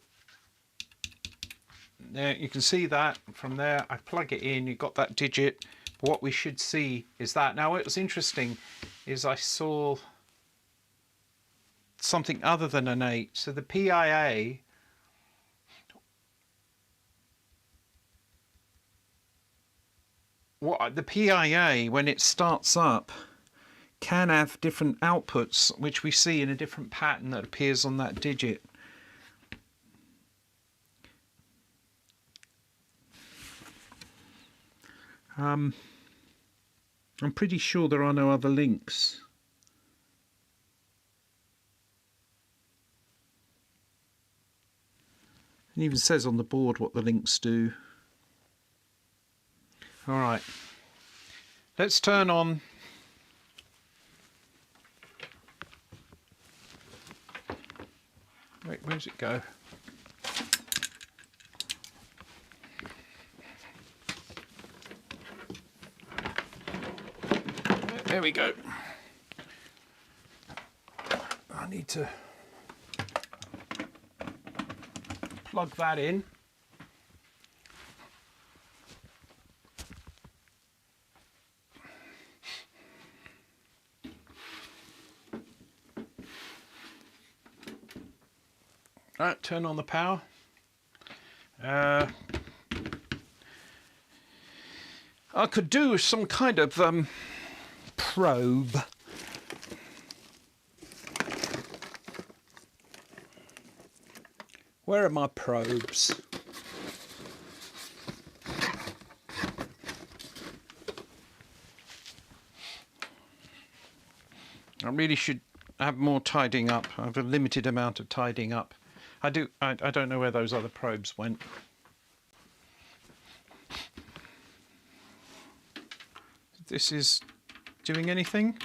there you can see that from there. I plug it in, you've got that digit. What we should see is that. Now what was interesting is I saw something other than an 8. So the PIA, the PIA, when it starts up, can have different outputs, which we see in a different pattern that appears on that digit. I'm pretty sure there are no other links. It even says on the board what the links do. All right, let's turn on wait, where's it go? There we go. I need to plug that in. Right, turn on the power. I could do some kind of probe. Where are my probes? I really should have more tidying up. I have a limited amount of tidying up. I don't know where those other probes went. This is doing anything?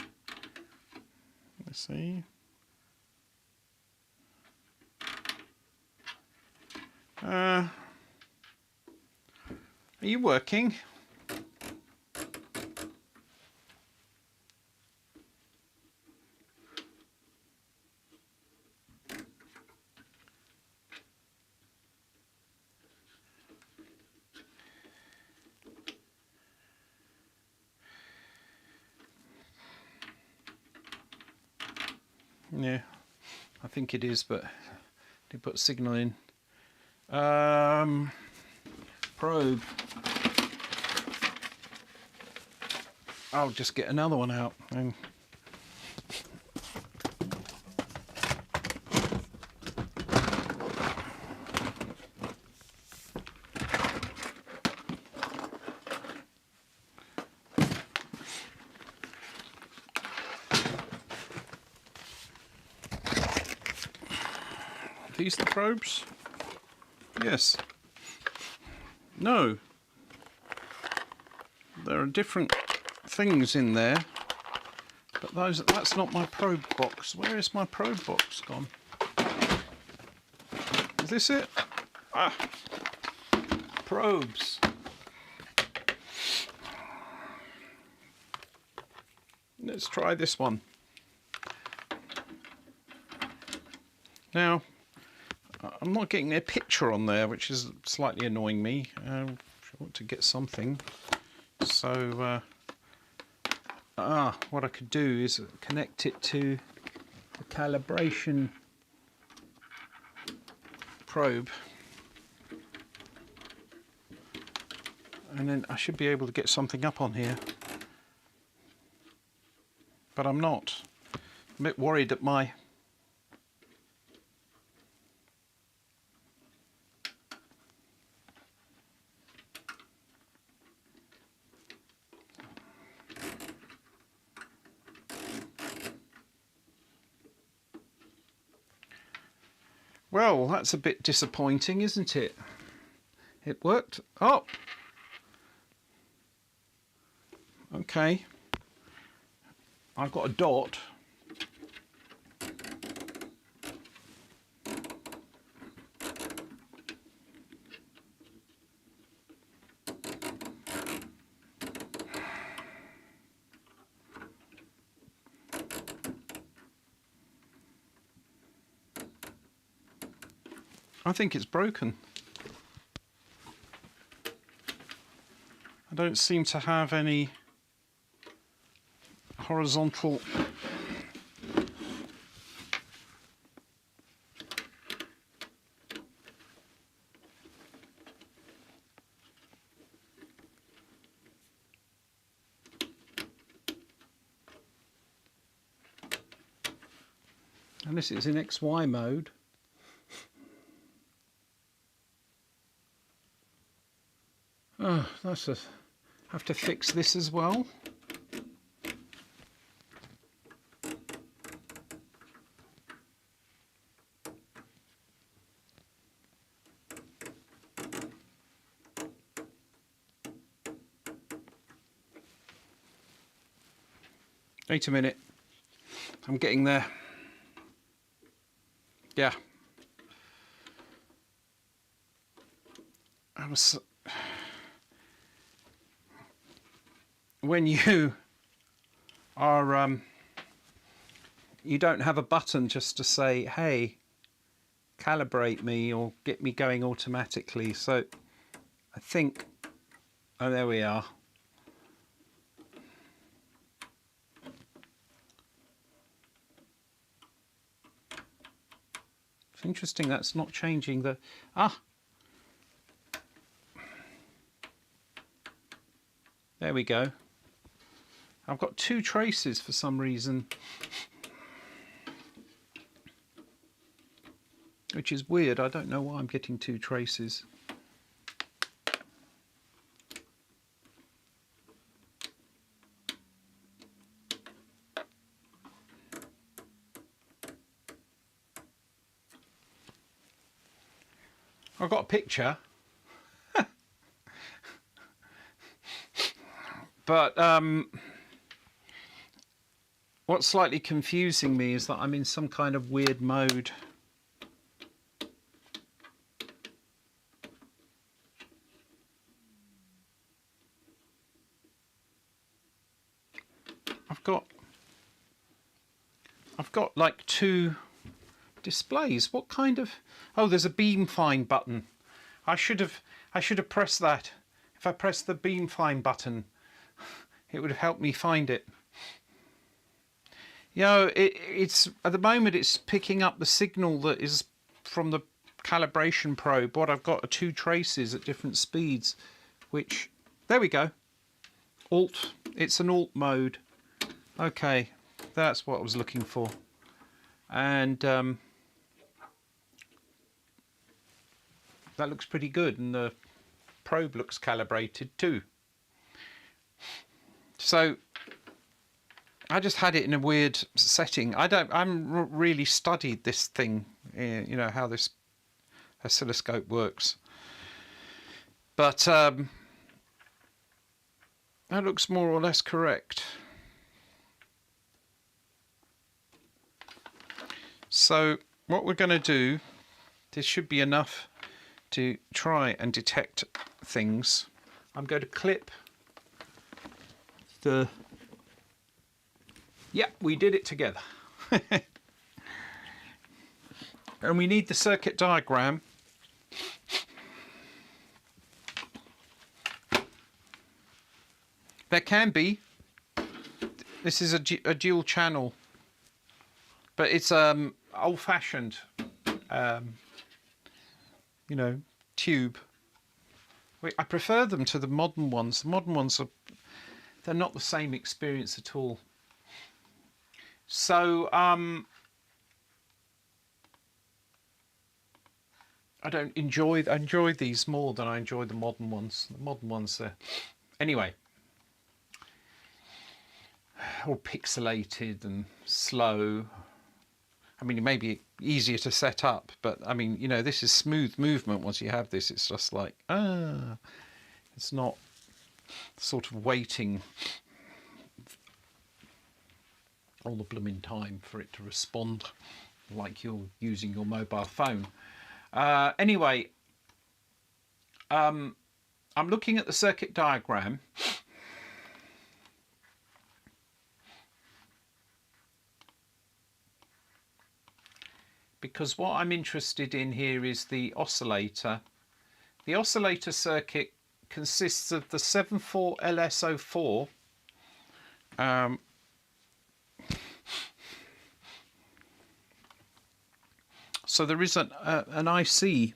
Let's see. Are you working? Yeah, I think it is, but they put signal in. Probe. I'll just get another one out. And are these the probes? Yes. No. There are different things in there, but that's not my probe box. Where is my probe box gone? Is this it? Ah, probes. Let's try this one. Now, I'm not getting a picture on there, which is slightly annoying me. I want to get something. So, what I could do is connect it to the calibration probe. And then I should be able to get something up on here. But I'm not. I'm a bit worried that my well, that's a bit disappointing, isn't it? It worked. Oh! Okay. I've got a dot. I think it's broken. I don't seem to have any horizontal unless it's in XY mode. Oh, that's a have to fix this as well. Wait a minute. I'm getting there. Yeah. I was when you are you don't have a button just to say, hey, calibrate me or get me going automatically. So I think, oh, there we are. Interesting, that's not changing the... There we go. I've got 2 traces for some reason, which is weird. I don't know why I'm getting 2 traces. I've got a picture, but what's slightly confusing me is that I'm in some kind of weird mode. I've got like 2 displays. What kind of... Oh, there's a beam find button. I should have pressed that. If I pressed the beam find button, it would have helped me find it. You know, it's at the moment it's picking up the signal that is from the calibration probe. What I've got are 2 traces at different speeds, which... There we go. Alt. It's an alt mode. Okay, that's what I was looking for. And that looks pretty good, and the probe looks calibrated too. So I just had it in a weird setting. I haven't really studied this thing, you know, how this oscilloscope works. But that looks more or less correct. So what we're going to do, this should be enough to try and detect things. I'm going to clip the... Yeah, we did it together. And we need the circuit diagram. There can be. This is a dual channel, but it's old-fashioned, you know, tube. I prefer them to the modern ones. The modern ones they're not the same experience at all. So I enjoy these more than I enjoy the modern ones. The modern ones are anyway all pixelated and slow. I mean, it may be easier to set up, but I mean, you know, this is smooth movement. Once you have this, it's just like, it's not sort of waiting all the blooming time for it to respond like you're using your mobile phone. Anyway, I'm looking at the circuit diagram. Because what I'm interested in here is the oscillator. The oscillator circuit consists of the 74LS04 so there is an IC.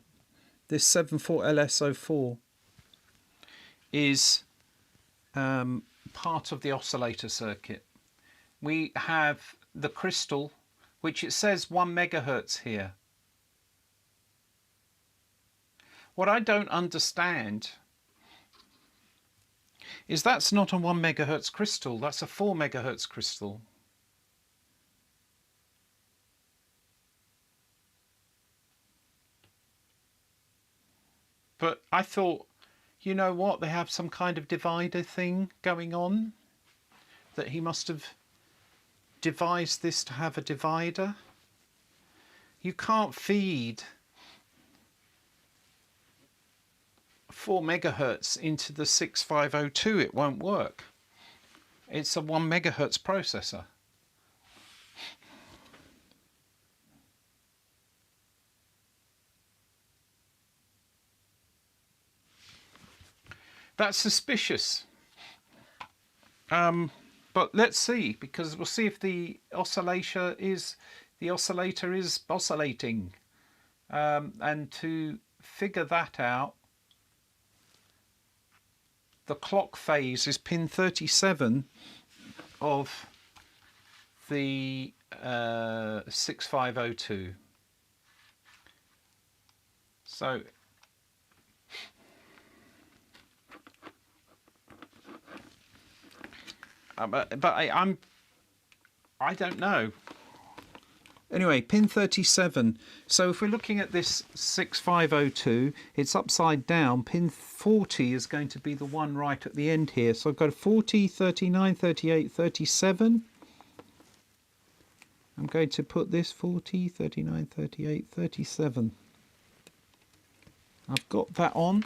This 74LS04 is part of the oscillator circuit. We have the crystal, which it says 1 megahertz here. What I don't understand is that's not a 1 megahertz crystal, that's a 4 megahertz crystal. But I thought, you know what, they have some kind of divider thing going on, that he must have devised this to have a divider. You can't feed 4 megahertz into the 6502, it won't work. It's a 1 megahertz processor. That's suspicious. But let's see, because we'll see if the oscillator is oscillating. and to figure that out, the clock phase is pin 37 of the 6502. So but I don't know. Anyway, pin 37. So if we're looking at this 6502, it's upside down. Pin 40 is going to be the one right at the end here. So I've got 40, 39, 38, 37. I'm going to put this 40, 39, 38, 37. I've got that on.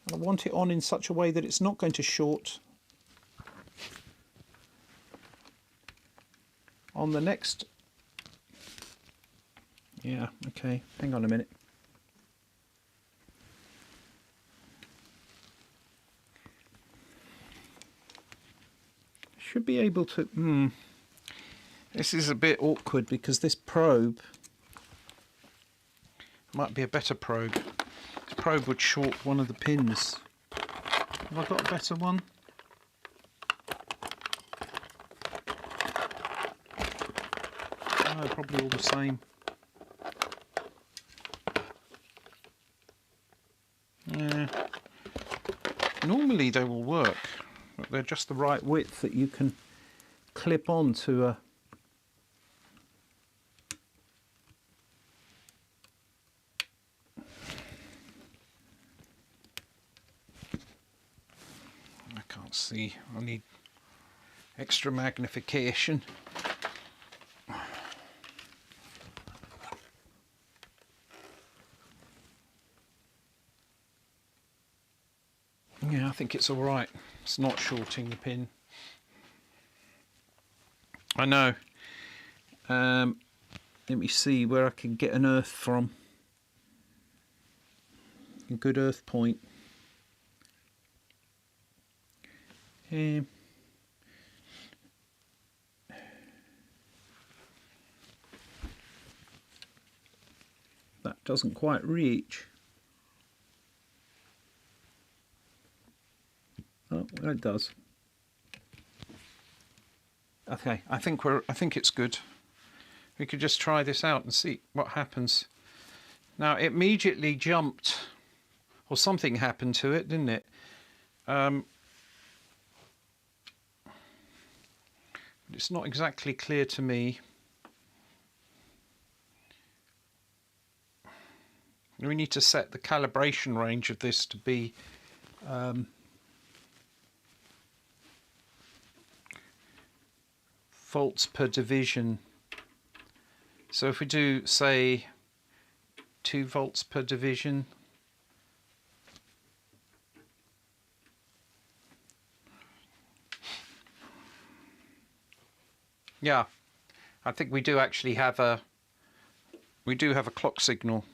And I want it on in such a way that it's not going to short on the next. Yeah, okay, hang on a minute. Should be able to, this is a bit awkward because this probe might be a better probe. This probe would short one of the pins. Have I got a better one? No, probably all the same. Yeah. Normally they will work, but they're just the right width that you can clip on to a. I can't see. I need extra magnification. Yeah, I think it's all right. It's not shorting the pin. I know. Let me see where I can get an earth from. A good earth point. That doesn't quite reach. Oh, well, it does. Okay, I think it's good. We could just try this out and see what happens. Now it immediately jumped, or something happened to it, didn't it? It's not exactly clear to me. We need to set the calibration range of this to be volts per division. So if we do, say, 2 volts per division, yeah, I think we do actually have a clock signal.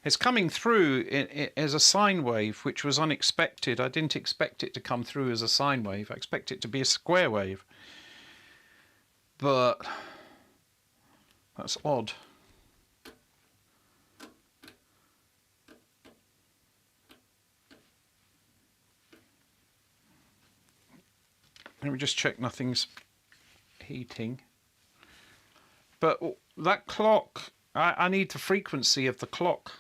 It's coming through as a sine wave, which was unexpected. I didn't expect it to come through as a sine wave. I expect it to be a square wave. But that's odd. Let me just check nothing's heating. But that clock, I need the frequency of the clock.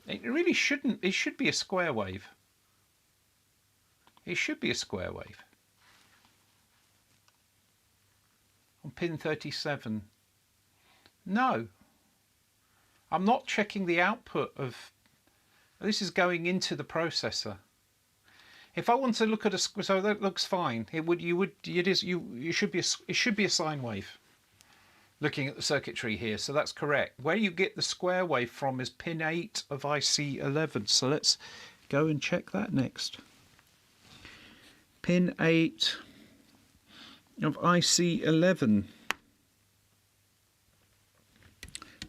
It really shouldn't. It should be a square wave. It should be a square wave. On pin 37. No. I'm not checking the output of. This is going into the processor. If I want to look at a, so that looks fine. It should be a sine wave. Looking at the circuitry here, so that's correct. Where you get the square wave from is pin 8 of IC11. So let's go and check that next. Pin 8 of IC11.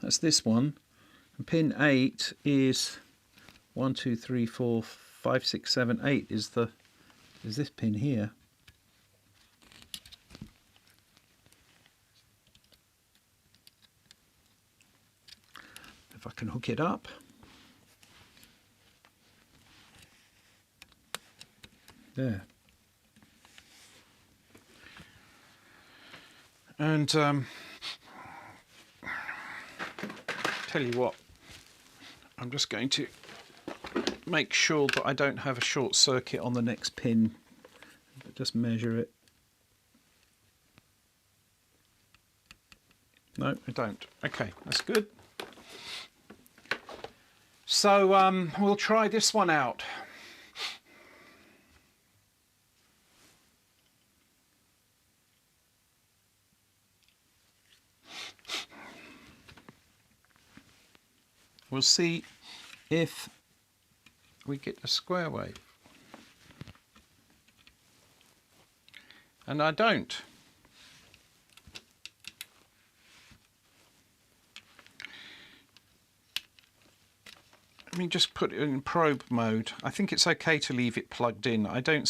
That's this one. And pin 8 is 1, 2, 3, 4, 5, 6, 7, 8 is this pin here. If I can hook it up. There. And tell you what, I'm just going to make sure that I don't have a short circuit on the next pin. Just measure it. No, I don't. Okay, that's good. So we'll try this one out. We'll see if we get a square wave. And I don't. Let me just put it in probe mode. I think it's okay to leave it plugged in. I don't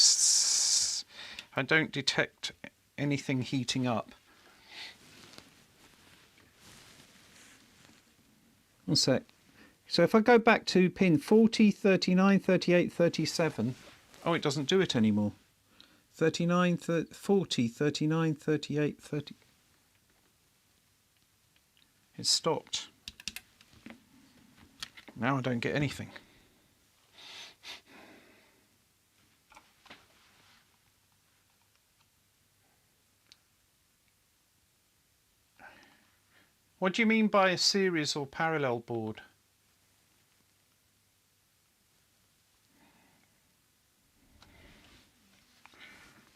detect anything heating up. One sec. So if I go back to pin 40, 39, 38, 37, oh, it doesn't do it anymore. 39, 40, 39, 38, 30. It stopped. Now I don't get anything. What do you mean by a series or parallel board?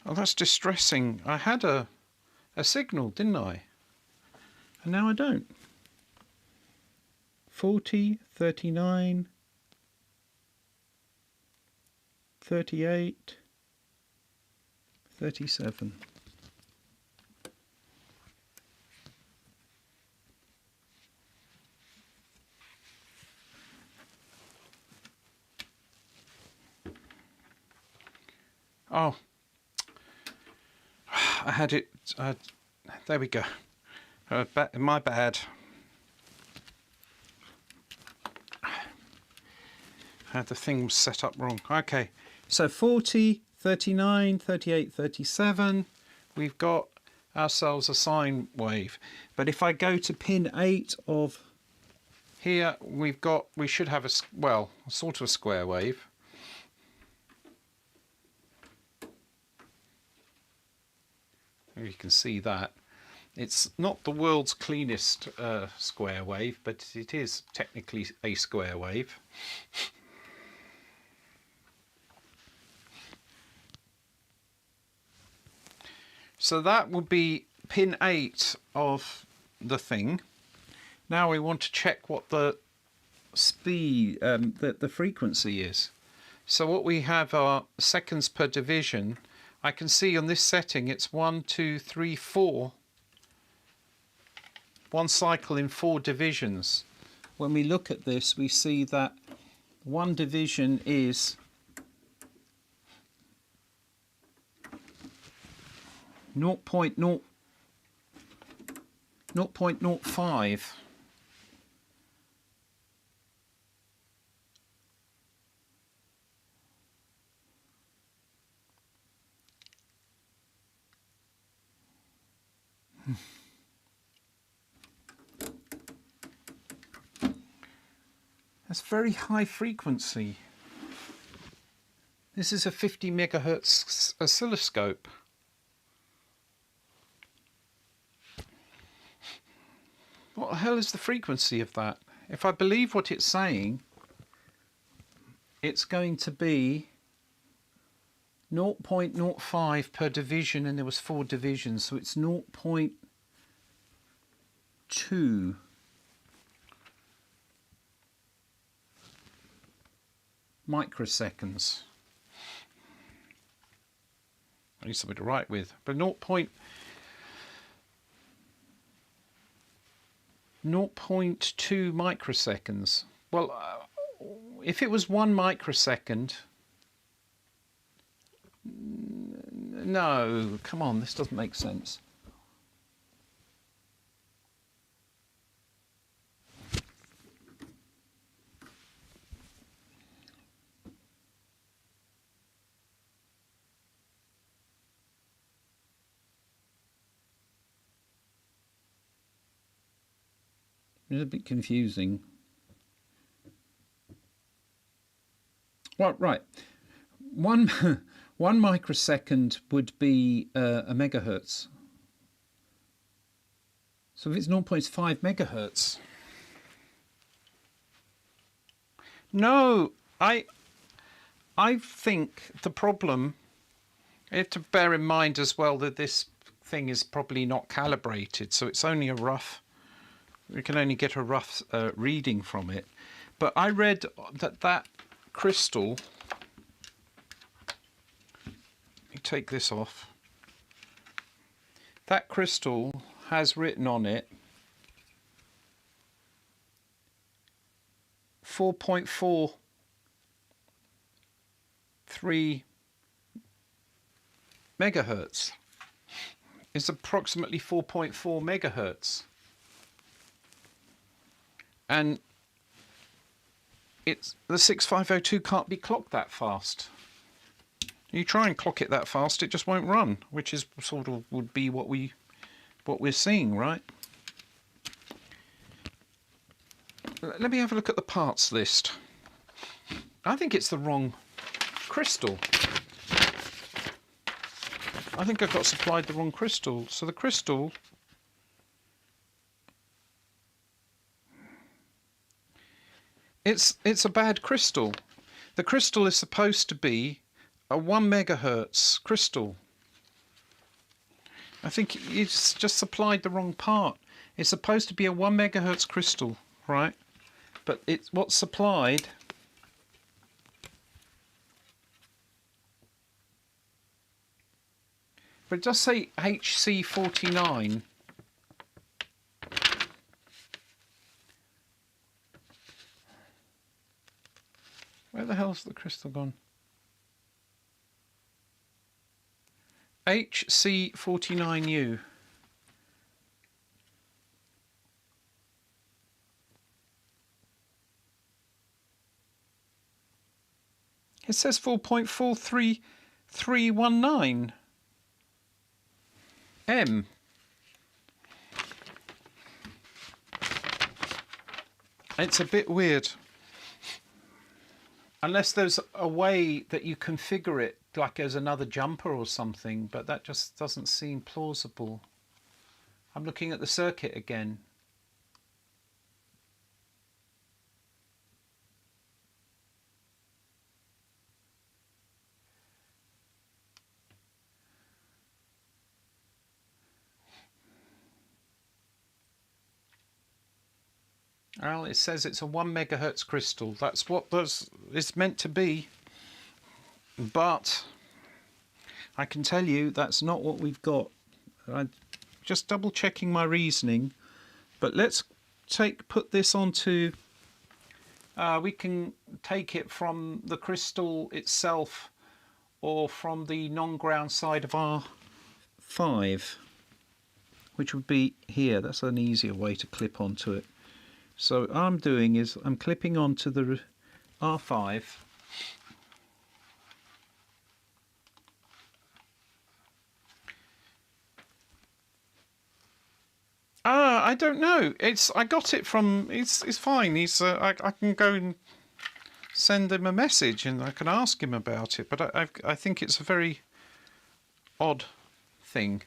Oh, that's distressing. I had a signal, didn't I? And now I don't. 40, 39, 38, 37. Oh, I had it. There we go. My bad. Had the thing set up wrong. Okay, so 40, 39, 38, 37. We've got ourselves a sine wave. But if I go to pin 8 of here, we should have a sort of a square wave. You can see that. It's not the world's cleanest square wave, but it is technically a square wave. So that would be pin 8 of the thing. Now we want to check what the speed, the frequency is. So what we have are seconds per division. I can see on this setting it's 1, 2, 3, 4. One cycle in 4 divisions. When we look at this, we see that one division is 0.05. That's very high frequency. This is a 50 megahertz oscilloscope. What the hell is the frequency of that? If I believe what it's saying, it's going to be 0.05 per division, and there was 4 divisions, so it's 0.2 microseconds. I need something to write with, but 0.2 microseconds. Well, if it was 1 microsecond, No, come on, this doesn't make sense. It's a bit confusing. Well, right. One microsecond would be a megahertz. So if it's 0.5 megahertz. No, I think the problem, you have to bear in mind as well that this thing is probably not calibrated, so it's only a rough, we can only get a rough reading from it. But I read that crystal, let me take this off, that crystal has written on it 4.43 megahertz. It's approximately 4.4 megahertz. And it's the 6502 can't be clocked that fast. You try and clock it that fast, it just won't run, which is sort of would be what we're seeing, right? Let me have a look at the parts list. I think it's the wrong crystal. I think I got supplied the wrong crystal. So the crystal, it's a bad crystal. The crystal is supposed to be a 1 megahertz crystal. I think it's just supplied the wrong part. It's supposed to be a 1 megahertz crystal, right? But it's what's supplied. But it does say HC49. Where the hell's the crystal gone? HC49U. It says 4.43319 M. It's a bit weird. Unless there's a way that you configure it like as another jumper or something, but that just doesn't seem plausible. I'm looking at the circuit again. Well, it says it's a 1 megahertz crystal. That's what it's meant to be. But I can tell you that's not what we've got. I'm just double checking my reasoning. But let's put this onto, we can take it from the crystal itself or from the non-ground side of R5, which would be here. That's an easier way to clip onto it. So what I'm doing is I'm clipping onto the R5. I don't know. I got it from. It's fine. I can go and send him a message and I can ask him about it. But I think it's a very odd thing,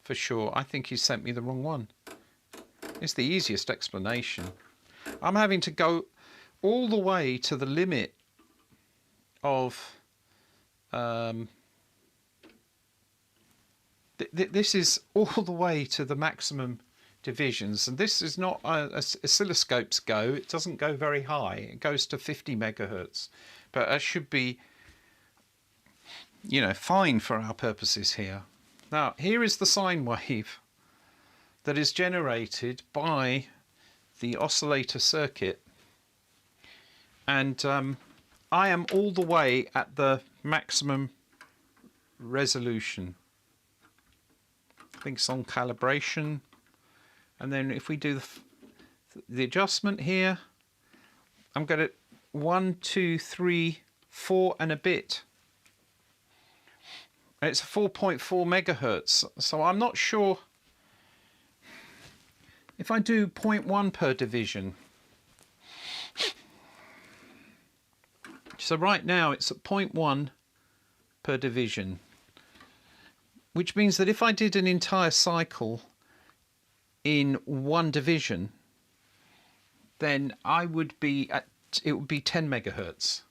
for sure. I think he sent me the wrong one. It's the easiest explanation. I'm having to go all the way to the limit of this is all the way to the maximum divisions, and this is not oscilloscopes go. It doesn't go very high. It goes to 50 megahertz, but it should be, fine for our purposes here. Now, here is the sine wave that is generated by the oscillator circuit, and I am all the way at the maximum resolution. I think it's on calibration. And then if we do the adjustment here, I'm going to 1, 2, 3, 4 and a bit. And it's 4.4 megahertz. So I'm not sure if I do 0.1 per division. So right now it's at 0.1 per division, which means that if I did an entire cycle in one division, then I would be at, it would be 10 megahertz.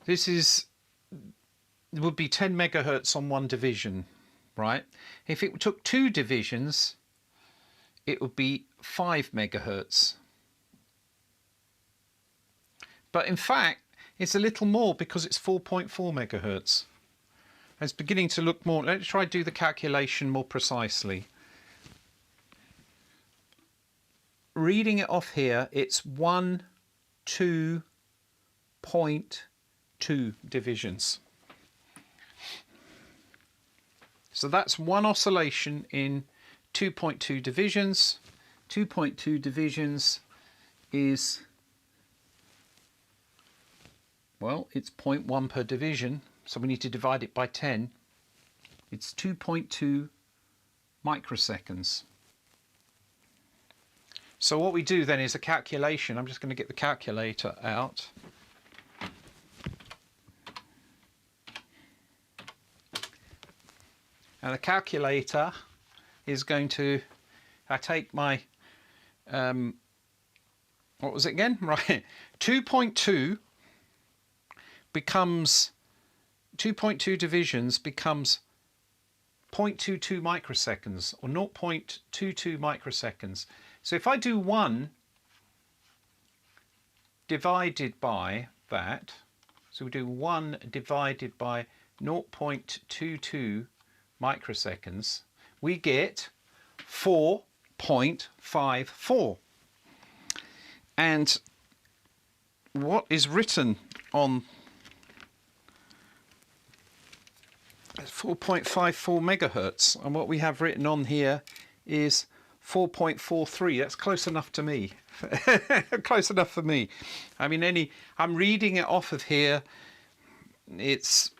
This is, it would be 10 megahertz on one division, right? If it took 2 divisions, it would be 5 megahertz. But in fact, it's a little more because it's 4.4 megahertz. It's beginning to look more. Let's try to do the calculation more precisely. Reading it off here, it's 2.2 divisions. So that's one oscillation in 2.2 divisions. 2.2 divisions is, well, it's 0.1 per division, so we need to divide it by 10. It's 2.2 microseconds. So what we do then is a calculation. I'm just going to get the calculator out. And the calculator is going to, I take my, what was it again? Right, 2.2 becomes, 2.2 divisions becomes 0.22 microseconds, or 0.22 microseconds. So if I do 1 divided by that, so we do 1 divided by 0.22 microseconds, we get 4.54. And what is written on 4.54 megahertz, and what we have written on here is 4.43. That's close enough to me. Close enough for me. I mean, I'm reading it off of here. It's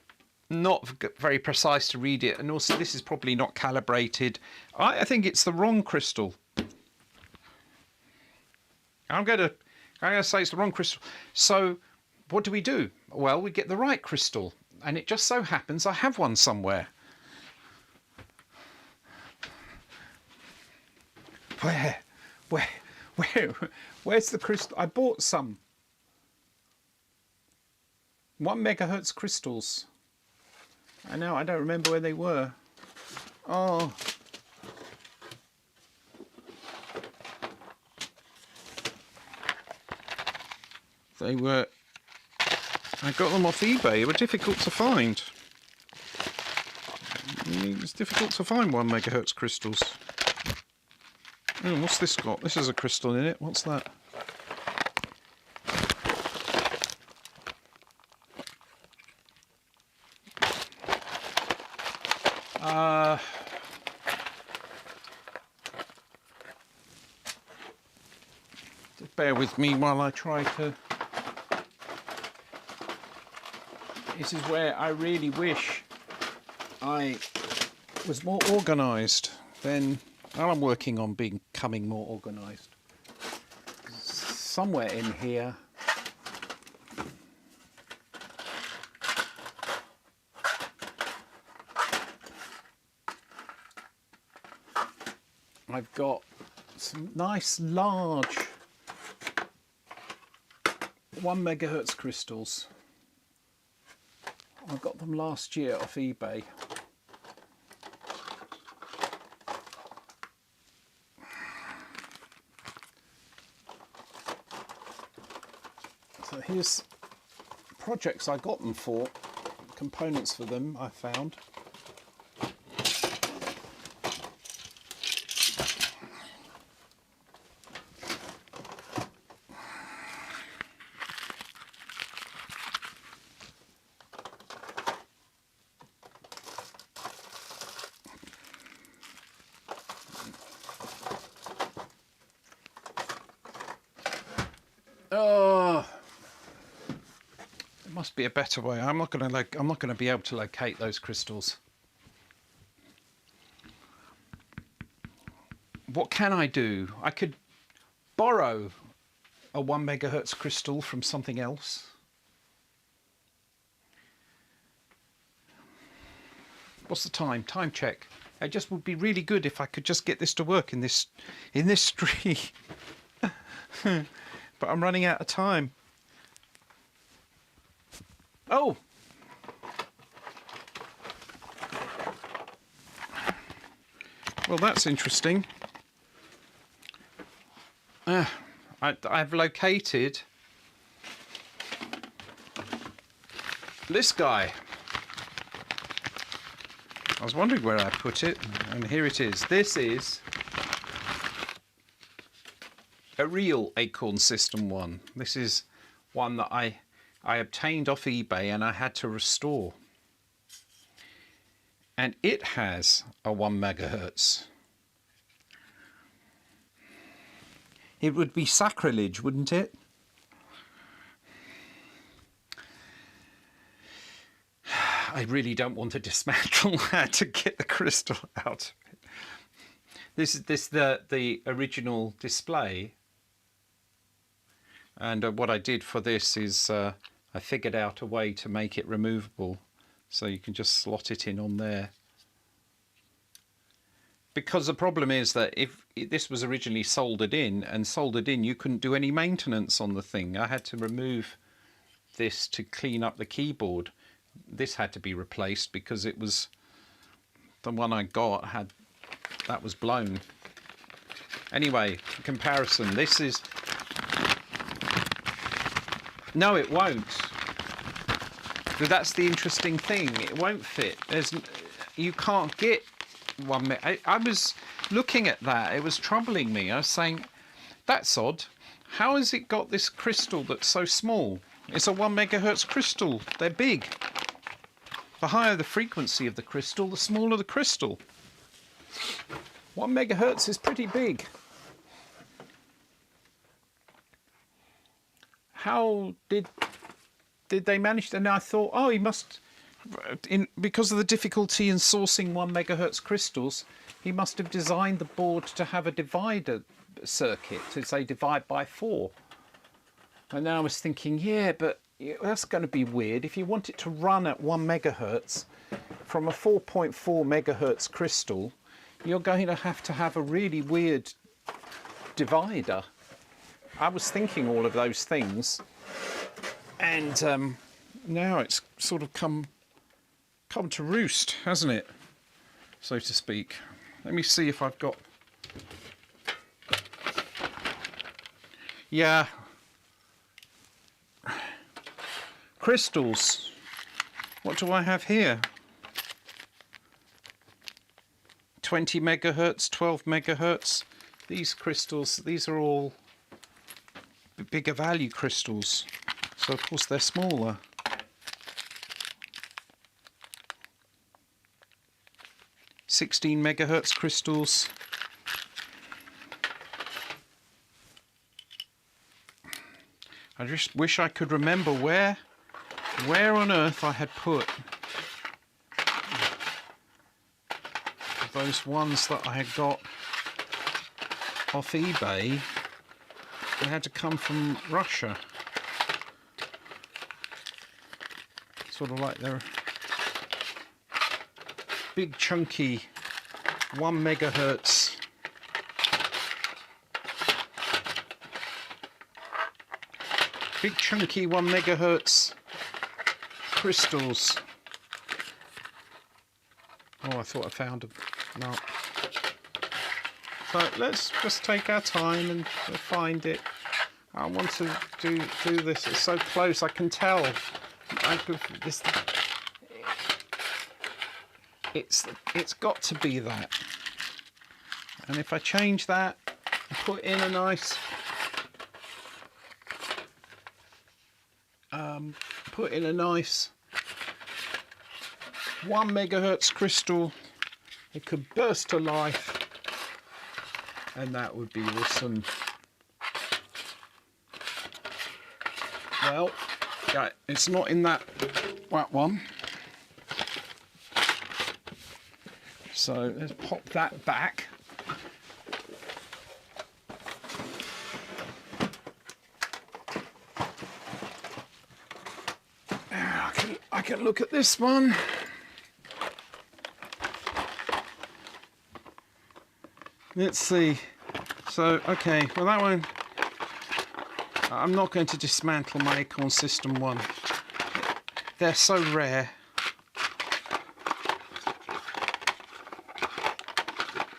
not very precise to read it, and also this is probably not calibrated. I think it's the wrong crystal. I'm going to say it's the wrong crystal. So what do? Well, we get the right crystal, and it just so happens I have one somewhere. Where's the crystal? I bought some 1 megahertz crystals. I know, I don't remember where they were. Oh. They were, I got them off eBay. They were difficult to find. It's difficult to find 1 megahertz crystals. Oh, what's this got? This has a crystal in it. What's that? Just bear with me while I try to... This is where I really wish I was more organised. Then I'm working on becoming more organised. Somewhere in here I've got some nice large 1 megahertz crystals. I got them last year off eBay. So here's projects I got them for, components for them I found. Oh, there must be a better way. I'm not going to be able to locate those crystals. What can I do? I could borrow a 1 megahertz crystal from something else. What's the time? Time check. It just would be really good if I could just get this to work in this street. But I'm running out of time. Oh! Well, that's interesting. I've located this guy. I was wondering where I put it, and here it is. This is a real Acorn System 1. This is one that I obtained off eBay and I had to restore. And it has a 1 megahertz. It would be sacrilege, wouldn't it? I really don't want to dismantle that to get the crystal out of it. This is the original display. And what I did for this is I figured out a way to make it removable. So you can just slot it in on there. Because the problem is that if this was originally soldered in, you couldn't do any maintenance on the thing. I had to remove this to clean up the keyboard. This had to be replaced because it was the one I got that was blown. Anyway, comparison. This is no, it won't. But that's the interesting thing. It won't fit. You can't get 1 meg. I was looking at that. It was troubling me. I was saying, that's odd. How has it got this crystal that's so small? It's a 1 megahertz crystal. They're big. The higher the frequency of the crystal, the smaller the crystal. 1 megahertz is pretty big. How did they manage to? And I thought, oh, he must, because of the difficulty in sourcing 1 megahertz crystals, he must have designed the board to have a divider circuit, to say divide by 4. And then I was thinking, yeah, but that's going to be weird. If you want it to run at 1 megahertz from a 4.4 megahertz crystal, you're going to have a really weird divider. I was thinking all of those things, and now it's sort of come to roost, hasn't it, so to speak. Let me see if I've got... Yeah. Crystals. What do I have here? 20 megahertz, 12 megahertz. These crystals, these are all bigger value crystals. So of course they're smaller. (16 megahertz crystals). I just wish I could remember where on earth I had put those ones that I had got off eBay. They had to come from Russia. Sort of like they're big chunky 1 megahertz big chunky 1 megahertz crystals. Oh, I thought I found them. No. So let's just take our time and find it. I want to do this. It's so close. I can tell. It's got to be that. And if I change that, put in a nice 1 megahertz crystal, it could burst to life, and that would be awesome. Well, yeah, it's not in that one. So let's pop that back. I can look at this one. Let's see. So, okay, well that one, I'm not going to dismantle my Acorn System 1. They're so rare.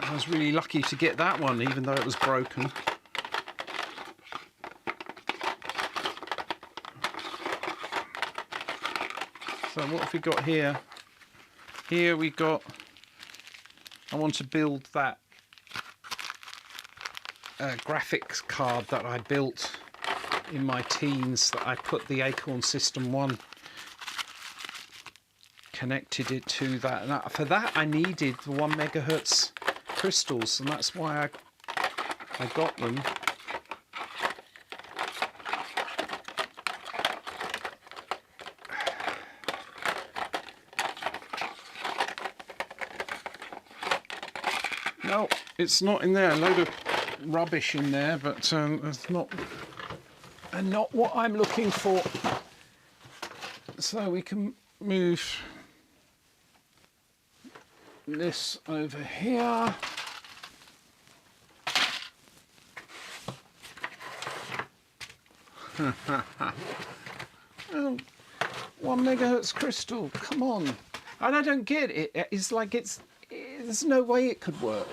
I was really lucky to get that one, even though it was broken. So what have we got here? Here we got, I want to build that graphics card that I built in my teens, that I put the Acorn System 1, connected it to that. And for that I needed the 1 megahertz crystals, and that's why I got them. No, it's not in there. A load of rubbish in there, but it's not what I'm looking for. So we can move this over here. Oh, 1 megahertz crystal, come on. And I don't get it. It's like there's no way it could work.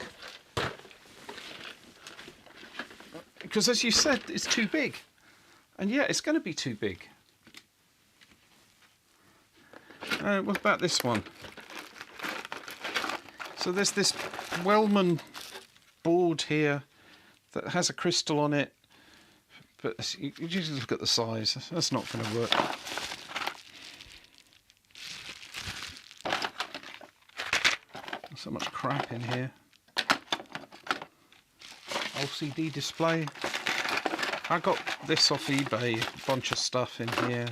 Because as you said, it's too big. And yeah, it's going to be too big. What about this one? So there's this Wellman board here that has a crystal on it. But you just look at the size. That's not going to work. So much crap in here. LCD display. I got this off eBay. A bunch of stuff in here.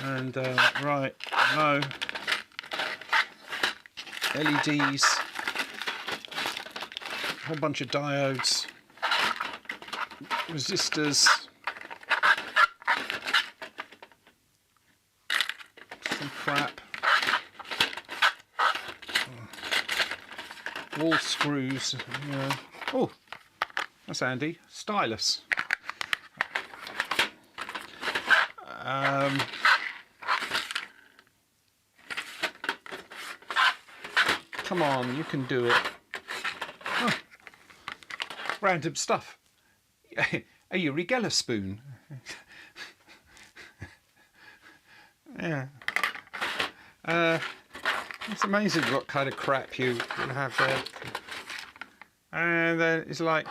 And right, no. LEDs. A whole bunch of diodes. Resistors. Some crap. Wall screws. Yeah. Oh, that's handy. Stylus. Come on, you can do it. Oh. Random stuff. A Urigella spoon. Yeah. It's amazing what kind of crap you can have there. And then it's like,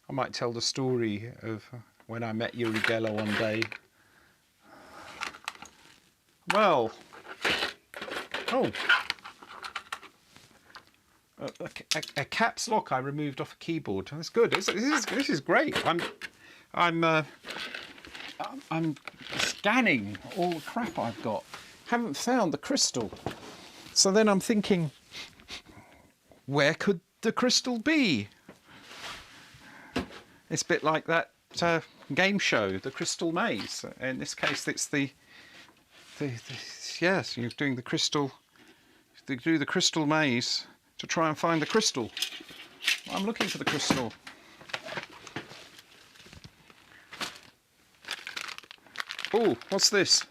I might tell the story of when I met Urigella one day. Well, oh, a caps lock I removed off a keyboard. That's good. This is great. I'm scanning all the crap I've got. Haven't found the crystal. So then I'm thinking, where could the crystal be? It's a bit like that game show, the Crystal Maze. In this case, it's yes, you're doing the crystal. They do the crystal maze to try and find the crystal. I'm looking for the crystal. Oh, what's this?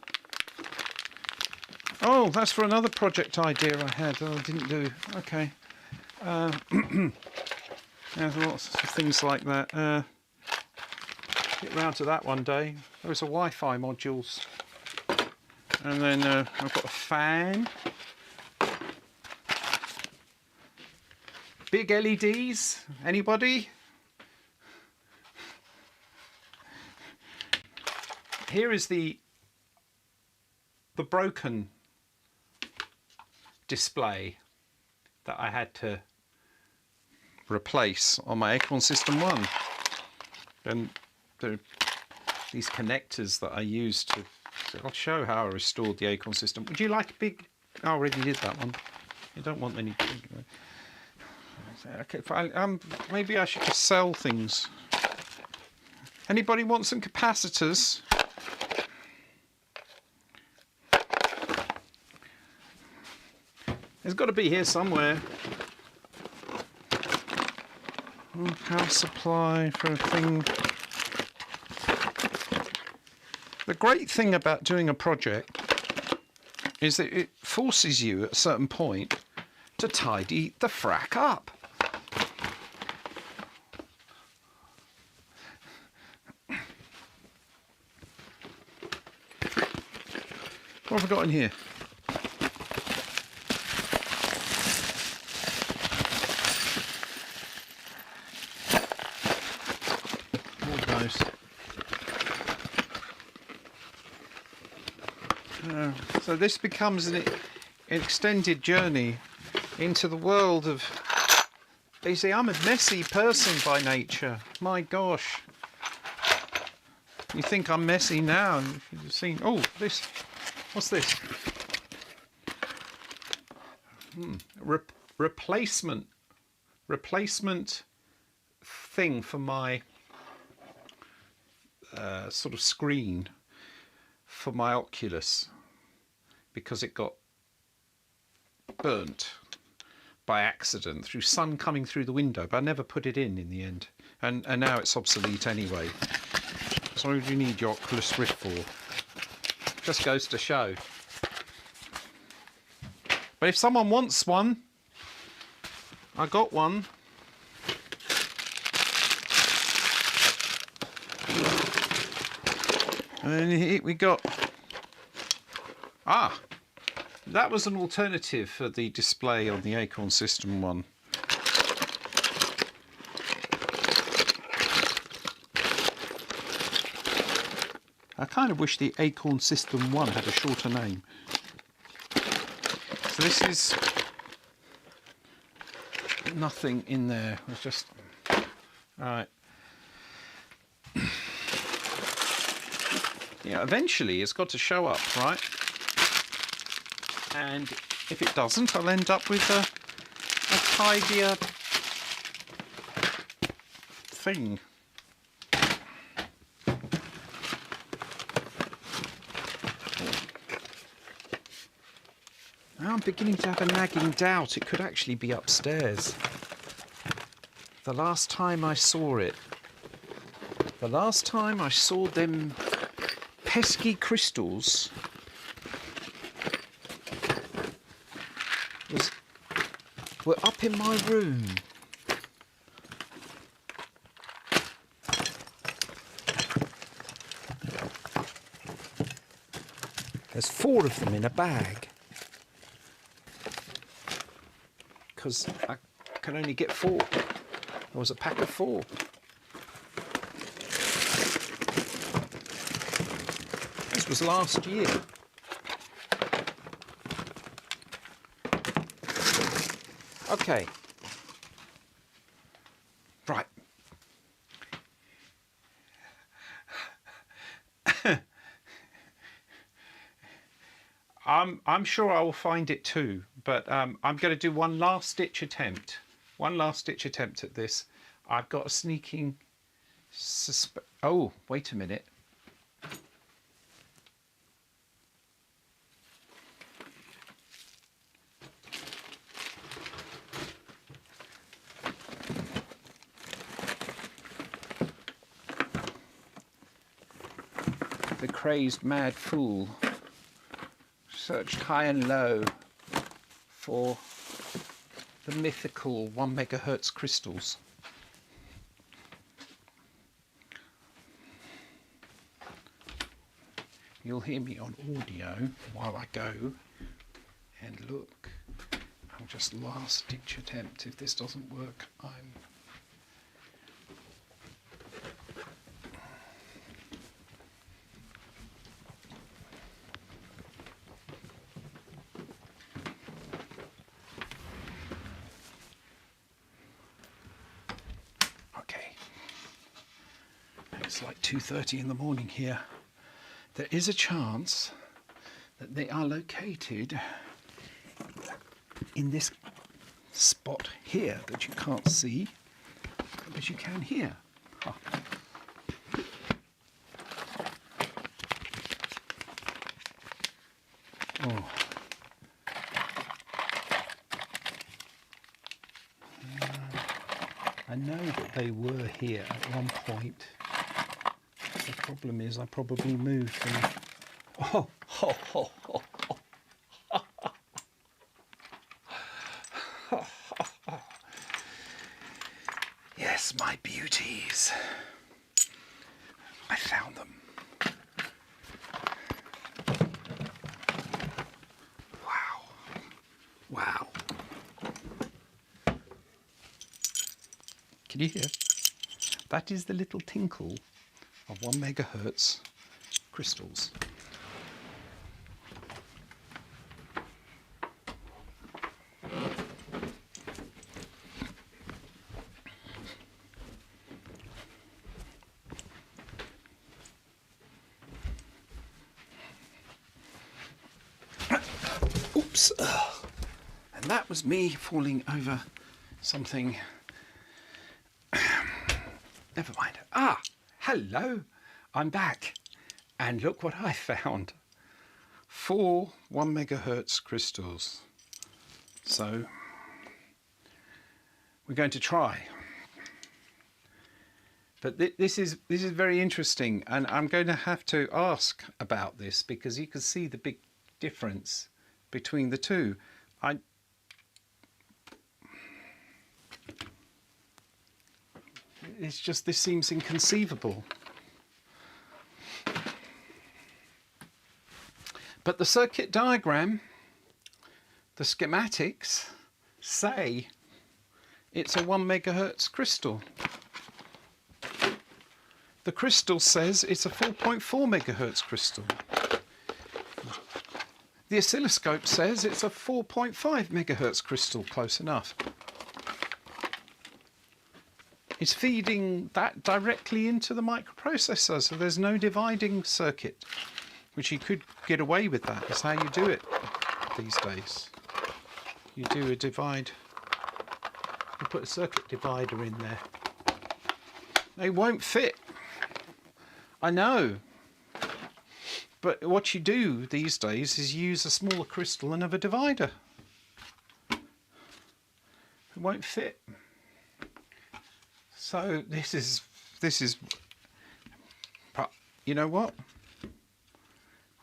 Oh, that's for another project idea I had that I didn't do. Okay. There's lots of things like that. Get round to that one day. There was a Wi-Fi modules. And then I've got a fan. Big LEDs. Anybody? Here is the broken display that I had to replace on my Acorn System 1. And there are these connectors that I use to... I'll show how I restored the Acorn system. Would you like a big... I already did that one. You don't want any big... Okay, fine. Maybe I should just sell things. Anybody want some capacitors? There's got to be here somewhere. Power supply for a thing. The great thing about doing a project is that it forces you at a certain point to tidy the frack up. What have I got in here? So this becomes an extended journey into the world of... You see, I'm a messy person by nature. My gosh. You think I'm messy now? You've seen... Oh, this... What's this? Replacement thing for my sort of screen for my Oculus, because it got burnt by accident through sun coming through the window, but I never put it in the end, and now it's obsolete anyway. So what do you need your Oculus Rift for? Just goes to show. But if someone wants one, I got one. And here we got... Ah! That was an alternative for the display on the Acorn System 1. I kind of wish the Acorn System 1 had a shorter name. So this is nothing in there. It's just... Alright. Yeah, eventually it's got to show up, right? And if it doesn't, I'll end up with a tidier thing. Now I'm beginning to have a nagging doubt it could actually be upstairs. The last time I saw it, them pesky crystals were up in my room. There's 4 of them in a bag, because I can only get 4. There was a pack of 4. This was last year. Okay. Right. I'm sure I will find it too, but I'm going to do one last ditch attempt. One last ditch attempt at this. I've got a sneaking oh, wait a minute. The crazed mad fool searched high and low for the mythical 1 megahertz crystals. You'll hear me on audio while I go and look. I'll just last ditch attempt. If this doesn't work, I'm... it's like 2:30 in the morning here. There is a chance that they are located in this spot here that you can't see, but you can hear. Huh. Oh. I know that they were here at one point. The problem is I probably moved them. Oh, oh, oh, oh, oh. Yes, my beauties. I found them. Wow. Wow. Can you hear? That is the little tinkle of 1 megahertz crystals. Oops. And that was me falling over something. Never mind. Ah, hello. I'm back. And look what I found. 4 1 megahertz crystals. So we're going to try. But this is very interesting, and I'm going to have to ask about this because you can see the big difference between the two. It's just, this seems inconceivable. But the circuit diagram, the schematics say it's a 1 megahertz crystal. The crystal says it's a 4.4 megahertz crystal. The oscilloscope says it's a 4.5 megahertz crystal, close enough. It's feeding that directly into the microprocessor, so there's no dividing circuit, which you could get away with that. That's how you do it these days. You do a divide, you put a circuit divider in there. They won't fit. I know. But what you do these days is use a smaller crystal and have a divider. It won't fit. So this is, you know what?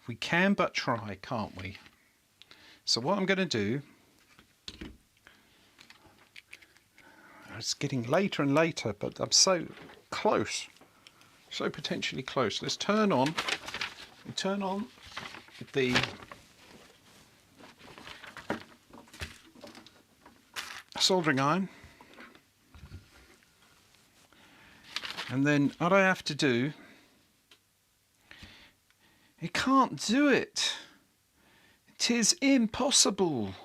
We can but try, can't we? So what I'm going to do, it's getting later and later, but I'm so close, so potentially close. Let's turn on the soldering iron. And then what I have to do, it can't do it. It is impossible.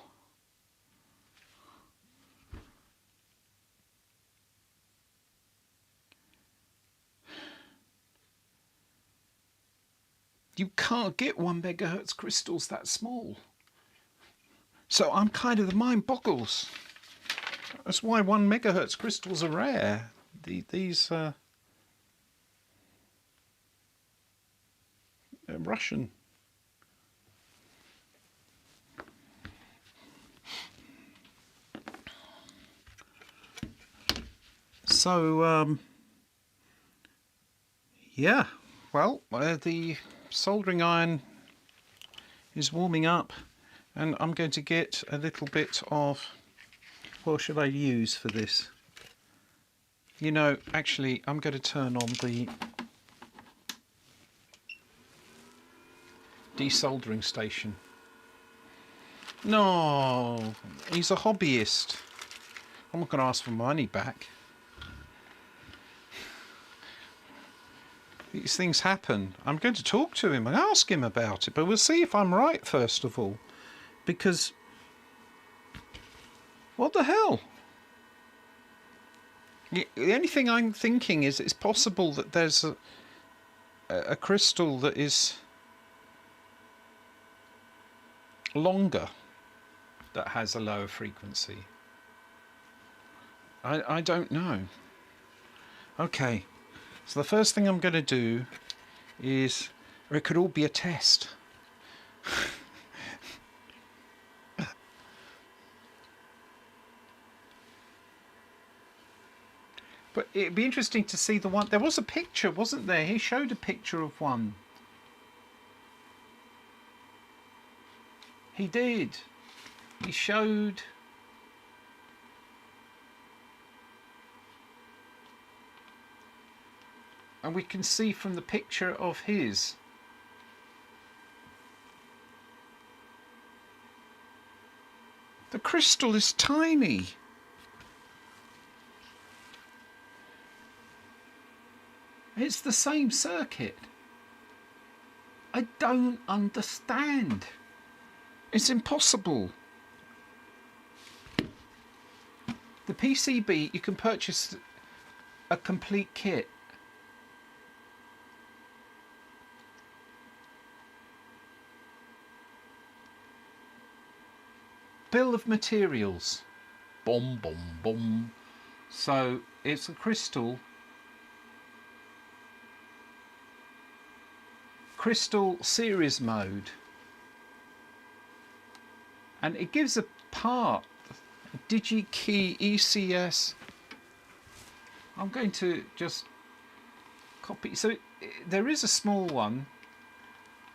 You can't get 1 megahertz crystals that small. So I'm kind of, the mind boggles. That's why 1 megahertz crystals are rare. These Russian. So yeah, well, the soldering iron is warming up, and I'm going to get a little bit of, what should I use for this? You know, actually, I'm going to turn on the desoldering station. No, he's a hobbyist. I'm not going to ask for money back. These things happen. I'm going to talk to him and ask him about it, but we'll see if I'm right first of all. Because, what the hell? The only thing I'm thinking is it's possible that there's a crystal that is longer that has a lower frequency? I don't know. Okay, so the first thing I'm going to do is, or it could all be a test. But it'd be interesting to see the one. There was a picture, wasn't there? He showed a picture of one. He did. He showed. And we can see from the picture of his. The crystal is tiny. It's the same circuit. I don't understand. It's impossible. The PCB, you can purchase a complete kit. Bill of materials. Boom, boom, boom. So it's a crystal. Crystal series mode. And it gives a part. DigiKey ECS. I'm going to just copy. So there is a small one.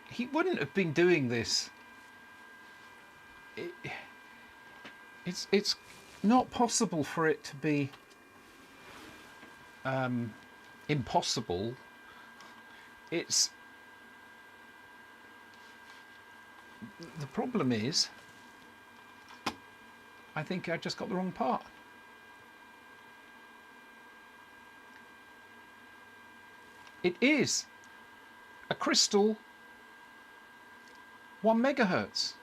He wouldn't have been doing this. It's not possible for it to be impossible. It's the problem is, I think I just got the wrong part. It is a crystal 1 megahertz.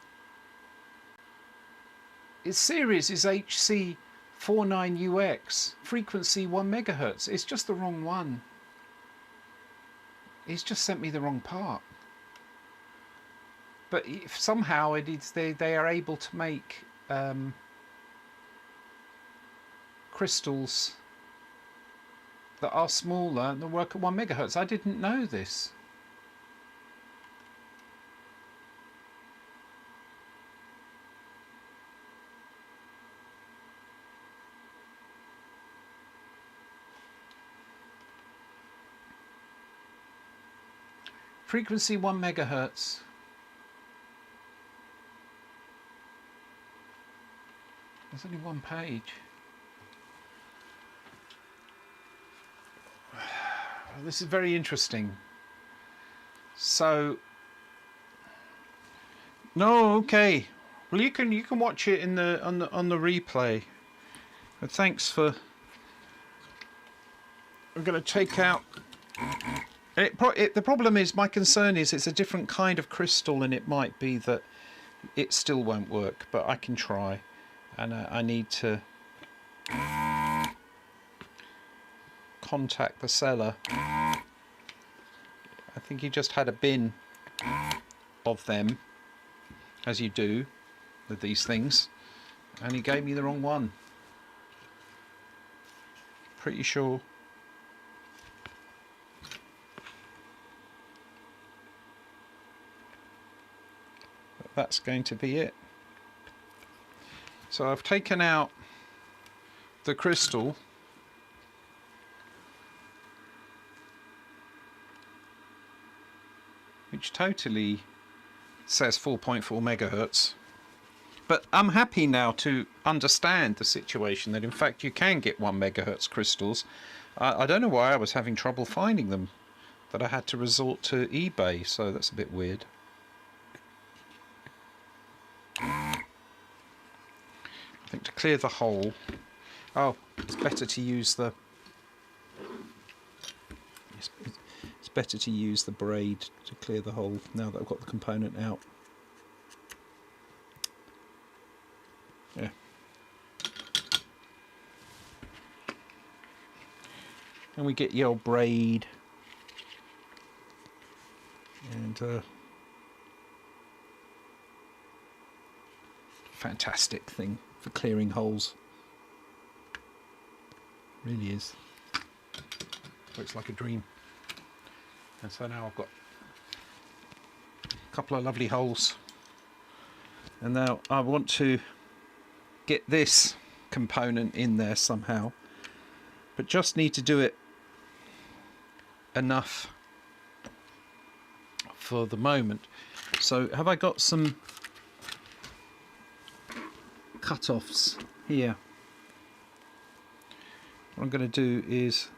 Its series is HC49UX, frequency 1 megahertz. It's just the wrong one. He's just sent me the wrong part. But if somehow they are able to make crystals that are smaller and that work at 1 megahertz. I didn't know this. Frequency 1 megahertz. There's only one page. This is very interesting. So, no, okay. Well, you can watch it in the on the replay. But thanks for. I'm going to take out. The problem is, my concern is it's a different kind of crystal, and it might be that it still won't work. But I can try, and I need to contact the seller. I think he just had a bin of them, as you do with these things, and he gave me the wrong one. Pretty sure. But that's going to be it. So I've taken out the crystal. Which totally says 4.4 megahertz. But I'm happy now to understand the situation that in fact you can get 1 megahertz crystals. I don't know why I was having trouble finding them, that I had to resort to eBay, so that's a bit weird. I think to clear the hole, oh, it's better to use the better to use the braid to clear the hole now that I've got the component out. Yeah. And we get the old braid. And fantastic thing for clearing holes. Really is. Looks like a dream. And so now I've got a couple of lovely holes. And now I want to get this component in there somehow, but just need to do it enough for the moment. So have I got some cut-offs here? What I'm going to do is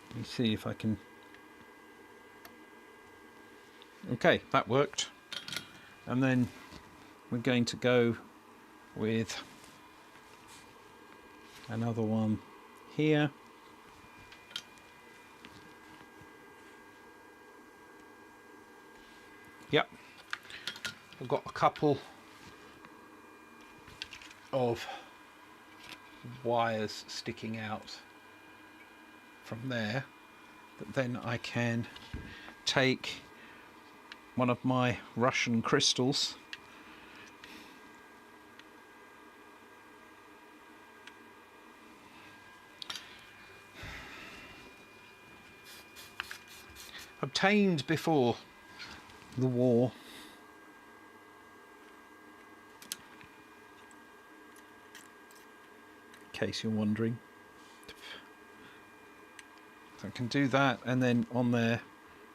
let me see if I can. Okay, that worked. And then we're going to go with another one here. Yep, I've got a couple of wires sticking out from there that then I can take one of my Russian crystals obtained before the war. In case you're wondering. So I can do that, and then on there.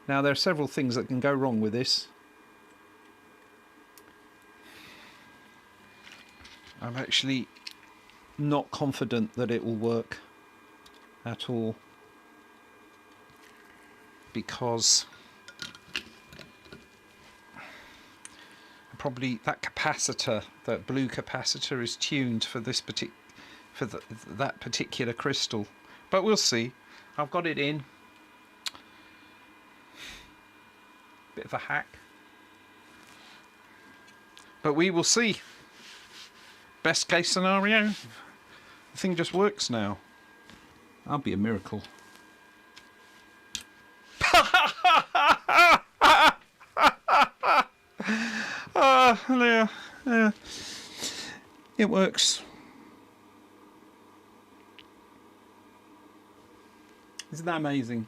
Now there are several things that can go wrong with this. I'm actually not confident that it will work at all, because probably that capacitor, that blue capacitor, is tuned for this that particular crystal. But we'll see. I've got it in. Bit of a hack. But we will see. Best case scenario, the thing just works now. That'll be a miracle. Yeah. It works. Isn't that amazing?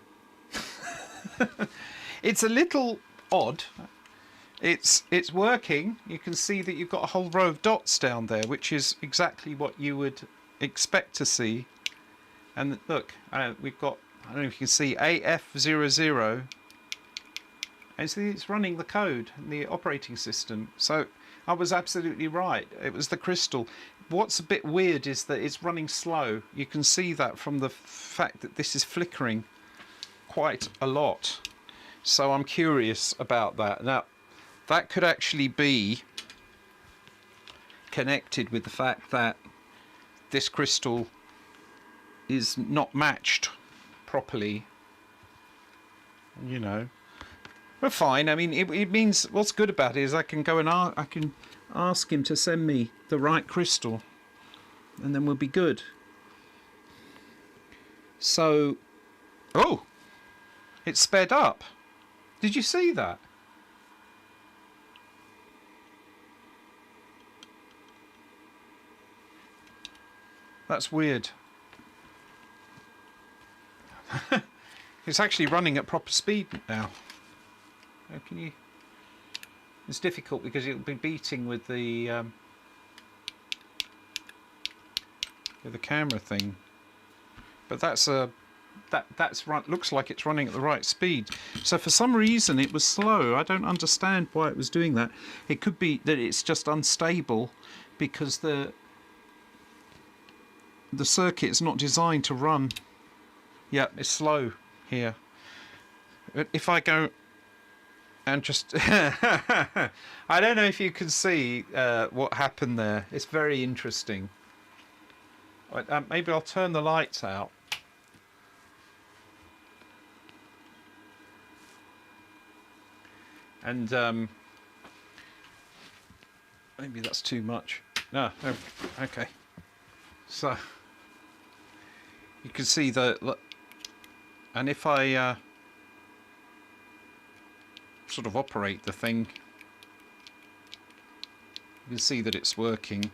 It's a little odd. It's working. You can see that you've got a whole row of dots down there, which is exactly what you would expect to see. And look, we've got, I don't know if you can see, AF00. And see, it's running the code in the operating system. So I was absolutely right. It was the crystal. What's a bit weird is that it's running slow. You can see that from the fact that this is flickering quite a lot. So I'm curious about that. Now, that could actually be connected with the fact that this crystal is not matched properly. You know. We're fine. I mean, it means, what's good about it is I can go and I can ask him to send me the right crystal, and then we'll be good. So, oh, it's sped up. Did you see that? That's weird. It's actually running at proper speed now. How can you? It's difficult because it'll be beating with the camera thing. But that's looks like it's running at the right speed. So for some reason it was slow. I don't understand why it was doing that. It could be that it's just unstable because the circuit is not designed to run. Yeah, it's slow here. But if I go and just I don't know if you can see what happened there. It's very interesting. Maybe I'll turn the lights out. And maybe that's too much. No, okay. So you can see the, and if I sort of operate the thing, you can see that it's working.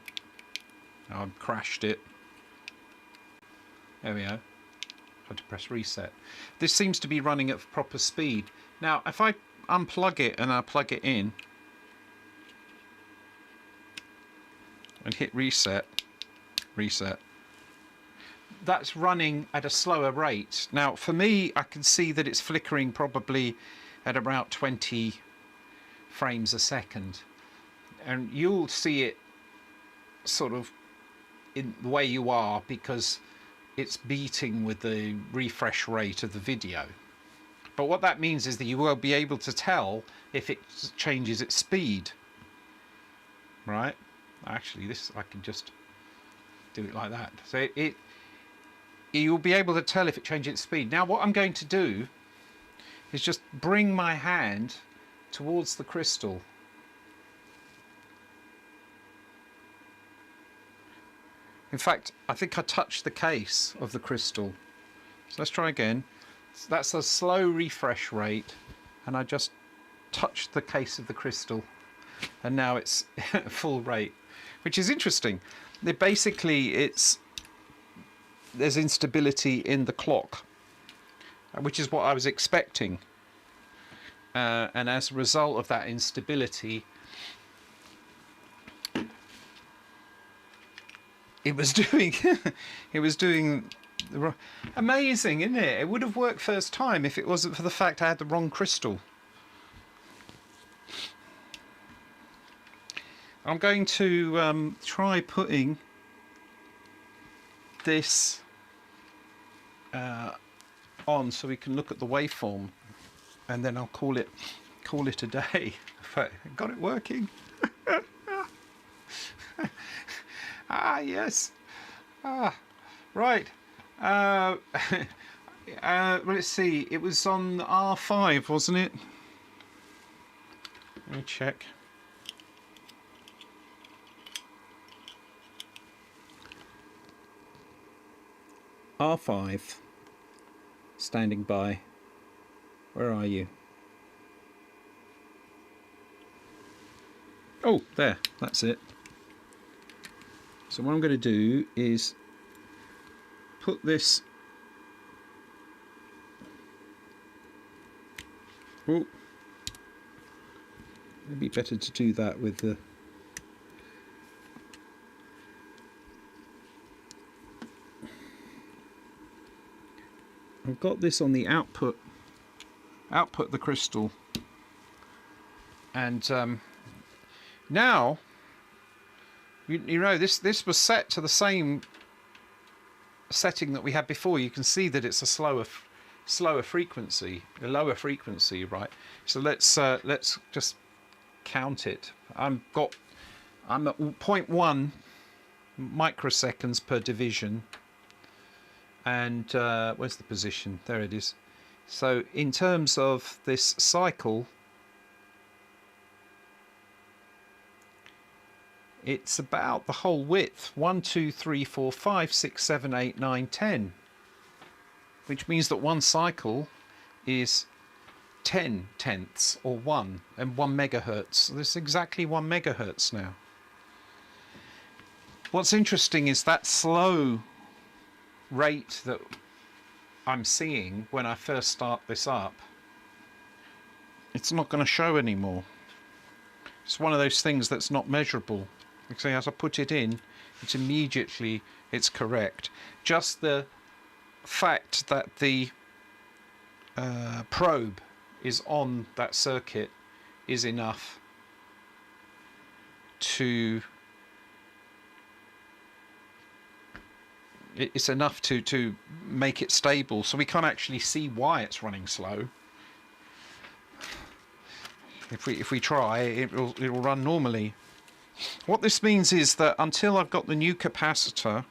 I've crashed it. There we go. Had to press reset. This seems to be running at proper speed. Now, if I unplug it and I plug it in and hit reset, that's running at a slower rate. Now, for me, I can see that it's flickering probably at about 20 frames a second. And you'll see it sort of in the way you are because it's beating with the refresh rate of the video. But what that means is that you will be able to tell if it changes its speed. Right? Actually, this I can just do it like that. So you'll be able to tell if it changes its speed. Now what I'm going to do is just bring my hand towards the crystal. In fact, I think I touched the case of the crystal. So let's try again. So that's a slow refresh rate, and I just touched the case of the crystal, and now it's full rate, which is interesting. There's instability in the clock, which is what I was expecting, and as a result of that instability, it was doing amazing, isn't it? It would have worked first time if it wasn't for the fact I had the wrong crystal. I'm going to try putting this on so we can look at the waveform, and then I'll call it a day. Got it working. Ah, yes. Right. Let's see. It was on R5, wasn't it? Let me check. R5. Standing by. Where are you? Oh, there. That's it. So what I'm going to do is put this. Oh, it'd be better to do that with the. I've got this on the output the crystal, and now you know this was set to the same setting that we had before. You can see that it's a slower frequency, a lower frequency, right? So let's just count it. I'm at 0.1 microseconds per division, and where's the position? There it is. So in terms of this cycle, it's about the whole width. 1, 2, 3, 4, 5, 6, 7, 8, 9, 10. Which means that one cycle is 10 tenths, or 1, and 1 megahertz. So this is exactly 1 megahertz now. What's interesting is that slow rate that I'm seeing when I first start this up, it's not going to show anymore. It's one of those things that's not measurable. See, as I put it in, it's correct. Just the fact that the probe is on that circuit is enough to make it stable. So we can't actually see why it's running slow. If we try, it will run normally. What this means is that until I've got the new capacitor,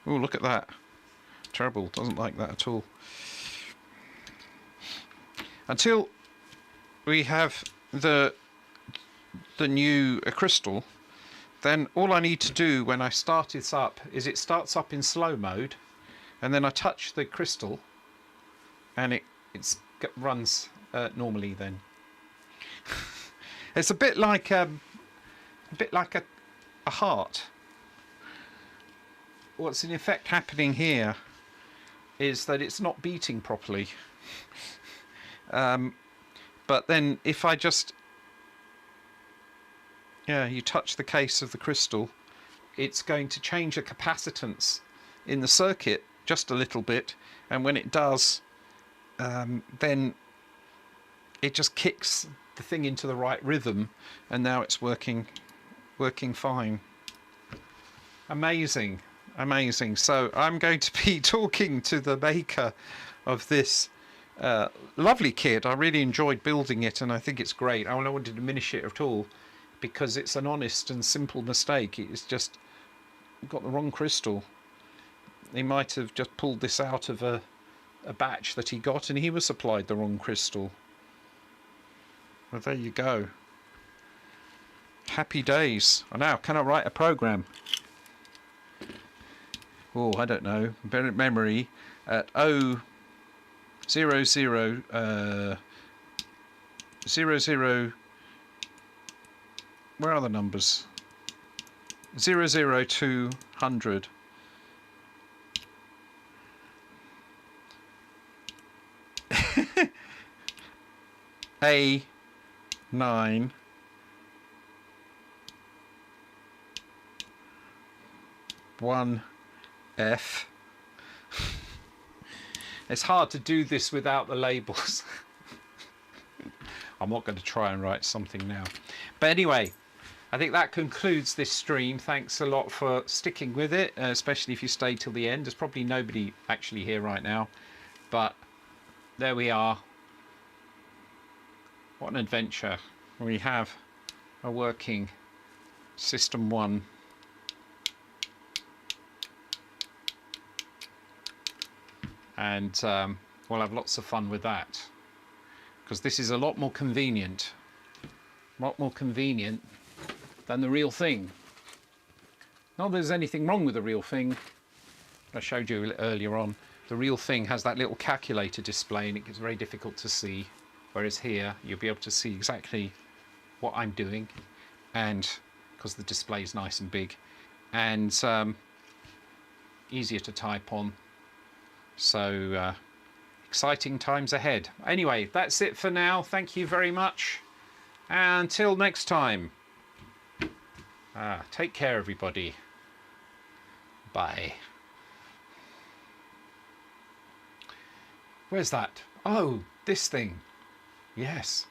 oh look at that, terrible, doesn't like that at all. Until we have the new crystal, then all I need to do when I start this up is it starts up in slow mode, and then I touch the crystal, and it runs normally. Then it's a bit like a heart. What's in effect happening here is that it's not beating properly. But then if I just, you touch the case of the crystal, it's going to change the capacitance in the circuit just a little bit, and when it does, then it just kicks the thing into the right rhythm, and now it's working fine. Amazing. So I'm going to be talking to the maker of this lovely kit. I really enjoyed building it, and I think it's great. I don't want to diminish it at all, because it's an honest and simple mistake. It's just got the wrong crystal. He might have just pulled this out of a batch that he got, and he was supplied the wrong crystal. Well, there you go. Happy days. Now, can I write a program? Oh, I don't know. Memory at 0000 where are the numbers? 00200. A9 1F. It's hard to do this without the labels. I'm not going to try and write something now. But anyway, I think that concludes this stream. Thanks a lot for sticking with it, especially if you stay till the end. There's probably nobody actually here right now, but there we are. What an adventure. We have a working System 1. And we'll have lots of fun with that, because this is a lot more convenient than the real thing. Not that there's anything wrong with the real thing. I showed you earlier on, the real thing has that little calculator display, and it gets very difficult to see, whereas here you'll be able to see exactly what I'm doing, and because the display is nice and big, and easier to type on. So exciting times ahead. Anyway, that's it for now. Thank you very much. Until next time. Take care, everybody. Bye. Where's that? Oh, this thing. Yes.